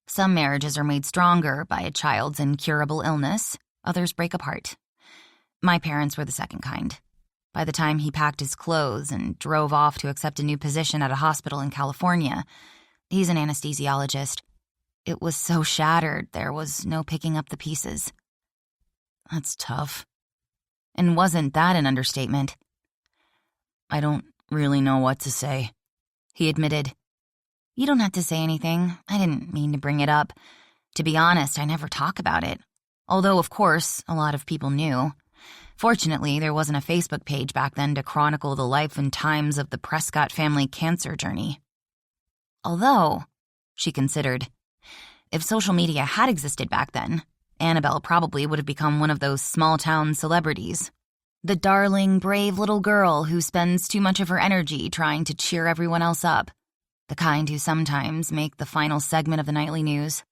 Some marriages are made stronger by a child's incurable illness, others break apart. My parents were the second kind. By the time he packed his clothes and drove off to accept a new position at a hospital in California, he's an anesthesiologist. It was so shattered there was no picking up the pieces. That's tough. And wasn't that an understatement? I don't really know what to say, he admitted. You don't have to say anything. I didn't mean to bring it up. To be honest, I never talk about it. Although, of course, a lot of people knew. Fortunately, there wasn't a Facebook page back then to chronicle the life and times of the Prescott family cancer journey. Although, she considered, if social media had existed back then, Annabelle probably would have become one of those small-town celebrities. The darling, brave little girl who spends too much of her energy trying to cheer everyone else up. The kind who sometimes make the final segment of the nightly news.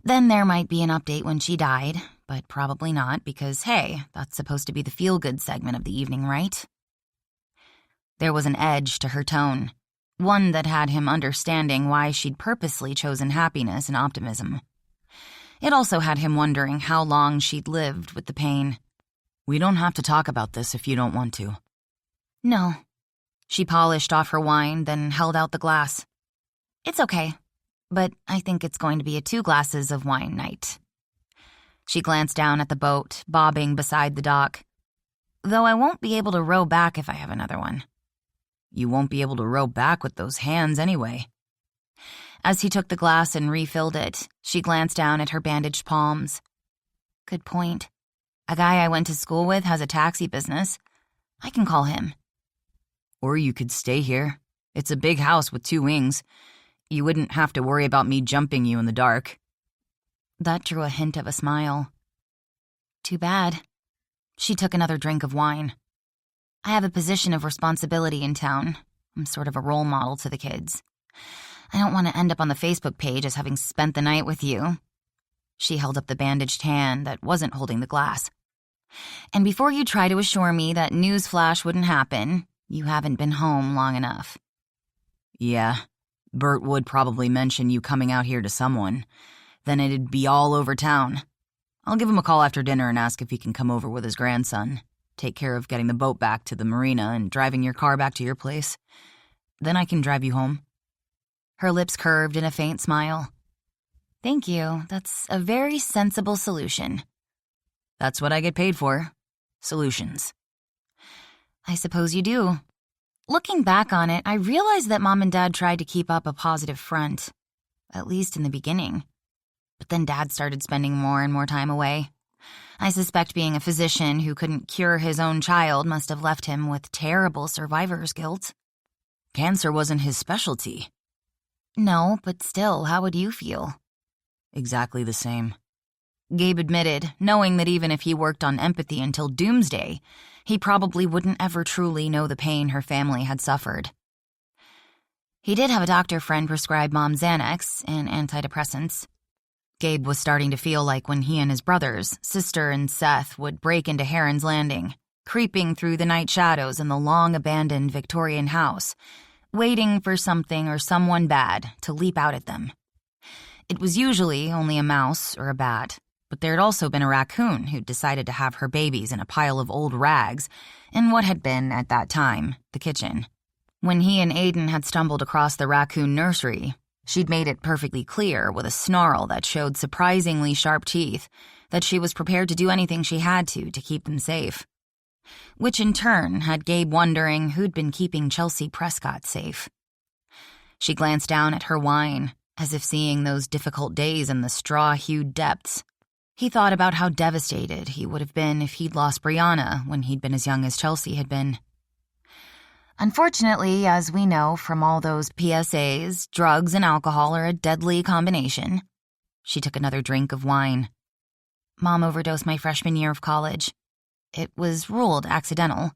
Then there might be an update when she died, but probably not because, hey, that's supposed to be the feel-good segment of the evening, right? There was an edge to her tone, one that had him understanding why she'd purposely chosen happiness and optimism. It also had him wondering how long she'd lived with the pain. We don't have to talk about this if you don't want to. No. She polished off her wine, then held out the glass. It's okay, but I think it's going to be a 2 glasses of wine night. She glanced down at the boat, bobbing beside the dock. Though I won't be able to row back if I have another one. You won't be able to row back with those hands anyway. As he took the glass and refilled it, she glanced down at her bandaged palms. Good point. A guy I went to school with has a taxi business. I can call him. Or you could stay here. It's a big house with 2 wings. You wouldn't have to worry about me jumping you in the dark. That drew a hint of a smile. Too bad. She took another drink of wine. I have a position of responsibility in town. I'm sort of a role model to the kids. I don't want to end up on the Facebook page as having spent the night with you. She held up the bandaged hand that wasn't holding the glass. And before you try to assure me that newsflash wouldn't happen, you haven't been home long enough. Yeah, Bert would probably mention you coming out here to someone. Then it'd be all over town. I'll give him a call after dinner and ask if he can come over with his grandson. Take care of getting the boat back to the marina and driving your car back to your place. Then I can drive you home. Her lips curved in a faint smile. Thank you. That's a very sensible solution. That's what I get paid for. Solutions. I suppose you do. Looking back on it, I realized that Mom and Dad tried to keep up a positive front. At least in the beginning. But then Dad started spending more and more time away. I suspect being a physician who couldn't cure his own child must have left him with terrible survivor's guilt. Cancer wasn't his specialty. No, but still, how would you feel? Exactly the same. Gabe admitted, knowing that even if he worked on empathy until doomsday, he probably wouldn't ever truly know the pain her family had suffered. He did have a doctor friend prescribe Mom Xanax and antidepressants. Gabe was starting to feel like when he and his brothers, sister and Seth, would break into Heron's Landing, creeping through the night shadows in the long-abandoned Victorian house, waiting for something or someone bad to leap out at them. It was usually only a mouse or a bat, but there had also been a raccoon who'd decided to have her babies in a pile of old rags in what had been, at that time, the kitchen. When he and Aiden had stumbled across the raccoon nursery, she'd made it perfectly clear, with a snarl that showed surprisingly sharp teeth, that she was prepared to do anything she had to keep them safe. Which in turn had Gabe wondering who'd been keeping Chelsea Prescott safe. She glanced down at her wine, as if seeing those difficult days in the straw-hued depths. He thought about how devastated he would have been if he'd lost Brianna when he'd been as young as Chelsea had been. Unfortunately, as we know from all those PSAs, drugs and alcohol are a deadly combination. She took another drink of wine. Mom overdosed my freshman year of college. It was ruled accidental.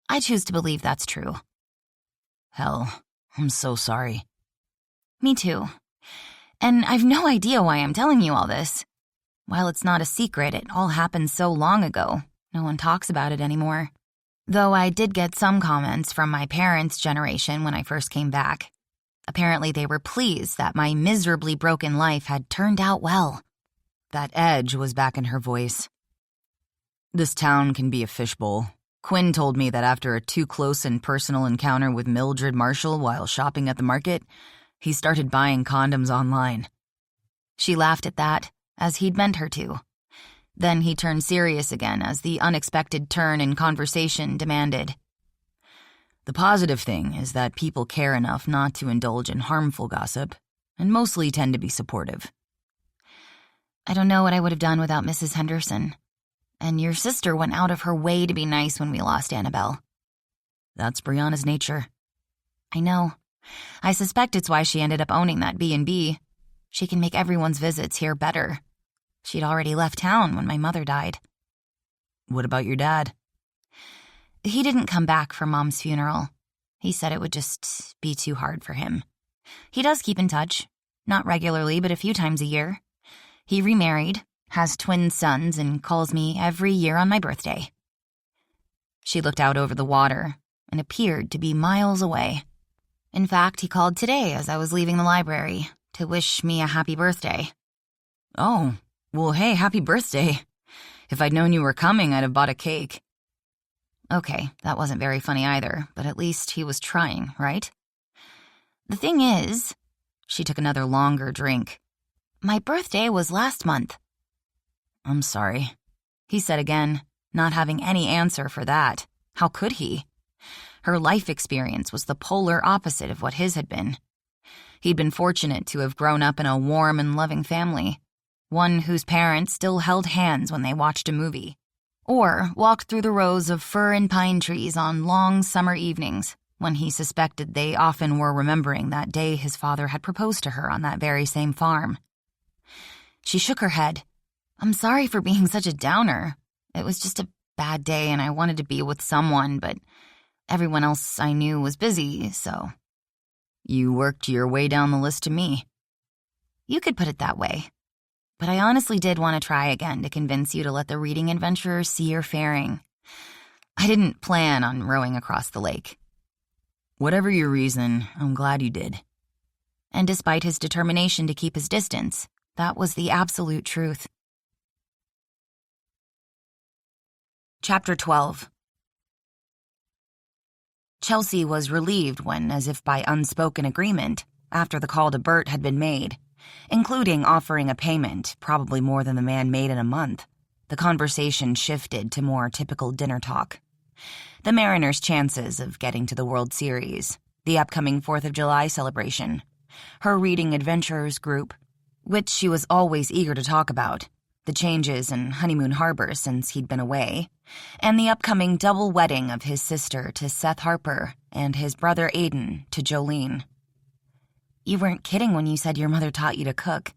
I choose to believe that's true. Hell, I'm so sorry. Me too. And I've no idea why I'm telling you all this. While it's not a secret, it all happened so long ago. No one talks about it anymore. Though I did get some comments from my parents' generation when I first came back. Apparently they were pleased that my miserably broken life had turned out well. That edge was back in her voice. This town can be a fishbowl. Quinn told me that after a too close and personal encounter with Mildred Marshall while shopping at the market, he started buying condoms online. She laughed at that, as he'd meant her to. Then he turned serious again as the unexpected turn in conversation demanded. The positive thing is that people care enough not to indulge in harmful gossip, and mostly tend to be supportive. I don't know what I would have done without Mrs. Henderson. And your sister went out of her way to be nice when we lost Annabelle. That's Brianna's nature. I know. I suspect it's why she ended up owning that B&B. She can make everyone's visits here better. She'd already left town when my mother died. What about your dad? He didn't come back for Mom's funeral. He said it would just be too hard for him. He does keep in touch. Not regularly, but a few times a year. He remarried, has twin sons, and calls me every year on my birthday. She looked out over the water and appeared to be miles away. In fact, he called today as I was leaving the library to wish me a happy birthday. Oh, well, hey, happy birthday. If I'd known you were coming, I'd have bought a cake. Okay, that wasn't very funny either, but at least he was trying, right? The thing is, she took another longer drink. My birthday was last month. I'm sorry, he said again, not having any answer for that. How could he? Her life experience was the polar opposite of what his had been. He'd been fortunate to have grown up in a warm and loving family, one whose parents still held hands when they watched a movie, or walked through the rows of fir and pine trees on long summer evenings when he suspected they often were remembering that day his father had proposed to her on that very same farm. She shook her head. "I'm sorry for being such a downer. It was just a bad day and I wanted to be with someone, but everyone else I knew was busy, so." "You worked your way down the list to me." "You could put it that way. But I honestly did want to try again to convince you to let the reading adventurers see your faring. I didn't plan on rowing across the lake." "Whatever your reason, I'm glad you did." And despite his determination to keep his distance, that was the absolute truth. Chapter 12. Chelsea was relieved when, as if by unspoken agreement, after the call to Bert had been made, including offering a payment, probably more than the man made in a month, the conversation shifted to more typical dinner talk. The Mariners' chances of getting to the World Series, the upcoming 4th of July celebration, her reading adventurers group, which she was always eager to talk about, the changes in Honeymoon Harbor since he'd been away, and the upcoming double wedding of his sister to Seth Harper and his brother Aiden to Jolene. "You weren't kidding when you said your mother taught you to cook,"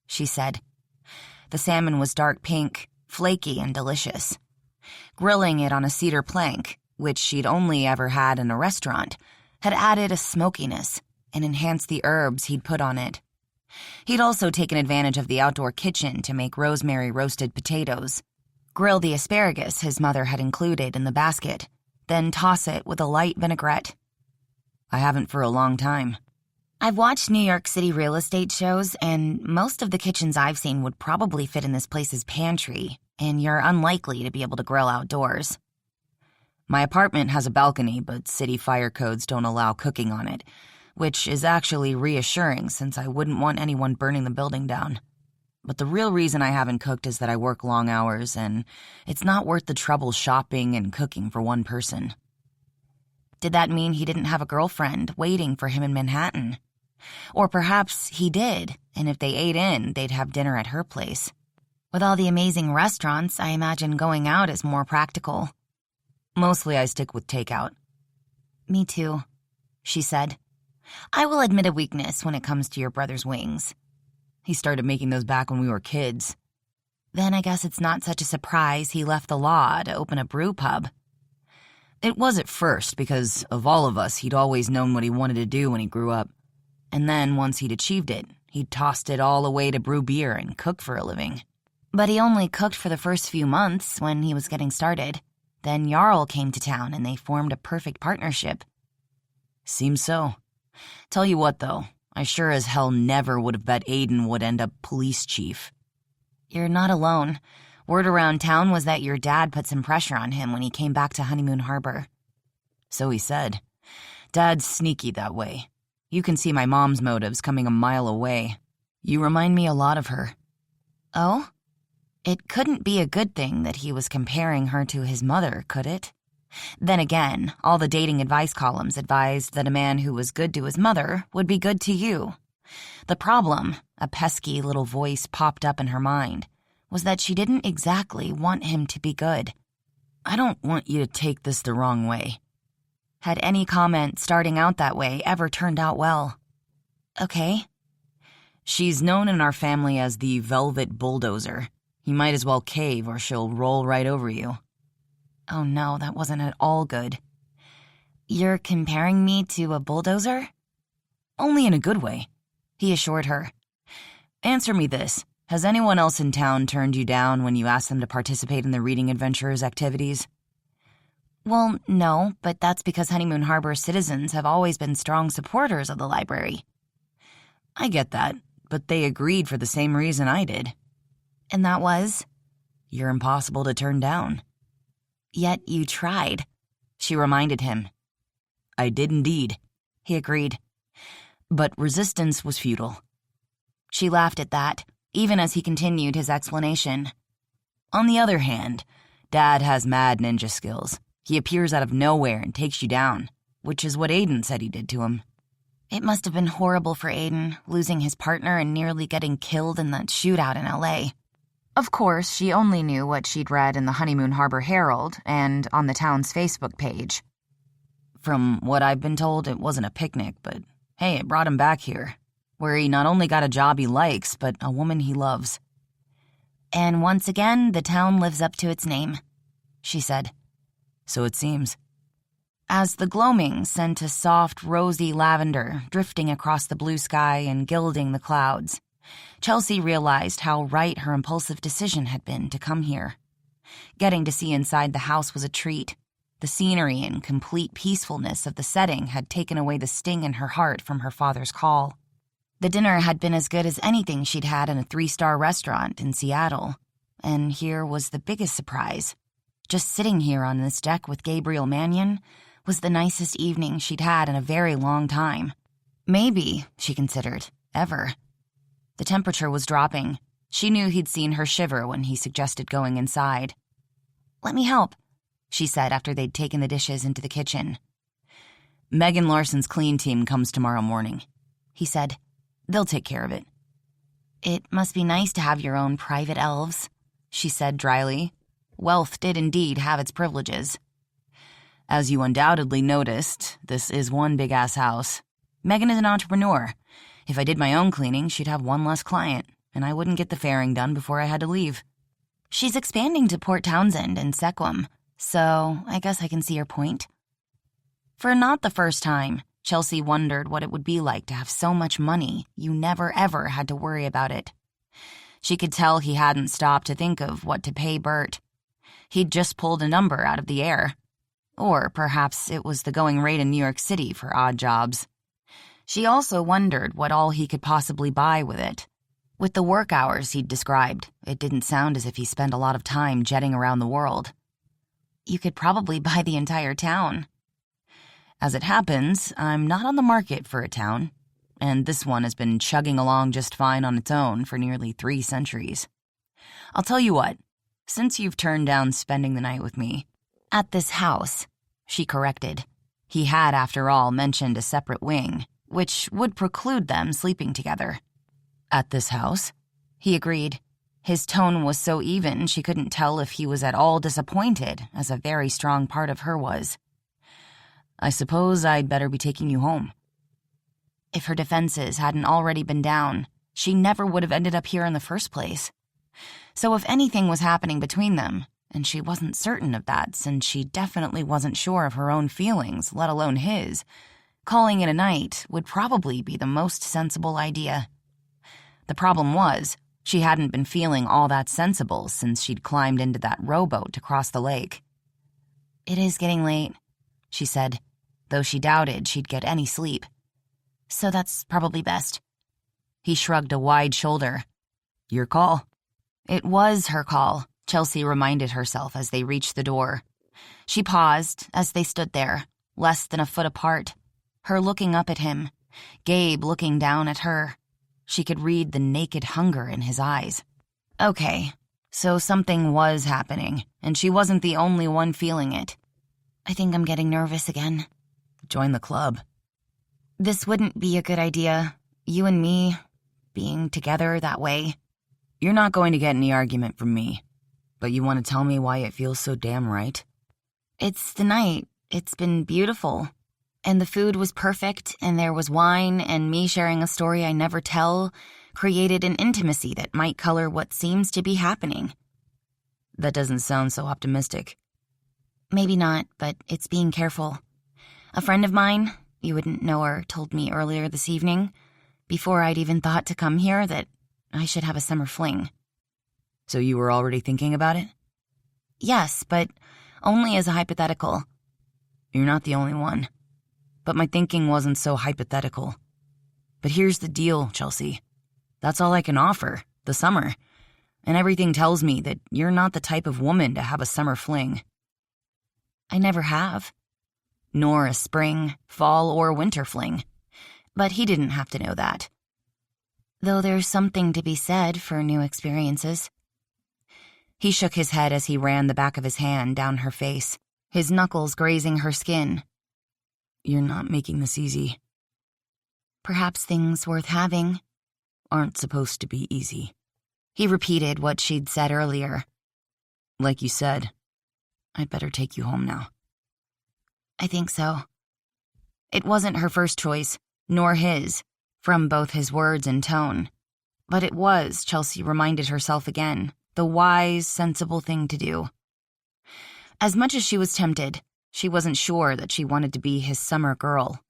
she said. The salmon was dark pink, flaky and delicious. Grilling it on a cedar plank, which she'd only ever had in a restaurant, had added a smokiness and enhanced the herbs he'd put on it. He'd also taken advantage of the outdoor kitchen to make rosemary roasted potatoes, grill the asparagus his mother had included in the basket, then toss it with a light vinaigrette. "I haven't for a long time." "I've watched New York City real estate shows, and most of the kitchens I've seen would probably fit in this place's pantry, and you're unlikely to be able to grill outdoors." "My apartment has a balcony, but city fire codes don't allow cooking on it, which is actually reassuring since I wouldn't want anyone burning the building down. But the real reason I haven't cooked is that I work long hours, and it's not worth the trouble shopping and cooking for one person." Did that mean he didn't have a girlfriend waiting for him in Manhattan? Or perhaps he did, and if they ate in, they'd have dinner at her place. With all the amazing restaurants, I imagine going out is more practical. "Mostly I stick with takeout." "Me too," she said. "I will admit a weakness when it comes to your brother's wings." "He started making those back when we were kids." "Then I guess it's not such a surprise he left the law to open a brew pub." "It was at first, because of all of us, he'd always known what he wanted to do when he grew up. And then, once he'd achieved it, he'd tossed it all away to brew beer and cook for a living." "But he only cooked for the first few months when he was getting started. Then Jarl came to town and they formed a perfect partnership." "Seems so. Tell you what, though, I sure as hell never would have bet Aiden would end up police chief." "You're not alone. Word around town was that your dad put some pressure on him when he came back to Honeymoon Harbor." "So he said. Dad's sneaky that way. You can see my mom's motives coming a mile away. You remind me a lot of her." "Oh? It couldn't be a good thing that he was comparing her to his mother, could it? Then again, all the dating advice columns advised that a man who was good to his mother would be good to you. The problem, a pesky little voice popped up in her mind, was that she didn't exactly want him to be good. "I don't want you to take this the wrong way." Had any comment starting out that way ever turned out well? "Okay." "She's known in our family as the Velvet Bulldozer. You might as well cave or she'll roll right over you." Oh no, that wasn't at all good. "You're comparing me to a bulldozer?" "Only in a good way," he assured her. "Answer me this. Has anyone else in town turned you down when you asked them to participate in the Reading Adventurers activities?" "Well, no, but that's because Honeymoon Harbor citizens have always been strong supporters of the library." "I get that, but they agreed for the same reason I did." "And that was?" "You're impossible to turn down." "Yet you tried," she reminded him. "I did indeed," he agreed. "But resistance was futile." She laughed at that, even as he continued his explanation. "On the other hand, Dad has mad ninja skills. He appears out of nowhere and takes you down, which is what Aiden said he did to him." It must have been horrible for Aiden, losing his partner and nearly getting killed in that shootout in L.A. Of course, she only knew what she'd read in the Honeymoon Harbor Herald and on the town's Facebook page. From what I've been told, it wasn't a picnic, but hey, it brought him back here, where he not only got a job he likes, but a woman he loves. And once again, the town lives up to its name, she said. So it seems. As the gloaming sent a soft, rosy lavender drifting across the blue sky and gilding the clouds, Chelsea realized how right her impulsive decision had been to come here. Getting to see inside the house was a treat. The scenery and complete peacefulness of the setting had taken away the sting in her heart from her father's call. The dinner had been as good as anything she'd had in a 3-star restaurant in Seattle, and here was the biggest surprise. Just sitting here on this deck with Gabriel Mannion was the nicest evening she'd had in a very long time. Maybe, she considered, ever. The temperature was dropping. She knew he'd seen her shiver when he suggested going inside. "Let me help," she said after they'd taken the dishes into the kitchen. "Megan Larson's clean team comes tomorrow morning," he said. "They'll take care of it." "It must be nice to have your own private elves," she said dryly. Wealth did indeed have its privileges. "As you undoubtedly noticed, this is one big-ass house. Megan is an entrepreneur. If I did my own cleaning, she'd have one less client, and I wouldn't get the fairing done before I had to leave." "She's expanding to Port Townsend and Sequim, so I guess I can see your point." For not the first time, Chelsea wondered what it would be like to have so much money you never ever had to worry about it. She could tell he hadn't stopped to think of what to pay Bert. He'd just pulled a number out of the air. Or perhaps it was the going rate in New York City for odd jobs. She also wondered what all he could possibly buy with it. With the work hours he'd described, it didn't sound as if he spent a lot of time jetting around the world. "You could probably buy the entire town." "As it happens, I'm not on the market for a town, and this one has been chugging along just fine on its own for nearly 3 centuries. I'll tell you what, since you've turned down spending the night with me—" "At this house," she corrected. He had, after all, mentioned a separate wing, which would preclude them sleeping together. "At this house?" he agreed. His tone was so even she couldn't tell if he was at all disappointed, as a very strong part of her was. "I suppose I'd better be taking you home." If her defenses hadn't already been down, she never would have ended up here in the first place. So if anything was happening between them, and she wasn't certain of that since she definitely wasn't sure of her own feelings, let alone his, calling it a night would probably be the most sensible idea. The problem was, she hadn't been feeling all that sensible since she'd climbed into that rowboat to cross the lake. "It is getting late," she said, though she doubted she'd get any sleep. "So that's probably best." He shrugged a wide shoulder. "Your call." It was her call, Chelsea reminded herself as they reached the door. She paused as they stood there, less than a foot apart, her looking up at him, Gabe looking down at her. She could read the naked hunger in his eyes. Okay, so something was happening, and she wasn't the only one feeling it. "I think I'm getting nervous again." "Join the club." "This wouldn't be a good idea, you and me, being together that way." "You're not going to get any argument from me. But you want to tell me why it feels so damn right?" "It's the night. It's been beautiful. And the food was perfect, and there was wine, and me sharing a story I never tell created an intimacy that might color what seems to be happening." "That doesn't sound so optimistic." "Maybe not, but it's being careful. A friend of mine, you wouldn't know her, told me earlier this evening, before I'd even thought to come here, that I should have a summer fling." "So you were already thinking about it?" "Yes, but only as a hypothetical." "You're not the only one. But my thinking wasn't so hypothetical. But here's the deal, Chelsea. That's all I can offer, the summer. And everything tells me that you're not the type of woman to have a summer fling." "I never have." Nor a spring, fall, or winter fling. But he didn't have to know that. Though there's something to be said for new experiences. He shook his head as he ran the back of his hand down her face, his knuckles grazing her skin. "You're not making this easy." "Perhaps things worth having aren't supposed to be easy." He repeated what she'd said earlier. "Like you said, I'd better take you home now." "I think so." It wasn't her first choice, nor his, from both his words and tone. But it was, Chelsea reminded herself again, the wise, sensible thing to do. As much as she was tempted, she wasn't sure that she wanted to be his summer girl,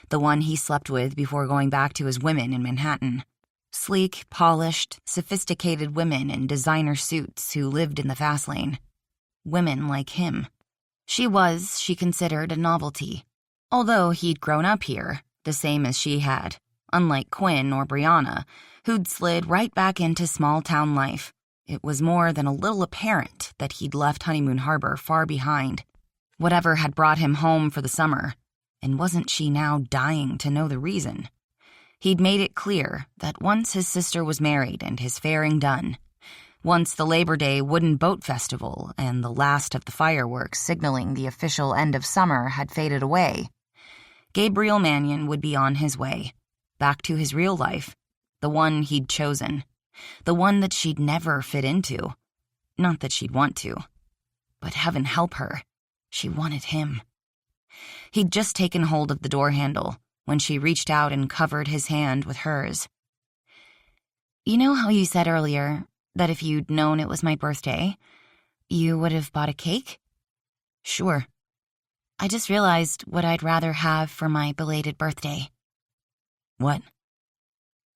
the one he slept with before going back to his women in Manhattan. Sleek, polished, sophisticated women in designer suits who lived in the fast lane. Women like him. She was, she considered, a novelty. Although he'd grown up here, the same as she had, unlike Quinn or Brianna, who'd slid right back into small-town life. It was more than a little apparent that he'd left Honeymoon Harbor far behind. Whatever had brought him home for the summer, and wasn't she now dying to know the reason? He'd made it clear that once his sister was married and his faring done, once the Labor Day wooden boat festival and the last of the fireworks signaling the official end of summer had faded away, Gabriel Mannion would be on his way, back to his real life, the one he'd chosen, the one that she'd never fit into. Not that she'd want to, but heaven help her, she wanted him. He'd just taken hold of the door handle when she reached out and covered his hand with hers. You know how you said earlier that if you'd known it was my birthday, you would have bought a cake? Sure. I just realized what I'd rather have for my belated birthday. What?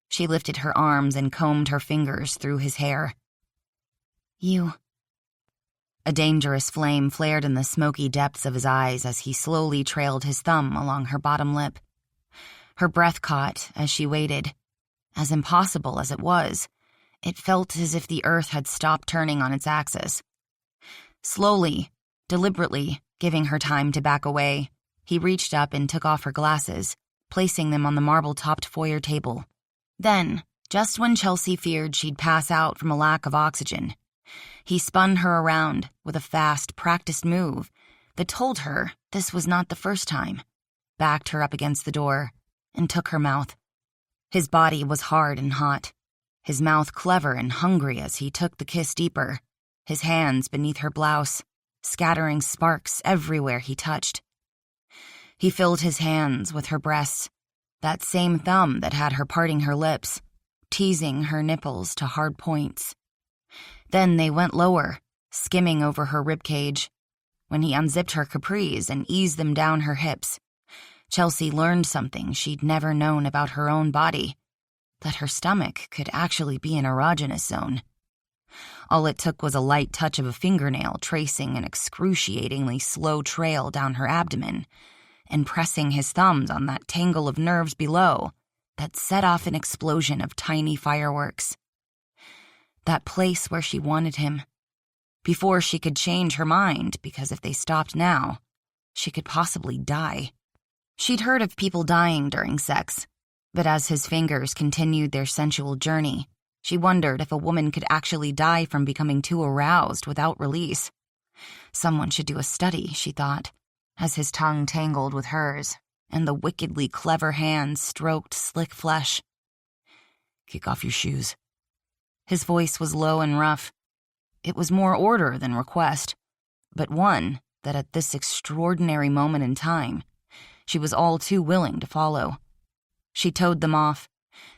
She lifted her arms and combed her fingers through his hair. You. A dangerous flame flared in the smoky depths of his eyes as he slowly trailed his thumb along her bottom lip. Her breath caught as she waited. As impossible as it was, it felt as if the earth had stopped turning on its axis. Slowly, deliberately, giving her time to back away, he reached up and took off her glasses, placing them on the marble-topped foyer table. Then, just when Chelsea feared she'd pass out from a lack of oxygen, he spun her around with a fast, practiced move that told her this was not the first time, backed her up against the door, and took her mouth. His body was hard and hot, his mouth clever and hungry as he took the kiss deeper, his hands beneath her blouse, scattering sparks everywhere he touched. He filled his hands with her breasts, that same thumb that had her parting her lips, teasing her nipples to hard points. Then they went lower, skimming over her ribcage. When he unzipped her capris and eased them down her hips, Chelsea learned something she'd never known about her own body, that her stomach could actually be an erogenous zone. All it took was a light touch of a fingernail tracing an excruciatingly slow trail down her abdomen, and pressing his thumbs on that tangle of nerves below that set off an explosion of tiny fireworks. That place where she wanted him, before she could change her mind, because if they stopped now, she could possibly die. She'd heard of people dying during sex, but as his fingers continued their sensual journey, she wondered if a woman could actually die from becoming too aroused without release. Someone should do a study, she thought, as his tongue tangled with hers, and the wickedly clever hands stroked slick flesh. Kick off your shoes. His voice was low and rough. It was more order than request, but one that at this extraordinary moment in time, she was all too willing to follow. She towed them off.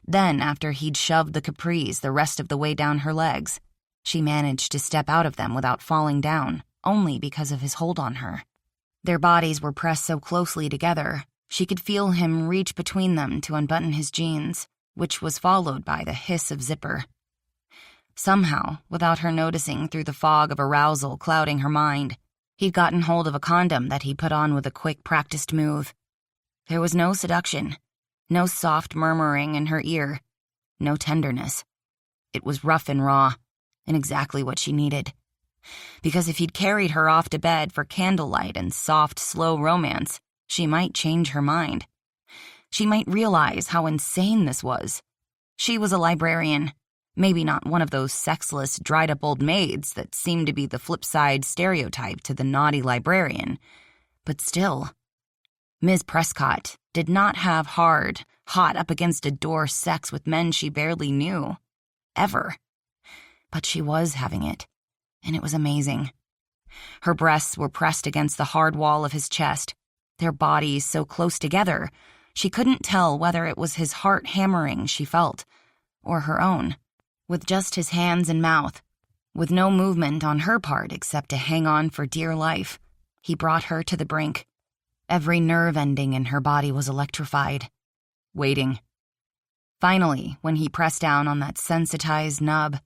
Then, after he'd shoved the capris the rest of the way down her legs, she managed to step out of them without falling down, only because of his hold on her. Their bodies were pressed so closely together, she could feel him reach between them to unbutton his jeans, which was followed by the hiss of zipper. Somehow, without her noticing through the fog of arousal clouding her mind, he'd gotten hold of a condom that he put on with a quick, practiced move. There was no seduction, no soft murmuring in her ear, no tenderness. It was rough and raw, and exactly what she needed. Because if he'd carried her off to bed for candlelight and soft, slow romance, she might change her mind. She might realize how insane this was. She was a librarian. Maybe not one of those sexless, dried-up old maids that seemed to be the flip-side stereotype to the naughty librarian. But still, Ms. Prescott did not have hard, hot up-against-a-door sex with men she barely knew. Ever. But she was having it, and it was amazing. Her breasts were pressed against the hard wall of his chest, their bodies so close together, she couldn't tell whether it was his heart hammering she felt, or her own. With just his hands and mouth, with no movement on her part except to hang on for dear life, he brought her to the brink. Every nerve ending in her body was electrified, waiting. Finally, when he pressed down on that sensitized nub,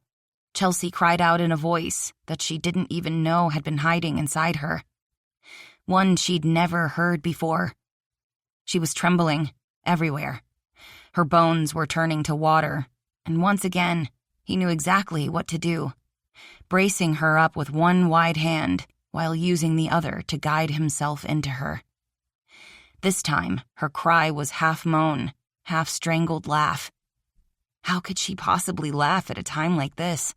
Chelsea cried out in a voice that she didn't even know had been hiding inside her. One she'd never heard before. She was trembling everywhere. Her bones were turning to water, and once again, he knew exactly what to do, bracing her up with one wide hand while using the other to guide himself into her. This time, her cry was half moan, half strangled laugh. How could she possibly laugh at a time like this?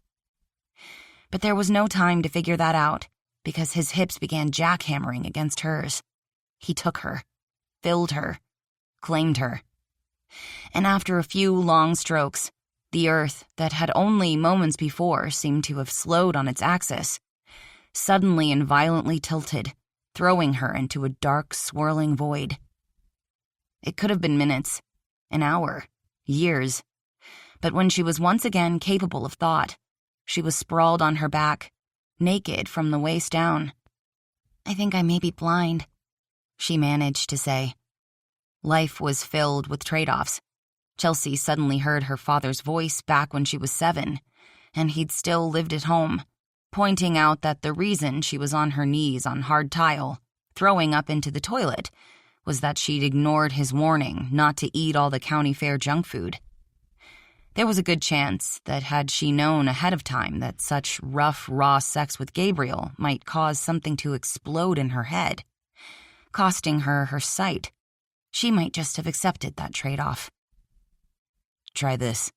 But there was no time to figure that out, because his hips began jackhammering against hers. He took her, filled her, claimed her. And after a few long strokes, the earth that had only moments before seemed to have slowed on its axis, suddenly and violently tilted, throwing her into a dark, swirling void. It could have been minutes, an hour, years, but when she was once again capable of thought, she was sprawled on her back, naked from the waist down. I think I may be blind, she managed to say. Life was filled with trade-offs. Chelsea suddenly heard her father's voice back when she was 7, and he'd still lived at home, pointing out that the reason she was on her knees on hard tile, throwing up into the toilet, was that she'd ignored his warning not to eat all the county fair junk food. There was a good chance that had she known ahead of time that such rough, raw sex with Gabriel might cause something to explode in her head, costing her her sight, she might just have accepted that trade-off. Try this.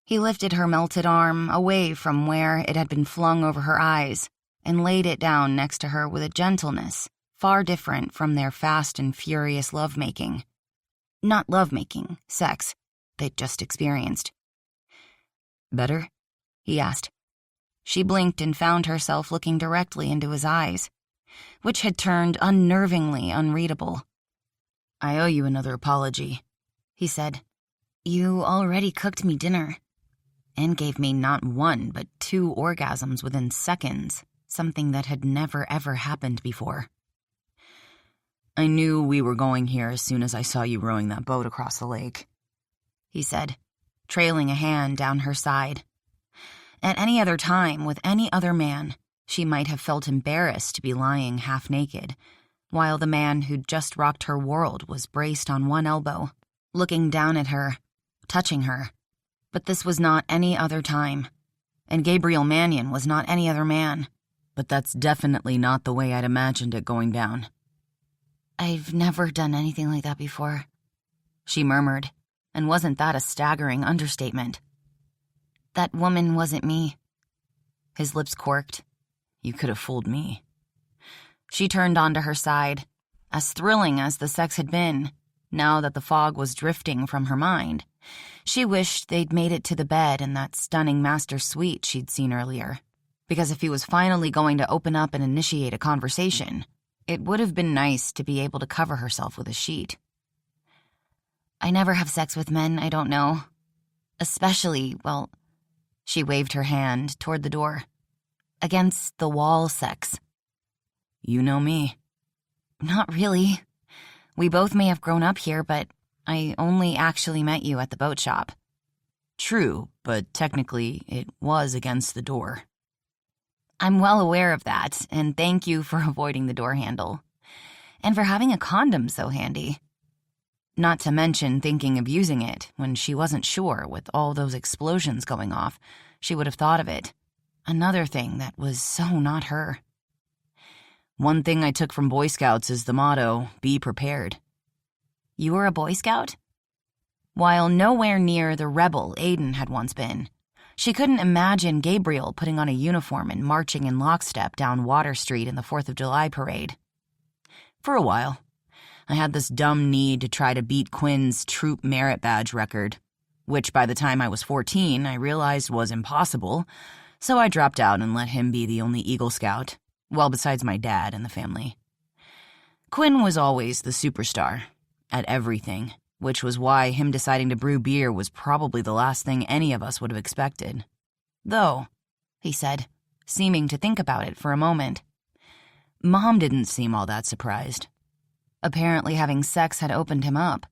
He lifted her melted arm away from where it had been flung over her eyes and laid it down next to her with a gentleness far different from their fast and furious lovemaking. Not lovemaking, sex, they'd just experienced. Better? He asked. She blinked and found herself looking directly into his eyes, which had turned unnervingly unreadable. I owe you another apology, he said. You already cooked me dinner, and gave me not 1 but 2 orgasms within seconds, something that had never ever happened before. I knew we were going here as soon as I saw you rowing that boat across the lake, he said, trailing a hand down her side. At any other time, with any other man, she might have felt embarrassed to be lying half naked, while the man who'd just rocked her world was braced on one elbow, looking down at her, touching her. But this was not any other time, and Gabriel Mannion was not any other man. But that's definitely not the way I'd imagined it going down. I've never done anything like that before, she murmured, and wasn't that a staggering understatement? That woman wasn't me. His lips quirked. You could have fooled me. She turned onto her side, as thrilling as the sex had been. Now that the fog was drifting from her mind, she wished they'd made it to the bed in that stunning master suite she'd seen earlier, because if he was finally going to open up and initiate a conversation, it would have been nice to be able to cover herself with a sheet. I never have sex with men I don't know. Especially, well, she waved her hand toward the door. Against the wall sex. You know me. Not really. We both may have grown up here, but I only actually met you at the boat shop. True, but technically it was against the door. I'm well aware of that, and thank you for avoiding the door handle. And for having a condom so handy. Not to mention thinking of using it when she wasn't sure with all those explosions going off, she would have thought of it. Another thing that was so not her. One thing I took from Boy Scouts is the motto, be prepared. You were a Boy Scout? While nowhere near the rebel Aiden had once been, she couldn't imagine Gabriel putting on a uniform and marching in lockstep down Water Street in the 4th of July parade. For a while, I had this dumb need to try to beat Quinn's troop merit badge record, which by the time I was 14 I realized was impossible, so I dropped out and let him be the only Eagle Scout, well besides my dad and the family. Quinn was always the superstar, at everything, which was why him deciding to brew beer was probably the last thing any of us would have expected. Though, he said, seeming to think about it for a moment. Mom didn't seem all that surprised. Apparently having sex had opened him up.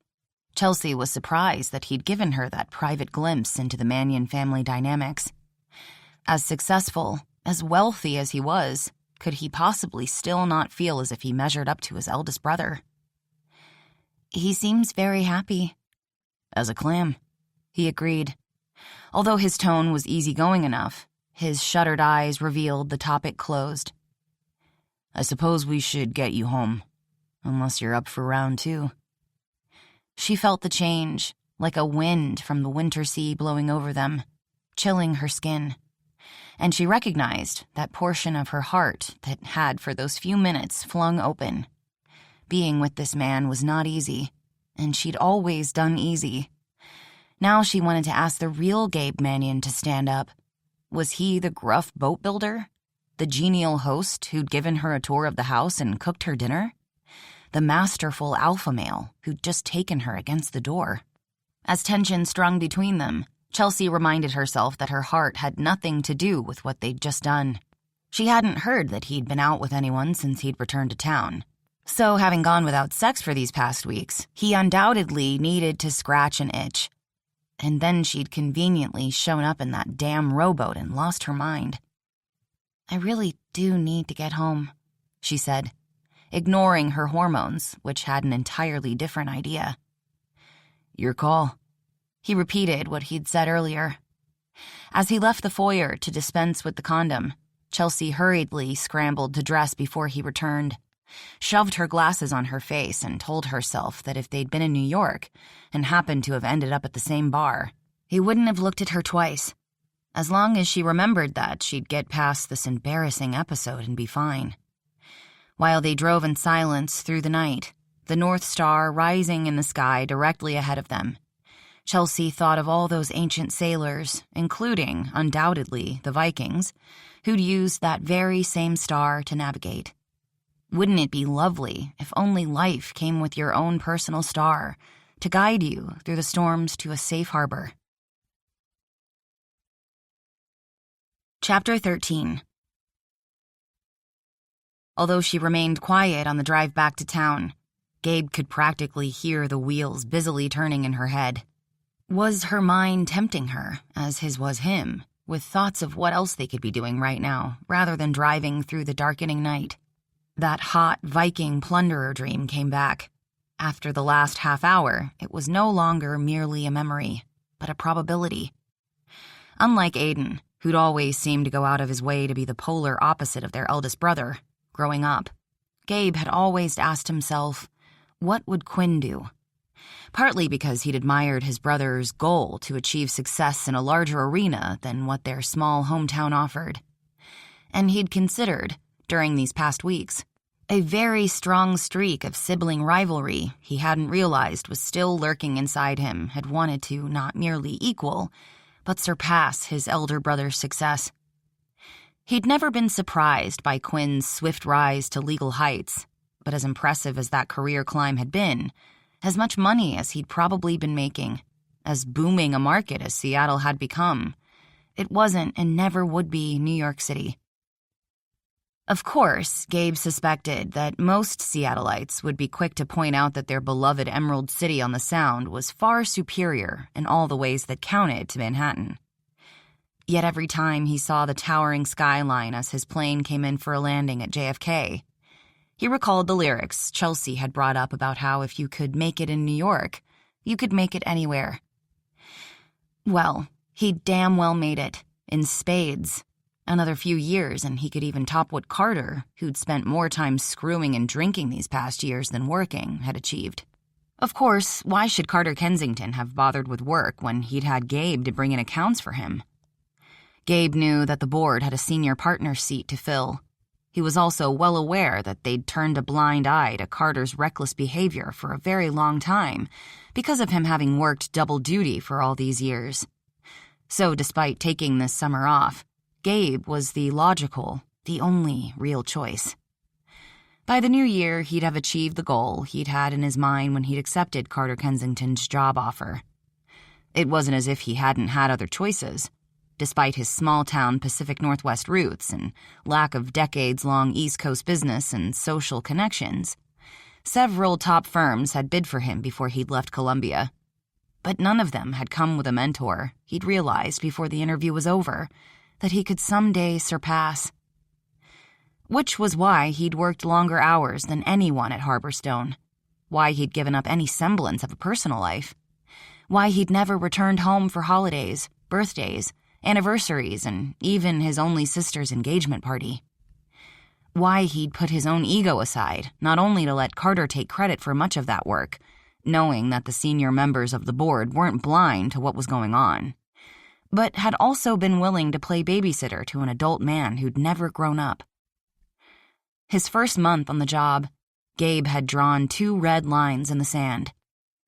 Chelsea was surprised that he'd given her that private glimpse into the Mannion family dynamics. As successful, as wealthy as he was, could he possibly still not feel as if he measured up to his eldest brother? He seems very happy. As a clam, he agreed. Although his tone was easygoing enough, his shuttered eyes revealed the topic closed. I suppose we should get you home, unless you're up for round 2. She felt the change, like a wind from the winter sea blowing over them, chilling her skin. And she recognized that portion of her heart that had for those few minutes flung open. Being with this man was not easy, and she'd always done easy. Now she wanted to ask the real Gabe Mannion to stand up. Was he the gruff boat builder? The genial host who'd given her a tour of the house and cooked her dinner? The masterful alpha male who'd just taken her against the door? As tension strung between them, Chelsea reminded herself that her heart had nothing to do with what they'd just done. She hadn't heard that he'd been out with anyone since he'd returned to town. So, having gone without sex for these past weeks, he undoubtedly needed to scratch an itch. And then she'd conveniently shown up in that damn rowboat and lost her mind. I really do need to get home, she said, ignoring her hormones, which had an entirely different idea. Your call. He repeated what he'd said earlier. As he left the foyer to dispense with the condom, Chelsea hurriedly scrambled to dress before he returned, shoved her glasses on her face, and told herself that if they'd been in New York and happened to have ended up at the same bar, he wouldn't have looked at her twice. As long as she remembered that, she'd get past this embarrassing episode and be fine. While they drove in silence through the night, the North Star rising in the sky directly ahead of them, Chelsea thought of all those ancient sailors, including, undoubtedly, the Vikings, who'd used that very same star to navigate. Wouldn't it be lovely if only life came with your own personal star to guide you through the storms to a safe harbor? Chapter 13. Although she remained quiet on the drive back to town, Gabe could practically hear the wheels busily turning in her head. Was her mind tempting her, as his was him, with thoughts of what else they could be doing right now, rather than driving through the darkening night? That hot Viking plunderer dream came back. After the last half hour, it was no longer merely a memory, but a probability. Unlike Aiden, who'd always seemed to go out of his way to be the polar opposite of their eldest brother, growing up, Gabe had always asked himself, what would Quinn do? Partly because he'd admired his brother's goal to achieve success in a larger arena than what their small hometown offered. And he'd considered, during these past weeks, a very strong streak of sibling rivalry he hadn't realized was still lurking inside him had wanted to not merely equal, but surpass his elder brother's success. He'd never been surprised by Quinn's swift rise to legal heights, but as impressive as that career climb had been, as much money as he'd probably been making, as booming a market as Seattle had become, it wasn't and never would be New York City. Of course, Gabe suspected that most Seattleites would be quick to point out that their beloved Emerald City on the Sound was far superior in all the ways that counted to Manhattan. Yet every time he saw the towering skyline as his plane came in for a landing at JFK, he recalled the lyrics Chelsea had brought up about how if you could make it in New York, you could make it anywhere. Well, he damn well made it, in spades. Another few years and he could even top what Carter, who'd spent more time screwing and drinking these past years than working, had achieved. Of course, why should Carter Kensington have bothered with work when he'd had Gabe to bring in accounts for him? Gabe knew that the board had a senior partner's seat to fill. He was also well aware that they'd turned a blind eye to Carter's reckless behavior for a very long time because of him having worked double duty for all these years. So despite taking this summer off, Gabe was the logical, the only real choice. By the new year, he'd have achieved the goal he'd had in his mind when he'd accepted Carter Kensington's job offer. It wasn't as if he hadn't had other choices. Despite his small-town Pacific Northwest roots and lack of decades-long East Coast business and social connections, several top firms had bid for him before he'd left Columbia. But none of them had come with a mentor he'd realized before the interview was over that he could someday surpass. Which was why he'd worked longer hours than anyone at Harborstone, why he'd given up any semblance of a personal life, why he'd never returned home for holidays, birthdays, anniversaries, and even his only sister's engagement party. Why he'd put his own ego aside, not only to let Carter take credit for much of that work, knowing that the senior members of the board weren't blind to what was going on, but had also been willing to play babysitter to an adult man who'd never grown up. His first month on the job, Gabe had drawn 2 red lines in the sand.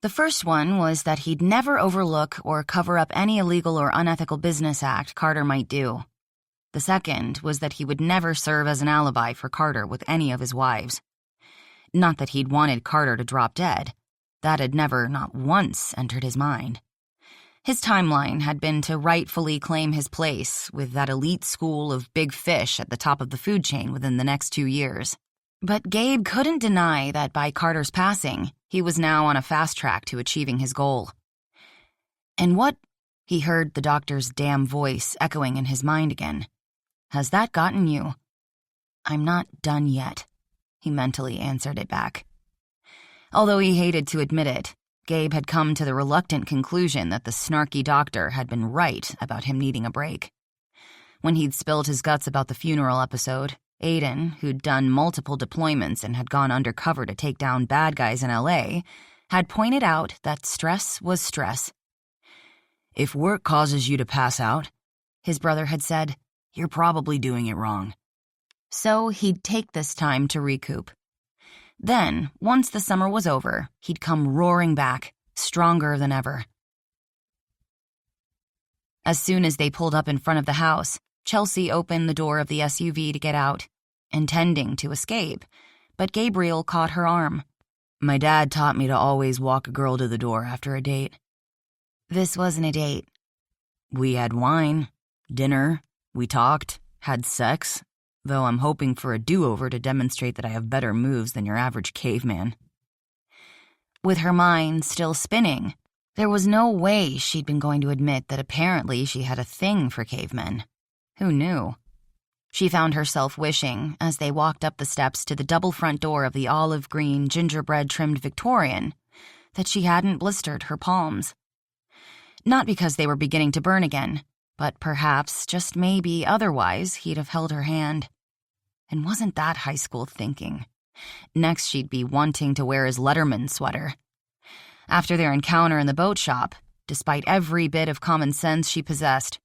The first one was that he'd never overlook or cover up any illegal or unethical business act Carter might do. The second was that he would never serve as an alibi for Carter with any of his wives. Not that he'd wanted Carter to drop dead. That had never, not once, entered his mind. His timeline had been to rightfully claim his place with that elite school of big fish at the top of the food chain within the next 2 years. But Gabe couldn't deny that by Carter's passing, he was now on a fast track to achieving his goal. And what, he heard the doctor's damn voice echoing in his mind again, has that gotten you? I'm not done yet, he mentally answered it back. Although he hated to admit it, Gabe had come to the reluctant conclusion that the snarky doctor had been right about him needing a break. When he'd spilled his guts about the funeral episode, Aiden, who'd done multiple deployments and had gone undercover to take down bad guys in LA, had pointed out that stress was stress. If work causes you to pass out, his brother had said, you're probably doing it wrong. So he'd take this time to recoup. Then, once the summer was over, he'd come roaring back, stronger than ever. As soon as they pulled up in front of the house, Chelsea opened the door of the SUV to get out, intending to escape, but Gabriel caught her arm. My dad taught me to always walk a girl to the door after a date. This wasn't a date. We had wine, dinner, we talked, had sex, though I'm hoping for a do-over to demonstrate that I have better moves than your average caveman. With her mind still spinning, there was no way she'd been going to admit that apparently she had a thing for cavemen. Who knew? She found herself wishing, as they walked up the steps to the double front door of the olive-green, gingerbread-trimmed Victorian, that she hadn't blistered her palms. Not because they were beginning to burn again, but perhaps, just maybe, otherwise he'd have held her hand. And wasn't that high school thinking? Next she'd be wanting to wear his Letterman sweater. After their encounter in the boat shop, despite every bit of common sense she possessed,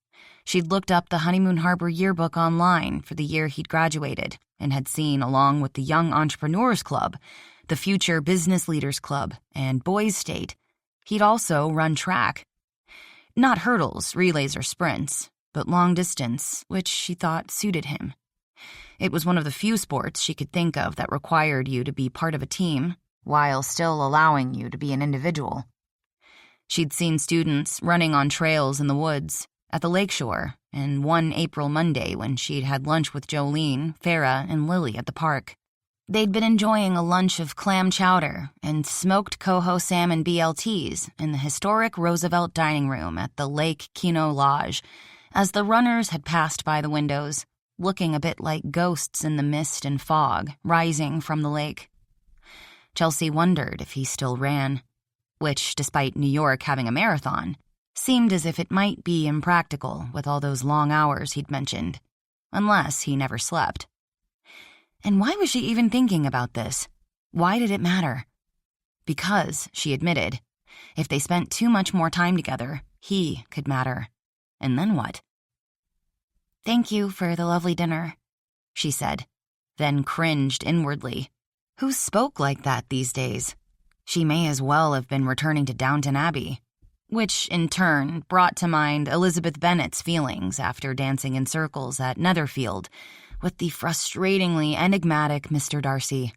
she'd looked up the Honeymoon Harbor yearbook online for the year he'd graduated and had seen, along with the Young Entrepreneurs Club, the Future Business Leaders Club, and Boys State, he'd also run track. Not hurdles, relays, or sprints, but long distance, which she thought suited him. It was one of the few sports she could think of that required you to be part of a team, while still allowing you to be an individual. She'd seen students running on trails in the woods, at the lakeshore, and one April Monday when she'd had lunch with Jolene, Farah, and Lily at the park. They'd been enjoying a lunch of clam chowder and smoked coho salmon BLTs in the historic Roosevelt dining room at the Lake Kino Lodge, as the runners had passed by the windows, looking a bit like ghosts in the mist and fog rising from the lake. Chelsea wondered if he still ran, which, despite New York having a marathon, seemed as if it might be impractical with all those long hours he'd mentioned, unless he never slept. And why was she even thinking about this? Why did it matter? Because, she admitted, if they spent too much more time together, he could matter. And then what? Thank you for the lovely dinner, she said, then cringed inwardly. Who spoke like that these days? She may as well have been returning to Downton Abbey, which, in turn, brought to mind Elizabeth Bennet's feelings after dancing in circles at Netherfield with the frustratingly enigmatic Mr. Darcy.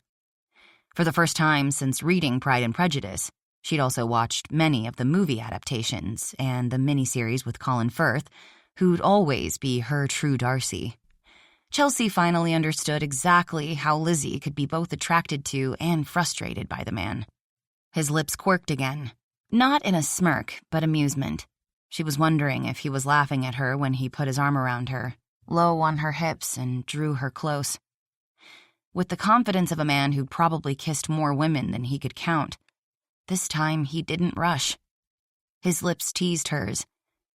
For the first time since reading Pride and Prejudice, she'd also watched many of the movie adaptations and the miniseries with Colin Firth, who'd always be her true Darcy. Chelsea finally understood exactly how Lizzie could be both attracted to and frustrated by the man. His lips quirked again, not in a smirk, but amusement. She was wondering if he was laughing at her when he put his arm around her, low on her hips, and drew her close. With the confidence of a man who'd probably kissed more women than he could count, this time he didn't rush. His lips teased hers,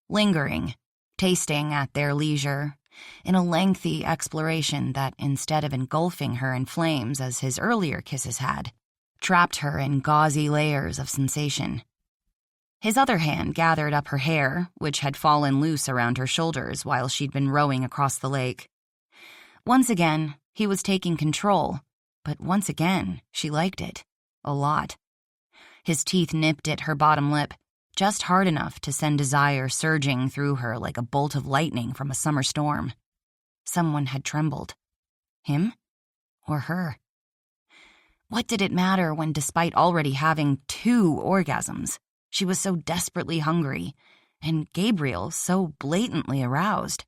lingering, tasting at their leisure, in a lengthy exploration that, instead of engulfing her in flames as his earlier kisses had, trapped her in gauzy layers of sensation. His other hand gathered up her hair, which had fallen loose around her shoulders while she'd been rowing across the lake. Once again, he was taking control, but once again, she liked it. A lot. His teeth nipped at her bottom lip, just hard enough to send desire surging through her like a bolt of lightning from a summer storm. Someone had trembled. Him? Or her? What did it matter when, despite already having 2 orgasms, she was so desperately hungry, and Gabriel so blatantly aroused?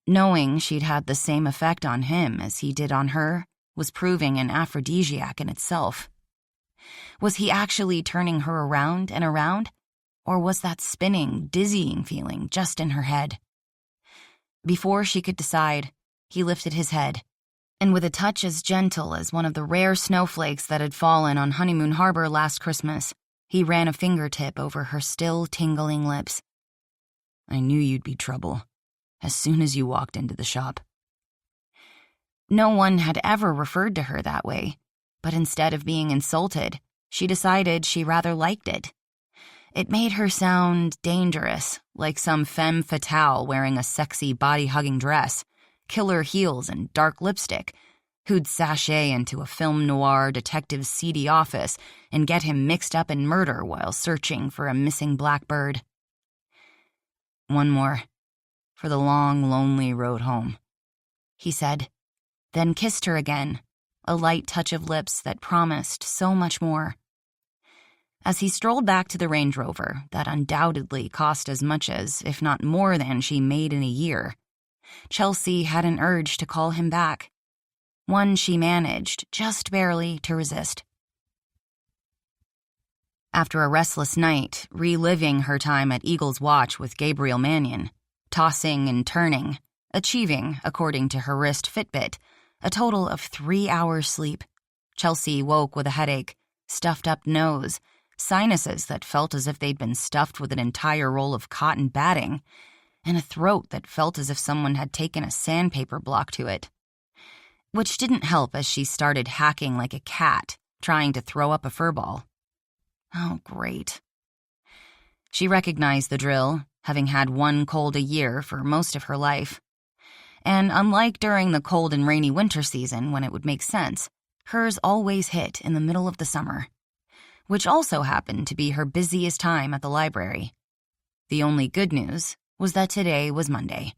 Knowing she'd had the same effect on him as he did on her was proving an aphrodisiac in itself. Was he actually turning her around and around, or was that spinning, dizzying feeling just in her head? Before she could decide, he lifted his head, and with a touch as gentle as one of the rare snowflakes that had fallen on Honeymoon Harbor last Christmas, he ran a fingertip over her still tingling lips. "I knew you'd be trouble as soon as you walked into the shop." No one had ever referred to her that way, but instead of being insulted, she decided she rather liked it. It made her sound dangerous, like some femme fatale wearing a sexy body-hugging dress, killer heels, and dark lipstick, who'd sashay into a film noir detective's seedy office and get him mixed up in murder while searching for a missing blackbird. "One more, for the long, lonely road home," he said, then kissed her again, a light touch of lips that promised so much more. As he strolled back to the Range Rover that undoubtedly cost as much as, if not more than, she made in a year, Chelsea had an urge to call him back, one she managed, just barely, to resist. After a restless night, reliving her time at Eagle's Watch with Gabriel Mannion, tossing and turning, achieving, according to her wrist Fitbit, a total of 3 hours sleep, Chelsea woke with a headache, stuffed-up nose, sinuses that felt as if they'd been stuffed with an entire roll of cotton batting, and a throat that felt as if someone had taken a sandpaper block to it. Which didn't help as she started hacking like a cat, trying to throw up a furball. Oh, great. She recognized the drill, having had one cold a year for most of her life. And unlike during the cold and rainy winter season when it would make sense, hers always hit in the middle of the summer, which also happened to be her busiest time at the library. The only good news was that today was Monday.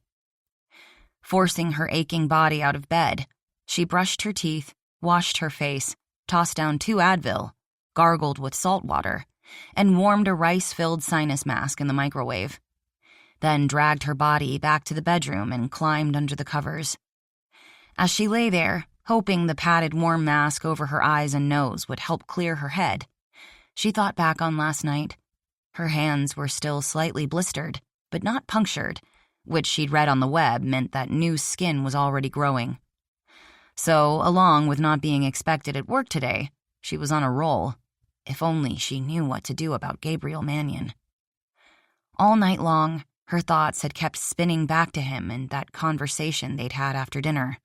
Forcing her aching body out of bed, she brushed her teeth, washed her face, tossed down 2 Advil, gargled with salt water, and warmed a rice-filled sinus mask in the microwave. Then dragged her body back to the bedroom and climbed under the covers. As she lay there, hoping the padded warm mask over her eyes and nose would help clear her head, she thought back on last night. Her hands were still slightly blistered, but not punctured, which she'd read on the web meant that new skin was already growing. So, along with not being expected at work today, she was on a roll. If only she knew what to do about Gabriel Mannion. All night long, her thoughts had kept spinning back to him and that conversation they'd had after dinner.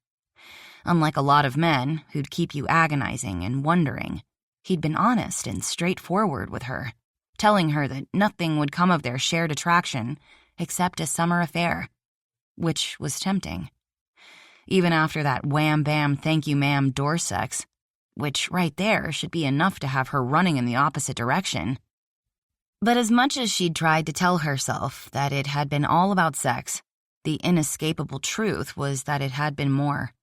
Unlike a lot of men who'd keep you agonizing and wondering, he'd been honest and straightforward with her, telling her that nothing would come of their shared attraction except a summer affair, which was tempting. Even after that wham-bam thank-you-ma'am door sex, which right there should be enough to have her running in the opposite direction. But as much as she'd tried to tell herself that it had been all about sex, the inescapable truth was that it had been more.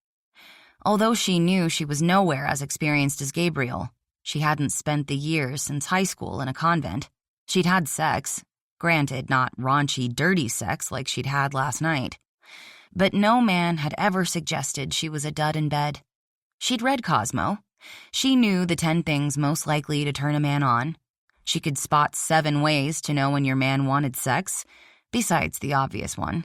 Although she knew she was nowhere as experienced as Gabriel, she hadn't spent the years since high school in a convent. She'd had sex, granted not raunchy, dirty sex like she'd had last night. But no man had ever suggested she was a dud in bed. She'd read Cosmo. She knew the 10 things most likely to turn a man on. She could spot 7 ways to know when your man wanted sex, besides the obvious one.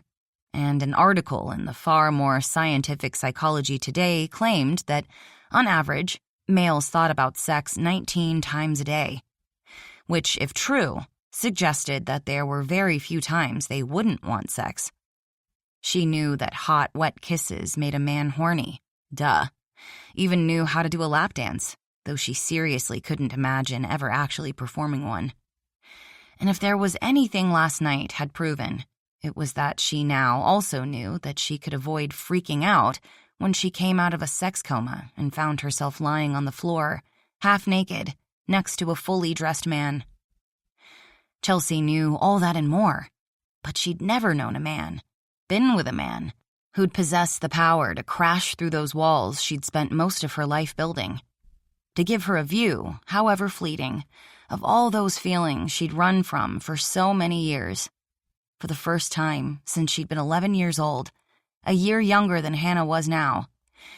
And an article in the far more scientific Psychology Today claimed that, on average, males thought about sex 19 times a day, which, if true, suggested that there were very few times they wouldn't want sex. She knew that hot, wet kisses made a man horny. Duh. Even knew how to do a lap dance, though she seriously couldn't imagine ever actually performing one. And if there was anything last night had proven, it was that she now also knew that she could avoid freaking out when she came out of a sex coma and found herself lying on the floor, half naked, next to a fully dressed man. Chelsea knew all that and more, but she'd never known a man, been with a man, who'd possess the power to crash through those walls she'd spent most of her life building. To give her a view, however fleeting, of all those feelings she'd run from for so many years. For the first time since she'd been 11 years old, a year younger than Hannah was now,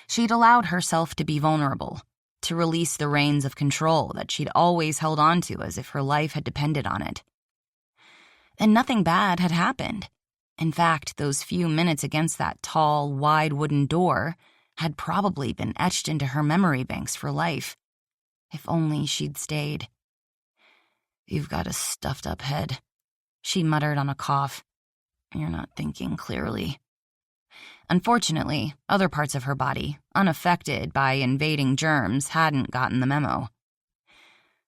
she'd allowed herself to be vulnerable, to release the reins of control that she'd always held on to as if her life had depended on it. And nothing bad had happened. In fact, those few minutes against that tall, wide wooden door had probably been etched into her memory banks for life. If only she'd stayed. "You've got a stuffed-up head," she muttered on a cough. "You're not thinking clearly." Unfortunately, other parts of her body, unaffected by invading germs, hadn't gotten the memo.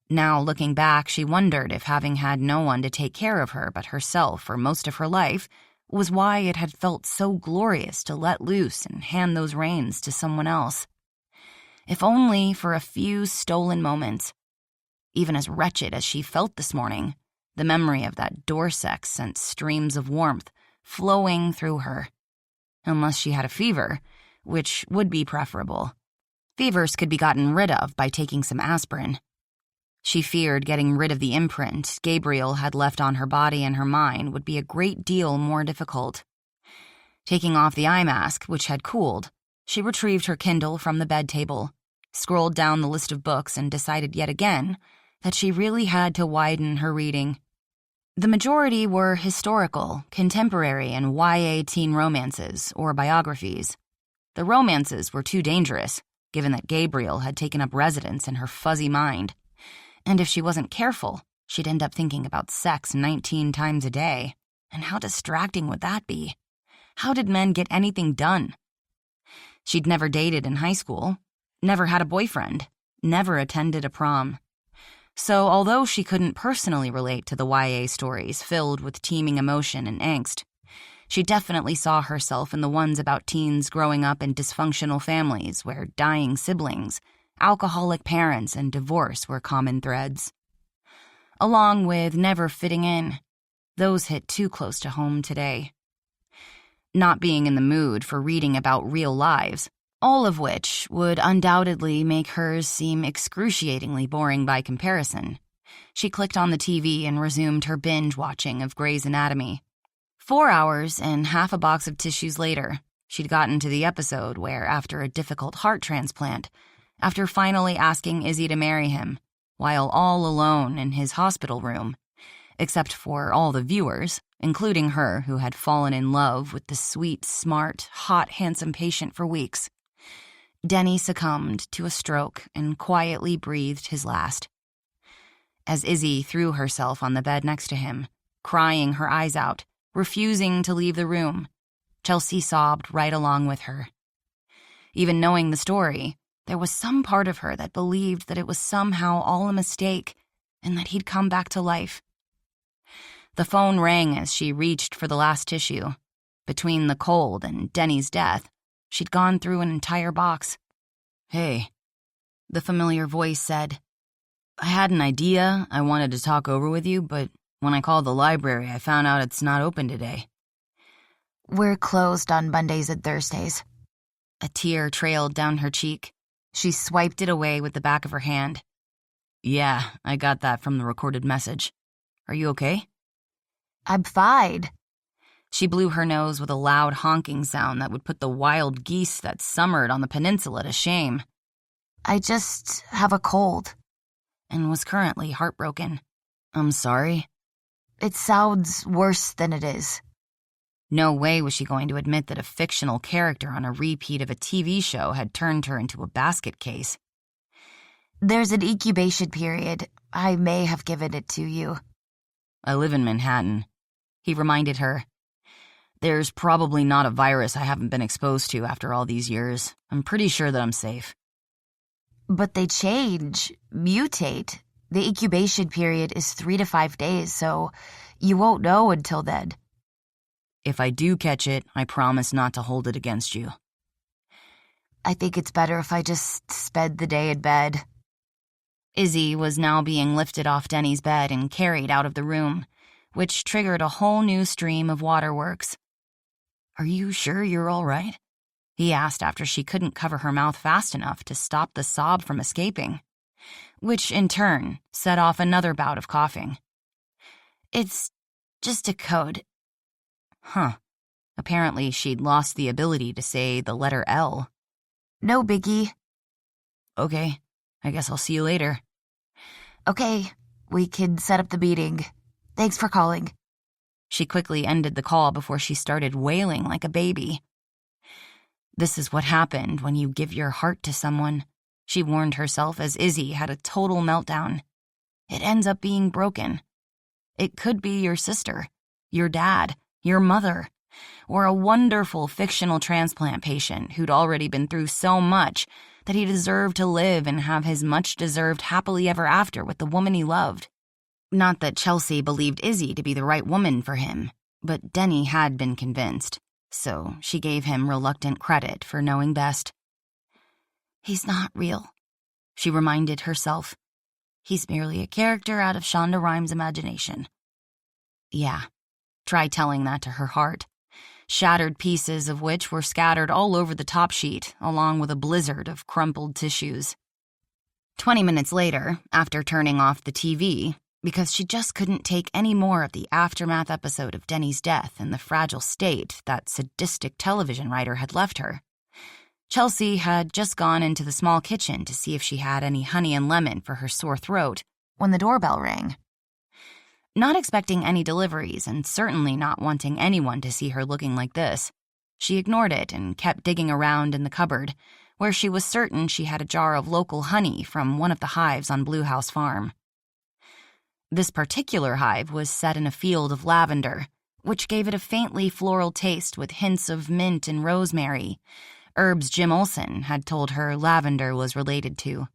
Now, looking back, she wondered if having had no one to take care of her but herself for most of her life was why it had felt so glorious to let loose and hand those reins to someone else. If only for a few stolen moments. Even as wretched as she felt this morning, the memory of that door sex sent streams of warmth flowing through her. Unless she had a fever, which would be preferable. Fevers could be gotten rid of by taking some aspirin. She feared getting rid of the imprint Gabriel had left on her body and her mind would be a great deal more difficult. Taking off the eye mask, which had cooled, she retrieved her Kindle from the bed table, scrolled down the list of books, and decided yet again that she really had to widen her reading. The majority were historical, contemporary, and YA teen romances or biographies. The romances were too dangerous, given that Gabriel had taken up residence in her fuzzy mind. And if she wasn't careful, she'd end up thinking about sex 19 times a day. And how distracting would that be? How did men get anything done? She'd never dated in high school, never had a boyfriend, never attended a prom. So although she couldn't personally relate to the YA stories filled with teeming emotion and angst, she definitely saw herself in the ones about teens growing up in dysfunctional families where dying siblings, alcoholic parents, and divorce were common threads. Along with never fitting in. Those hit too close to home today. Not being in the mood for reading about real lives, all of which would undoubtedly make hers seem excruciatingly boring by comparison, she clicked on the TV and resumed her binge-watching of Grey's Anatomy. 4 hours and half a box of tissues later, she'd gotten to the episode where, after a difficult heart transplant, after finally asking Izzy to marry him, while all alone in his hospital room, except for all the viewers, including her who had fallen in love with the sweet, smart, hot, handsome patient for weeks, Denny succumbed to a stroke and quietly breathed his last. As Izzy threw herself on the bed next to him, crying her eyes out, refusing to leave the room, Chelsea sobbed right along with her. Even knowing the story, there was some part of her that believed that it was somehow all a mistake and that he'd come back to life. The phone rang as she reached for the last tissue. Between the cold and Denny's death, she'd gone through an entire box. "Hey," the familiar voice said. "I had an idea I wanted to talk over with you, but when I called the library, I found out it's not open today." We're closed on Mondays and Thursdays. A tear trailed down her cheek. She swiped it away with the back of her hand. Yeah, I got that from the recorded message. Are you okay? I'm fine. She blew her nose with a loud honking sound that would put the wild geese that summered on the peninsula to shame. I just have a cold. And was currently heartbroken. I'm sorry. It sounds worse than it is. No way was she going to admit that a fictional character on a repeat of a TV show had turned her into a basket case. There's an incubation period. I may have given it to you. I live in Manhattan, he reminded her. There's probably not a virus I haven't been exposed to after all these years. I'm pretty sure that I'm safe. But they change, mutate. The incubation period is 3 to 5 days, so you won't know until then. If I do catch it, I promise not to hold it against you. I think it's better if I just spend the day in bed. Izzy was now being lifted off Denny's bed and carried out of the room, which triggered a whole new stream of waterworks. Are you sure you're all right? He asked after she couldn't cover her mouth fast enough to stop the sob from escaping, which in turn set off another bout of coughing. It's just a code. Huh. Apparently she'd lost the ability to say the letter L. No biggie. Okay, I guess I'll see you later. Okay, we can set up the meeting. Thanks for calling. She quickly ended the call before she started wailing like a baby. This is what happened when you give your heart to someone, she warned herself as Izzy had a total meltdown. It ends up being broken. It could be your sister, your dad, your mother, or a wonderful fictional transplant patient who'd already been through so much that he deserved to live and have his much-deserved happily ever after with the woman he loved. Not that Chelsea believed Izzy to be the right woman for him, but Denny had been convinced, so she gave him reluctant credit for knowing best. He's not real, she reminded herself. He's merely a character out of Shonda Rhimes' imagination. Yeah, try telling that to her heart, shattered pieces of which were scattered all over the top sheet, along with a blizzard of crumpled tissues. 20 minutes later, after turning off the TV, because she just couldn't take any more of the aftermath episode of Denny's death and the fragile state that sadistic television writer had left her, Chelsea had just gone into the small kitchen to see if she had any honey and lemon for her sore throat when the doorbell rang. Not expecting any deliveries and certainly not wanting anyone to see her looking like this, she ignored it and kept digging around in the cupboard, where she was certain she had a jar of local honey from one of the hives on Blue House Farm. This particular hive was set in a field of lavender, which gave it a faintly floral taste with hints of mint and rosemary, herbs Jim Olsen had told her lavender was related to.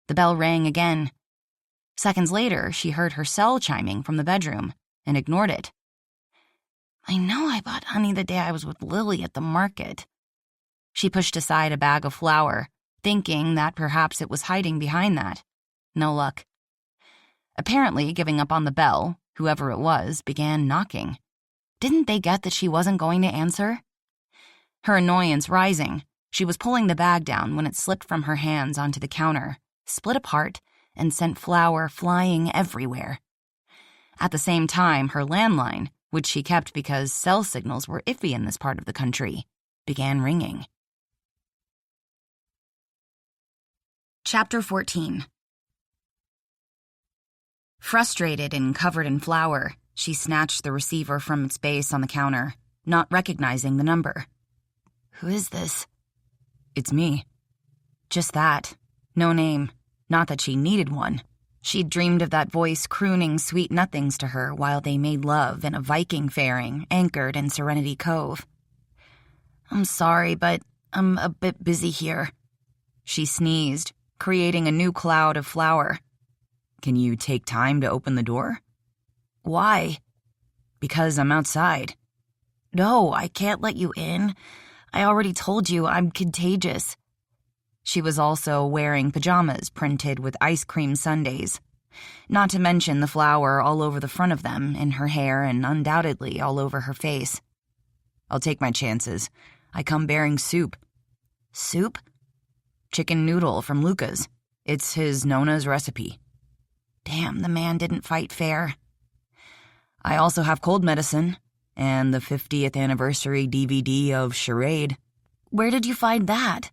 The bell rang again. Seconds later, she heard her cell chiming from the bedroom and ignored it. I know I bought honey the day I was with Lily at the market. She pushed aside a bag of flour, thinking that perhaps it was hiding behind that. No luck. Apparently, giving up on the bell, whoever it was began knocking. Didn't they get that she wasn't going to answer? Her annoyance rising, she was pulling the bag down when it slipped from her hands onto the counter, split apart, and sent flour flying everywhere. At the same time, her landline, which she kept because cell signals were iffy in this part of the country, began ringing. Chapter 14. Frustrated and covered in flour, she snatched the receiver from its base on the counter, not recognizing the number. Who is this? It's me. Just that. No name. Not that she needed one. She'd dreamed of that voice crooning sweet nothings to her while they made love in a Viking fairing anchored in Serenity Cove. I'm sorry, but I'm a bit busy here. She sneezed, creating a new cloud of flour. Can you take time to open the door? Why? Because I'm outside. No, I can't let you in. I already told you I'm contagious. She was also wearing pajamas printed with ice cream sundaes, not to mention the flour all over the front of them, in her hair and undoubtedly all over her face. I'll take my chances. I come bearing soup. Soup? Chicken noodle from Luca's. It's his Nona's recipe. Damn, the man didn't fight fair. I also have cold medicine and the 50th anniversary DVD of Charade. Where did you find that?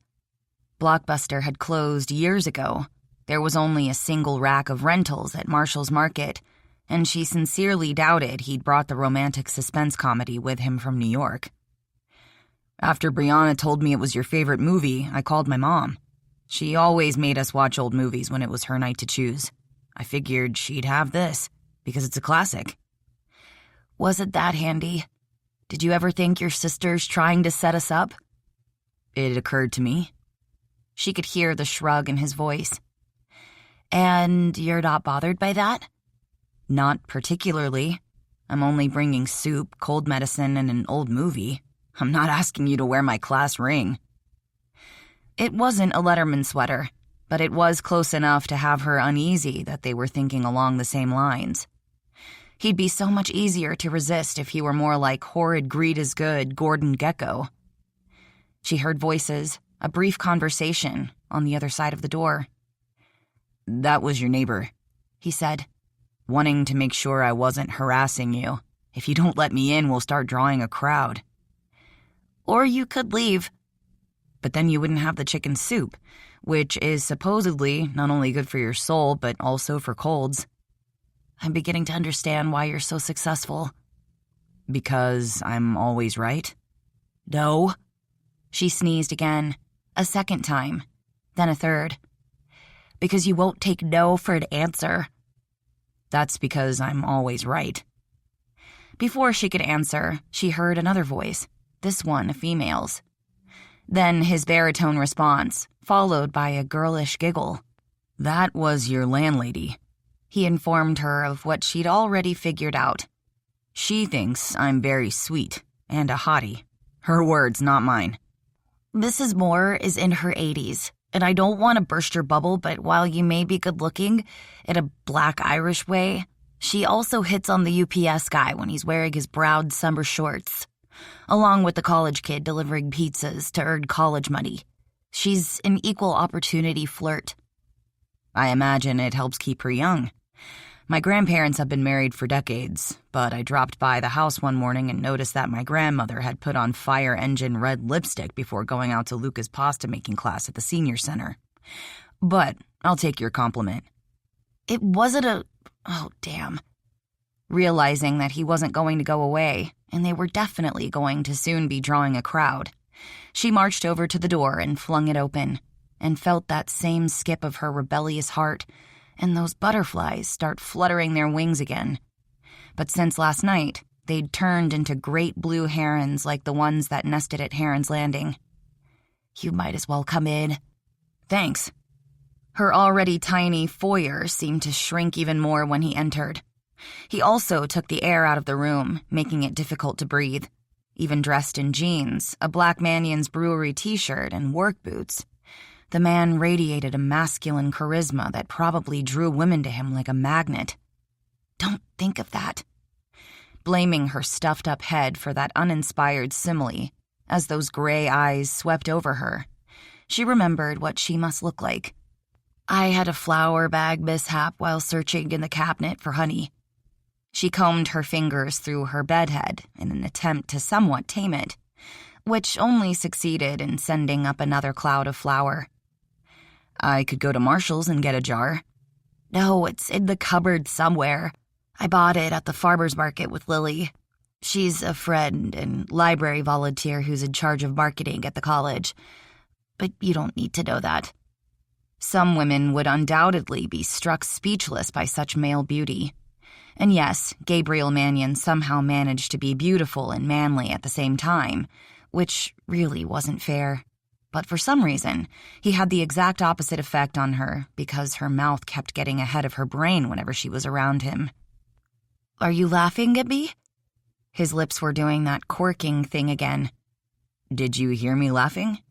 Blockbuster had closed years ago. There was only a single rack of rentals at Marshall's Market, and she sincerely doubted he'd brought the romantic suspense comedy with him from New York. After Brianna told me it was your favorite movie, I called my mom. She always made us watch old movies when it was her night to choose. I figured she'd have this, because it's a classic. Was it that handy? Did you ever think your sister's trying to set us up? It occurred to me. She could hear the shrug in his voice. And you're not bothered by that? Not particularly. I'm only bringing soup, cold medicine, and an old movie. I'm not asking you to wear my class ring. It wasn't a Letterman sweater, but it was close enough to have her uneasy that they were thinking along the same lines. He'd be so much easier to resist if he were more like horrid greed is good Gordon Gekko. She heard voices, a brief conversation, on the other side of the door. That was your neighbor, he said, wanting to make sure I wasn't harassing you. If you don't let me in, we'll start drawing a crowd. Or you could leave. But then you wouldn't have the chicken soup, which is supposedly not only good for your soul, but also for colds. I'm beginning to understand why you're so successful. Because I'm always right? No. She sneezed again, a second time, then a third. Because you won't take no for an answer. That's because I'm always right. Before she could answer, she heard another voice, this one a female's. Then his baritone response, followed by a girlish giggle. That was your landlady. He informed her of what she'd already figured out. She thinks I'm very sweet and a hottie. Her words, not mine. Mrs. Moore is in her 80s, and I don't want to burst your bubble, but while you may be good-looking, in a black Irish way, she also hits on the UPS guy when he's wearing his browed summer shorts, along with the college kid delivering pizzas to earn college money. She's an equal opportunity flirt. I imagine it helps keep her young. My grandparents have been married for decades, but I dropped by the house one morning and noticed that my grandmother had put on fire engine red lipstick before going out to Luca's pasta-making class at the senior center. But I'll take your compliment. It wasn't a... Oh, damn. Realizing that he wasn't going to go away, and they were definitely going to soon be drawing a crowd, she marched over to the door and flung it open, and felt that same skip of her rebellious heart and those butterflies start fluttering their wings again. But since last night, they'd turned into great blue herons like the ones that nested at Heron's Landing. You might as well come in. Thanks. Her already tiny foyer seemed to shrink even more when he entered. He also took the air out of the room, making it difficult to breathe. Even dressed in jeans, a Black Manion's Brewery t-shirt, and work boots, the man radiated a masculine charisma that probably drew women to him like a magnet. Don't think of that. Blaming her stuffed-up head for that uninspired simile, as those gray eyes swept over her, she remembered what she must look like. I had a flour bag mishap while searching in the cabinet for honey. She combed her fingers through her bedhead in an attempt to somewhat tame it, which only succeeded in sending up another cloud of flour. I could go to Marshall's and get a jar. No, it's in the cupboard somewhere. I bought it at the farmer's market with Lily. She's a friend and library volunteer who's in charge of marketing at the college. But you don't need to know that. Some women would undoubtedly be struck speechless by such male beauty. And yes, Gabriel Mannion somehow managed to be beautiful and manly at the same time, which really wasn't fair. But for some reason, he had the exact opposite effect on her because her mouth kept getting ahead of her brain whenever she was around him. Are you laughing at me? His lips were doing that corking thing again. Did you hear me laughing?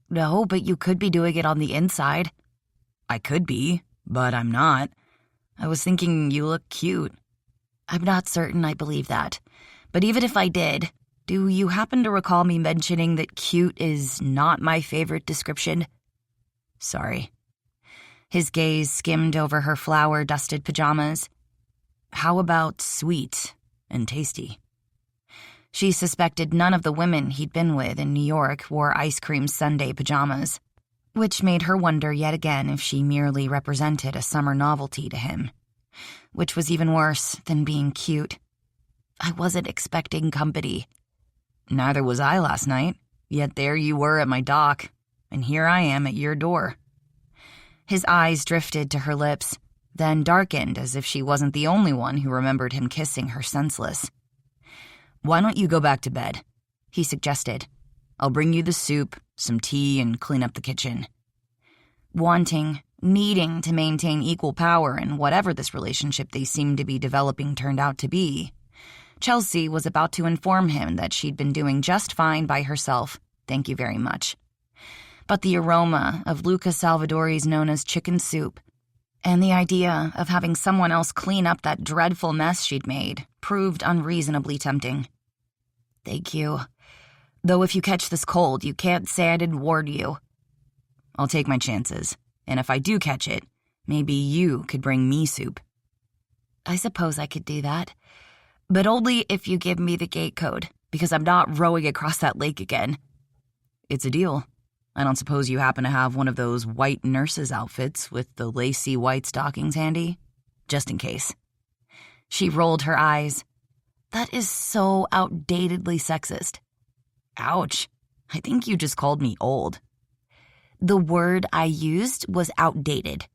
No, but you could be doing it on the inside. I could be, but I'm not. I was thinking you look cute. I'm not certain I believe that. But even if I did, Do you happen to recall me mentioning that cute is not my favorite description? Sorry. His gaze skimmed over her flour-dusted pajamas. How about sweet and tasty? She suspected none of the women he'd been with in New York wore ice cream sundae pajamas, which made her wonder yet again if she merely represented a summer novelty to him, which was even worse than being cute. I wasn't expecting company. Neither was I last night, yet there you were at my dock, and here I am at your door. His eyes drifted to her lips, then darkened as if she wasn't the only one who remembered him kissing her senseless. Why don't you go back to bed? He suggested. I'll bring you the soup, some tea, and clean up the kitchen. Needing to maintain equal power in whatever this relationship they seemed to be developing turned out to be, Chelsea was about to inform him that she'd been doing just fine by herself, thank you very much. But the aroma of Luca Salvadori's known as chicken soup, and the idea of having someone else clean up that dreadful mess she'd made proved unreasonably tempting. Thank you. Though if you catch this cold, you can't say I didn't warn you. I'll take my chances, and if I do catch it, maybe you could bring me soup. I suppose I could do that, but only if you give me the gate code, because I'm not rowing across that lake again. It's a deal. I don't suppose you happen to have one of those white nurse's outfits with the lacy white stockings handy? Just in case. She rolled her eyes. That is so outdatedly sexist. Ouch. I think you just called me old. The word I used was outdated.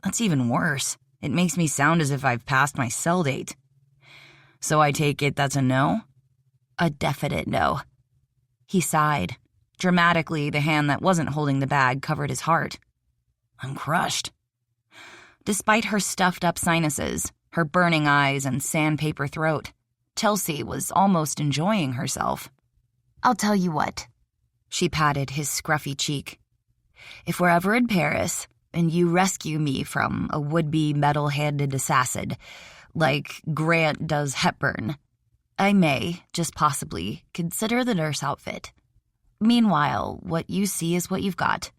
That's even worse. It makes me sound as if I've passed my sell date. So I take it that's a no? A definite no. He sighed. Dramatically, the hand that wasn't holding the bag covered his heart. I'm crushed. Despite her stuffed-up sinuses, her burning eyes, and sandpaper throat, Chelsea was almost enjoying herself. I'll tell you what. She patted his scruffy cheek. If we're ever in Paris, and you rescue me from a would-be metal-handed assassin, like Grant does Hepburn, I may, just possibly, consider the nurse outfit. Meanwhile, what you see is what you've got.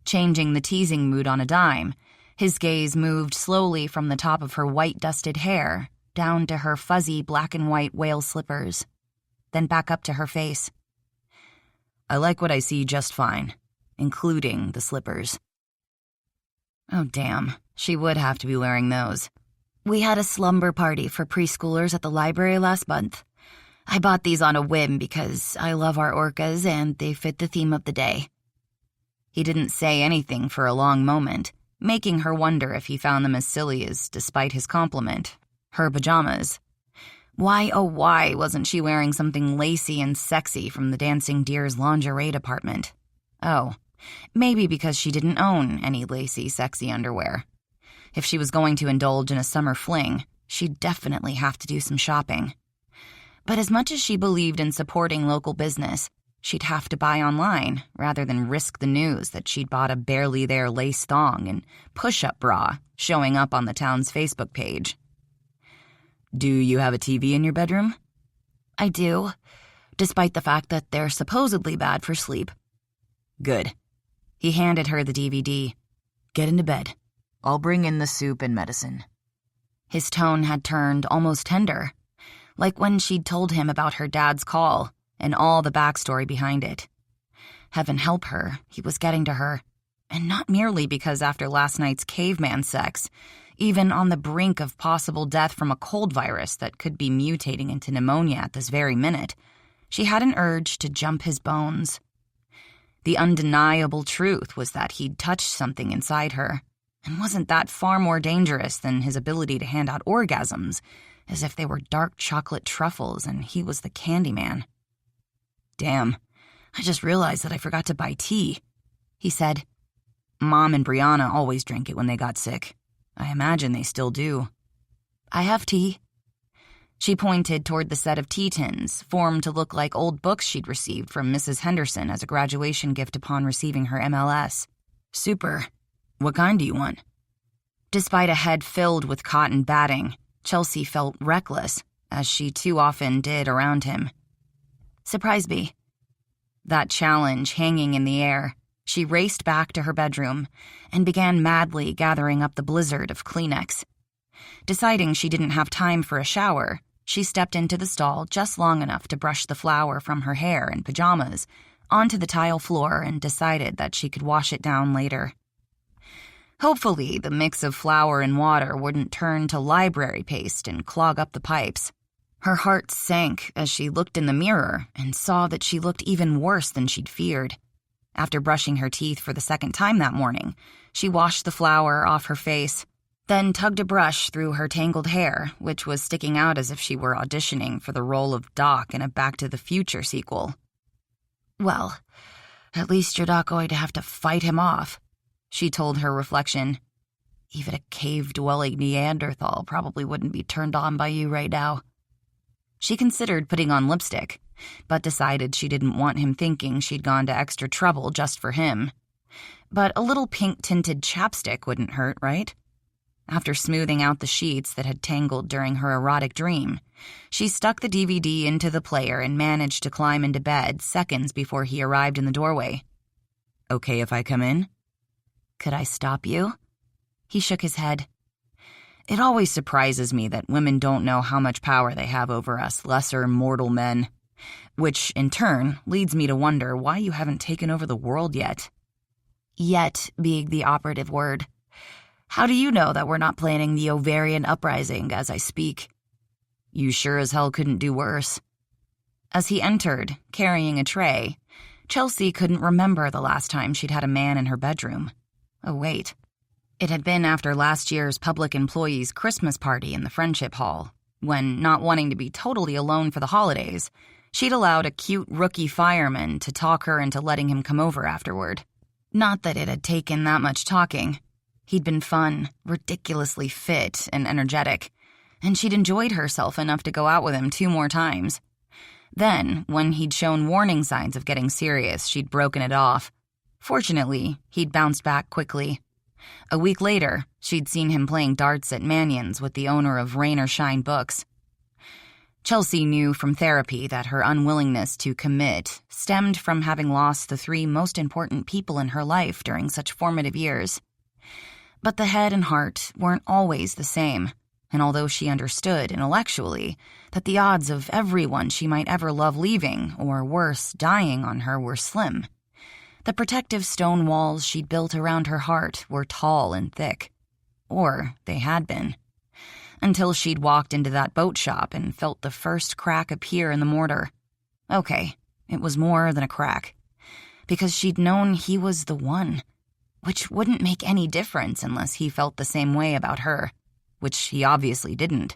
Changing the teasing mood on a dime, his gaze moved slowly from the top of her white-dusted hair down to her fuzzy black-and-white whale slippers, then back up to her face. I like what I see just fine, including the slippers. Oh, damn, she would have to be wearing those. We had a slumber party for preschoolers at the library last month. I bought these on a whim because I love our orcas and they fit the theme of the day. He didn't say anything for a long moment, making her wonder if he found them as silly as, despite his compliment, her pajamas. Why, oh why, wasn't she wearing something lacy and sexy from the Dancing Deer's lingerie department? Oh, maybe because she didn't own any lacy, sexy underwear. If she was going to indulge in a summer fling, she'd definitely have to do some shopping. But as much as she believed in supporting local business, she'd have to buy online rather than risk the news that she'd bought a barely there lace thong and push-up bra showing up on the town's Facebook page. Do you have a TV in your bedroom? I do, despite the fact that they're supposedly bad for sleep. Good. He handed her the DVD. Get into bed. I'll bring in the soup and medicine. His tone had turned almost tender, like when she'd told him about her dad's call and all the backstory behind it. Heaven help her, he was getting to her, and not merely because after last night's caveman sex, even on the brink of possible death from a cold virus that could be mutating into pneumonia at this very minute, she had an urge to jump his bones. The undeniable truth was that he'd touched something inside her, and wasn't that far more dangerous than his ability to hand out orgasms, as if they were dark chocolate truffles and he was the candy man. Damn, I just realized that I forgot to buy tea, he said. Mom and Brianna always drank it when they got sick. I imagine they still do. I have tea. She pointed toward the set of tea tins, formed to look like old books she'd received from Mrs. Henderson as a graduation gift upon receiving her MLS. Super. What kind do you want? Despite a head filled with cotton batting, Chelsea felt reckless, as she too often did around him, Surprise me. That challenge hanging in the air, she raced back to her bedroom and began madly gathering up the blizzard of Kleenex. Deciding she didn't have time for a shower, she stepped into the stall just long enough to brush the flour from her hair in pajamas onto the tile floor and decided that she could wash it down later. Hopefully, the mix of flour and water wouldn't turn to library paste and clog up the pipes. Her heart sank as she looked in the mirror and saw that she looked even worse than she'd feared. After brushing her teeth for the second time that morning, she washed the flour off her face, then tugged a brush through her tangled hair, which was sticking out as if she were auditioning for the role of Doc in a Back to the Future sequel. Well, at least you're not going to have to fight him off, she told her reflection. Even a cave-dwelling Neanderthal probably wouldn't be turned on by you right now. She considered putting on lipstick, but decided she didn't want him thinking she'd gone to extra trouble just for him. But a little pink-tinted chapstick wouldn't hurt, right? After smoothing out the sheets that had tangled during her erotic dream, she stuck the DVD into the player and managed to climb into bed seconds before he arrived in the doorway. "Okay if I come in?" "Could I stop you?" He shook his head. It always surprises me that women don't know how much power they have over us lesser mortal men, which, in turn, leads me to wonder why you haven't taken over the world yet. Yet being the operative word. How do you know that we're not planning the ovarian uprising as I speak? You sure as hell couldn't do worse. As he entered, carrying a tray, Chelsea couldn't remember the last time she'd had a man in her bedroom. Oh, wait. It had been after last year's public employees' Christmas party in the Friendship Hall, when, not wanting to be totally alone for the holidays, she'd allowed a cute rookie fireman to talk her into letting him come over afterward. Not that it had taken that much talking. He'd been fun, ridiculously fit and energetic, and she'd enjoyed herself enough to go out with him 2 more times. Then, when he'd shown warning signs of getting serious, she'd broken it off. Fortunately, he'd bounced back quickly. A week later, she'd seen him playing darts at Mannion's with the owner of Rain or Shine Books. Chelsea knew from therapy that her unwillingness to commit stemmed from having lost the 3 most important people in her life during such formative years. But the head and heart weren't always the same, and although she understood intellectually that the odds of everyone she might ever love leaving, or worse, dying on her were slim, the protective stone walls she'd built around her heart were tall and thick. Or they had been. Until she'd walked into that boat shop and felt the first crack appear in the mortar. Okay, it was more than a crack. Because she'd known he was the one. Which wouldn't make any difference unless he felt the same way about her. Which he obviously didn't.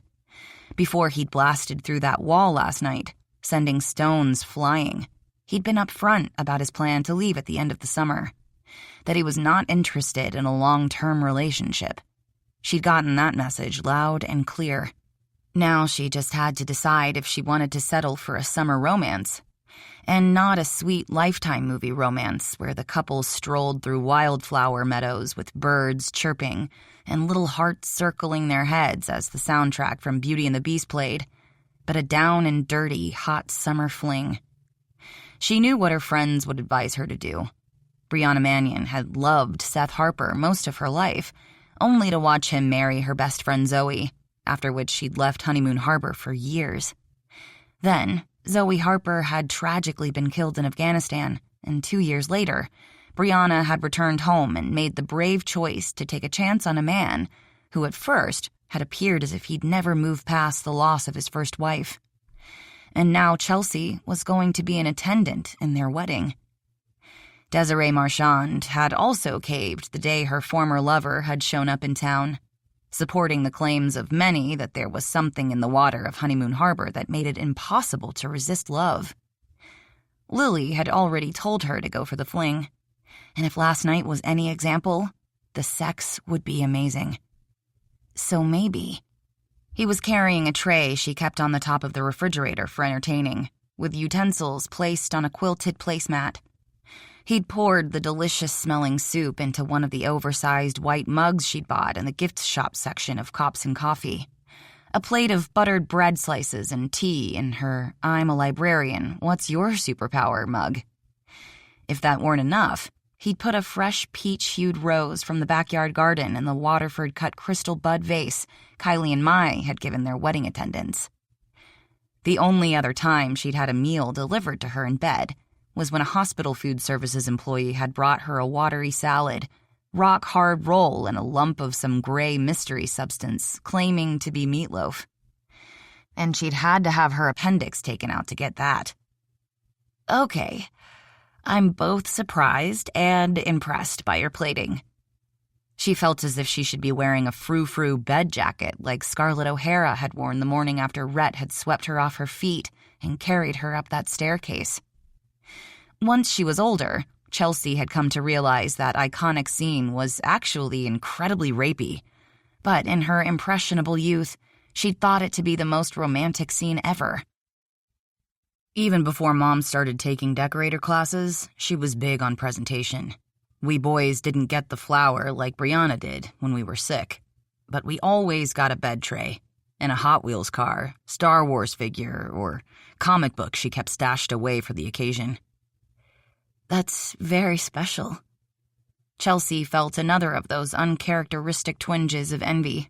Before he'd blasted through that wall last night, sending stones flying, he'd been upfront about his plan to leave at the end of the summer. That he was not interested in a long-term relationship. She'd gotten that message loud and clear. Now she just had to decide if she wanted to settle for a summer romance. And not a sweet Lifetime movie romance where the couple strolled through wildflower meadows with birds chirping and little hearts circling their heads as the soundtrack from Beauty and the Beast played, but a down and dirty, hot summer fling. She knew what her friends would advise her to do. Brianna Mannion had loved Seth Harper most of her life, only to watch him marry her best friend Zoe, after which she'd left Honeymoon Harbor for years. Then, Zoe Harper had tragically been killed in Afghanistan, and 2 years later, Brianna had returned home and made the brave choice to take a chance on a man who at first had appeared as if he'd never moved past the loss of his first wife. And now Chelsea was going to be an attendant in their wedding. Desiree Marchand had also caved the day her former lover had shown up in town, supporting the claims of many that there was something in the water of Honeymoon Harbor that made it impossible to resist love. Lily had already told her to go for the fling, and if last night was any example, the sex would be amazing. So maybe. He was carrying a tray she kept on the top of the refrigerator for entertaining, with utensils placed on a quilted placemat. He'd poured the delicious-smelling soup into one of the oversized white mugs she'd bought in the gift shop section of Cops and Coffee. A plate of buttered bread slices and tea in her "I'm a librarian, what's your superpower" mug. If that weren't enough, he'd put a fresh peach-hued rose from the backyard garden in the Waterford-cut crystal bud vase Kylie and Mai had given their wedding attendants. The only other time she'd had a meal delivered to her in bed was when a hospital food services employee had brought her a watery salad, rock-hard roll, and a lump of some gray mystery substance claiming to be meatloaf. And she'd had to have her appendix taken out to get that. Okay, I'm both surprised and impressed by your plating. She felt as if she should be wearing a frou-frou bed jacket like Scarlett O'Hara had worn the morning after Rhett had swept her off her feet and carried her up that staircase. Once she was older, Chelsea had come to realize that iconic scene was actually incredibly rapey. But in her impressionable youth, she'd thought it to be the most romantic scene ever. Even before Mom started taking decorator classes, she was big on presentation. We boys didn't get the flower like Brianna did when we were sick, but we always got a bed tray and a Hot Wheels car, Star Wars figure, or comic book she kept stashed away for the occasion. That's very special. Chelsea felt another of those uncharacteristic twinges of envy.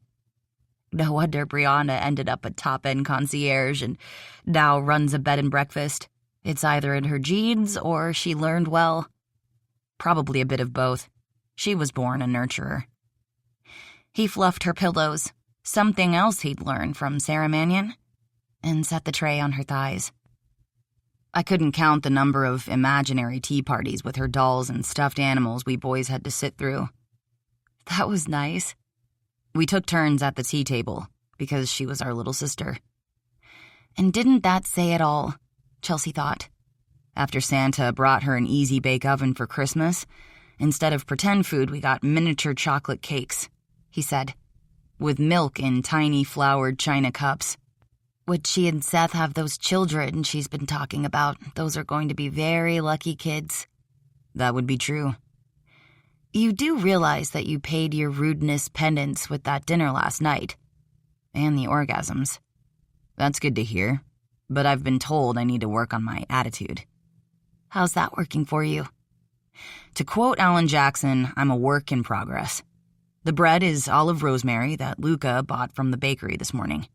No wonder Brianna ended up a top-end concierge and now runs a bed and breakfast. It's either in her genes or she learned well. Probably a bit of both. She was born a nurturer. He fluffed her pillows, something else he'd learned from Sarah Mannion, and set the tray on her thighs. I couldn't count the number of imaginary tea parties with her dolls and stuffed animals we boys had to sit through. That was nice. We took turns at the tea table, because she was our little sister. And didn't that say it all? Chelsea thought. After Santa brought her an easy-bake oven for Christmas, instead of pretend food, we got miniature chocolate cakes, he said, with milk in tiny flowered china cups. Would she and Seth have those children she's been talking about? Those are going to be very lucky kids. That would be true. You do realize that you paid your rudeness penance with that dinner last night. And the orgasms. That's good to hear, but I've been told I need to work on my attitude. How's that working for you? To quote Alan Jackson, I'm a work in progress. The bread is olive rosemary that Luca bought from the bakery this morning,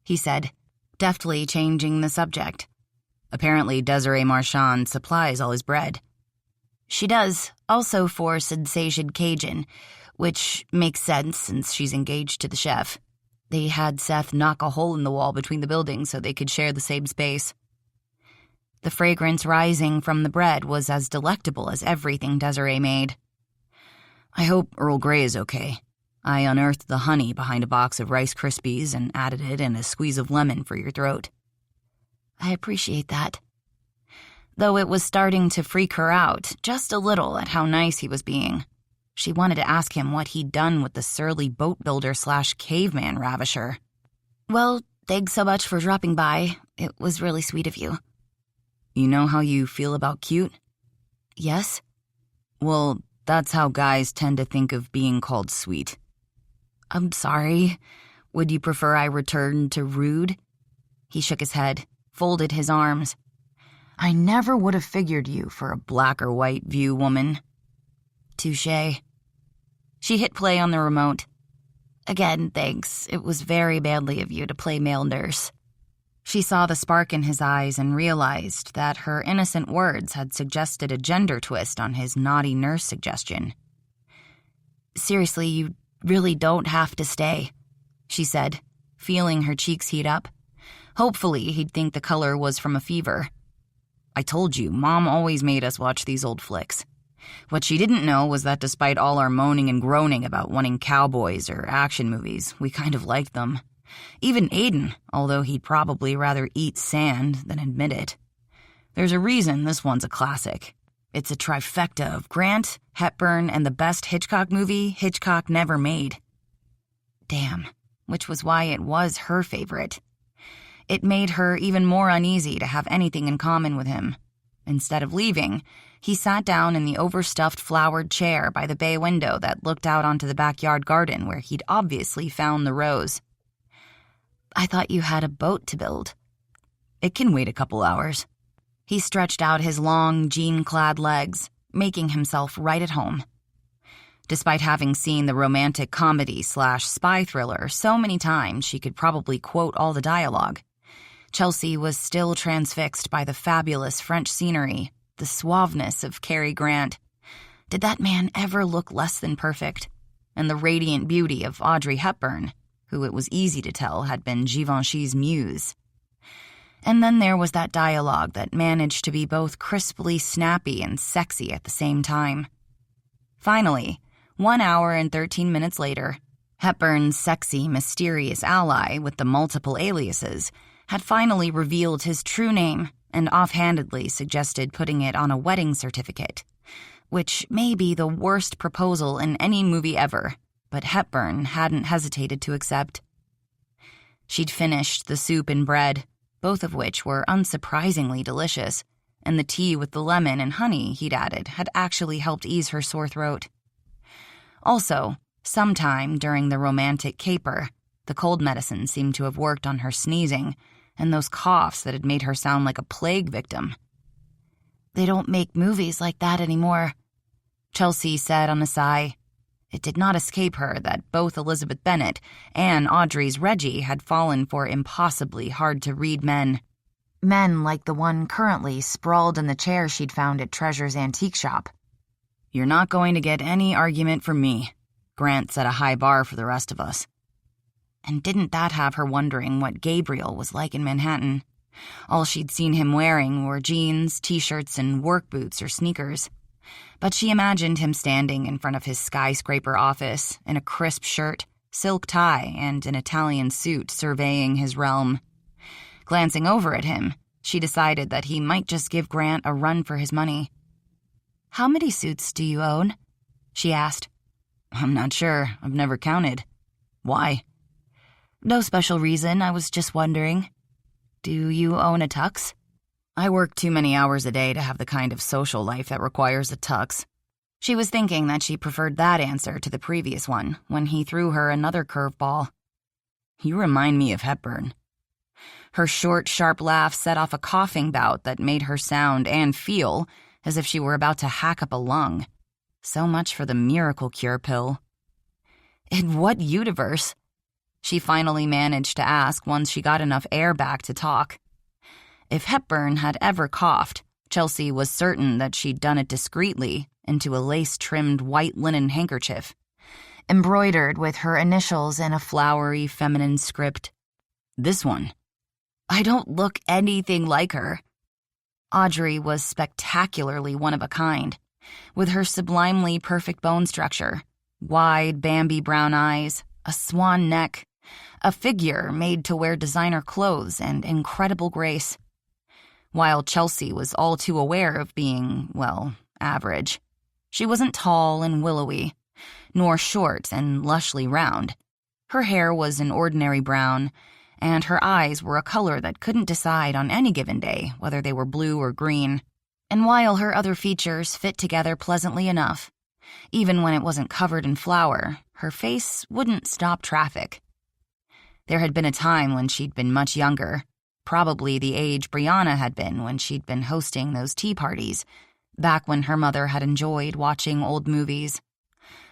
he said, deftly changing the subject. Apparently Desiree Marchand supplies all his bread. She does, also for Sensation Cajun, which makes sense since she's engaged to the chef. They had Seth knock a hole in the wall between the buildings so they could share the same space. The fragrance rising from the bread was as delectable as everything Desiree made. I hope Earl Grey is okay. I unearthed the honey behind a box of Rice Krispies and added it in a squeeze of lemon for your throat. I appreciate that. Though it was starting to freak her out just a little at how nice he was being. She wanted to ask him what he'd done with the surly boat builder/caveman ravisher. Well, thanks so much for dropping by. It was really sweet of you. You know how you feel about cute? Yes. Well, that's how guys tend to think of being called sweet. I'm sorry. Would you prefer I return to rude? He shook his head, folded his arms. I never would have figured you for a black or white view woman. Touché. She hit play on the remote. Again, thanks. It was very badly of you to play male nurse. She saw the spark in his eyes and realized that her innocent words had suggested a gender twist on his naughty nurse suggestion. Seriously, you really don't have to stay, she said, feeling her cheeks heat up. Hopefully, he'd think the color was from a fever. I told you, Mom always made us watch these old flicks. What she didn't know was that despite all our moaning and groaning about wanting cowboys or action movies, we kind of liked them. Even Aiden, although he'd probably rather eat sand than admit it. There's a reason this one's a classic. It's a trifecta of Grant, Hepburn, and the best Hitchcock movie Hitchcock never made. Damn, which was why it was her favorite. It made her even more uneasy to have anything in common with him. Instead of leaving, he sat down in the overstuffed flowered chair by the bay window that looked out onto the backyard garden where he'd obviously found the rose. I thought you had a boat to build. It can wait a couple hours. He stretched out his long, jean-clad legs, making himself right at home. Despite having seen the romantic comedy/spy thriller so many times she could probably quote all the dialogue, Chelsea was still transfixed by the fabulous French scenery, the suaveness of Cary Grant. Did that man ever look less than perfect? And the radiant beauty of Audrey Hepburn, who it was easy to tell had been Givenchy's muse. And then there was that dialogue that managed to be both crisply snappy and sexy at the same time. Finally, 1 hour and 13 minutes later, Hepburn's sexy, mysterious ally with the multiple aliases had finally revealed his true name and offhandedly suggested putting it on a wedding certificate, which may be the worst proposal in any movie ever, but Hepburn hadn't hesitated to accept. She'd finished the soup and bread, both of which were unsurprisingly delicious, and the tea with the lemon and honey he'd added had actually helped ease her sore throat. Also, sometime during the romantic caper, the cold medicine seemed to have worked on her sneezing and those coughs that had made her sound like a plague victim. They don't make movies like that anymore, Chelsea said on a sigh. It did not escape her that both Elizabeth Bennet and Audrey's Reggie had fallen for impossibly hard-to-read men. Men like the one currently sprawled in the chair she'd found at Treasure's antique shop. You're not going to get any argument from me. Grant set a high bar for the rest of us. And didn't that have her wondering what Gabriel was like in Manhattan? All she'd seen him wearing were jeans, t-shirts, and work boots or sneakers. But she imagined him standing in front of his skyscraper office in a crisp shirt, silk tie, and an Italian suit surveying his realm. Glancing over at him, she decided that he might just give Grant a run for his money. "How many suits do you own?" she asked. I'm not sure. I've never counted. Why? No special reason, I was just wondering. Do you own a tux? I work too many hours a day to have the kind of social life that requires a tux. She was thinking that she preferred that answer to the previous one when he threw her another curveball. You remind me of Hepburn. Her short, sharp laugh set off a coughing bout that made her sound and feel as if she were about to hack up a lung. So much for the miracle cure pill. In what universe? She finally managed to ask once she got enough air back to talk. If Hepburn had ever coughed, Chelsea was certain that she'd done it discreetly into a lace-trimmed white linen handkerchief, embroidered with her initials in a flowery feminine script. This one. I don't look anything like her. Audrey was spectacularly one of a kind, with her sublimely perfect bone structure, wide Bambi brown eyes, a swan neck, a figure made to wear designer clothes and incredible grace. While Chelsea was all too aware of being, well, average. She wasn't tall and willowy, nor short and lushly round. Her hair was an ordinary brown, and her eyes were a color that couldn't decide on any given day whether they were blue or green. And while her other features fit together pleasantly enough, even when it wasn't covered in flour, her face wouldn't stop traffic. There had been a time when she'd been much younger, probably the age Brianna had been when she'd been hosting those tea parties, back when her mother had enjoyed watching old movies.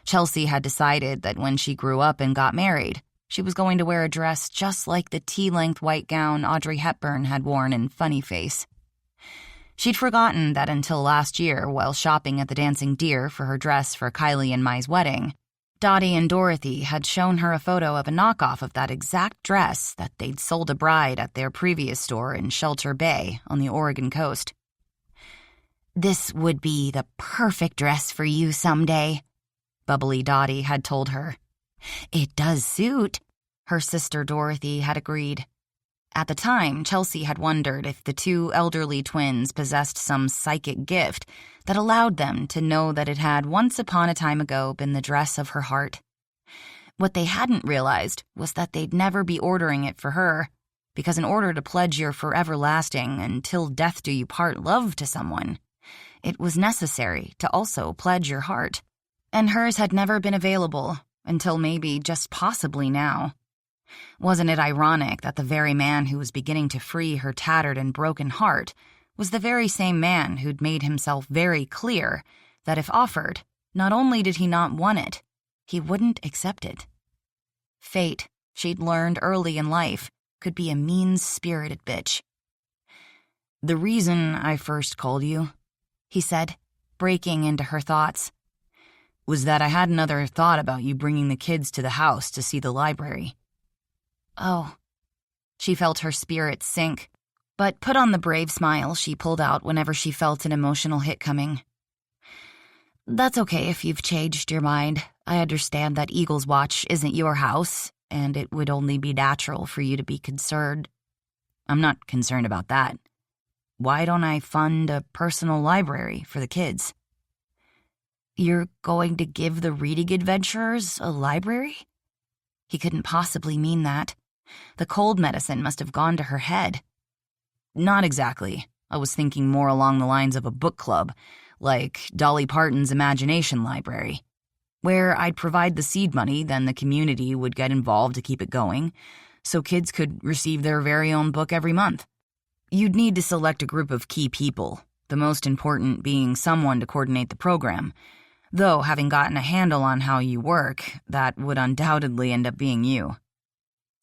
Chelsea had decided that when she grew up and got married, she was going to wear a dress just like the tea-length white gown Audrey Hepburn had worn in Funny Face. She'd forgotten that until last year, while shopping at the Dancing Deer for her dress for Kylie and Mai's wedding, Dottie and Dorothy had shown her a photo of a knockoff of that exact dress that they'd sold a bride at their previous store in Shelter Bay on the Oregon coast. "This would be the perfect dress for you someday," bubbly Dottie had told her. "It does suit," her sister Dorothy had agreed. At the time, Chelsea had wondered if the two elderly twins possessed some psychic gift that allowed them to know that it had once upon a time ago been the dress of her heart. What they hadn't realized was that they'd never be ordering it for her, because in order to pledge your forever-lasting, until death do you part love to someone, it was necessary to also pledge your heart. And hers had never been available, until maybe just possibly now. Wasn't it ironic that the very man who was beginning to free her tattered and broken heart was the very same man who'd made himself very clear that if offered, not only did he not want it, he wouldn't accept it. Fate, she'd learned early in life, could be a mean-spirited bitch. "The reason I first called you," he said, breaking into her thoughts, "was that I had another thought about you bringing the kids to the house to see the library." Oh. She felt her spirits sink, but put on the brave smile she pulled out whenever she felt an emotional hit coming. That's okay if you've changed your mind. I understand that Eagle's Watch isn't your house, and it would only be natural for you to be concerned. I'm not concerned about that. Why don't I fund a personal library for the kids? You're going to give the reading adventurers a library? He couldn't possibly mean that. The cold medicine must have gone to her head. Not exactly. I was thinking more along the lines of a book club, like Dolly Parton's Imagination Library, where I'd provide the seed money, then the community would get involved to keep it going, so kids could receive their very own book every month. You'd need to select a group of key people, the most important being someone to coordinate the program, though having gotten a handle on how you work, that would undoubtedly end up being you.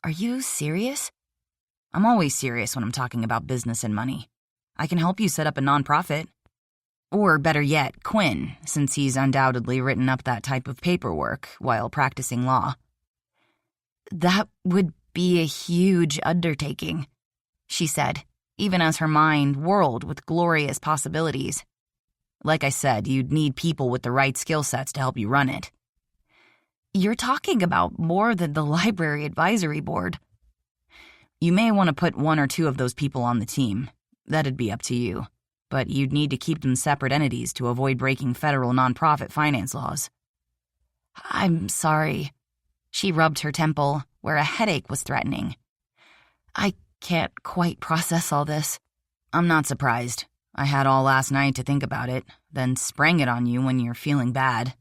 Are you serious? I'm always serious when I'm talking about business and money. I can help you set up a nonprofit. Or better yet, Quinn, since he's undoubtedly written up that type of paperwork while practicing law. That would be a huge undertaking, she said, even as her mind whirled with glorious possibilities. Like I said, you'd need people with the right skill sets to help you run it. You're talking about more than the library advisory board. You may want to put one or two of those people on the team. That'd be up to you. But you'd need to keep them separate entities to avoid breaking federal nonprofit finance laws. I'm sorry. She rubbed her temple, where a headache was threatening. I can't quite process all this. I'm not surprised. I had all last night to think about it, then sprang it on you when you're feeling bad.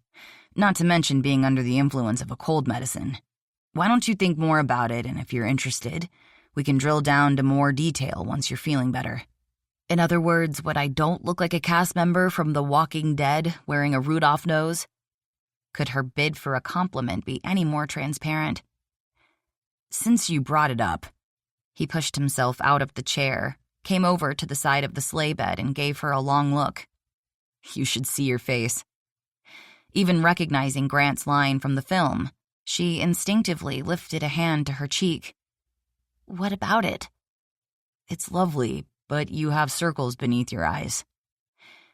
Not to mention being under the influence of a cold medicine. Why don't you think more about it, and if you're interested, we can drill down to more detail once you're feeling better. In other words, when I don't look like a cast member from The Walking Dead wearing a Rudolph nose? Could her bid for a compliment be any more transparent? Since you brought it up, he pushed himself out of the chair, came over to the side of the sleigh bed and gave her a long look. You should see your face. Even recognizing Grant's line from the film, she instinctively lifted a hand to her cheek. What about it? It's lovely, but you have circles beneath your eyes.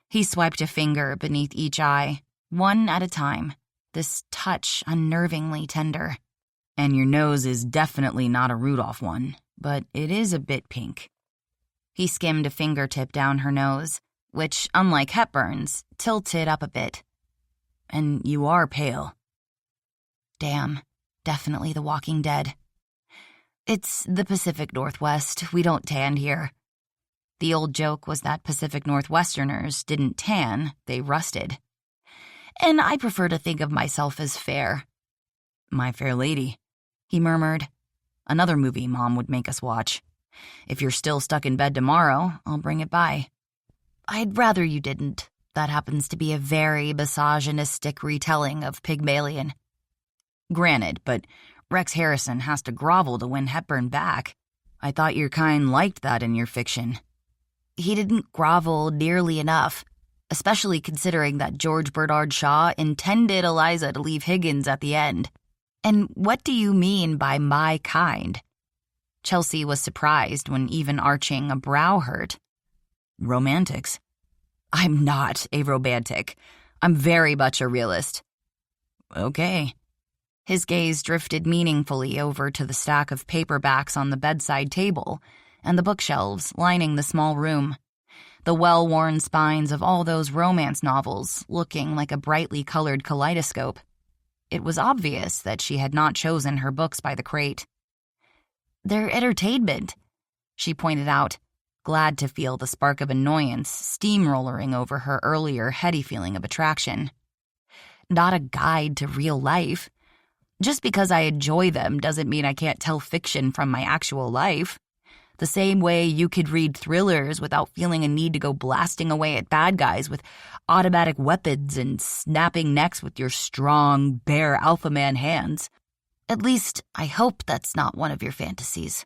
He swiped a finger beneath each eye, one at a time, this touch unnervingly tender. And your nose is definitely not a Rudolph one, but it is a bit pink. He skimmed a fingertip down her nose, which, unlike Hepburn's, tilted up a bit. And you are pale. Damn, definitely The Walking Dead. It's the Pacific Northwest. We don't tan here. The old joke was that Pacific Northwesterners didn't tan, they rusted. And I prefer to think of myself as fair. My Fair Lady, he murmured. Another movie Mom would make us watch. If you're still stuck in bed tomorrow, I'll bring it by. I'd rather you didn't. That happens to be a very misogynistic retelling of Pygmalion. Granted, but Rex Harrison has to grovel to win Hepburn back. I thought your kind liked that in your fiction. He didn't grovel nearly enough, especially considering that George Bernard Shaw intended Eliza to leave Higgins at the end. And what do you mean by my kind? Chelsea was surprised when even arching a brow hurt. Romantics. I'm not a romantic. I'm very much a realist. Okay. His gaze drifted meaningfully over to the stack of paperbacks on the bedside table and the bookshelves lining the small room, the well-worn spines of all those romance novels looking like a brightly colored kaleidoscope. It was obvious that she had not chosen her books by the crate. They're entertainment, she pointed out, glad to feel the spark of annoyance steamrollering over her earlier heady feeling of attraction. Not a guide to real life. Just because I enjoy them doesn't mean I can't tell fiction from my actual life. The same way you could read thrillers without feeling a need to go blasting away at bad guys with automatic weapons and snapping necks with your strong, bare alpha man hands. At least, I hope that's not one of your fantasies.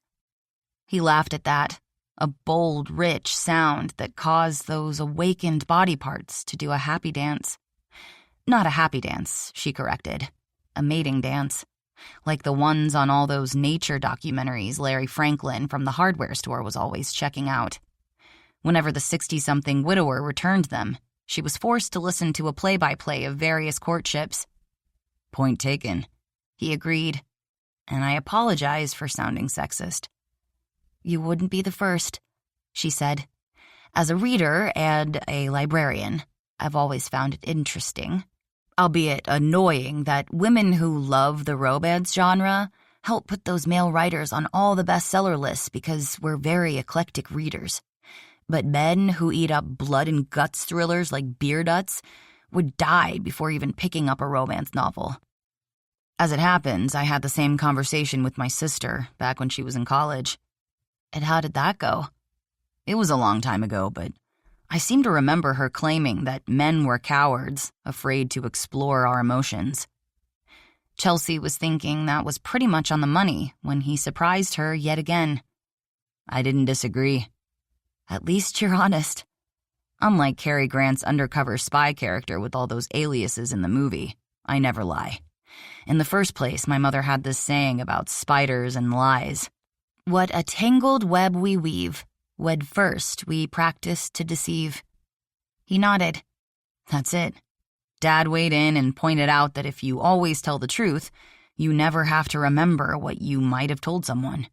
He laughed at that, a bold, rich sound that caused those awakened body parts to do a happy dance. Not a happy dance, she corrected. A mating dance. Like the ones on all those nature documentaries Larry Franklin from the hardware store was always checking out. Whenever the 60-something widower returned them, she was forced to listen to a play-by-play of various courtships. Point taken, he agreed, and I apologized for sounding sexist. You wouldn't be the first, she said. As a reader and a librarian, I've always found it interesting, albeit annoying, that women who love the romance genre help put those male writers on all the bestseller lists because we're very eclectic readers. But men who eat up blood and guts thrillers like beer nuts would die before even picking up a romance novel. As it happens, I had the same conversation with my sister back when she was in college. And how did that go? It was a long time ago, but I seem to remember her claiming that men were cowards, afraid to explore our emotions. Chelsea was thinking that was pretty much on the money when he surprised her yet again. I didn't disagree. At least you're honest. Unlike Cary Grant's undercover spy character with all those aliases in the movie, I never lie. In the first place, my mother had this saying about spiders and lies. What a tangled web we weave. Wed first we practice to deceive. He nodded. That's it. Dad weighed in and pointed out that if you always tell the truth, you never have to remember what you might have told someone.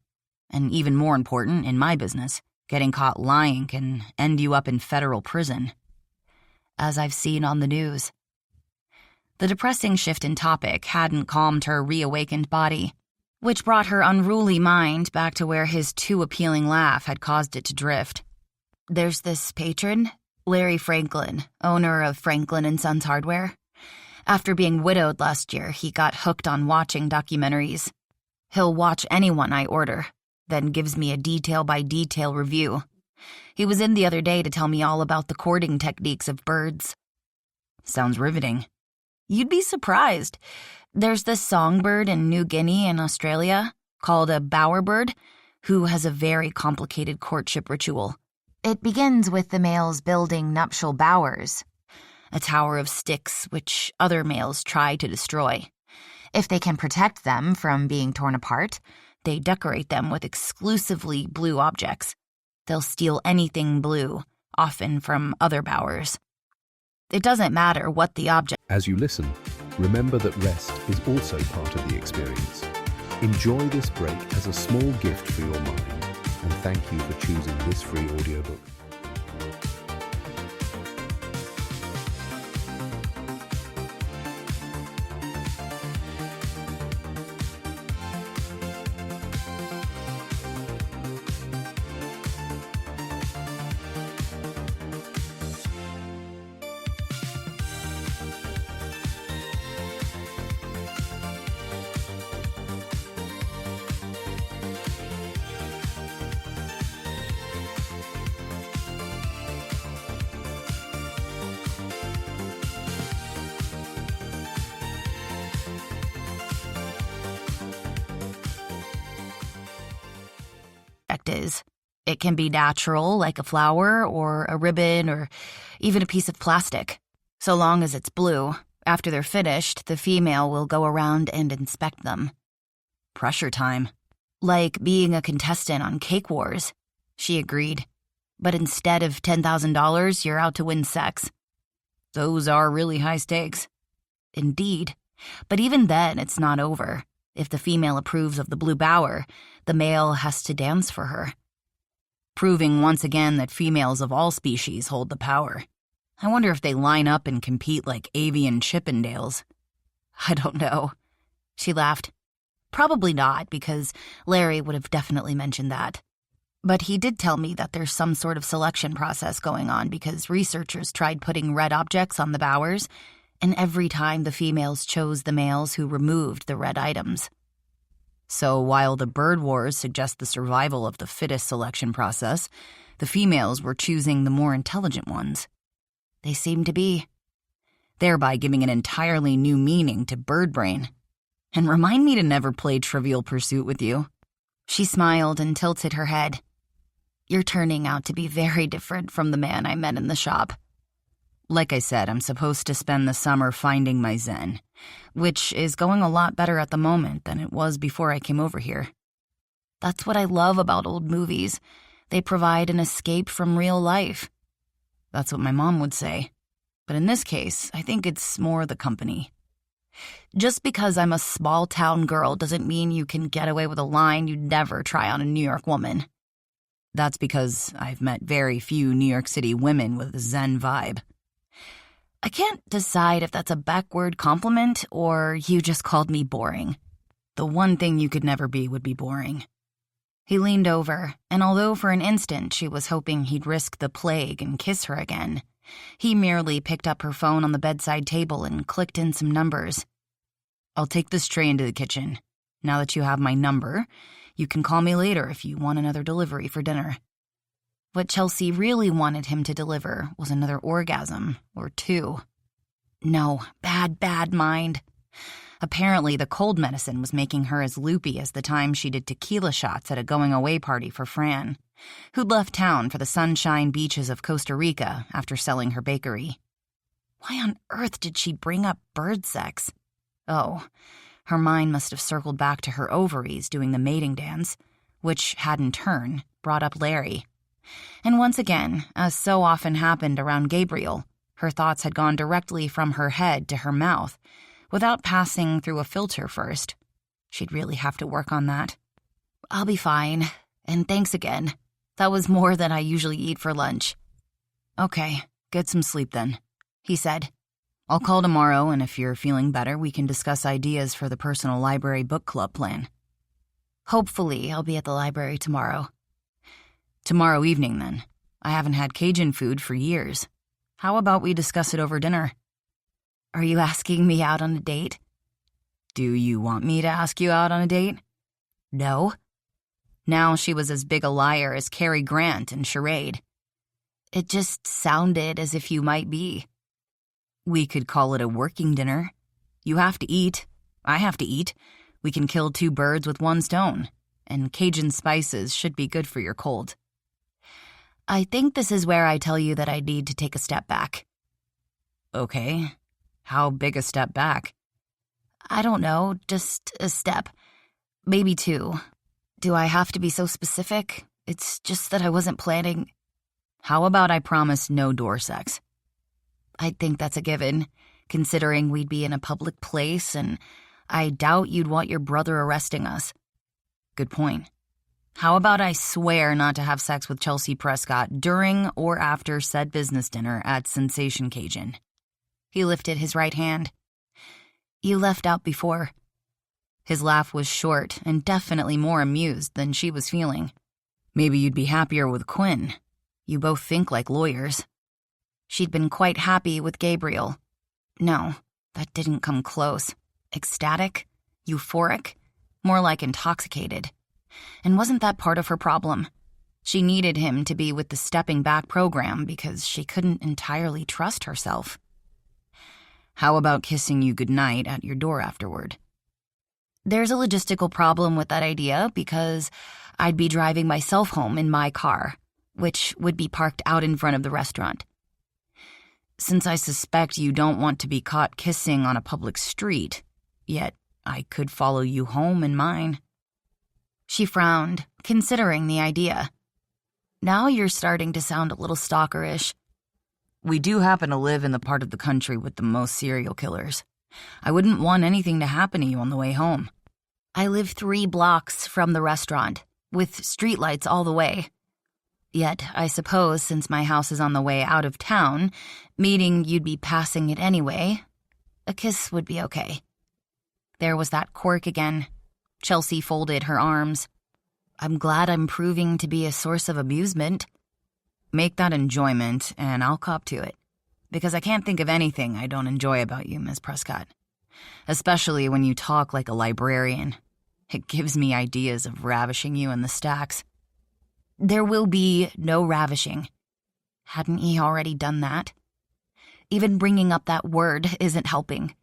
And even more important, in my business, getting caught lying can end you up in federal prison. As I've seen on the news. The depressing shift in topic hadn't calmed her reawakened body, which brought her unruly mind back to where his too appealing laugh had caused it to drift. There's this patron, Larry Franklin, owner of Franklin & Sons Hardware. After being widowed last year, he got hooked on watching documentaries. He'll watch anyone I order, then gives me a detail-by-detail review. He was in the other day to tell me all about the courting techniques of birds. Sounds riveting. You'd be surprised. There's this songbird in New Guinea and Australia called a bowerbird who has a very complicated courtship ritual. It begins with the males building nuptial bowers, a tower of sticks which other males try to destroy. If they can protect them from being torn apart, they decorate them with exclusively blue objects. They'll steal anything blue, often from other bowers. It doesn't matter what the object. As you listen, remember that rest is also part of the experience. Enjoy this break as a small gift for your mind, and thank you for choosing this free audiobook. Is. It can be natural, like a flower or a ribbon or even a piece of plastic. So long as it's blue, after they're finished, the female will go around and inspect them. Pressure time. Like being a contestant on Cake Wars, she agreed. But instead of $10,000, you're out to win sex. Those are really high stakes. Indeed. But even then, it's not over. If the female approves of the blue bower, the male has to dance for her. Proving once again that females of all species hold the power. I wonder if they line up and compete like avian Chippendales. I don't know. She laughed. Probably not, because Larry would have definitely mentioned that. But he did tell me that there's some sort of selection process going on because researchers tried putting red objects on the bowers, and every time the females chose the males who removed the red items. So while the bird wars suggest the survival of the fittest selection process, the females were choosing the more intelligent ones. They seem to be. Thereby giving an entirely new meaning to bird brain. And remind me to never play Trivial Pursuit with you. She smiled and tilted her head. You're turning out to be very different from the man I met in the shop. Like I said, I'm supposed to spend the summer finding my zen, which is going a lot better at the moment than it was before I came over here. That's what I love about old movies. They provide an escape from real life. That's what my mom would say. But in this case, I think it's more the company. Just because I'm a small-town girl doesn't mean you can get away with a line you'd never try on a New York woman. That's because I've met very few New York City women with a zen vibe. I can't decide if that's a backward compliment or you just called me boring. The one thing you could never be would be boring. He leaned over, and although for an instant she was hoping he'd risk the plague and kiss her again, he merely picked up her phone on the bedside table and clicked in some numbers. I'll take this tray into the kitchen. Now that you have my number, you can call me later if you want another delivery for dinner. What Chelsea really wanted him to deliver was another orgasm, or two. No, bad mind. Apparently, the cold medicine was making her as loopy as the time she did tequila shots at a going-away party for Fran, who'd left town for the sunshine beaches of Costa Rica after selling her bakery. Why on earth did she bring up bird sex? Oh, her mind must have circled back to her ovaries doing the mating dance, which had in turn brought up Larry. And once again, as so often happened around Gabriel, her thoughts had gone directly from her head to her mouth, without passing through a filter first. She'd really have to work on that. I'll be fine, and thanks again. That was more than I usually eat for lunch. Okay, get some sleep then, he said. I'll call tomorrow, and if you're feeling better, we can discuss ideas for the personal library book club plan. Hopefully, I'll be at the library tomorrow. Tomorrow evening, then. I haven't had Cajun food for years. How about we discuss it over dinner? Are you asking me out on a date? Do you want me to ask you out on a date? No. Now she was as big a liar as Cary Grant in Charade. It just sounded as if you might be. We could call it a working dinner. You have to eat. I have to eat. We can kill two birds with one stone. And Cajun spices should be good for your cold. I think this is where I tell you that I need to take a step back. Okay. How big a step back? I don't know, just a step. Maybe two. Do I have to be so specific? It's just that I wasn't planning. How about I promise no door sex? I think that's a given, considering we'd be in a public place, and I doubt you'd want your brother arresting us. Good point. How about I swear not to have sex with Chelsea Prescott during or after said business dinner at Sensation Cajun? He lifted his right hand. You left out before. His laugh was short and definitely more amused than she was feeling. Maybe you'd be happier with Quinn. You both think like lawyers. She'd been quite happy with Gabriel. No, that didn't come close. Ecstatic? Euphoric? More like intoxicated. And wasn't that part of her problem? She needed him to be with the Stepping Back program because she couldn't entirely trust herself. How about kissing you goodnight at your door afterward? There's a logistical problem with that idea because I'd be driving myself home in my car, which would be parked out in front of the restaurant. Since I suspect you don't want to be caught kissing on a public street, yet I could follow you home in mine. She frowned, considering the idea. Now you're starting to sound a little stalkerish. We do happen to live in the part of the country with the most serial killers. I wouldn't want anything to happen to you on the way home. I live 3 blocks from the restaurant, with streetlights all the way. Yet, I suppose since my house is on the way out of town, meaning you'd be passing it anyway, a kiss would be okay. There was that quirk again. Chelsea folded her arms. I'm glad I'm proving to be a source of amusement. Make that enjoyment, and I'll cop to it. because I can't think of anything I don't enjoy about you, Miss Prescott. Especially when you talk like a librarian. It gives me ideas of ravishing you in the stacks. There will be no ravishing. Hadn't he already done that? Even bringing up that word isn't helping.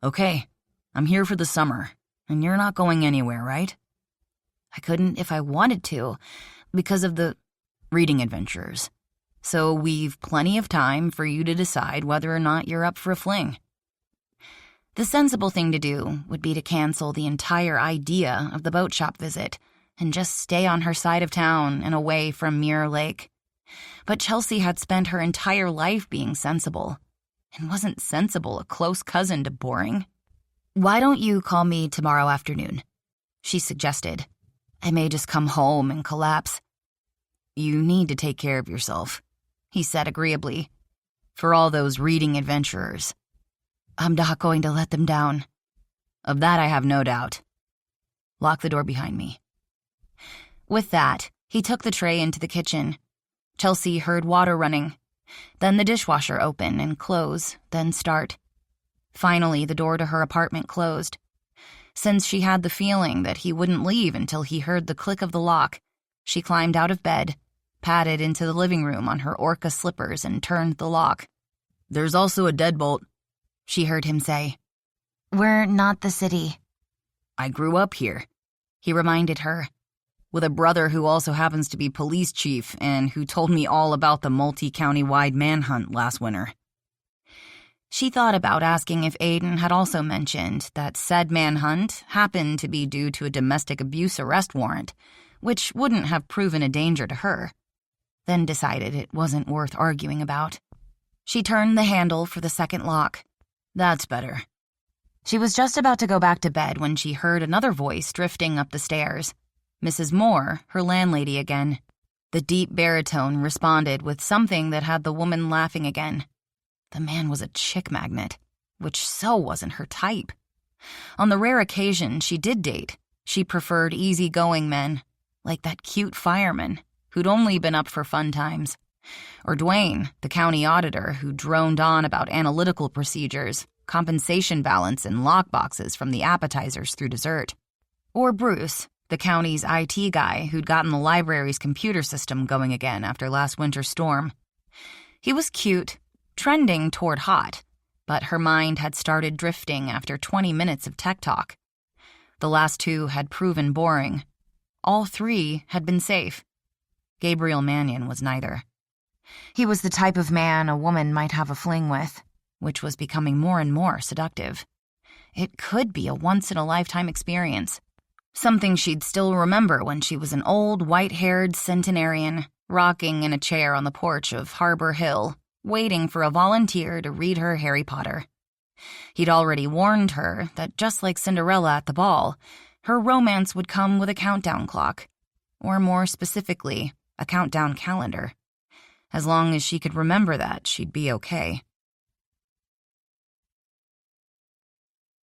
Okay, I'm here for the summer, and you're not going anywhere, right? I couldn't if I wanted to, because of the reading adventures. So we've plenty of time for you to decide whether or not you're up for a fling. The sensible thing to do would be to cancel the entire idea of the boat shop visit and just stay on her side of town and away from Mirror Lake. But Chelsea had spent her entire life being sensible. And wasn't sensible a close cousin to boring? "Why don't you call me tomorrow afternoon?" she suggested. "I may just come home and collapse." "You need to take care of yourself," he said agreeably. "For all those reading adventurers." "I'm not going to let them down." "Of that I have no doubt. Lock the door behind me." With that, he took the tray into the kitchen. Chelsea heard water running, then the dishwasher open and close, then start. Finally, the door to her apartment closed. Since she had the feeling that he wouldn't leave until he heard the click of the lock, she climbed out of bed, padded into the living room on her orca slippers, and turned the lock. "There's also a deadbolt," she heard him say. "We're not the city." "I grew up here," he reminded her, "with a brother who also happens to be police chief and who told me all about the multi-county-wide manhunt last winter." She thought about asking if Aiden had also mentioned that said manhunt happened to be due to a domestic abuse arrest warrant, which wouldn't have proven a danger to her, then decided it wasn't worth arguing about. She turned the handle for the second lock. "That's better." She was just about to go back to bed when she heard another voice drifting up the stairs. Mrs. Moore, her landlady again. The deep baritone responded with something that had the woman laughing again. The man was a chick magnet, which so wasn't her type. On the rare occasion she did date, she preferred easygoing men, like that cute fireman who'd only been up for fun times. Or Dwayne, the county auditor who droned on about analytical procedures, compensation balance, and lockboxes from the appetizers through dessert. Or Bruce, the county's IT guy who'd gotten the library's computer system going again after last winter's storm. He was cute, trending toward hot, but her mind had started drifting after 20 minutes of tech talk. The last two had proven boring. All three had been safe. Gabriel Mannion was neither. He was the type of man a woman might have a fling with, which was becoming more and more seductive. It could be a once-in-a-lifetime experience, something she'd still remember when she was an old, white-haired centenarian, rocking in a chair on the porch of Harbor Hill, waiting for a volunteer to read her Harry Potter. He'd already warned her that just like Cinderella at the ball, her romance would come with a countdown clock, or more specifically, a countdown calendar. As long as she could remember that, she'd be okay.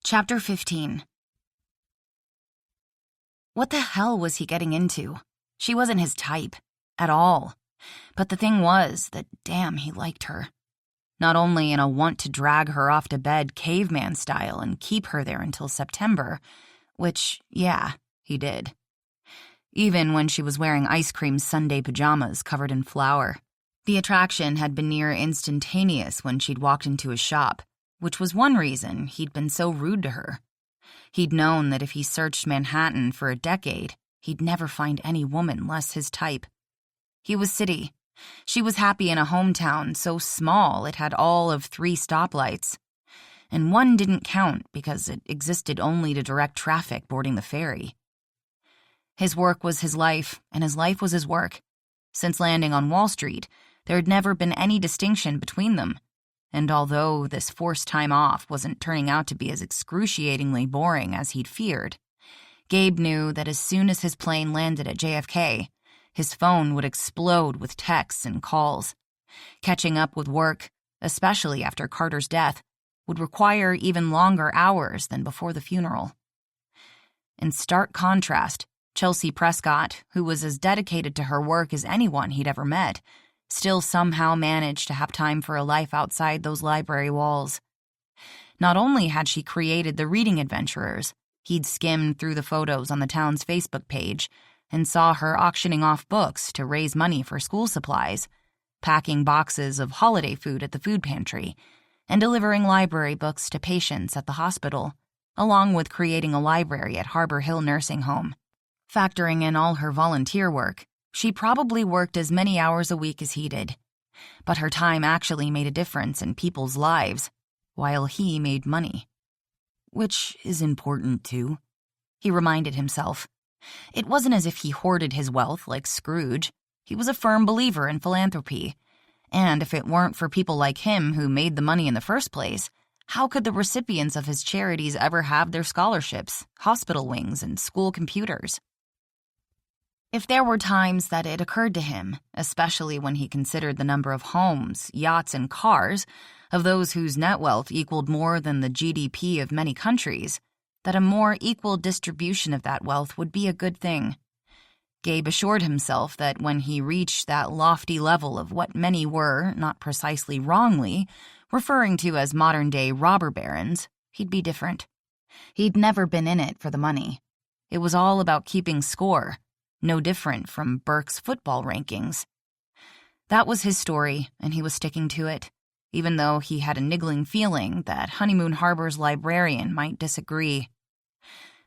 Chapter 15. What the hell was he getting into? She wasn't his type, at all. But the thing was that, damn, he liked her. Not only in a want-to-drag her off to bed caveman style and keep her there until September, which, yeah, he did. Even when she was wearing ice cream Sunday pajamas covered in flour. The attraction had been near instantaneous when she'd walked into his shop, which was one reason he'd been so rude to her. He'd known that if he searched Manhattan for a decade, he'd never find any woman less his type. He was city. She was happy in a hometown so small it had all of 3 stoplights. And one didn't count because it existed only to direct traffic boarding the ferry. His work was his life, and his life was his work. Since landing on Wall Street, there had never been any distinction between them. And although this forced time off wasn't turning out to be as excruciatingly boring as he'd feared, Gabe knew that as soon as his plane landed at JFK, his phone would explode with texts and calls. Catching up with work, especially after Carter's death, would require even longer hours than before the funeral. In stark contrast, Chelsea Prescott, who was as dedicated to her work as anyone he'd ever met, still somehow managed to have time for a life outside those library walls. Not only had she created the reading adventurers, he'd skimmed through the photos on the town's Facebook page and saw her auctioning off books to raise money for school supplies, packing boxes of holiday food at the food pantry, and delivering library books to patients at the hospital, along with creating a library at Harbor Hill Nursing Home. Factoring in all her volunteer work, she probably worked as many hours a week as he did. But her time actually made a difference in people's lives, while he made money. Which is important too, he reminded himself. It wasn't as if he hoarded his wealth like Scrooge. He was a firm believer in philanthropy. And if it weren't for people like him who made the money in the first place, how could the recipients of his charities ever have their scholarships, hospital wings, and school computers? If there were times that it occurred to him, especially when he considered the number of homes, yachts, and cars of those whose net wealth equaled more than the GDP of many countries, that a more equal distribution of that wealth would be a good thing. Gabe assured himself that when he reached that lofty level of what many were, not precisely wrongly, referring to as modern-day robber barons, he'd be different. He'd never been in it for the money. It was all about keeping score, no different from Burke's football rankings. That was his story, and he was sticking to it, even though he had a niggling feeling that Honeymoon Harbor's librarian might disagree.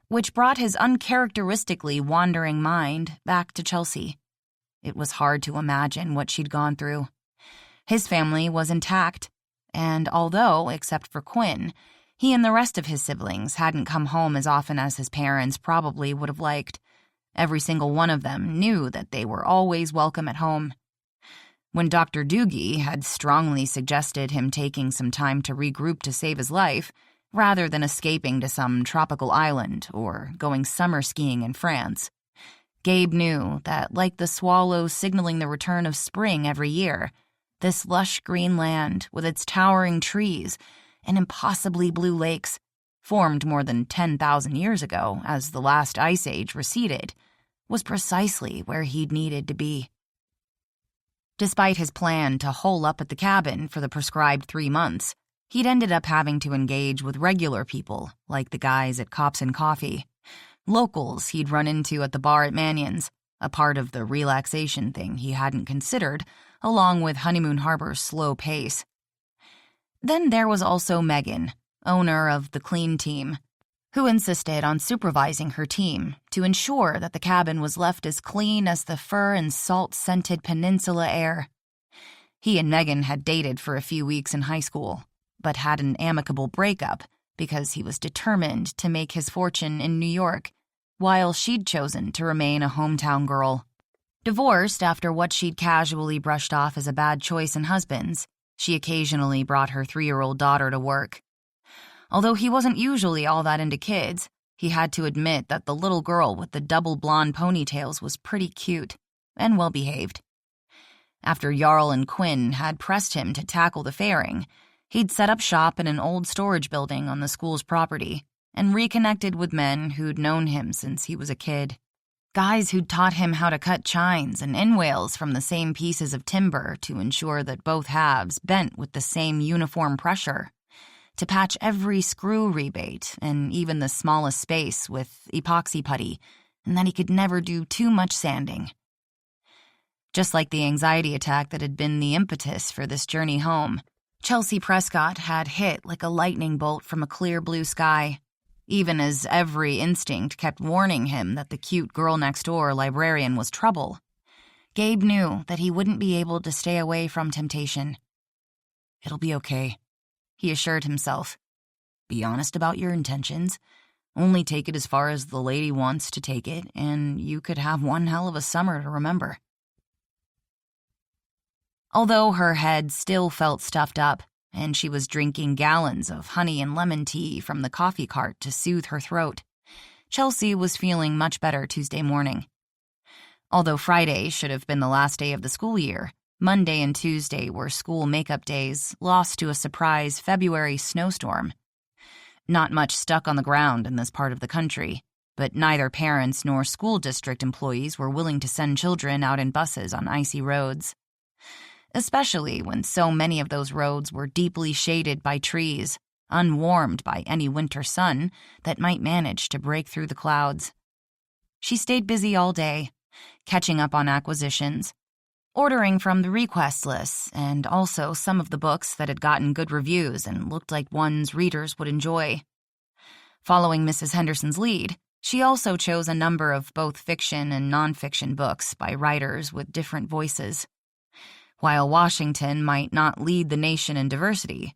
Which brought his uncharacteristically wandering mind back to Chelsea. It was hard to imagine what she'd gone through. His family was intact, and although, except for Quinn, he and the rest of his siblings hadn't come home as often as his parents probably would have liked, every single one of them knew that they were always welcome at home. When Dr. Doogie had strongly suggested him taking some time to regroup to save his life, rather than escaping to some tropical island or going summer skiing in France, Gabe knew that, like the swallows signaling the return of spring every year, this lush green land with its towering trees and impossibly blue lakes, formed more than 10,000 years ago as the last ice age receded, was precisely where he'd needed to be. Despite his plan to hole up at the cabin for the prescribed 3 months, he'd ended up having to engage with regular people, like the guys at Cops and Coffee, locals he'd run into at the bar at Mannion's, a part of the relaxation thing he hadn't considered, along with Honeymoon Harbor's slow pace. Then there was also Megan, owner of the clean team, who insisted on supervising her team to ensure that the cabin was left as clean as the fir and salt-scented peninsula air. He and Megan had dated for a few weeks in high school, but had an amicable breakup because he was determined to make his fortune in New York, while she'd chosen to remain a hometown girl. Divorced after what she'd casually brushed off as a bad choice in husbands, she occasionally brought her 3-year-old daughter to work. Although he wasn't usually all that into kids, he had to admit that the little girl with the double blonde ponytails was pretty cute and well-behaved. After Jarl and Quinn had pressed him to tackle the fairing, he'd set up shop in an old storage building on the school's property and reconnected with men who'd known him since he was a kid. Guys who'd taught him how to cut chines and inwales from the same pieces of timber to ensure that both halves bent with the same uniform pressure, to patch every screw rebate and even the smallest space with epoxy putty, and that he could never do too much sanding. Just like the anxiety attack that had been the impetus for this journey home, Chelsea Prescott had hit like a lightning bolt from a clear blue sky, even as every instinct kept warning him that the cute girl-next-door librarian was trouble. Gabe knew that he wouldn't be able to stay away from temptation. "It'll be okay," he assured himself. "Be honest about your intentions. Only take it as far as the lady wants to take it, and you could have one hell of a summer to remember." Although her head still felt stuffed up, and she was drinking gallons of honey and lemon tea from the coffee cart to soothe her throat, Chelsea was feeling much better Tuesday morning. Although Friday should have been the last day of the school year, Monday and Tuesday were school makeup days, lost to a surprise February snowstorm. Not much stuck on the ground in this part of the country, but neither parents nor school district employees were willing to send children out in buses on icy roads. especially when so many of those roads were deeply shaded by trees, unwarmed by any winter sun that might manage to break through the clouds. She stayed busy all day, catching up on acquisitions, ordering from the request lists, and also some of the books that had gotten good reviews and looked like ones readers would enjoy. Following Mrs. Henderson's lead, she also chose a number of both fiction and nonfiction books by writers with different voices. While Washington might not lead the nation in diversity,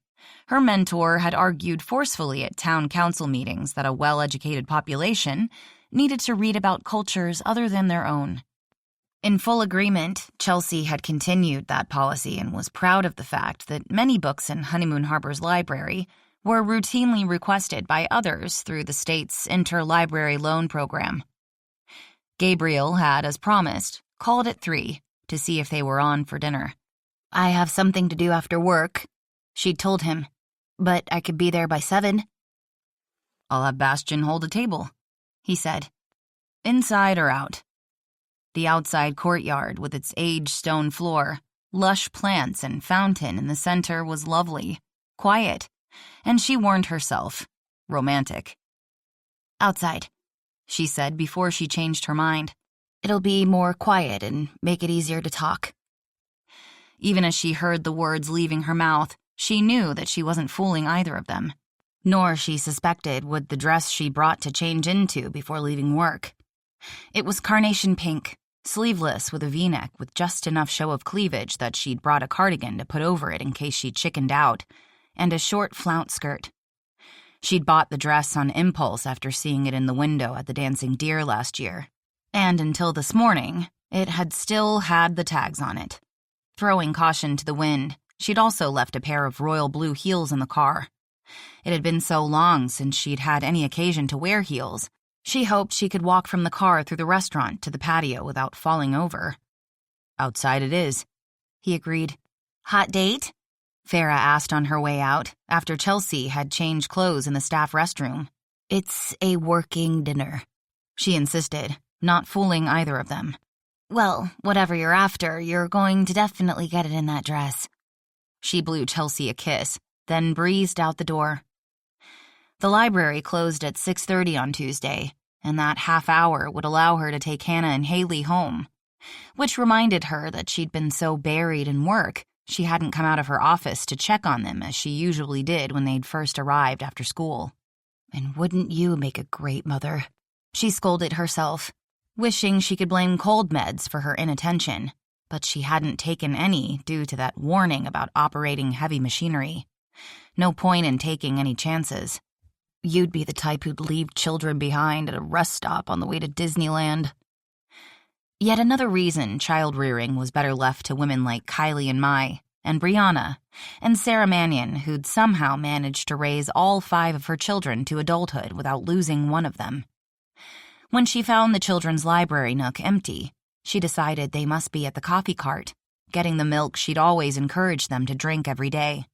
her mentor had argued forcefully at town council meetings that a well-educated population needed to read about cultures other than their own. In full agreement, Chelsea had continued that policy and was proud of the fact that many books in Honeymoon Harbor's library were routinely requested by others through the state's interlibrary loan program. Gabriel had, as promised, called at 3 to see if they were on for dinner. "I have something to do after work," she'd told him, "but I could be there by 7. "I'll have Bastian hold a table," he said. "Inside or out?" The outside courtyard, with its aged stone floor, lush plants and fountain in the center, was lovely, quiet, and she warned herself, romantic. "Outside," she said before she changed her mind. "It'll be more quiet and make it easier to talk." Even as she heard the words leaving her mouth, she knew that she wasn't fooling either of them, nor, she suspected, would the dress she brought to change into before leaving work. It was carnation pink, sleeveless with a V-neck with just enough show of cleavage that she'd brought a cardigan to put over it in case she chickened out, and a short flounce skirt. She'd bought the dress on impulse after seeing it in the window at the Dancing Deer last year, and until this morning, it had still had the tags on it. Throwing caution to the wind, she'd also left a pair of royal blue heels in the car. It had been so long since she'd had any occasion to wear heels, she hoped she could walk from the car through the restaurant to the patio without falling over. "Outside it is," he agreed. "Hot date?" Farah asked on her way out, after Chelsea had changed clothes in the staff restroom. "It's a working dinner," she insisted, not fooling either of them. "Well, whatever you're after, you're going to definitely get it in that dress." She blew Chelsea a kiss, then breezed out the door. The library closed at 6:30 on Tuesday, and that half hour would allow her to take Hannah and Haley home, which reminded her that she'd been so buried in work she hadn't come out of her office to check on them as she usually did when they'd first arrived after school. "And wouldn't you make a great mother?" she scolded herself, wishing she could blame cold meds for her inattention, but she hadn't taken any due to that warning about operating heavy machinery. No point in taking any chances. You'd be the type who'd leave children behind at a rest stop on the way to Disneyland. Yet another reason child-rearing was better left to women like Kylie and Mai, and Brianna, and Sarah Mannion, who'd somehow managed to raise all 5 of her children to adulthood without losing one of them. When she found the children's library nook empty, she decided they must be at the coffee cart, getting the milk she'd always encouraged them to drink every day,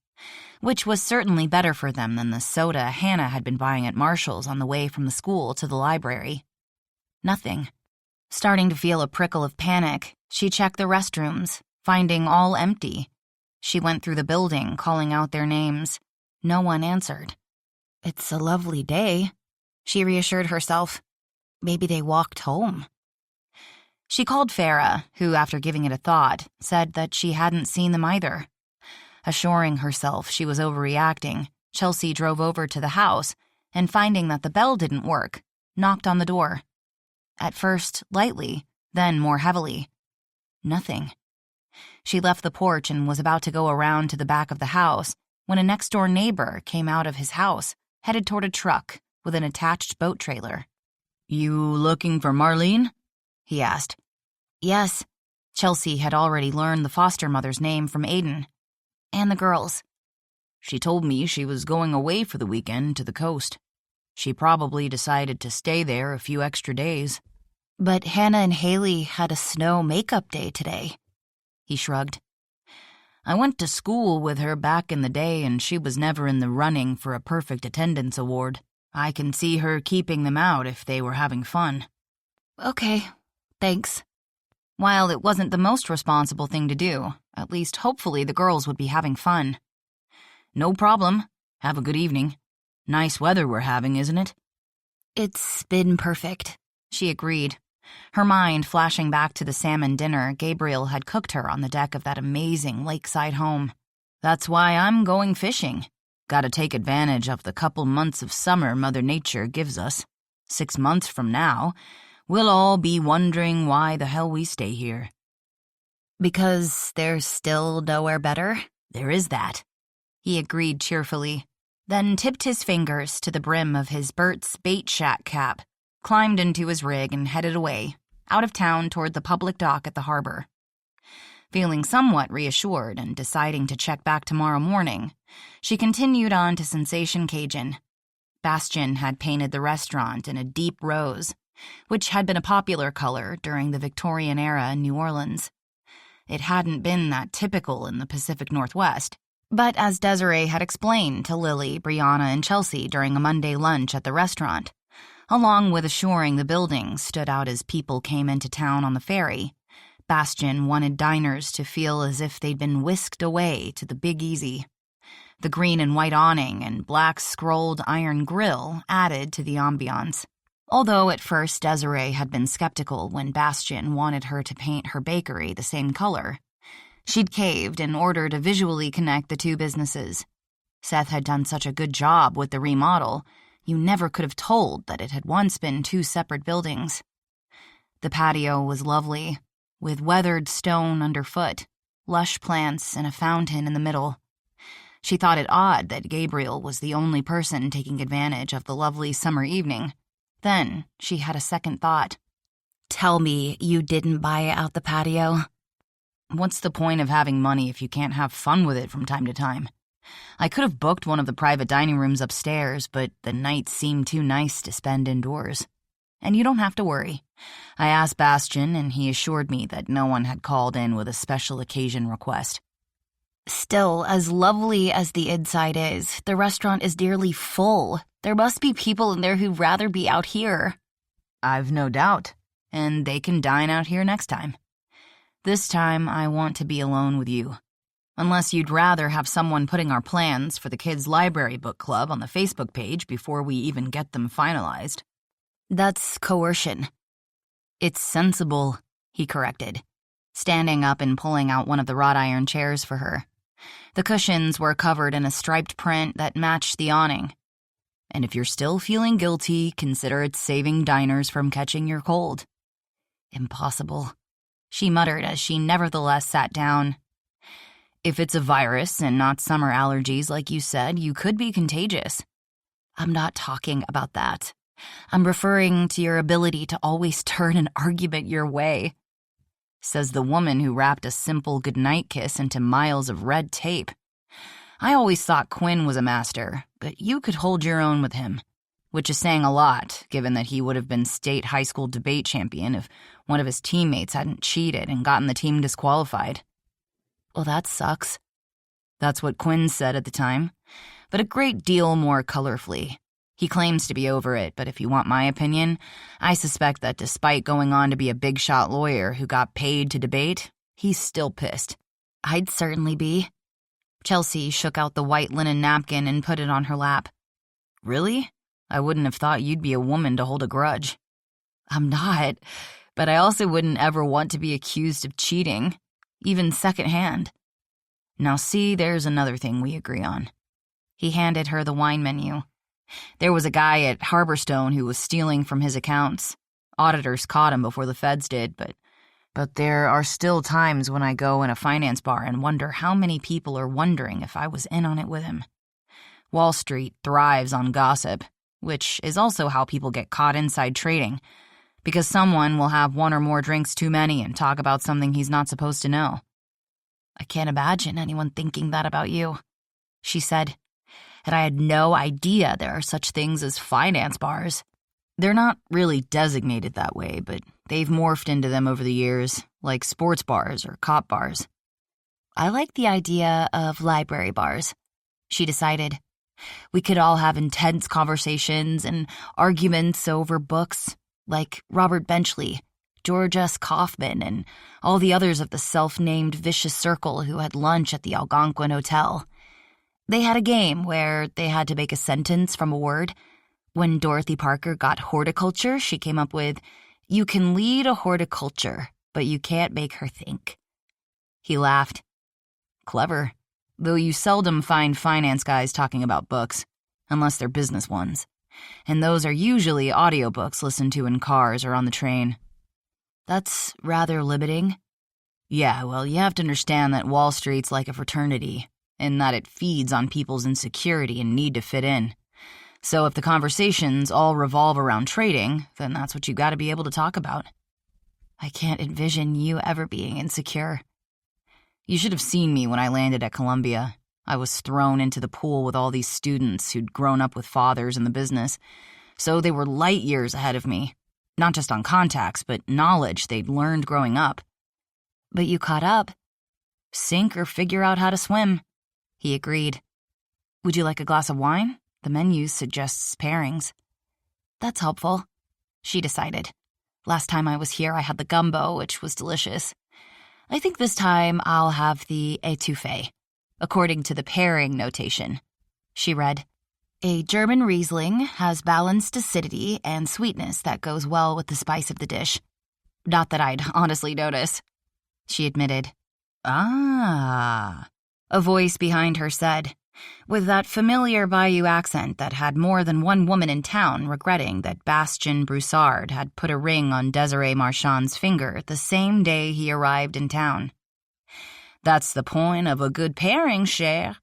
which was certainly better for them than the soda Hannah had been buying at Marshall's on the way from the school to the library. Nothing. Starting to feel a prickle of panic, she checked the restrooms, finding all empty. She went through the building, calling out their names. No one answered. "It's a lovely day," she reassured herself. "Maybe they walked home." She called Farah, who, after giving it a thought, said that she hadn't seen them either. Assuring herself she was overreacting, Chelsea drove over to the house and, finding that the bell didn't work, knocked on the door. At first, lightly, then more heavily. Nothing. She left the porch and was about to go around to the back of the house when a next-door neighbor came out of his house, headed toward a truck with an attached boat trailer. "You looking for Marlene?" he asked. "Yes." Chelsea had already learned the foster mother's name from Aiden. "And the girls." She told me she was going away for the weekend to the coast. She probably decided to stay there a few extra days. "But Hannah and Haley had a snow makeup day today." He shrugged. I went to school with her back in the day, and she was never in the running for a perfect attendance award. I can see her keeping them out if they were having fun. "Okay, thanks." While it wasn't the most responsible thing to do, At least, hopefully, the girls would be having fun. "No problem. Have a good evening. Nice weather we're having, isn't it?" "It's been perfect," she agreed, her mind flashing back to the salmon dinner Gabriel had cooked her on the deck of that amazing lakeside home. "That's why I'm going fishing. Gotta take advantage of the couple months of summer Mother Nature gives us. 6 months from now, we'll all be wondering why the hell we stay here." "Because there's still nowhere better?" "There is that," he agreed cheerfully, then tipped his fingers to the brim of his Bert's bait shack cap, climbed into his rig and headed away, out of town toward the public dock at the harbor. Feeling somewhat reassured and deciding to check back tomorrow morning, she continued on to Sensation Cajun. Bastian had painted the restaurant in a deep rose, which had been a popular color during the Victorian era in New Orleans. It hadn't been that typical in the Pacific Northwest, but as Desiree had explained to Lily, Brianna, and Chelsea during a Monday lunch at the restaurant, along with assuring the buildings stood out as people came into town on the ferry, Bastian wanted diners to feel as if they'd been whisked away to the Big Easy. The green and white awning and black scrolled iron grill added to the ambiance. Although at first Desiree had been skeptical when Bastian wanted her to paint her bakery the same color, she'd caved and ordered to visually connect the two businesses. Seth had done such a good job with the remodel, you never could have told that it had once been two separate buildings. The patio was lovely, with weathered stone underfoot, lush plants, and a fountain in the middle. She thought it odd that Gabriel was the only person taking advantage of the lovely summer evening. Then she had a second thought. "Tell me you didn't buy out the patio." "What's the point of having money if you can't have fun with it from time to time? I could have booked one of the private dining rooms upstairs, but the nights seemed too nice to spend indoors. And you don't have to worry. I asked Bastian, and he assured me that no one had called in with a special occasion request." "Still, as lovely as the inside is, the restaurant is nearly full. There must be people in there who'd rather be out here." "I've no doubt, and they can dine out here next time. This time, I want to be alone with you. Unless you'd rather have someone putting our plans for the kids' library book club on the Facebook page before we even get them finalized." "That's coercion." "It's sensible," he corrected, standing up and pulling out one of the wrought iron chairs for her. The cushions were covered in a striped print that matched the awning. "And if you're still feeling guilty, consider it saving diners from catching your cold." "Impossible," she muttered as she nevertheless sat down. "If it's a virus and not summer allergies like you said, you could be contagious." "I'm not talking about that. I'm referring to your ability to always turn an argument your way." Says the woman who wrapped a simple goodnight kiss into miles of red tape. I always thought Quinn was a master, but you could hold your own with him, which is saying a lot, given that he would have been state high school debate champion if one of his teammates hadn't cheated and gotten the team disqualified. "Well, that sucks." That's what Quinn said at the time, but a great deal more colorfully. He claims to be over it, but if you want my opinion, I suspect that despite going on to be a big-shot lawyer who got paid to debate, he's still pissed. "I'd certainly be." Chelsea shook out the white linen napkin and put it on her lap. "Really? I wouldn't have thought you'd be a woman to hold a grudge." "I'm not, But I also wouldn't ever want to be accused of cheating, even secondhand. Now see, there's another thing we agree on." He handed her the wine menu. "There was a guy at Harborstone who was stealing from his accounts. Auditors caught him before the feds did, but there are still times when I go in a finance bar and wonder how many people are wondering if I was in on it with him. Wall Street thrives on gossip, which is also how people get caught inside trading, because someone will have one or more drinks too many and talk about something he's not supposed to know." "I can't imagine anyone thinking that about you," she said. "And I had no idea there are such things as finance bars." "They're not really designated that way, but they've morphed into them over the years, like sports bars or cop bars." "I like the idea of library bars," she decided. "We could all have intense conversations and arguments over books, like Robert Benchley, George S. Kaufman and all the others of the self-named vicious circle who had lunch at the Algonquin Hotel. They had a game where they had to make a sentence from a word. When Dorothy Parker got horticulture, she came up with, "You can lead a horticulture, but you can't make her think." He laughed. Clever, though you seldom find finance guys talking about books, unless they're business ones. And those are usually audiobooks listened to in cars or on the train. That's rather limiting. Yeah, well, you have to understand that Wall Street's like a fraternity, in that it feeds on people's insecurity and need to fit in. So if the conversations all revolve around trading, then that's what you gotta be able to talk about. I can't envision you ever being insecure. You should have seen me when I landed at Columbia. I was thrown into the pool with all these students who'd grown up with fathers in the business, so they were light years ahead of me, not just on contacts, but knowledge they'd learned growing up. But you caught up. Sink or figure out how to swim, he agreed. Would you like a glass of wine? The menu suggests pairings. That's helpful, she decided. Last time I was here, I had the gumbo, which was delicious. I think this time I'll have the étouffée, according to the pairing notation. She read, "A German Riesling has balanced acidity and sweetness that goes well with the spice of the dish." Not that I'd honestly notice, she admitted. Ah, a voice behind her said, with that familiar Bayou accent that had more than one woman in town regretting that Bastien Broussard had put a ring on Desiree Marchand's finger the same day he arrived in town. That's the point of a good pairing, cher.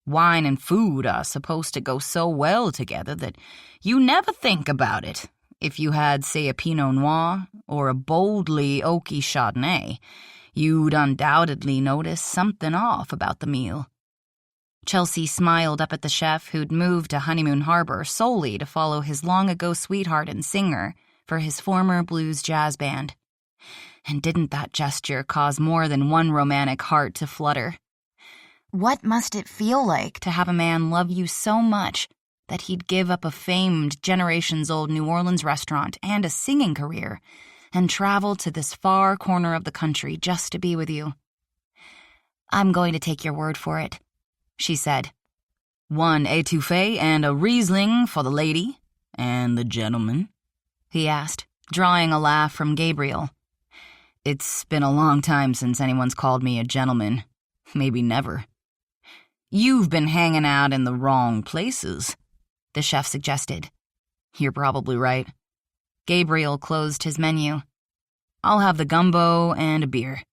Wine and food are supposed to go so well together that you never think about it. If you had, say, a Pinot Noir or a boldly oaky Chardonnay, you'd undoubtedly notice something off about the meal. Chelsea smiled up at the chef who'd moved to Honeymoon Harbor solely to follow his long-ago sweetheart and singer for his former blues jazz band. And didn't that gesture cause more than one romantic heart to flutter? What must it feel like to have a man love you so much that he'd give up a famed generations-old New Orleans restaurant and a singing career and travel to this far corner of the country just to be with you? I'm going to take your word for it, she said. One étouffée and a Riesling for the lady and the gentleman, he asked, drawing a laugh from Gabriel. It's been a long time since anyone's called me a gentleman. Maybe never. You've been hanging out in the wrong places, the chef suggested. You're probably right. Gabriel closed his menu. I'll have the gumbo and a beer.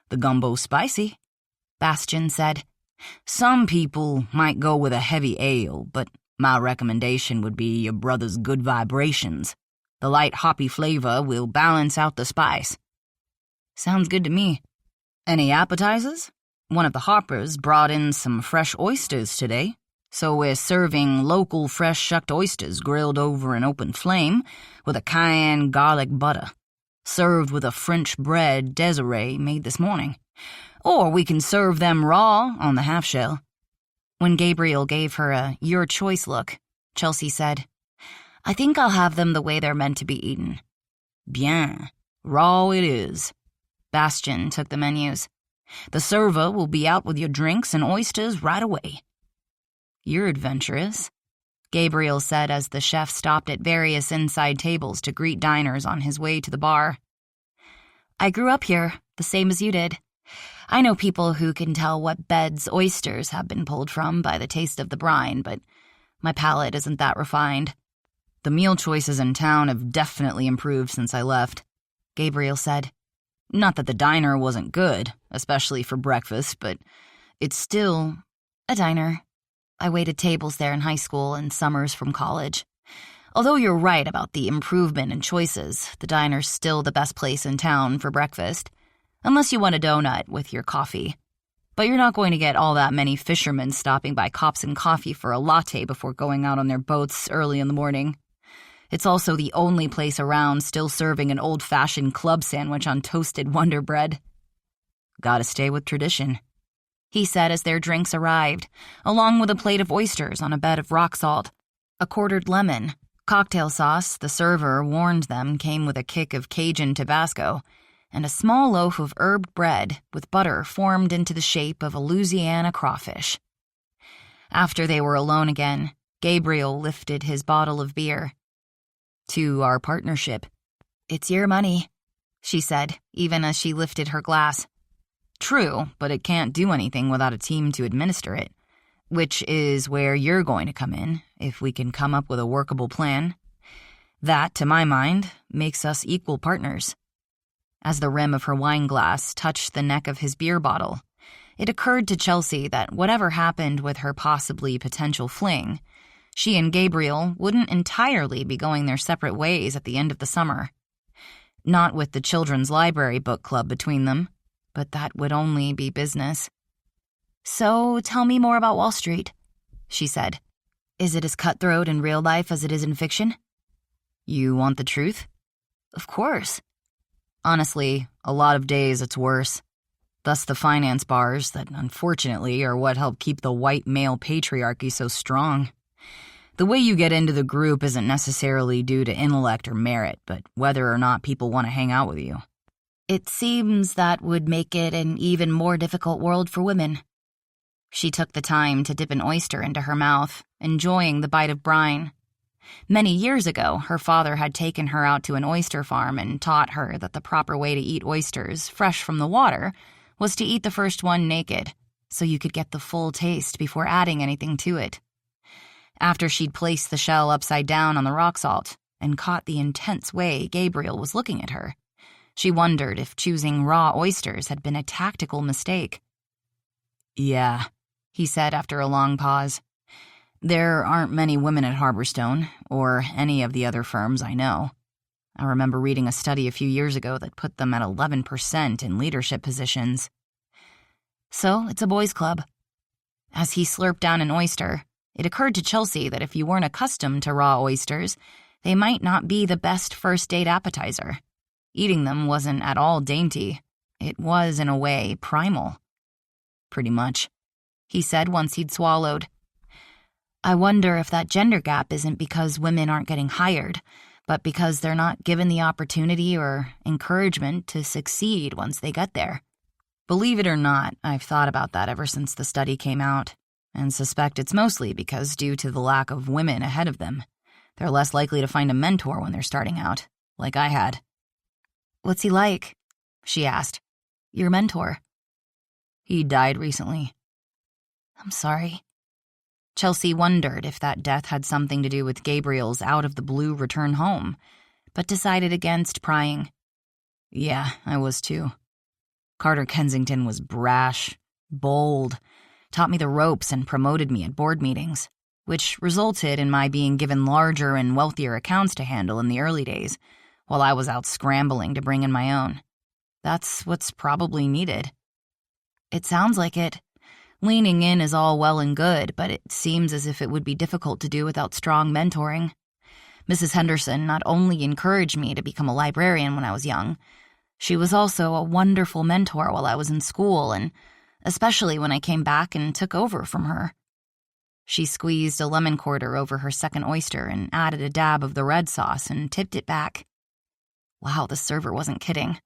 The gumbo's spicy, Bastien said. Some people might go with a heavy ale, but my recommendation would be your brother's Good Vibrations. The light hoppy flavor will balance out the spice. Sounds good to me. Any appetizers? One of the Harpers brought in some fresh oysters today, so we're serving local fresh shucked oysters grilled over an open flame with a cayenne garlic butter, served with a French bread Desiree made this morning. Or we can serve them raw on the half-shell. When Gabriel gave her a your choice look, Chelsea said, I think I'll have them the way they're meant to be eaten. Bien, raw it is. Bastien took the menus. The server will be out with your drinks and oysters right away. You're adventurous, Gabriel said as the chef stopped at various inside tables to greet diners on his way to the bar. I grew up here, the same as you did. I know people who can tell what beds oysters have been pulled from by the taste of the brine, but my palate isn't that refined. The meal choices in town have definitely improved since I left, Gabriel said. Not that the diner wasn't good, especially for breakfast, but it's still a diner. I waited tables there in high school and summers from college. Although you're right about the improvement in choices, the diner's still the best place in town for breakfast. Unless you want a donut with your coffee. But you're not going to get all that many fishermen stopping by Cops and Coffee for a latte before going out on their boats early in the morning. It's also the only place around still serving an old-fashioned club sandwich on toasted Wonder Bread. Gotta stay with tradition, he said as their drinks arrived, along with a plate of oysters on a bed of rock salt, a quartered lemon, Cocktail sauce, the server warned them, came with a kick of Cajun Tabasco, and a small loaf of herbed bread with butter formed into the shape of a Louisiana crawfish. After they were alone again, Gabriel lifted his bottle of beer. "To our partnership." "It's your money," she said, even as she lifted her glass. "True, but it can't do anything without a team to administer it, which is where you're going to come in, if we can come up with a workable plan. That, to my mind, makes us equal partners." As the rim of her wine glass touched the neck of his beer bottle, it occurred to Chelsea that whatever happened with her possibly potential fling, she and Gabriel wouldn't entirely be going their separate ways at the end of the summer. Not with the Children's Library Book Club between them, but that would only be business. "So tell me more about Wall Street," she said. "Is it as cutthroat in real life as it is in fiction?" "You want the truth?" "Of course." "Honestly, a lot of days it's worse. Thus the finance bars that, unfortunately, are what help keep the white male patriarchy so strong. The way you get into the group isn't necessarily due to intellect or merit, but whether or not people want to hang out with you." "It seems that would make it an even more difficult world for women." She took the time to dip an oyster into her mouth, enjoying the bite of brine. Many years ago, her father had taken her out to an oyster farm and taught her that the proper way to eat oysters, fresh from the water, was to eat the first one naked, so you could get the full taste before adding anything to it. After she'd placed the shell upside down on the rock salt and caught the intense way Gabriel was looking at her, she wondered if choosing raw oysters had been a tactical mistake. "Yeah," he said after a long pause. "There aren't many women at Harborstone, or any of the other firms I know. I remember reading a study a few years ago that put them at 11% in leadership positions." "So it's a boys' club." As he slurped down an oyster, it occurred to Chelsea that if you weren't accustomed to raw oysters, they might not be the best first-date appetizer. Eating them wasn't at all dainty. It was, in a way, primal. "Pretty much," he said once he'd swallowed. "I wonder if that gender gap isn't because women aren't getting hired, but because they're not given the opportunity or encouragement to succeed once they get there." Believe it or not, I've thought about that ever since the study came out, and suspect it's mostly because due to the lack of women ahead of them, they're less likely to find a mentor when they're starting out, like I had. "What's he like?" she asked. "Your mentor." "He died recently." "I'm sorry." Chelsea wondered if that death had something to do with Gabriel's out-of-the-blue return home, but decided against prying. "Yeah, I was too. Carter Kensington was brash, bold, taught me the ropes and promoted me at board meetings, which resulted in my being given larger and wealthier accounts to handle in the early days, while I was out scrambling to bring in my own. That's what's probably needed." "It sounds like it. Leaning in is all well and good, but it seems as if it would be difficult to do without strong mentoring. Mrs. Henderson not only encouraged me to become a librarian when I was young, she was also a wonderful mentor while I was in school, and especially when I came back and took over from her." She squeezed a lemon quarter over her second oyster and added a dab of the red sauce and tipped it back. Wow, the server wasn't kidding.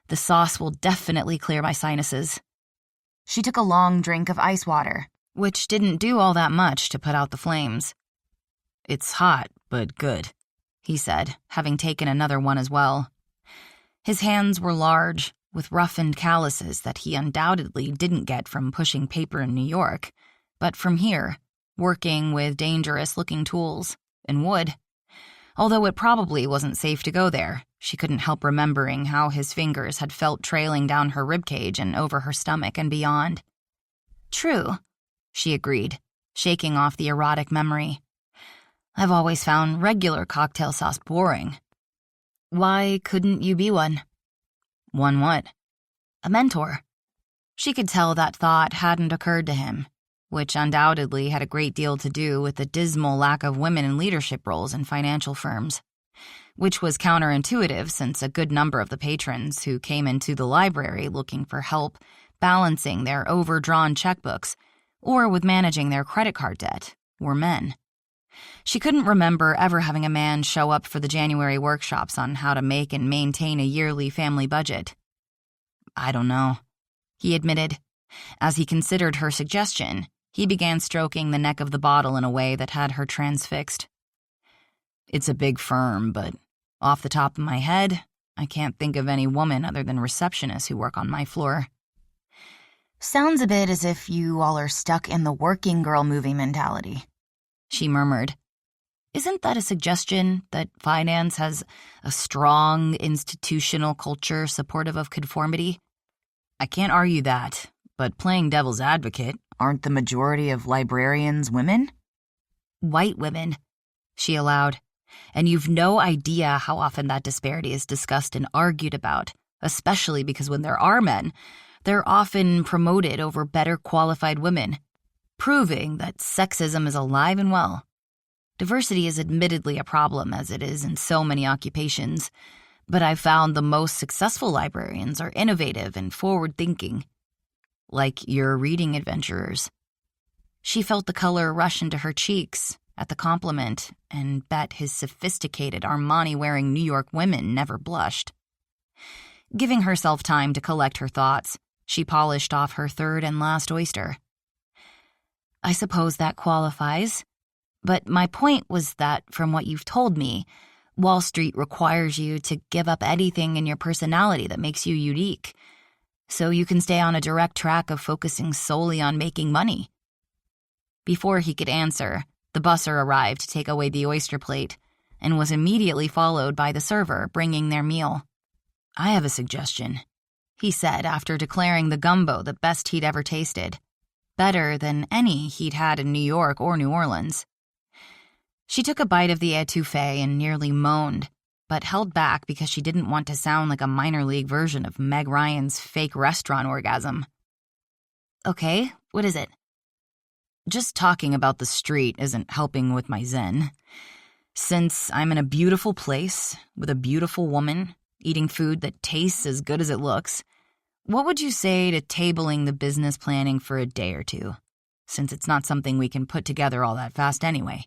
The sauce will definitely clear my sinuses. She took a long drink of ice water, which didn't do all that much to put out the flames. "It's hot, but good," he said, having taken another one as well. His hands were large, with roughened calluses that he undoubtedly didn't get from pushing paper in New York, but from here, working with dangerous-looking tools, and wood. Although it probably wasn't safe to go there, she couldn't help remembering how his fingers had felt trailing down her ribcage and over her stomach and beyond. "True," she agreed, shaking off the erotic memory. "I've always found regular cocktail sauce boring." "Why couldn't you be one?" "One what?" "A mentor." She could tell that thought hadn't occurred to him, which undoubtedly had a great deal to do with the dismal lack of women in leadership roles in financial firms, which was counterintuitive since a good number of the patrons who came into the library looking for help balancing their overdrawn checkbooks or with managing their credit card debt were men. She couldn't remember ever having a man show up for the January workshops on how to make and maintain a yearly family budget. I don't know, he admitted. As he considered her suggestion, he began stroking the neck of the bottle in a way that had her transfixed. It's a big firm, but off the top of my head, I can't think of any woman other than receptionists who work on my floor. Sounds a bit as if you all are stuck in the working girl movie mentality, she murmured. Isn't that a suggestion that finance has a strong institutional culture supportive of conformity? I can't argue that, but playing devil's advocate, aren't the majority of librarians women? White women, she allowed. And you've no idea how often that disparity is discussed and argued about, especially because when there are men, they're often promoted over better qualified women, proving that sexism is alive and well. Diversity is admittedly a problem, as it is in so many occupations, but I've found the most successful librarians are innovative and forward-thinking, like your reading adventurers. She felt the color rush into her cheeks at the compliment and bet his sophisticated Armani-wearing New York women never blushed. Giving herself time to collect her thoughts, she polished off her third and last oyster. I suppose that qualifies. But my point was that, from what you've told me, Wall Street requires you to give up anything in your personality that makes you unique, so you can stay on a direct track of focusing solely on making money. Before he could answer, the busser arrived to take away the oyster plate, and was immediately followed by the server bringing their meal. I have a suggestion, he said after declaring the gumbo the best he'd ever tasted, better than any he'd had in New York or New Orleans. She took a bite of the étouffée and nearly moaned, but held back because she didn't want to sound like a minor league version of Meg Ryan's fake restaurant orgasm. Okay, what is it? Just talking about the street isn't helping with my zen. Since I'm in a beautiful place, with a beautiful woman, eating food that tastes as good as it looks, what would you say to tabling the business planning for a day or two, since it's not something we can put together all that fast anyway?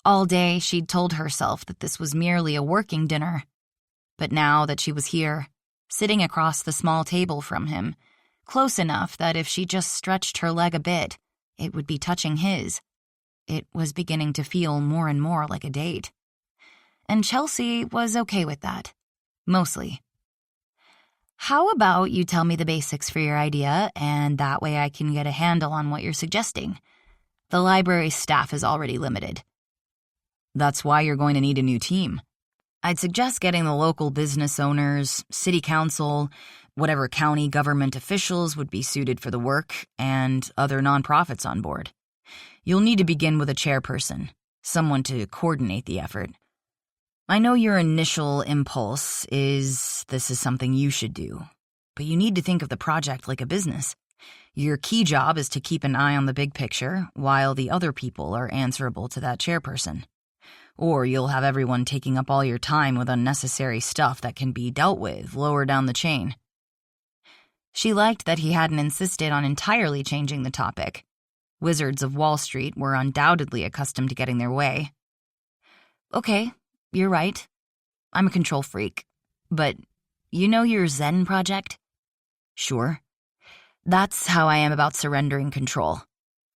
All day, she'd told herself that this was merely a working dinner. But now that she was here, sitting across the small table from him, close enough that if she just stretched her leg a bit, it would be touching his, it was beginning to feel more and more like a date. And Chelsea was okay with that. Mostly. How about you tell me the basics for your idea, and that way I can get a handle on what you're suggesting? The library staff is already limited. That's why you're going to need a new team. I'd suggest getting the local business owners, city council, whatever county government officials would be suited for the work, and other nonprofits on board. You'll need to begin with a chairperson, someone to coordinate the effort. I know your initial impulse is this is something you should do, but you need to think of the project like a business. Your key job is to keep an eye on the big picture, while the other people are answerable to that chairperson. Or you'll have everyone taking up all your time with unnecessary stuff that can be dealt with lower down the chain. She liked that he hadn't insisted on entirely changing the topic. Wizards of Wall Street were undoubtedly accustomed to getting their way. Okay, you're right. I'm a control freak. But you know your Zen project? Sure. That's how I am about surrendering control.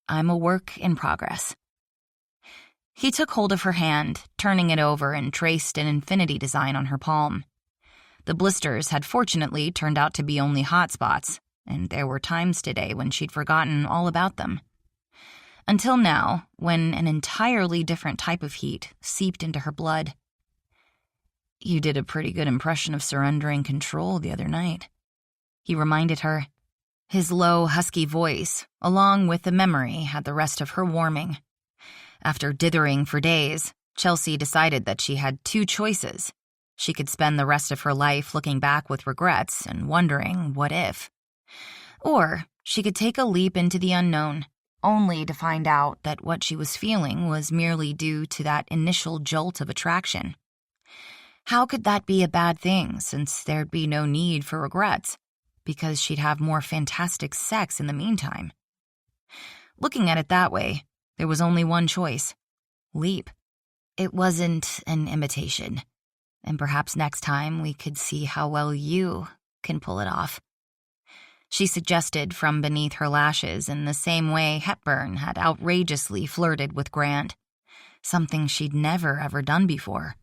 I'm a work in progress. He took hold of her hand, turning it over, and traced an infinity design on her palm. The blisters had fortunately turned out to be only hot spots, and there were times today when she'd forgotten all about them. Until now, when an entirely different type of heat seeped into her blood. You did a pretty good impression of surrendering control the other night, he reminded her. His low, husky voice, along with the memory, had the rest of her warming. After dithering for days, Chelsea decided that she had two choices. She could spend the rest of her life looking back with regrets and wondering what if. Or she could take a leap into the unknown, only to find out that what she was feeling was merely due to that initial jolt of attraction. How could that be a bad thing, since there'd be no need for regrets, because she'd have more fantastic sex in the meantime? Looking at it that way, There was only one choice. Leap. It wasn't an imitation, and perhaps next time we could see how well you can pull it off. She suggested from beneath her lashes in the same way Hepburn had outrageously flirted with Grant, something she'd never ever done before.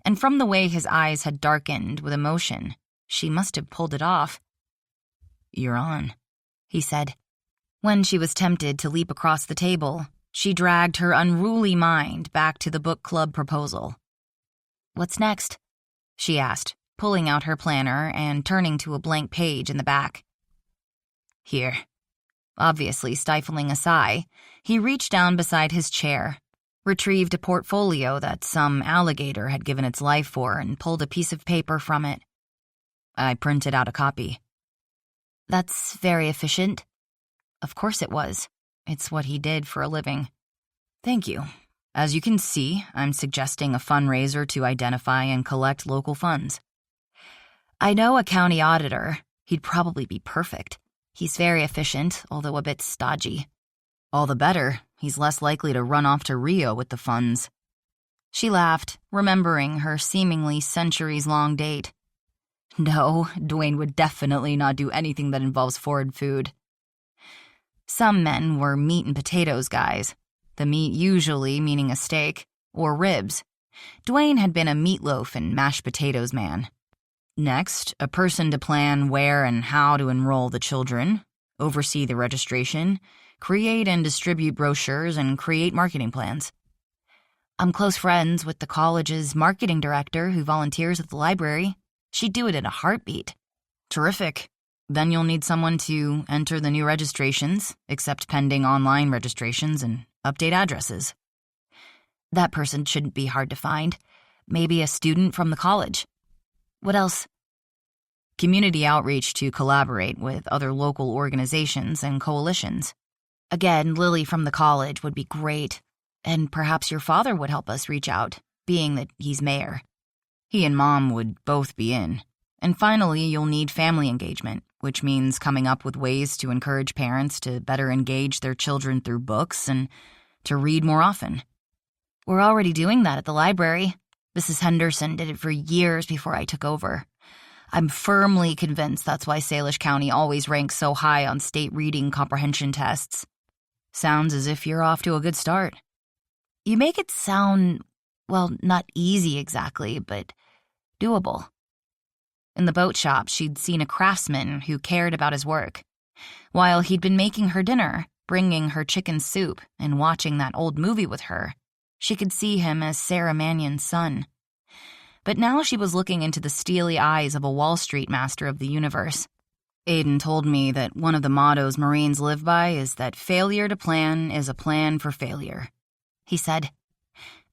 And from the way his eyes had darkened with emotion, she must have pulled it off. "You're on," he said. When she was tempted to leap across the table, she dragged her unruly mind back to the book club proposal. "What's next?" she asked, pulling out her planner and turning to a blank page in the back. "Here." Obviously stifling a sigh, he reached down beside his chair, retrieved a portfolio that some alligator had given its life for, and pulled a piece of paper from it. I printed out a copy. "That's very efficient." Of course it was. It's what he did for a living. "Thank you. As you can see, I'm suggesting a fundraiser to identify and collect local funds." "I know a county auditor. He'd probably be perfect. He's very efficient, although a bit stodgy." "All the better. He's less likely to run off to Rio with the funds." She laughed, remembering her seemingly centuries-long date. No, Dwayne would definitely not do anything that involves foreign food. Some men were meat and potatoes guys, the meat usually meaning a steak, or ribs. Dwayne had been a meatloaf and mashed potatoes man. Next, a person to plan where and how to enroll the children, oversee the registration, create and distribute brochures, and create marketing plans. "I'm close friends with the college's marketing director who volunteers at the library. She'd do it in a heartbeat." "Terrific. Then you'll need someone to enter the new registrations, accept pending online registrations, and update addresses." "That person shouldn't be hard to find. Maybe a student from the college." "What else?" "Community outreach to collaborate with other local organizations and coalitions." "Again, Lily from the college would be great. And perhaps your father would help us reach out, being that he's mayor." "He and Mom would both be in. And finally, you'll need family engagement, which means coming up with ways to encourage parents to better engage their children through books and to read more often." "We're already doing that at the library. Mrs. Henderson did it for years before I took over. I'm firmly convinced that's why Salish County always ranks so high on state reading comprehension tests." "Sounds as if you're off to a good start." "You make it sound, well, not easy exactly, but doable." In the boat shop, she'd seen a craftsman who cared about his work. While he'd been making her dinner, bringing her chicken soup, and watching that old movie with her, she could see him as Sarah Mannion's son. But now she was looking into the steely eyes of a Wall Street master of the universe. "Aiden told me that one of the mottos Marines live by is that failure to plan is a plan for failure," he said.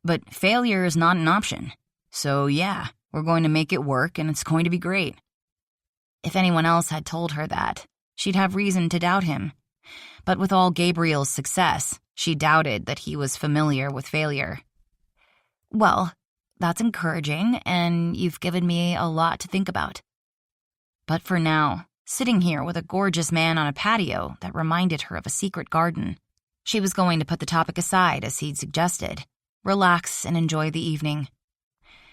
"But failure is not an option. So yeah, we're going to make it work and it's going to be great." If anyone else had told her that, she'd have reason to doubt him. But with all Gabriel's success, she doubted that he was familiar with failure. "Well, that's encouraging, and you've given me a lot to think about." But for now, sitting here with a gorgeous man on a patio that reminded her of a secret garden, she was going to put the topic aside as he'd suggested, relax and enjoy the evening.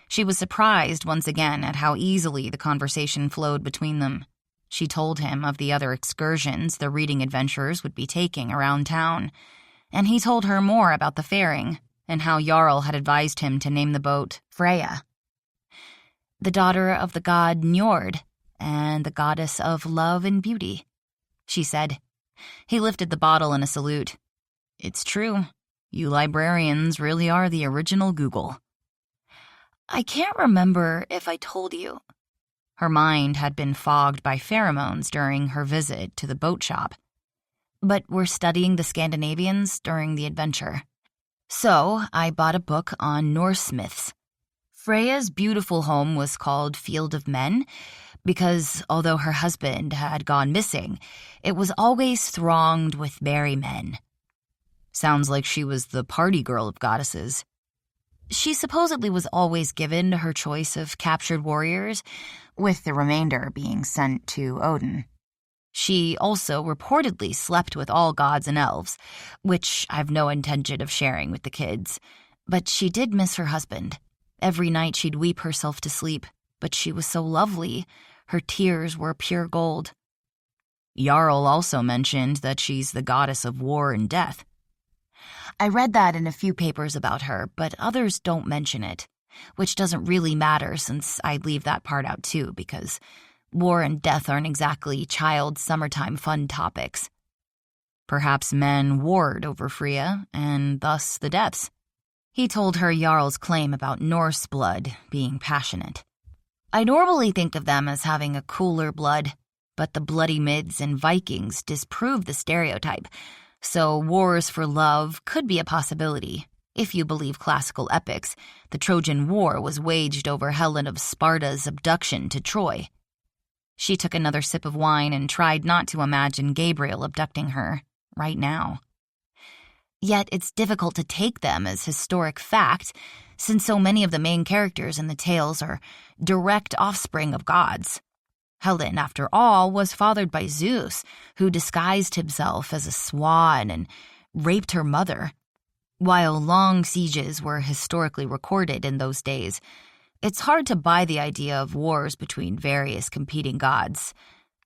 She was surprised once again at how easily the conversation flowed between them. She told him of the other excursions the reading adventurers would be taking around town, and he told her more about the fairing and how Jarl had advised him to name the boat Freya, the daughter of the god Njord and the goddess of love and beauty, she said. He lifted the bottle in a salute. "It's true. You librarians really are the original Google." "I can't remember if I told you." Her mind had been fogged by pheromones during her visit to the boat shop. "But we're studying the Scandinavians during the adventure. So I bought a book on Norse myths. Freya's beautiful home was called Field of Men because, although her husband had gone missing, it was always thronged with merry men." Sounds like she was the party girl of goddesses. She supposedly was always given her choice of captured warriors, with the remainder being sent to Odin. She also reportedly slept with all gods and elves, which I've no intention of sharing with the kids. But she did miss her husband. Every night she'd weep herself to sleep, but she was so lovely. Her tears were pure gold. Jarl also mentioned that she's the goddess of war and death. I read that in a few papers about her, but others don't mention it, which doesn't really matter since I'd leave that part out too, because war and death aren't exactly child summertime fun topics. Perhaps men warred over Freya, and thus the deaths. He told her Jarl's claim about Norse blood being passionate. I normally think of them as having a cooler blood, but the bloody Mids and Vikings disprove the stereotype, so wars for love could be a possibility. If you believe classical epics, the Trojan War was waged over Helen of Sparta's abduction to Troy. She took another sip of wine and tried not to imagine Gabriel abducting her, right now. Yet it's difficult to take them as historic fact, since so many of the main characters in the tales are direct offspring of gods. Helen, after all, was fathered by Zeus, who disguised himself as a swan and raped her mother. While long sieges were historically recorded in those days, it's hard to buy the idea of wars between various competing gods.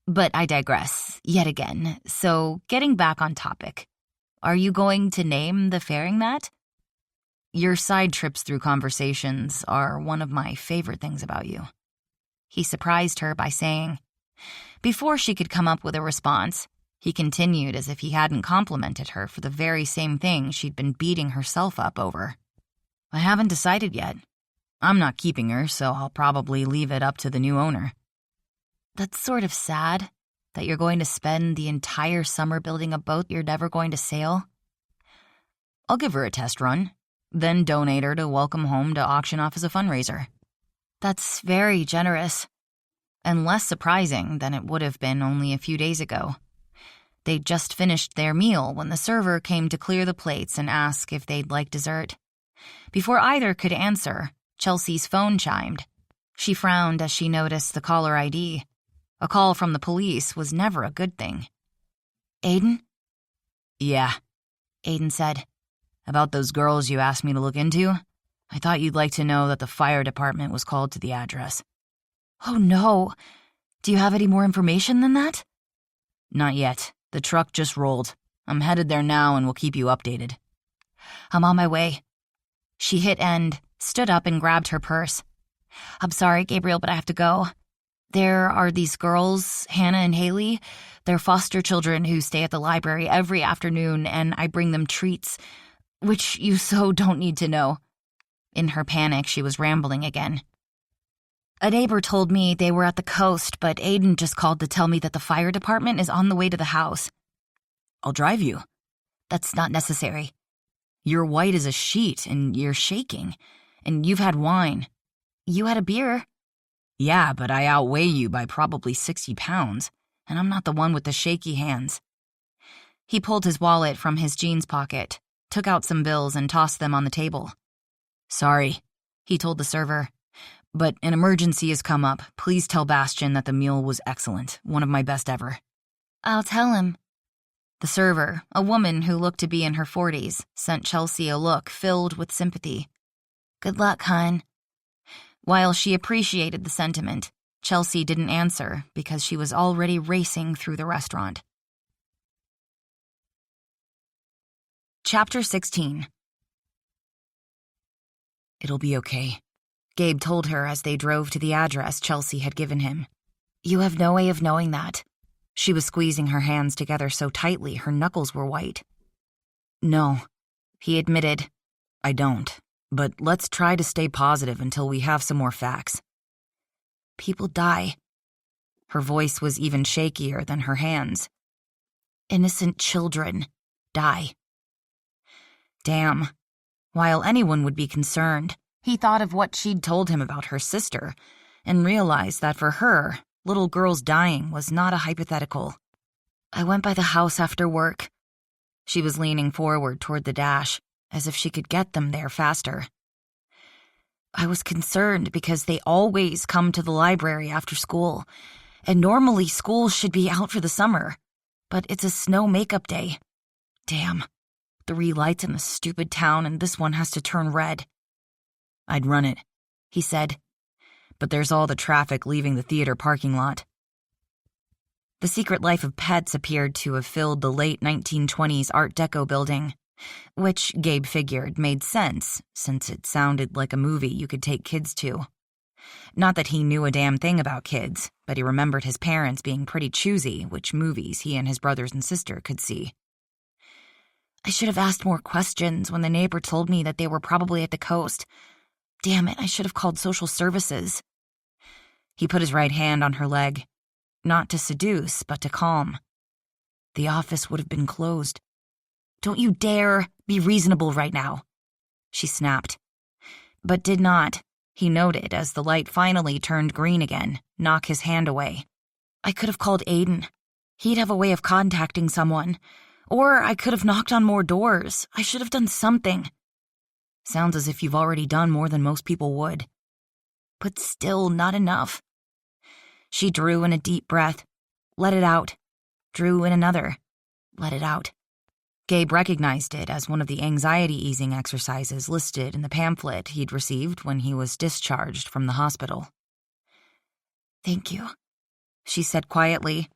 But I digress, yet again, so getting back on topic. Are you going to name the fairing that? Your side trips through conversations are one of my favorite things about you. He surprised her by saying. Before she could come up with a response, he continued as if he hadn't complimented her for the very same thing she'd been beating herself up over. I haven't decided yet. I'm not keeping her, so I'll probably leave it up to the new owner. That's sort of sad, that you're going to spend the entire summer building a boat you're never going to sail. I'll give her a test run, then donate her to Welcome Home to auction off as a fundraiser. That's very generous, and less surprising than it would have been only a few days ago. They'd just finished their meal when the server came to clear the plates and ask if they'd like dessert. Before either could answer, Chelsea's phone chimed. She frowned as she noticed the caller ID. A call from the police was never a good thing. Aiden? Yeah, Aiden said. About those girls you asked me to look into? I thought you'd like to know that the fire department was called to the address. Oh no. Do you have any more information than that? Not yet. The truck just rolled. I'm headed there now and will keep you updated. I'm on my way. She hit end, stood up and grabbed her purse. I'm sorry, Gabriel, but I have to go. There are these girls, Hannah and Haley. They're foster children who stay at the library every afternoon, and I bring them treats, which you so don't need to know. In her panic, she was rambling again. A neighbor told me they were at the coast, but Aiden just called to tell me that the fire department is on the way to the house. I'll drive you. That's not necessary. You're white as a sheet, and you're shaking. And you've had wine. You had a beer. Yeah, but I outweigh you by probably 60 pounds, and I'm not the one with the shaky hands. He pulled his wallet from his jeans pocket, took out some bills and tossed them on the table. Sorry, he told the server, but an emergency has come up. Please tell Bastian that the meal was excellent, one of my best ever. I'll tell him. The server, a woman who looked to be in her 40s, sent Chelsea a look filled with sympathy. Good luck, hon. While she appreciated the sentiment, Chelsea didn't answer because she was already racing through the restaurant. Chapter 16. It'll be okay, Gabe told her as they drove to the address Chelsea had given him. You have no way of knowing that. She was squeezing her hands together so tightly her knuckles were white. No, he admitted. I don't. But let's try to stay positive until we have some more facts. People die. Her voice was even shakier than her hands. Innocent children die. Damn. While anyone would be concerned, he thought of what she'd told him about her sister and realized that for her, little girls dying was not a hypothetical. I went by the house after work. She was leaning forward toward the dash, as if she could get them there faster. I was concerned because they always come to the library after school, And normally school should be out for the summer, but it's a snow makeup day. Damn. 3 lights in the stupid town and this one has to turn red. I'd run it, he said. But there's all the traffic leaving the theater parking lot. The Secret Life of Pets appeared to have filled the late 1920s Art Deco building, which Gabe figured made sense since it sounded like a movie you could take kids to. Not that he knew a damn thing about kids, but he remembered his parents being pretty choosy which movies he and his brothers and sister could see. I should have asked more questions when the neighbor told me that they were probably at the coast. Damn it, I should have called social services. He put his right hand on her leg, not to seduce, but to calm. The office would have been closed. Don't you dare be reasonable right now, she snapped. But did not, he noted as the light finally turned green again, knock his hand away. I could have called Aiden. He'd have a way of contacting someone. Or I could have knocked on more doors. I should have done something. Sounds as if you've already done more than most people would. But still not enough. She drew in a deep breath, let it out, drew in another, let it out. Gabe recognized it as one of the anxiety-easing exercises listed in the pamphlet he'd received when he was discharged from the hospital. Thank you, she said quietly.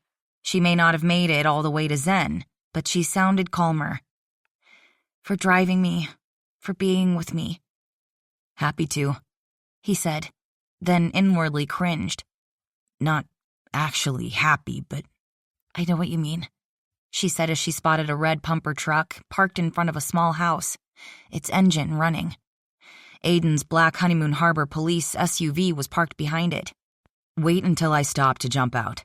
She may not have made it all the way to Zen, but she sounded calmer. For driving me, for being with me. Happy to, he said, then inwardly cringed. Not actually happy, but I know what you mean, she said as she spotted a red pumper truck parked in front of a small house, its engine running. Aiden's black Honeymoon Harbor police SUV was parked behind it. Wait until I stop to jump out.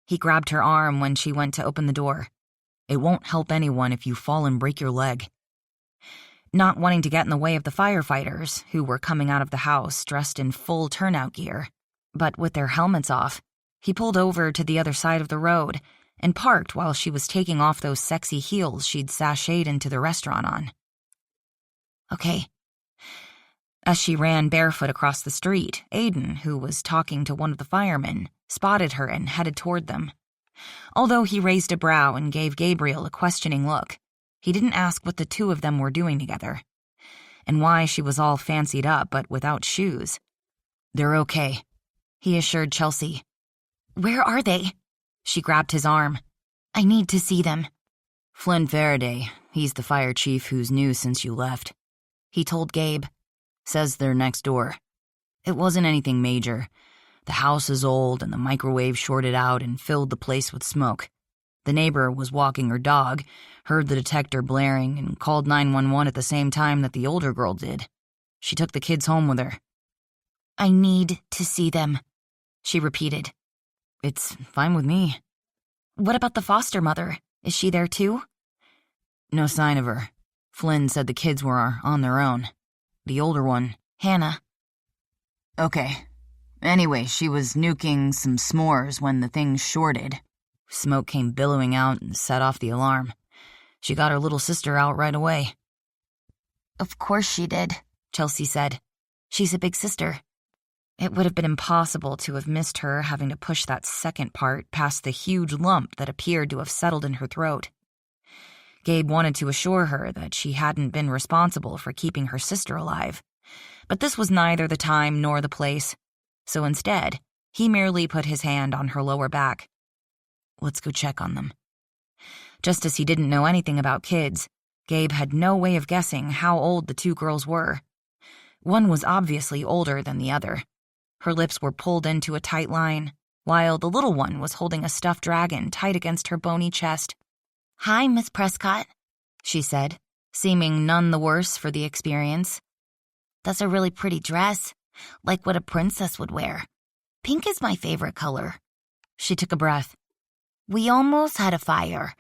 He grabbed her arm when she went to open the door. It won't help anyone if you fall and break your leg. Not wanting to get in the way of the firefighters, who were coming out of the house dressed in full turnout gear, but with their helmets off, he pulled over to the other side of the road and parked while she was taking off those sexy heels she'd sashayed into the restaurant on. Okay. As she ran barefoot across the street, Aiden, who was talking to one of the firemen, spotted her and headed toward them. Although he raised a brow and gave Gabriel a questioning look, he didn't ask what the two of them were doing together, and why she was all fancied up but without shoes. They're okay, he assured Chelsea. Where are they? She grabbed his arm. I need to see them. Flynn Faraday, he's the fire chief who's new since you left. He told Gabe. Says they're next door. It wasn't anything major. The house is old and the microwave shorted out and filled the place with smoke. The neighbor was walking her dog, heard the detector blaring, and called 911 at the same time that the older girl did. She took the kids home with her. I need to see them, she repeated. It's fine with me. What about the foster mother? Is she there too? No sign of her. Flynn said the kids were on their own. The older one, Hannah. Okay. Anyway, she was nuking some s'mores when the thing shorted. Smoke came billowing out and set off the alarm. She got her little sister out right away. Of course she did, Chelsea said. She's a big sister. It would have been impossible to have missed her having to push that second part past the huge lump that appeared to have settled in her throat. Gabe wanted to assure her that she hadn't been responsible for keeping her sister alive, but this was neither the time nor the place, so instead, he merely put his hand on her lower back. Let's go check on them. Just as he didn't know anything about kids, Gabe had no way of guessing how old the two girls were. One was obviously older than the other. Her lips were pulled into a tight line, while the little one was holding a stuffed dragon tight against her bony chest. Hi, Miss Prescott, she said, seeming none the worse for the experience. That's a really pretty dress, like what a princess would wear. Pink is my favorite color. She took a breath. We almost had a fire.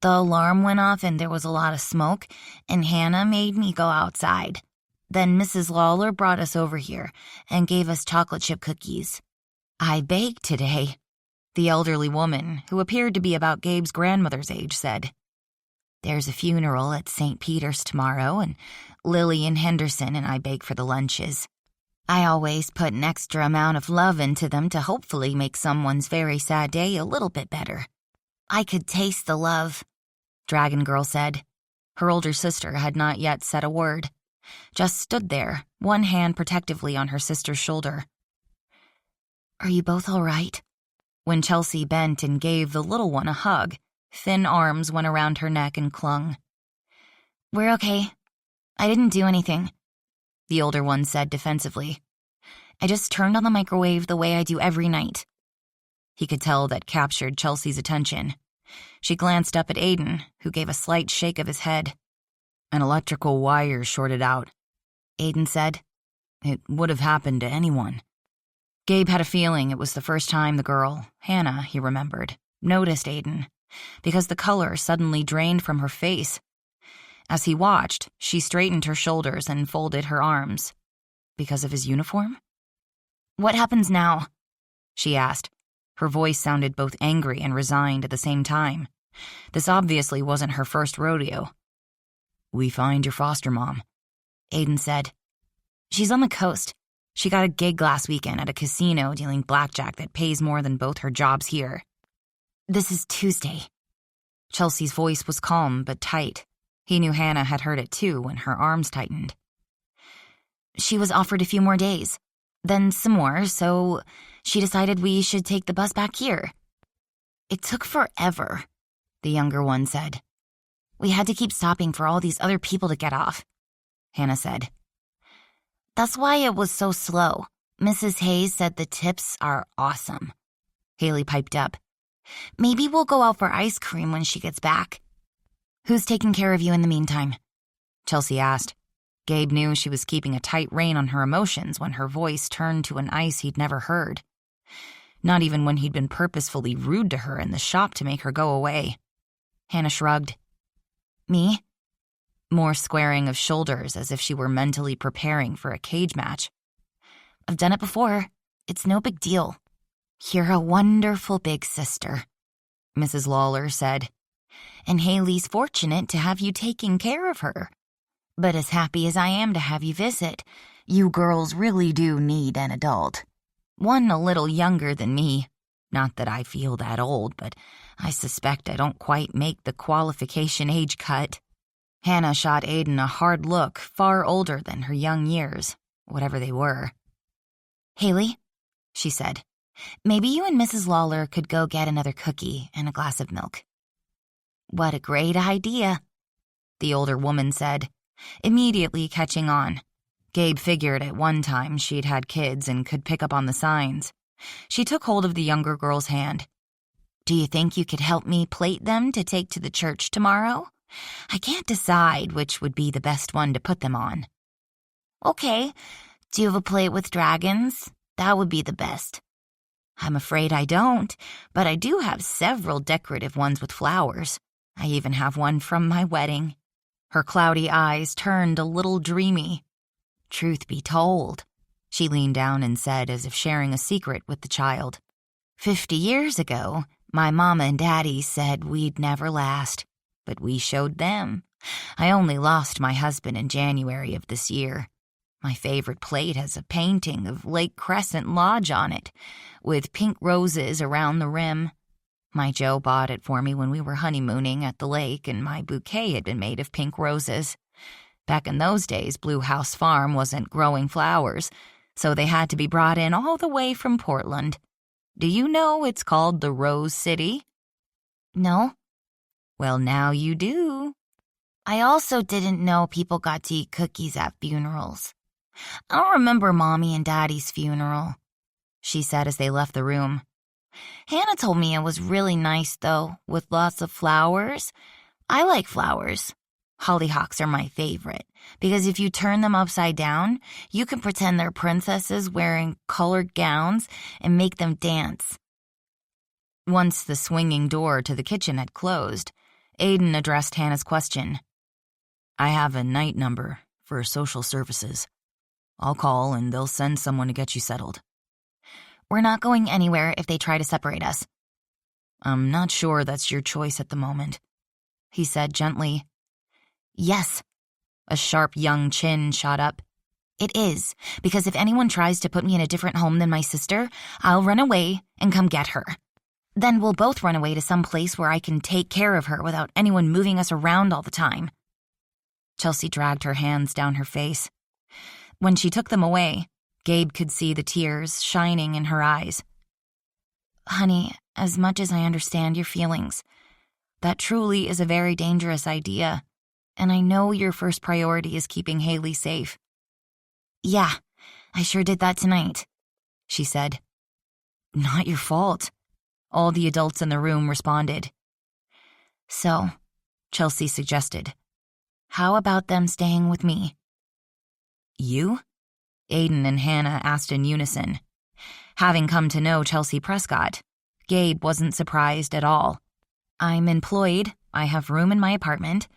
The alarm went off and there was a lot of smoke, and Hannah made me go outside. Then Mrs. Lawler brought us over here and gave us chocolate chip cookies. I baked today, the elderly woman, who appeared to be about Gabe's grandmother's age, said. There's a funeral at St. Peter's tomorrow, and Lily and Henderson and I bake for the lunches. I always put an extra amount of love into them to hopefully make someone's very sad day a little bit better. I could taste the love, Dragon Girl said. Her older sister had not yet said a word, just stood there, one hand protectively on her sister's shoulder. Are you both all right? When Chelsea bent and gave the little one a hug, thin arms went around her neck and clung. We're okay. I didn't do anything, the older one said defensively. I just turned on the microwave the way I do every night. He could tell that captured Chelsea's attention. She glanced up at Aiden, who gave a slight shake of his head. An electrical wire shorted out, Aiden said. It would have happened to anyone. Gabe had a feeling it was the first time the girl, Hannah, he remembered, noticed Aiden, because the color suddenly drained from her face. As he watched, she straightened her shoulders and folded her arms. Because of his uniform? What happens now? She asked. Her voice sounded both angry and resigned at the same time. This obviously wasn't her first rodeo. We find your foster mom, Aiden said. She's on the coast. She got a gig last weekend at a casino dealing blackjack that pays more than both her jobs here. This is Tuesday. Chelsea's voice was calm but tight. He knew Hannah had heard it too when her arms tightened. She was offered a few more days, then some more, so she decided we should take the bus back here. It took forever, the younger one said. We had to keep stopping for all these other people to get off, Hannah said. That's why it was so slow. Mrs. Hayes said the tips are awesome. Haley piped up. Maybe we'll go out for ice cream when she gets back. Who's taking care of you in the meantime? Chelsea asked. Gabe knew she was keeping a tight rein on her emotions when her voice turned to an ice he'd never heard. Not even when he'd been purposefully rude to her in the shop to make her go away. Hannah shrugged. Me? More squaring of shoulders as if she were mentally preparing for a cage match. I've done it before. It's no big deal. You're a wonderful big sister, Mrs. Lawler said. And Haley's fortunate to have you taking care of her. But as happy as I am to have you visit, you girls really do need an adult. One a little younger than me. Not that I feel that old, but I suspect I don't quite make the qualification age cut. Hannah shot Aiden a hard look, far older than her young years, whatever they were. Haley, she said, maybe you and Mrs. Lawler could go get another cookie and a glass of milk. What a great idea, the older woman said, immediately catching on. Gabe figured at one time she'd had kids and could pick up on the signs. She took hold of the younger girl's hand. Do you think you could help me plate them to take to the church tomorrow? I can't decide which would be the best one to put them on. Okay. Do you have a plate with dragons? That would be the best. I'm afraid I don't, but I do have several decorative ones with flowers. I even have one from my wedding. Her cloudy eyes turned a little dreamy. Truth be told, she leaned down and said as if sharing a secret with the child. 50 years ago, my mama and daddy said we'd never last. But we showed them. I only lost my husband in January of this year. My favorite plate has a painting of Lake Crescent Lodge on it, with pink roses around the rim. My Joe bought it for me when we were honeymooning at the lake, and my bouquet had been made of pink roses. Back in those days, Blue House Farm wasn't growing flowers, so they had to be brought in all the way from Portland. Do you know it's called the Rose City? No. Well, now you do. I also didn't know people got to eat cookies at funerals. I don't remember Mommy and Daddy's funeral, she said as they left the room. Hannah told me it was really nice, though, with lots of flowers. I like flowers. Hollyhocks are my favorite, because if you turn them upside down, you can pretend they're princesses wearing colored gowns and make them dance. Once the swinging door to the kitchen had closed, Aiden addressed Hannah's question. I have a night number for social services. I'll call and they'll send someone to get you settled. We're not going anywhere if they try to separate us. I'm not sure that's your choice at the moment, he said gently. Yes. A sharp young chin shot up. It is, because if anyone tries to put me in a different home than my sister, I'll run away and come get her. Then we'll both run away to some place where I can take care of her without anyone moving us around all the time. Chelsea dragged her hands down her face. When she took them away, Gabe could see the tears shining in her eyes. Honey, as much as I understand your feelings, that truly is a very dangerous idea, and I know your first priority is keeping Haley safe. Yeah, I sure did that tonight, she said. Not your fault. All the adults in the room responded. So, Chelsea suggested, how about them staying with me? You? Aiden and Hannah asked in unison. Having come to know Chelsea Prescott, Gabe wasn't surprised at all. I'm employed, I have room in my apartment.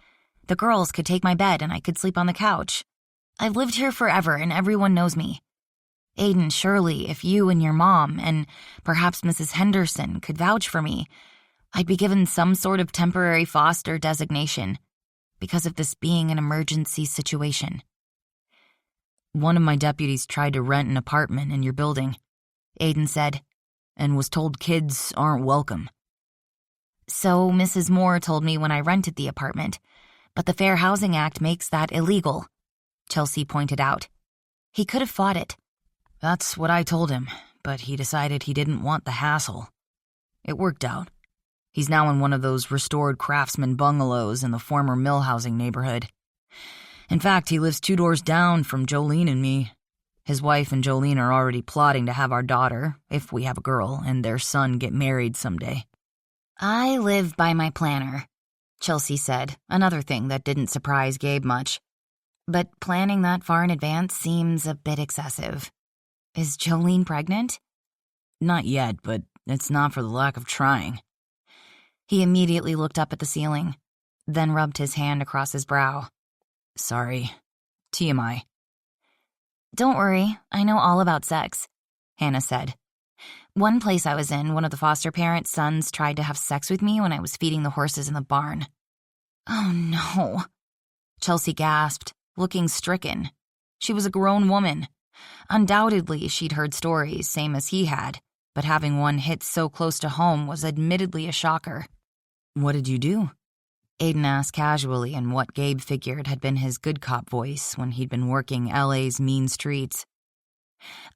The girls could take my bed and I could sleep on the couch. I've lived here forever and everyone knows me. Aiden, surely if you and your mom and perhaps Mrs. Henderson could vouch for me, I'd be given some sort of temporary foster designation because of this being an emergency situation. One of my deputies tried to rent an apartment in your building, Aiden said, and was told kids aren't welcome. So Mrs. Moore told me when I rented the apartment, but the Fair Housing Act makes that illegal, Chelsea pointed out. He could have fought it. That's what I told him, but he decided he didn't want the hassle. It worked out. He's now in one of those restored craftsman bungalows in the former mill housing neighborhood. In fact, he lives 2 doors down from JoAnn and me. His wife and JoAnn are already plotting to have our daughter, if we have a girl, and their son get married someday. I live by my planner, Chelsea said, another thing that didn't surprise Gabe much. But planning that far in advance seems a bit excessive. Is JoAnn pregnant? Not yet, but it's not for the lack of trying. He immediately looked up at the ceiling, then rubbed his hand across his brow. Sorry. TMI. Don't worry, I know all about sex, Hannah said. One place I was in, one of the foster parents' sons tried to have sex with me when I was feeding the horses in the barn. Oh no. Chelsea gasped, looking stricken. She was a grown woman. Undoubtedly, she'd heard stories, same as he had, but having one hit so close to home was admittedly a shocker. What did you do? Aiden asked casually in what Gabe figured had been his good cop voice when he'd been working LA's mean streets.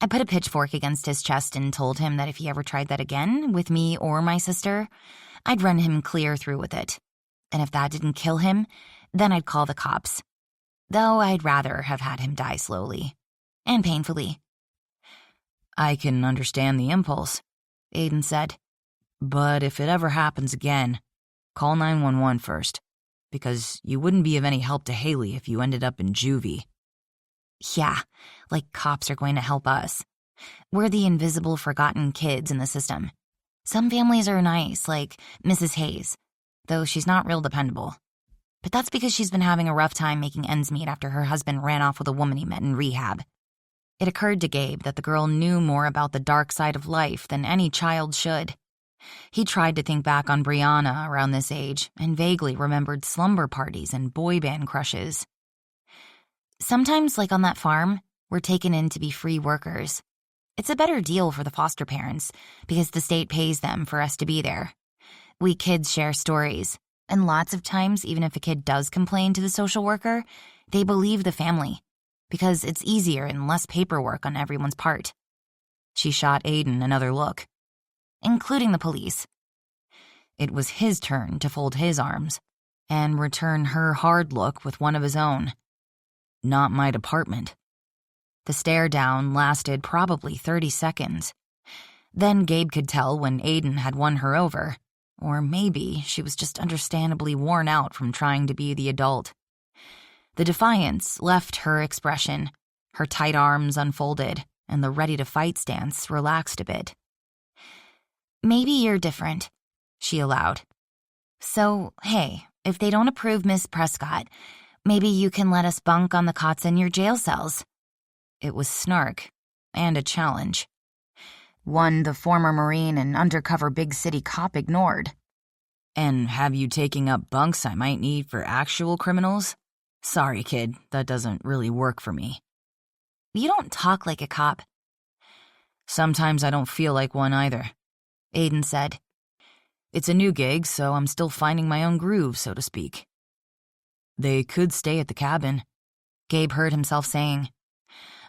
I put a pitchfork against his chest and told him that if he ever tried that again, with me or my sister, I'd run him clear through with it. And if that didn't kill him, then I'd call the cops. Though I'd rather have had him die slowly. And painfully. I can understand the impulse, Aiden said. But if it ever happens again, call 911 first, because you wouldn't be of any help to Haley if you ended up in juvie. Yeah, like cops are going to help us. We're the invisible, forgotten kids in the system. Some families are nice, like Mrs. Hayes, though she's not real dependable. But that's because she's been having a rough time making ends meet after her husband ran off with a woman he met in rehab. It occurred to Gabe that the girl knew more about the dark side of life than any child should. He tried to think back on Brianna around this age and vaguely remembered slumber parties and boy band crushes. Sometimes, like on that farm, we're taken in to be free workers. It's a better deal for the foster parents because the state pays them for us to be there. We kids share stories, and lots of times, even if a kid does complain to the social worker, they believe the family because it's easier and less paperwork on everyone's part. She shot Aiden another look, including the police. It was his turn to fold his arms and return her hard look with one of his own. Not my department. The stare down lasted probably 30 seconds. Then Gabe could tell when Aiden had won her over, or maybe she was just understandably worn out from trying to be the adult. The defiance left her expression, her tight arms unfolded, and the ready-to-fight stance relaxed a bit. Maybe you're different, she allowed. So, hey, if they don't approve Miss Prescott, maybe you can let us bunk on the cots in your jail cells. It was snark and a challenge. One the former Marine and undercover big city cop ignored. And have you taking up bunks I might need for actual criminals? Sorry, kid, that doesn't really work for me. You don't talk like a cop. Sometimes I don't feel like one either, Aiden said. It's a new gig, so I'm still finding my own groove, so to speak. They could stay at the cabin, Gabe heard himself saying.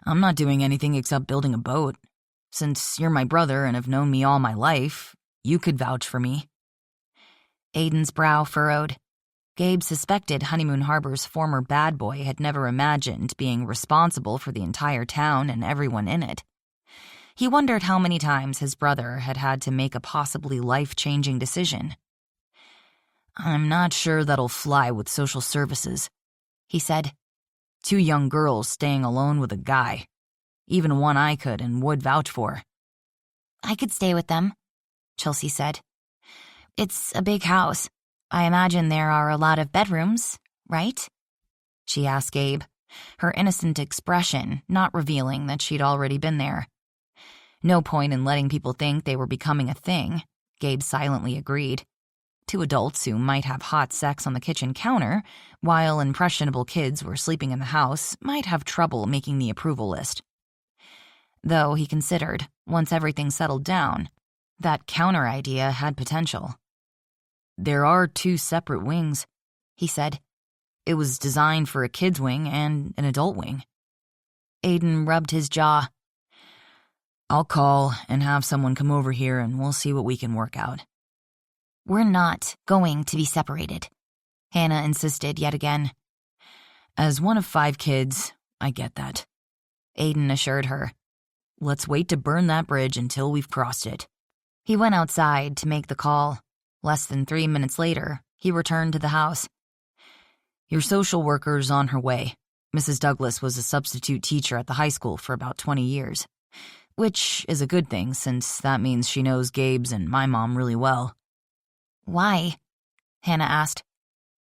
I'm not doing anything except building a boat. Since you're my brother and have known me all my life, you could vouch for me. Aiden's brow furrowed. Gabe suspected Honeymoon Harbor's former bad boy had never imagined being responsible for the entire town and everyone in it. He wondered how many times his brother had had to make a possibly life-changing decision. I'm not sure that'll fly with social services, he said. 2 young girls staying alone with a guy. Even one I could and would vouch for. I could stay with them, Chelsea said. It's a big house. I imagine there are a lot of bedrooms, right? She asked Gabe, her innocent expression not revealing that she'd already been there. No point in letting people think they were becoming a thing, Gabe silently agreed. 2 adults who might have hot sex on the kitchen counter, while impressionable kids were sleeping in the house, might have trouble making the approval list. Though he considered, once everything settled down, that counter idea had potential. There are 2 separate wings, he said. It was designed for a kid's wing and an adult wing. Aiden rubbed his jaw. I'll call and have someone come over here and we'll see what we can work out. We're not going to be separated, Hannah insisted yet again. As one of 5 kids, I get that, Aiden assured her. Let's wait to burn that bridge until we've crossed it. He went outside to make the call. Less than 3 minutes later, he returned to the house. Your social worker's on her way. Mrs. Douglas was a substitute teacher at the high school for about 20 years. Which is a good thing, since that means she knows Gabe's and my mom really well. Why? Hannah asked.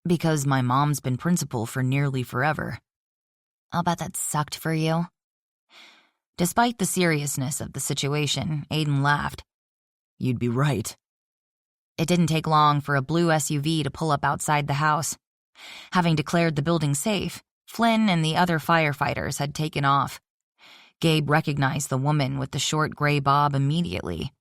Because my mom's been principal for nearly forever. I'll bet that sucked for you. Despite the seriousness of the situation, Aiden laughed. You'd be right. It didn't take long for a blue SUV to pull up outside the house. Having declared the building safe, Flynn and the other firefighters had taken off. Gabe recognized the woman with the short gray bob immediately.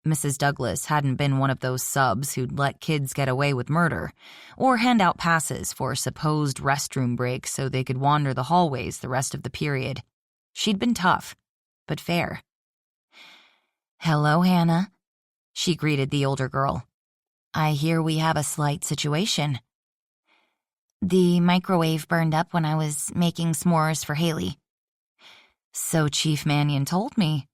Mrs. Douglas hadn't been one of those subs who'd let kids get away with murder, or hand out passes for supposed restroom breaks so they could wander the hallways the rest of the period. She'd been tough, but fair. "Hello, Hannah," she greeted the older girl. "I hear we have a slight situation." The microwave burned up when I was making s'mores for Haley. So Chief Mannion told me.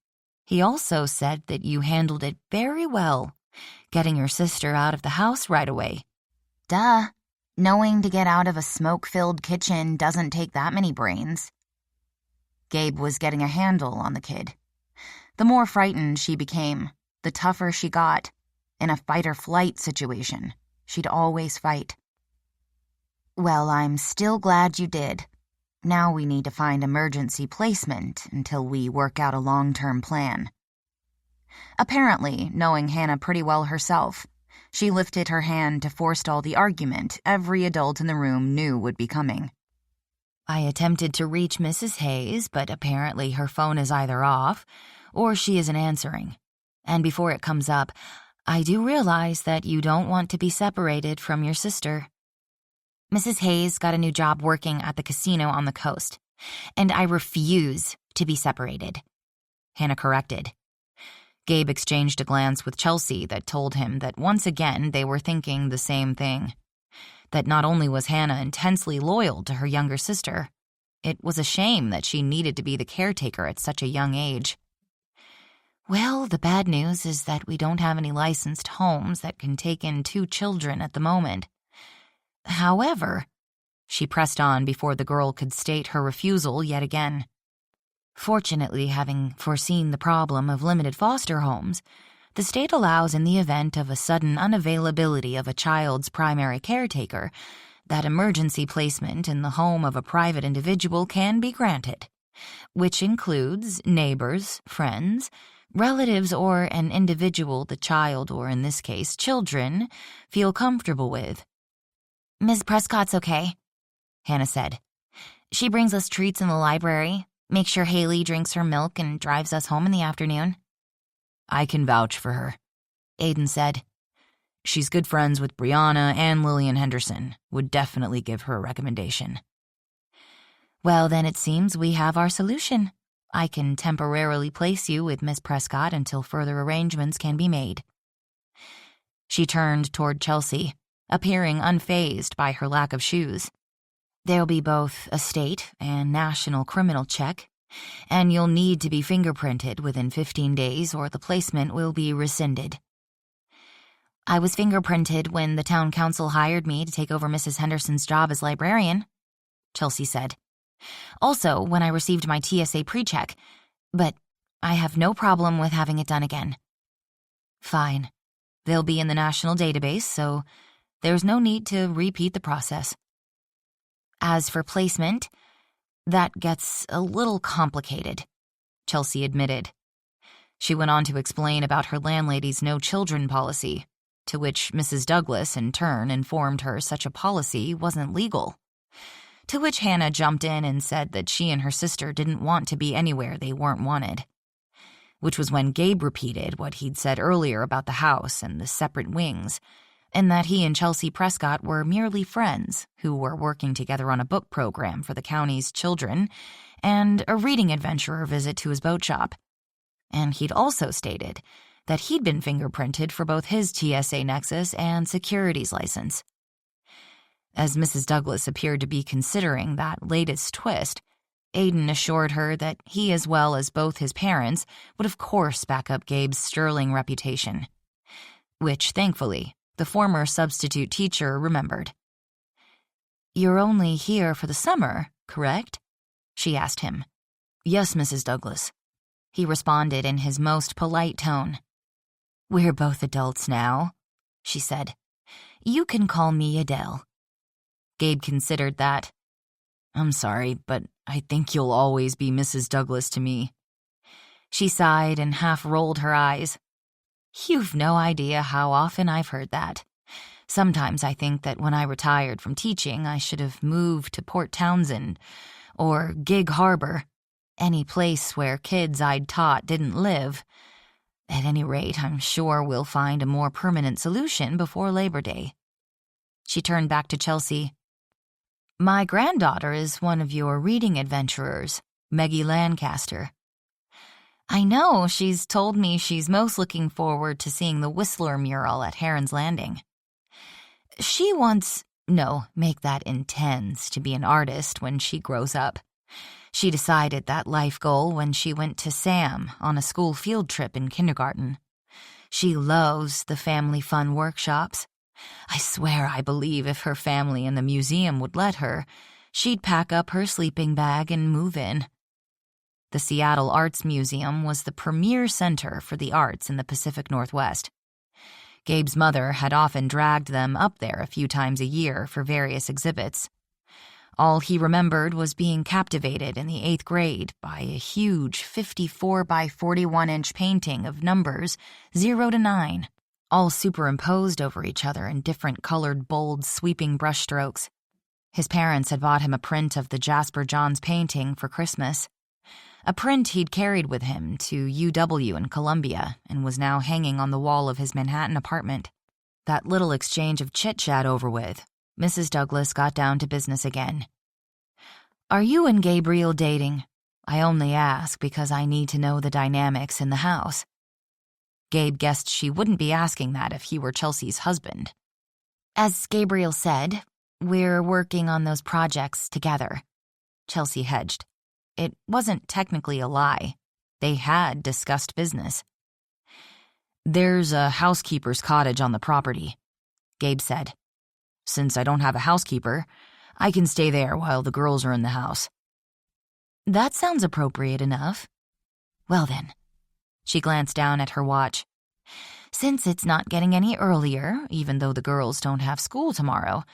He also said that you handled it very well, getting your sister out of the house right away. Duh. Knowing to get out of a smoke-filled kitchen doesn't take that many brains. Gabe was getting a handle on the kid. The more frightened she became, the tougher she got. In a fight-or-flight situation, she'd always fight. Well, I'm still glad you did. Now we need to find emergency placement until we work out a long-term plan. Apparently, knowing Hannah pretty well herself, she lifted her hand to forestall the argument every adult in the room knew would be coming. I attempted to reach Mrs. Hayes, but apparently her phone is either off or she isn't answering. And before it comes up, I do realize that you don't want to be separated from your sister. Mrs. Hayes got a new job working at the casino on the coast, and I refuse to be separated, Hannah corrected. Gabe exchanged a glance with Chelsea that told him that once again they were thinking the same thing. That not only was Hannah intensely loyal to her younger sister, it was a shame that she needed to be the caretaker at such a young age. Well, the bad news is that we don't have any licensed homes that can take in 2 children at the moment. However, she pressed on before the girl could state her refusal yet again. Fortunately, having foreseen the problem of limited foster homes, the state allows in the event of a sudden unavailability of a child's primary caretaker that emergency placement in the home of a private individual can be granted, which includes neighbors, friends, relatives, or an individual the child, or in this case children, feel comfortable with. Ms. Prescott's okay, Hannah said. She brings us treats in the library, Make sure Haley drinks her milk and drives us home in the afternoon." "I can vouch for her," Aiden said. "She's good friends with Brianna and Lillian Henderson. Would definitely give her a recommendation." "Well, then it seems we have our solution. I can temporarily place you with Miss Prescott until further arrangements can be made." She turned toward Chelsea, appearing unfazed by her lack of shoes. "There'll be both a state and national criminal check, and you'll need to be fingerprinted within 15 days or the placement will be rescinded." "I was fingerprinted when the town council hired me to take over Mrs. Henderson's job as librarian," Chelsea said. "Also, when I received my TSA pre-check, but I have no problem with having it done again." "Fine. They'll be in the national database, so there's no need to repeat the process." "As for placement, that gets a little complicated," Chelsea admitted. She went on to explain about her landlady's no children policy, to which Mrs. Douglas in turn informed her such a policy wasn't legal. To which Hannah jumped in and said that she and her sister didn't want to be anywhere they weren't wanted. Which was when Gabe repeated what he'd said earlier about the house and the separate wings, and that he and Chelsea Prescott were merely friends who were working together on a book program for the county's children and a reading adventurer visit to his boat shop. And he'd also stated that he'd been fingerprinted for both his TSA Nexus and securities license. As Mrs. Douglas appeared to be considering that latest twist, Aiden assured her that he as well as both his parents would of course back up Gabe's sterling reputation. Which, thankfully, the former substitute teacher remembered. "You're only here for the summer, correct?" she asked him. "Yes, Mrs. Douglas," he responded in his most polite tone. "We're both adults now," she said. "You can call me Adele." Gabe considered that. "I'm sorry, but I think you'll always be Mrs. Douglas to me." She sighed and half rolled her eyes. "You've no idea how often I've heard that. Sometimes I think that when I retired from teaching, I should have moved to Port Townsend or Gig Harbor, any place where kids I'd taught didn't live. At any rate, I'm sure we'll find a more permanent solution before Labor Day." She turned back to Chelsea. "My granddaughter is one of your reading adventurers, Meggie Lancaster." "I know, she's told me she's most looking forward to seeing the Whistler mural at Heron's Landing. She wants, make that intends to be an artist when she grows up. She decided that life goal when she went to Sam on a school field trip in kindergarten. She loves the family fun workshops. I swear I believe if her family and the museum would let her, she'd pack up her sleeping bag and move in." The Seattle Arts Museum was the premier center for the arts in the Pacific Northwest. Gabe's mother had often dragged them up there a few times a year for various exhibits. All he remembered was being captivated in the 8th grade by a huge 54 by 41-inch painting of numbers 0 to 9, all superimposed over each other in different colored, bold, sweeping brushstrokes. His parents had bought him a print of the Jasper Johns painting for Christmas, a print he'd carried with him to UW in Columbia and was now hanging on the wall of his Manhattan apartment. That little exchange of chit-chat over with, Mrs. Douglas got down to business again. "Are you and Gabriel dating? I only ask because I need to know the dynamics in the house." Gabe guessed she wouldn't be asking that if he were Chelsea's husband. "As Gabriel said, we're working on those projects together." Chelsea hedged. It wasn't technically a lie. They had discussed business. "There's a housekeeper's cottage on the property," Gabe said. "Since I don't have a housekeeper, I can stay there while the girls are in the house." "That sounds appropriate enough. Well then." She glanced down at her watch. "Since it's not getting any earlier, even though the girls don't have school tomorrow,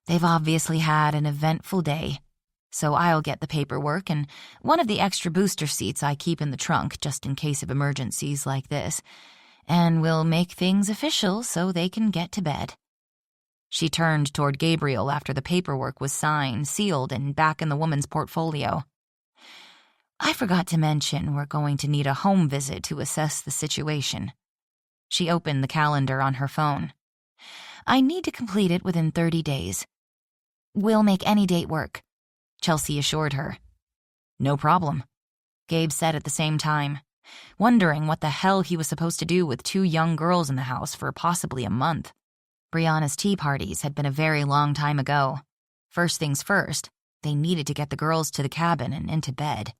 they've obviously had an eventful day. So I'll get the paperwork and one of the extra booster seats I keep in the trunk just in case of emergencies like this, and we'll make things official so they can get to bed." She turned toward Gabriel after the paperwork was signed, sealed, and back in the woman's portfolio. I forgot to mention we're going to need a home visit to assess the situation. She opened the calendar on her phone. I need to complete it within 30 days. We'll make any date work, Chelsea assured her. No problem, Gabe said at the same time, wondering what the hell he was supposed to do with 2 young girls in the house for possibly a month. Brianna's tea parties had been a very long time ago. First things first, they needed to get the girls to the cabin and into bed.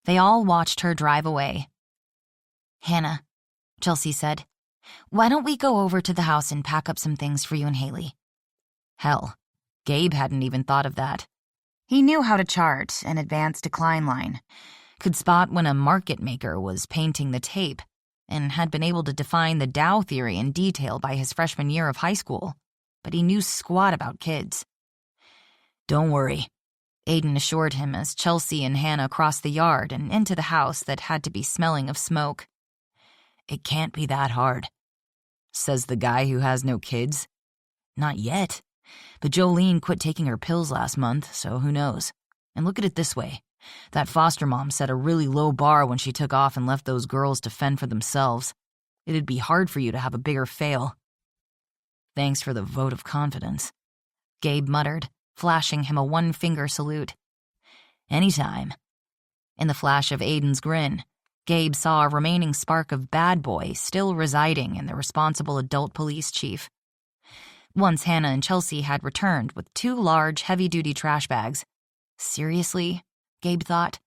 They all watched her drive away. Hannah, Chelsea said, why don't we go over to the house and pack up some things for you and Haley? Hell, Gabe hadn't even thought of that. He knew how to chart an advanced decline line, could spot when a market maker was painting the tape, and had been able to define the Dow theory in detail by his freshman year of high school, but he knew squat about kids. Don't worry, Aiden assured him as Chelsea and Hannah crossed the yard and into the house that had to be smelling of smoke. It can't be that hard, says the guy who has no kids. Not yet, but JoAnn quit taking her pills last month, so who knows. And look at it this way. That foster mom set a really low bar when she took off and left those girls to fend for themselves. It'd be hard for you to have a bigger fail. Thanks for the vote of confidence, Gabe muttered, flashing him a 1-finger salute. Anytime. In the flash of Aiden's grin, Gabe saw a remaining spark of bad boy still residing in the responsible adult police chief. Once Hannah and Chelsea had returned with 2 large, heavy-duty trash bags. Seriously? Gabe thought.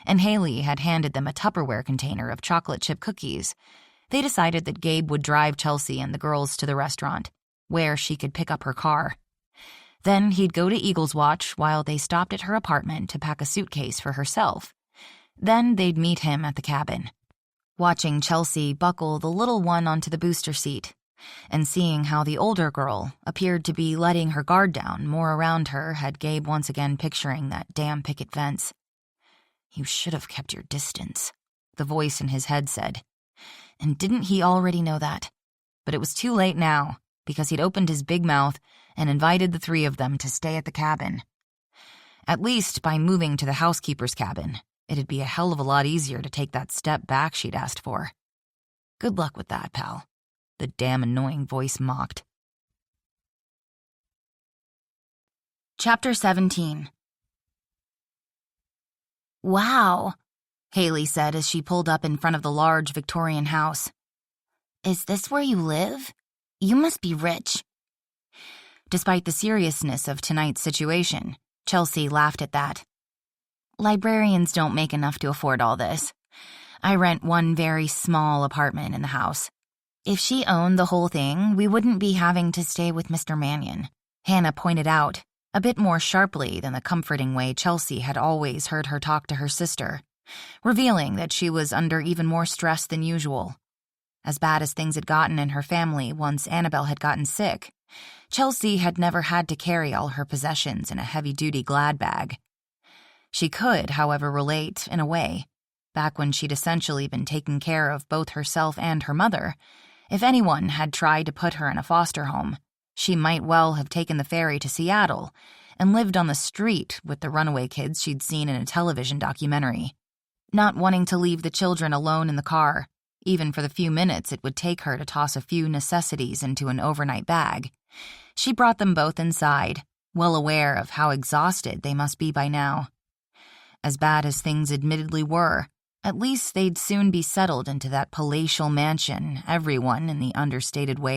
And Haley had handed them a Tupperware container of chocolate chip cookies. They decided that Gabe would drive Chelsea and the girls to the restaurant, where she could pick up her car. Then he'd go to Eagle's Watch while they stopped at her apartment to pack a suitcase for herself. Then they'd meet him at the cabin. Watching Chelsea buckle the little one onto the booster seat, and seeing how the older girl appeared to be letting her guard down more around her had Gabe once again picturing that damn picket fence. You should have kept your distance, the voice in his head said. And didn't he already know that? But it was too late now, because he'd opened his big mouth and invited the 3 of them to stay at the cabin. At least by moving to the housekeeper's cabin, it'd be a hell of a lot easier to take that step back she'd asked for. Good luck with that, pal, the damn annoying voice mocked. Chapter 17. Wow, Haley said as she pulled up in front of the large Victorian house. Is this where you live? You must be rich. Despite the seriousness of tonight's situation, Chelsea laughed at that. Librarians don't make enough to afford all this. I rent one very small apartment in the house. If she owned the whole thing, we wouldn't be having to stay with Mr. Mannion, Hannah pointed out, a bit more sharply than the comforting way Chelsea had always heard her talk to her sister, revealing that she was under even more stress than usual. As bad as things had gotten in her family once Annabelle had gotten sick, Chelsea had never had to carry all her possessions in a heavy-duty Glad bag. She could, however, relate, in a way. Back when she'd essentially been taking care of both herself and her mother, if anyone had tried to put her in a foster home, she might well have taken the ferry to Seattle and lived on the street with the runaway kids she'd seen in a television documentary. Not wanting to leave the children alone in the car, even for the few minutes it would take her to toss a few necessities into an overnight bag, she brought them both inside, well aware of how exhausted they must be by now. As bad as things admittedly were, at least they'd soon be settled into that palatial mansion everyone, in the understated way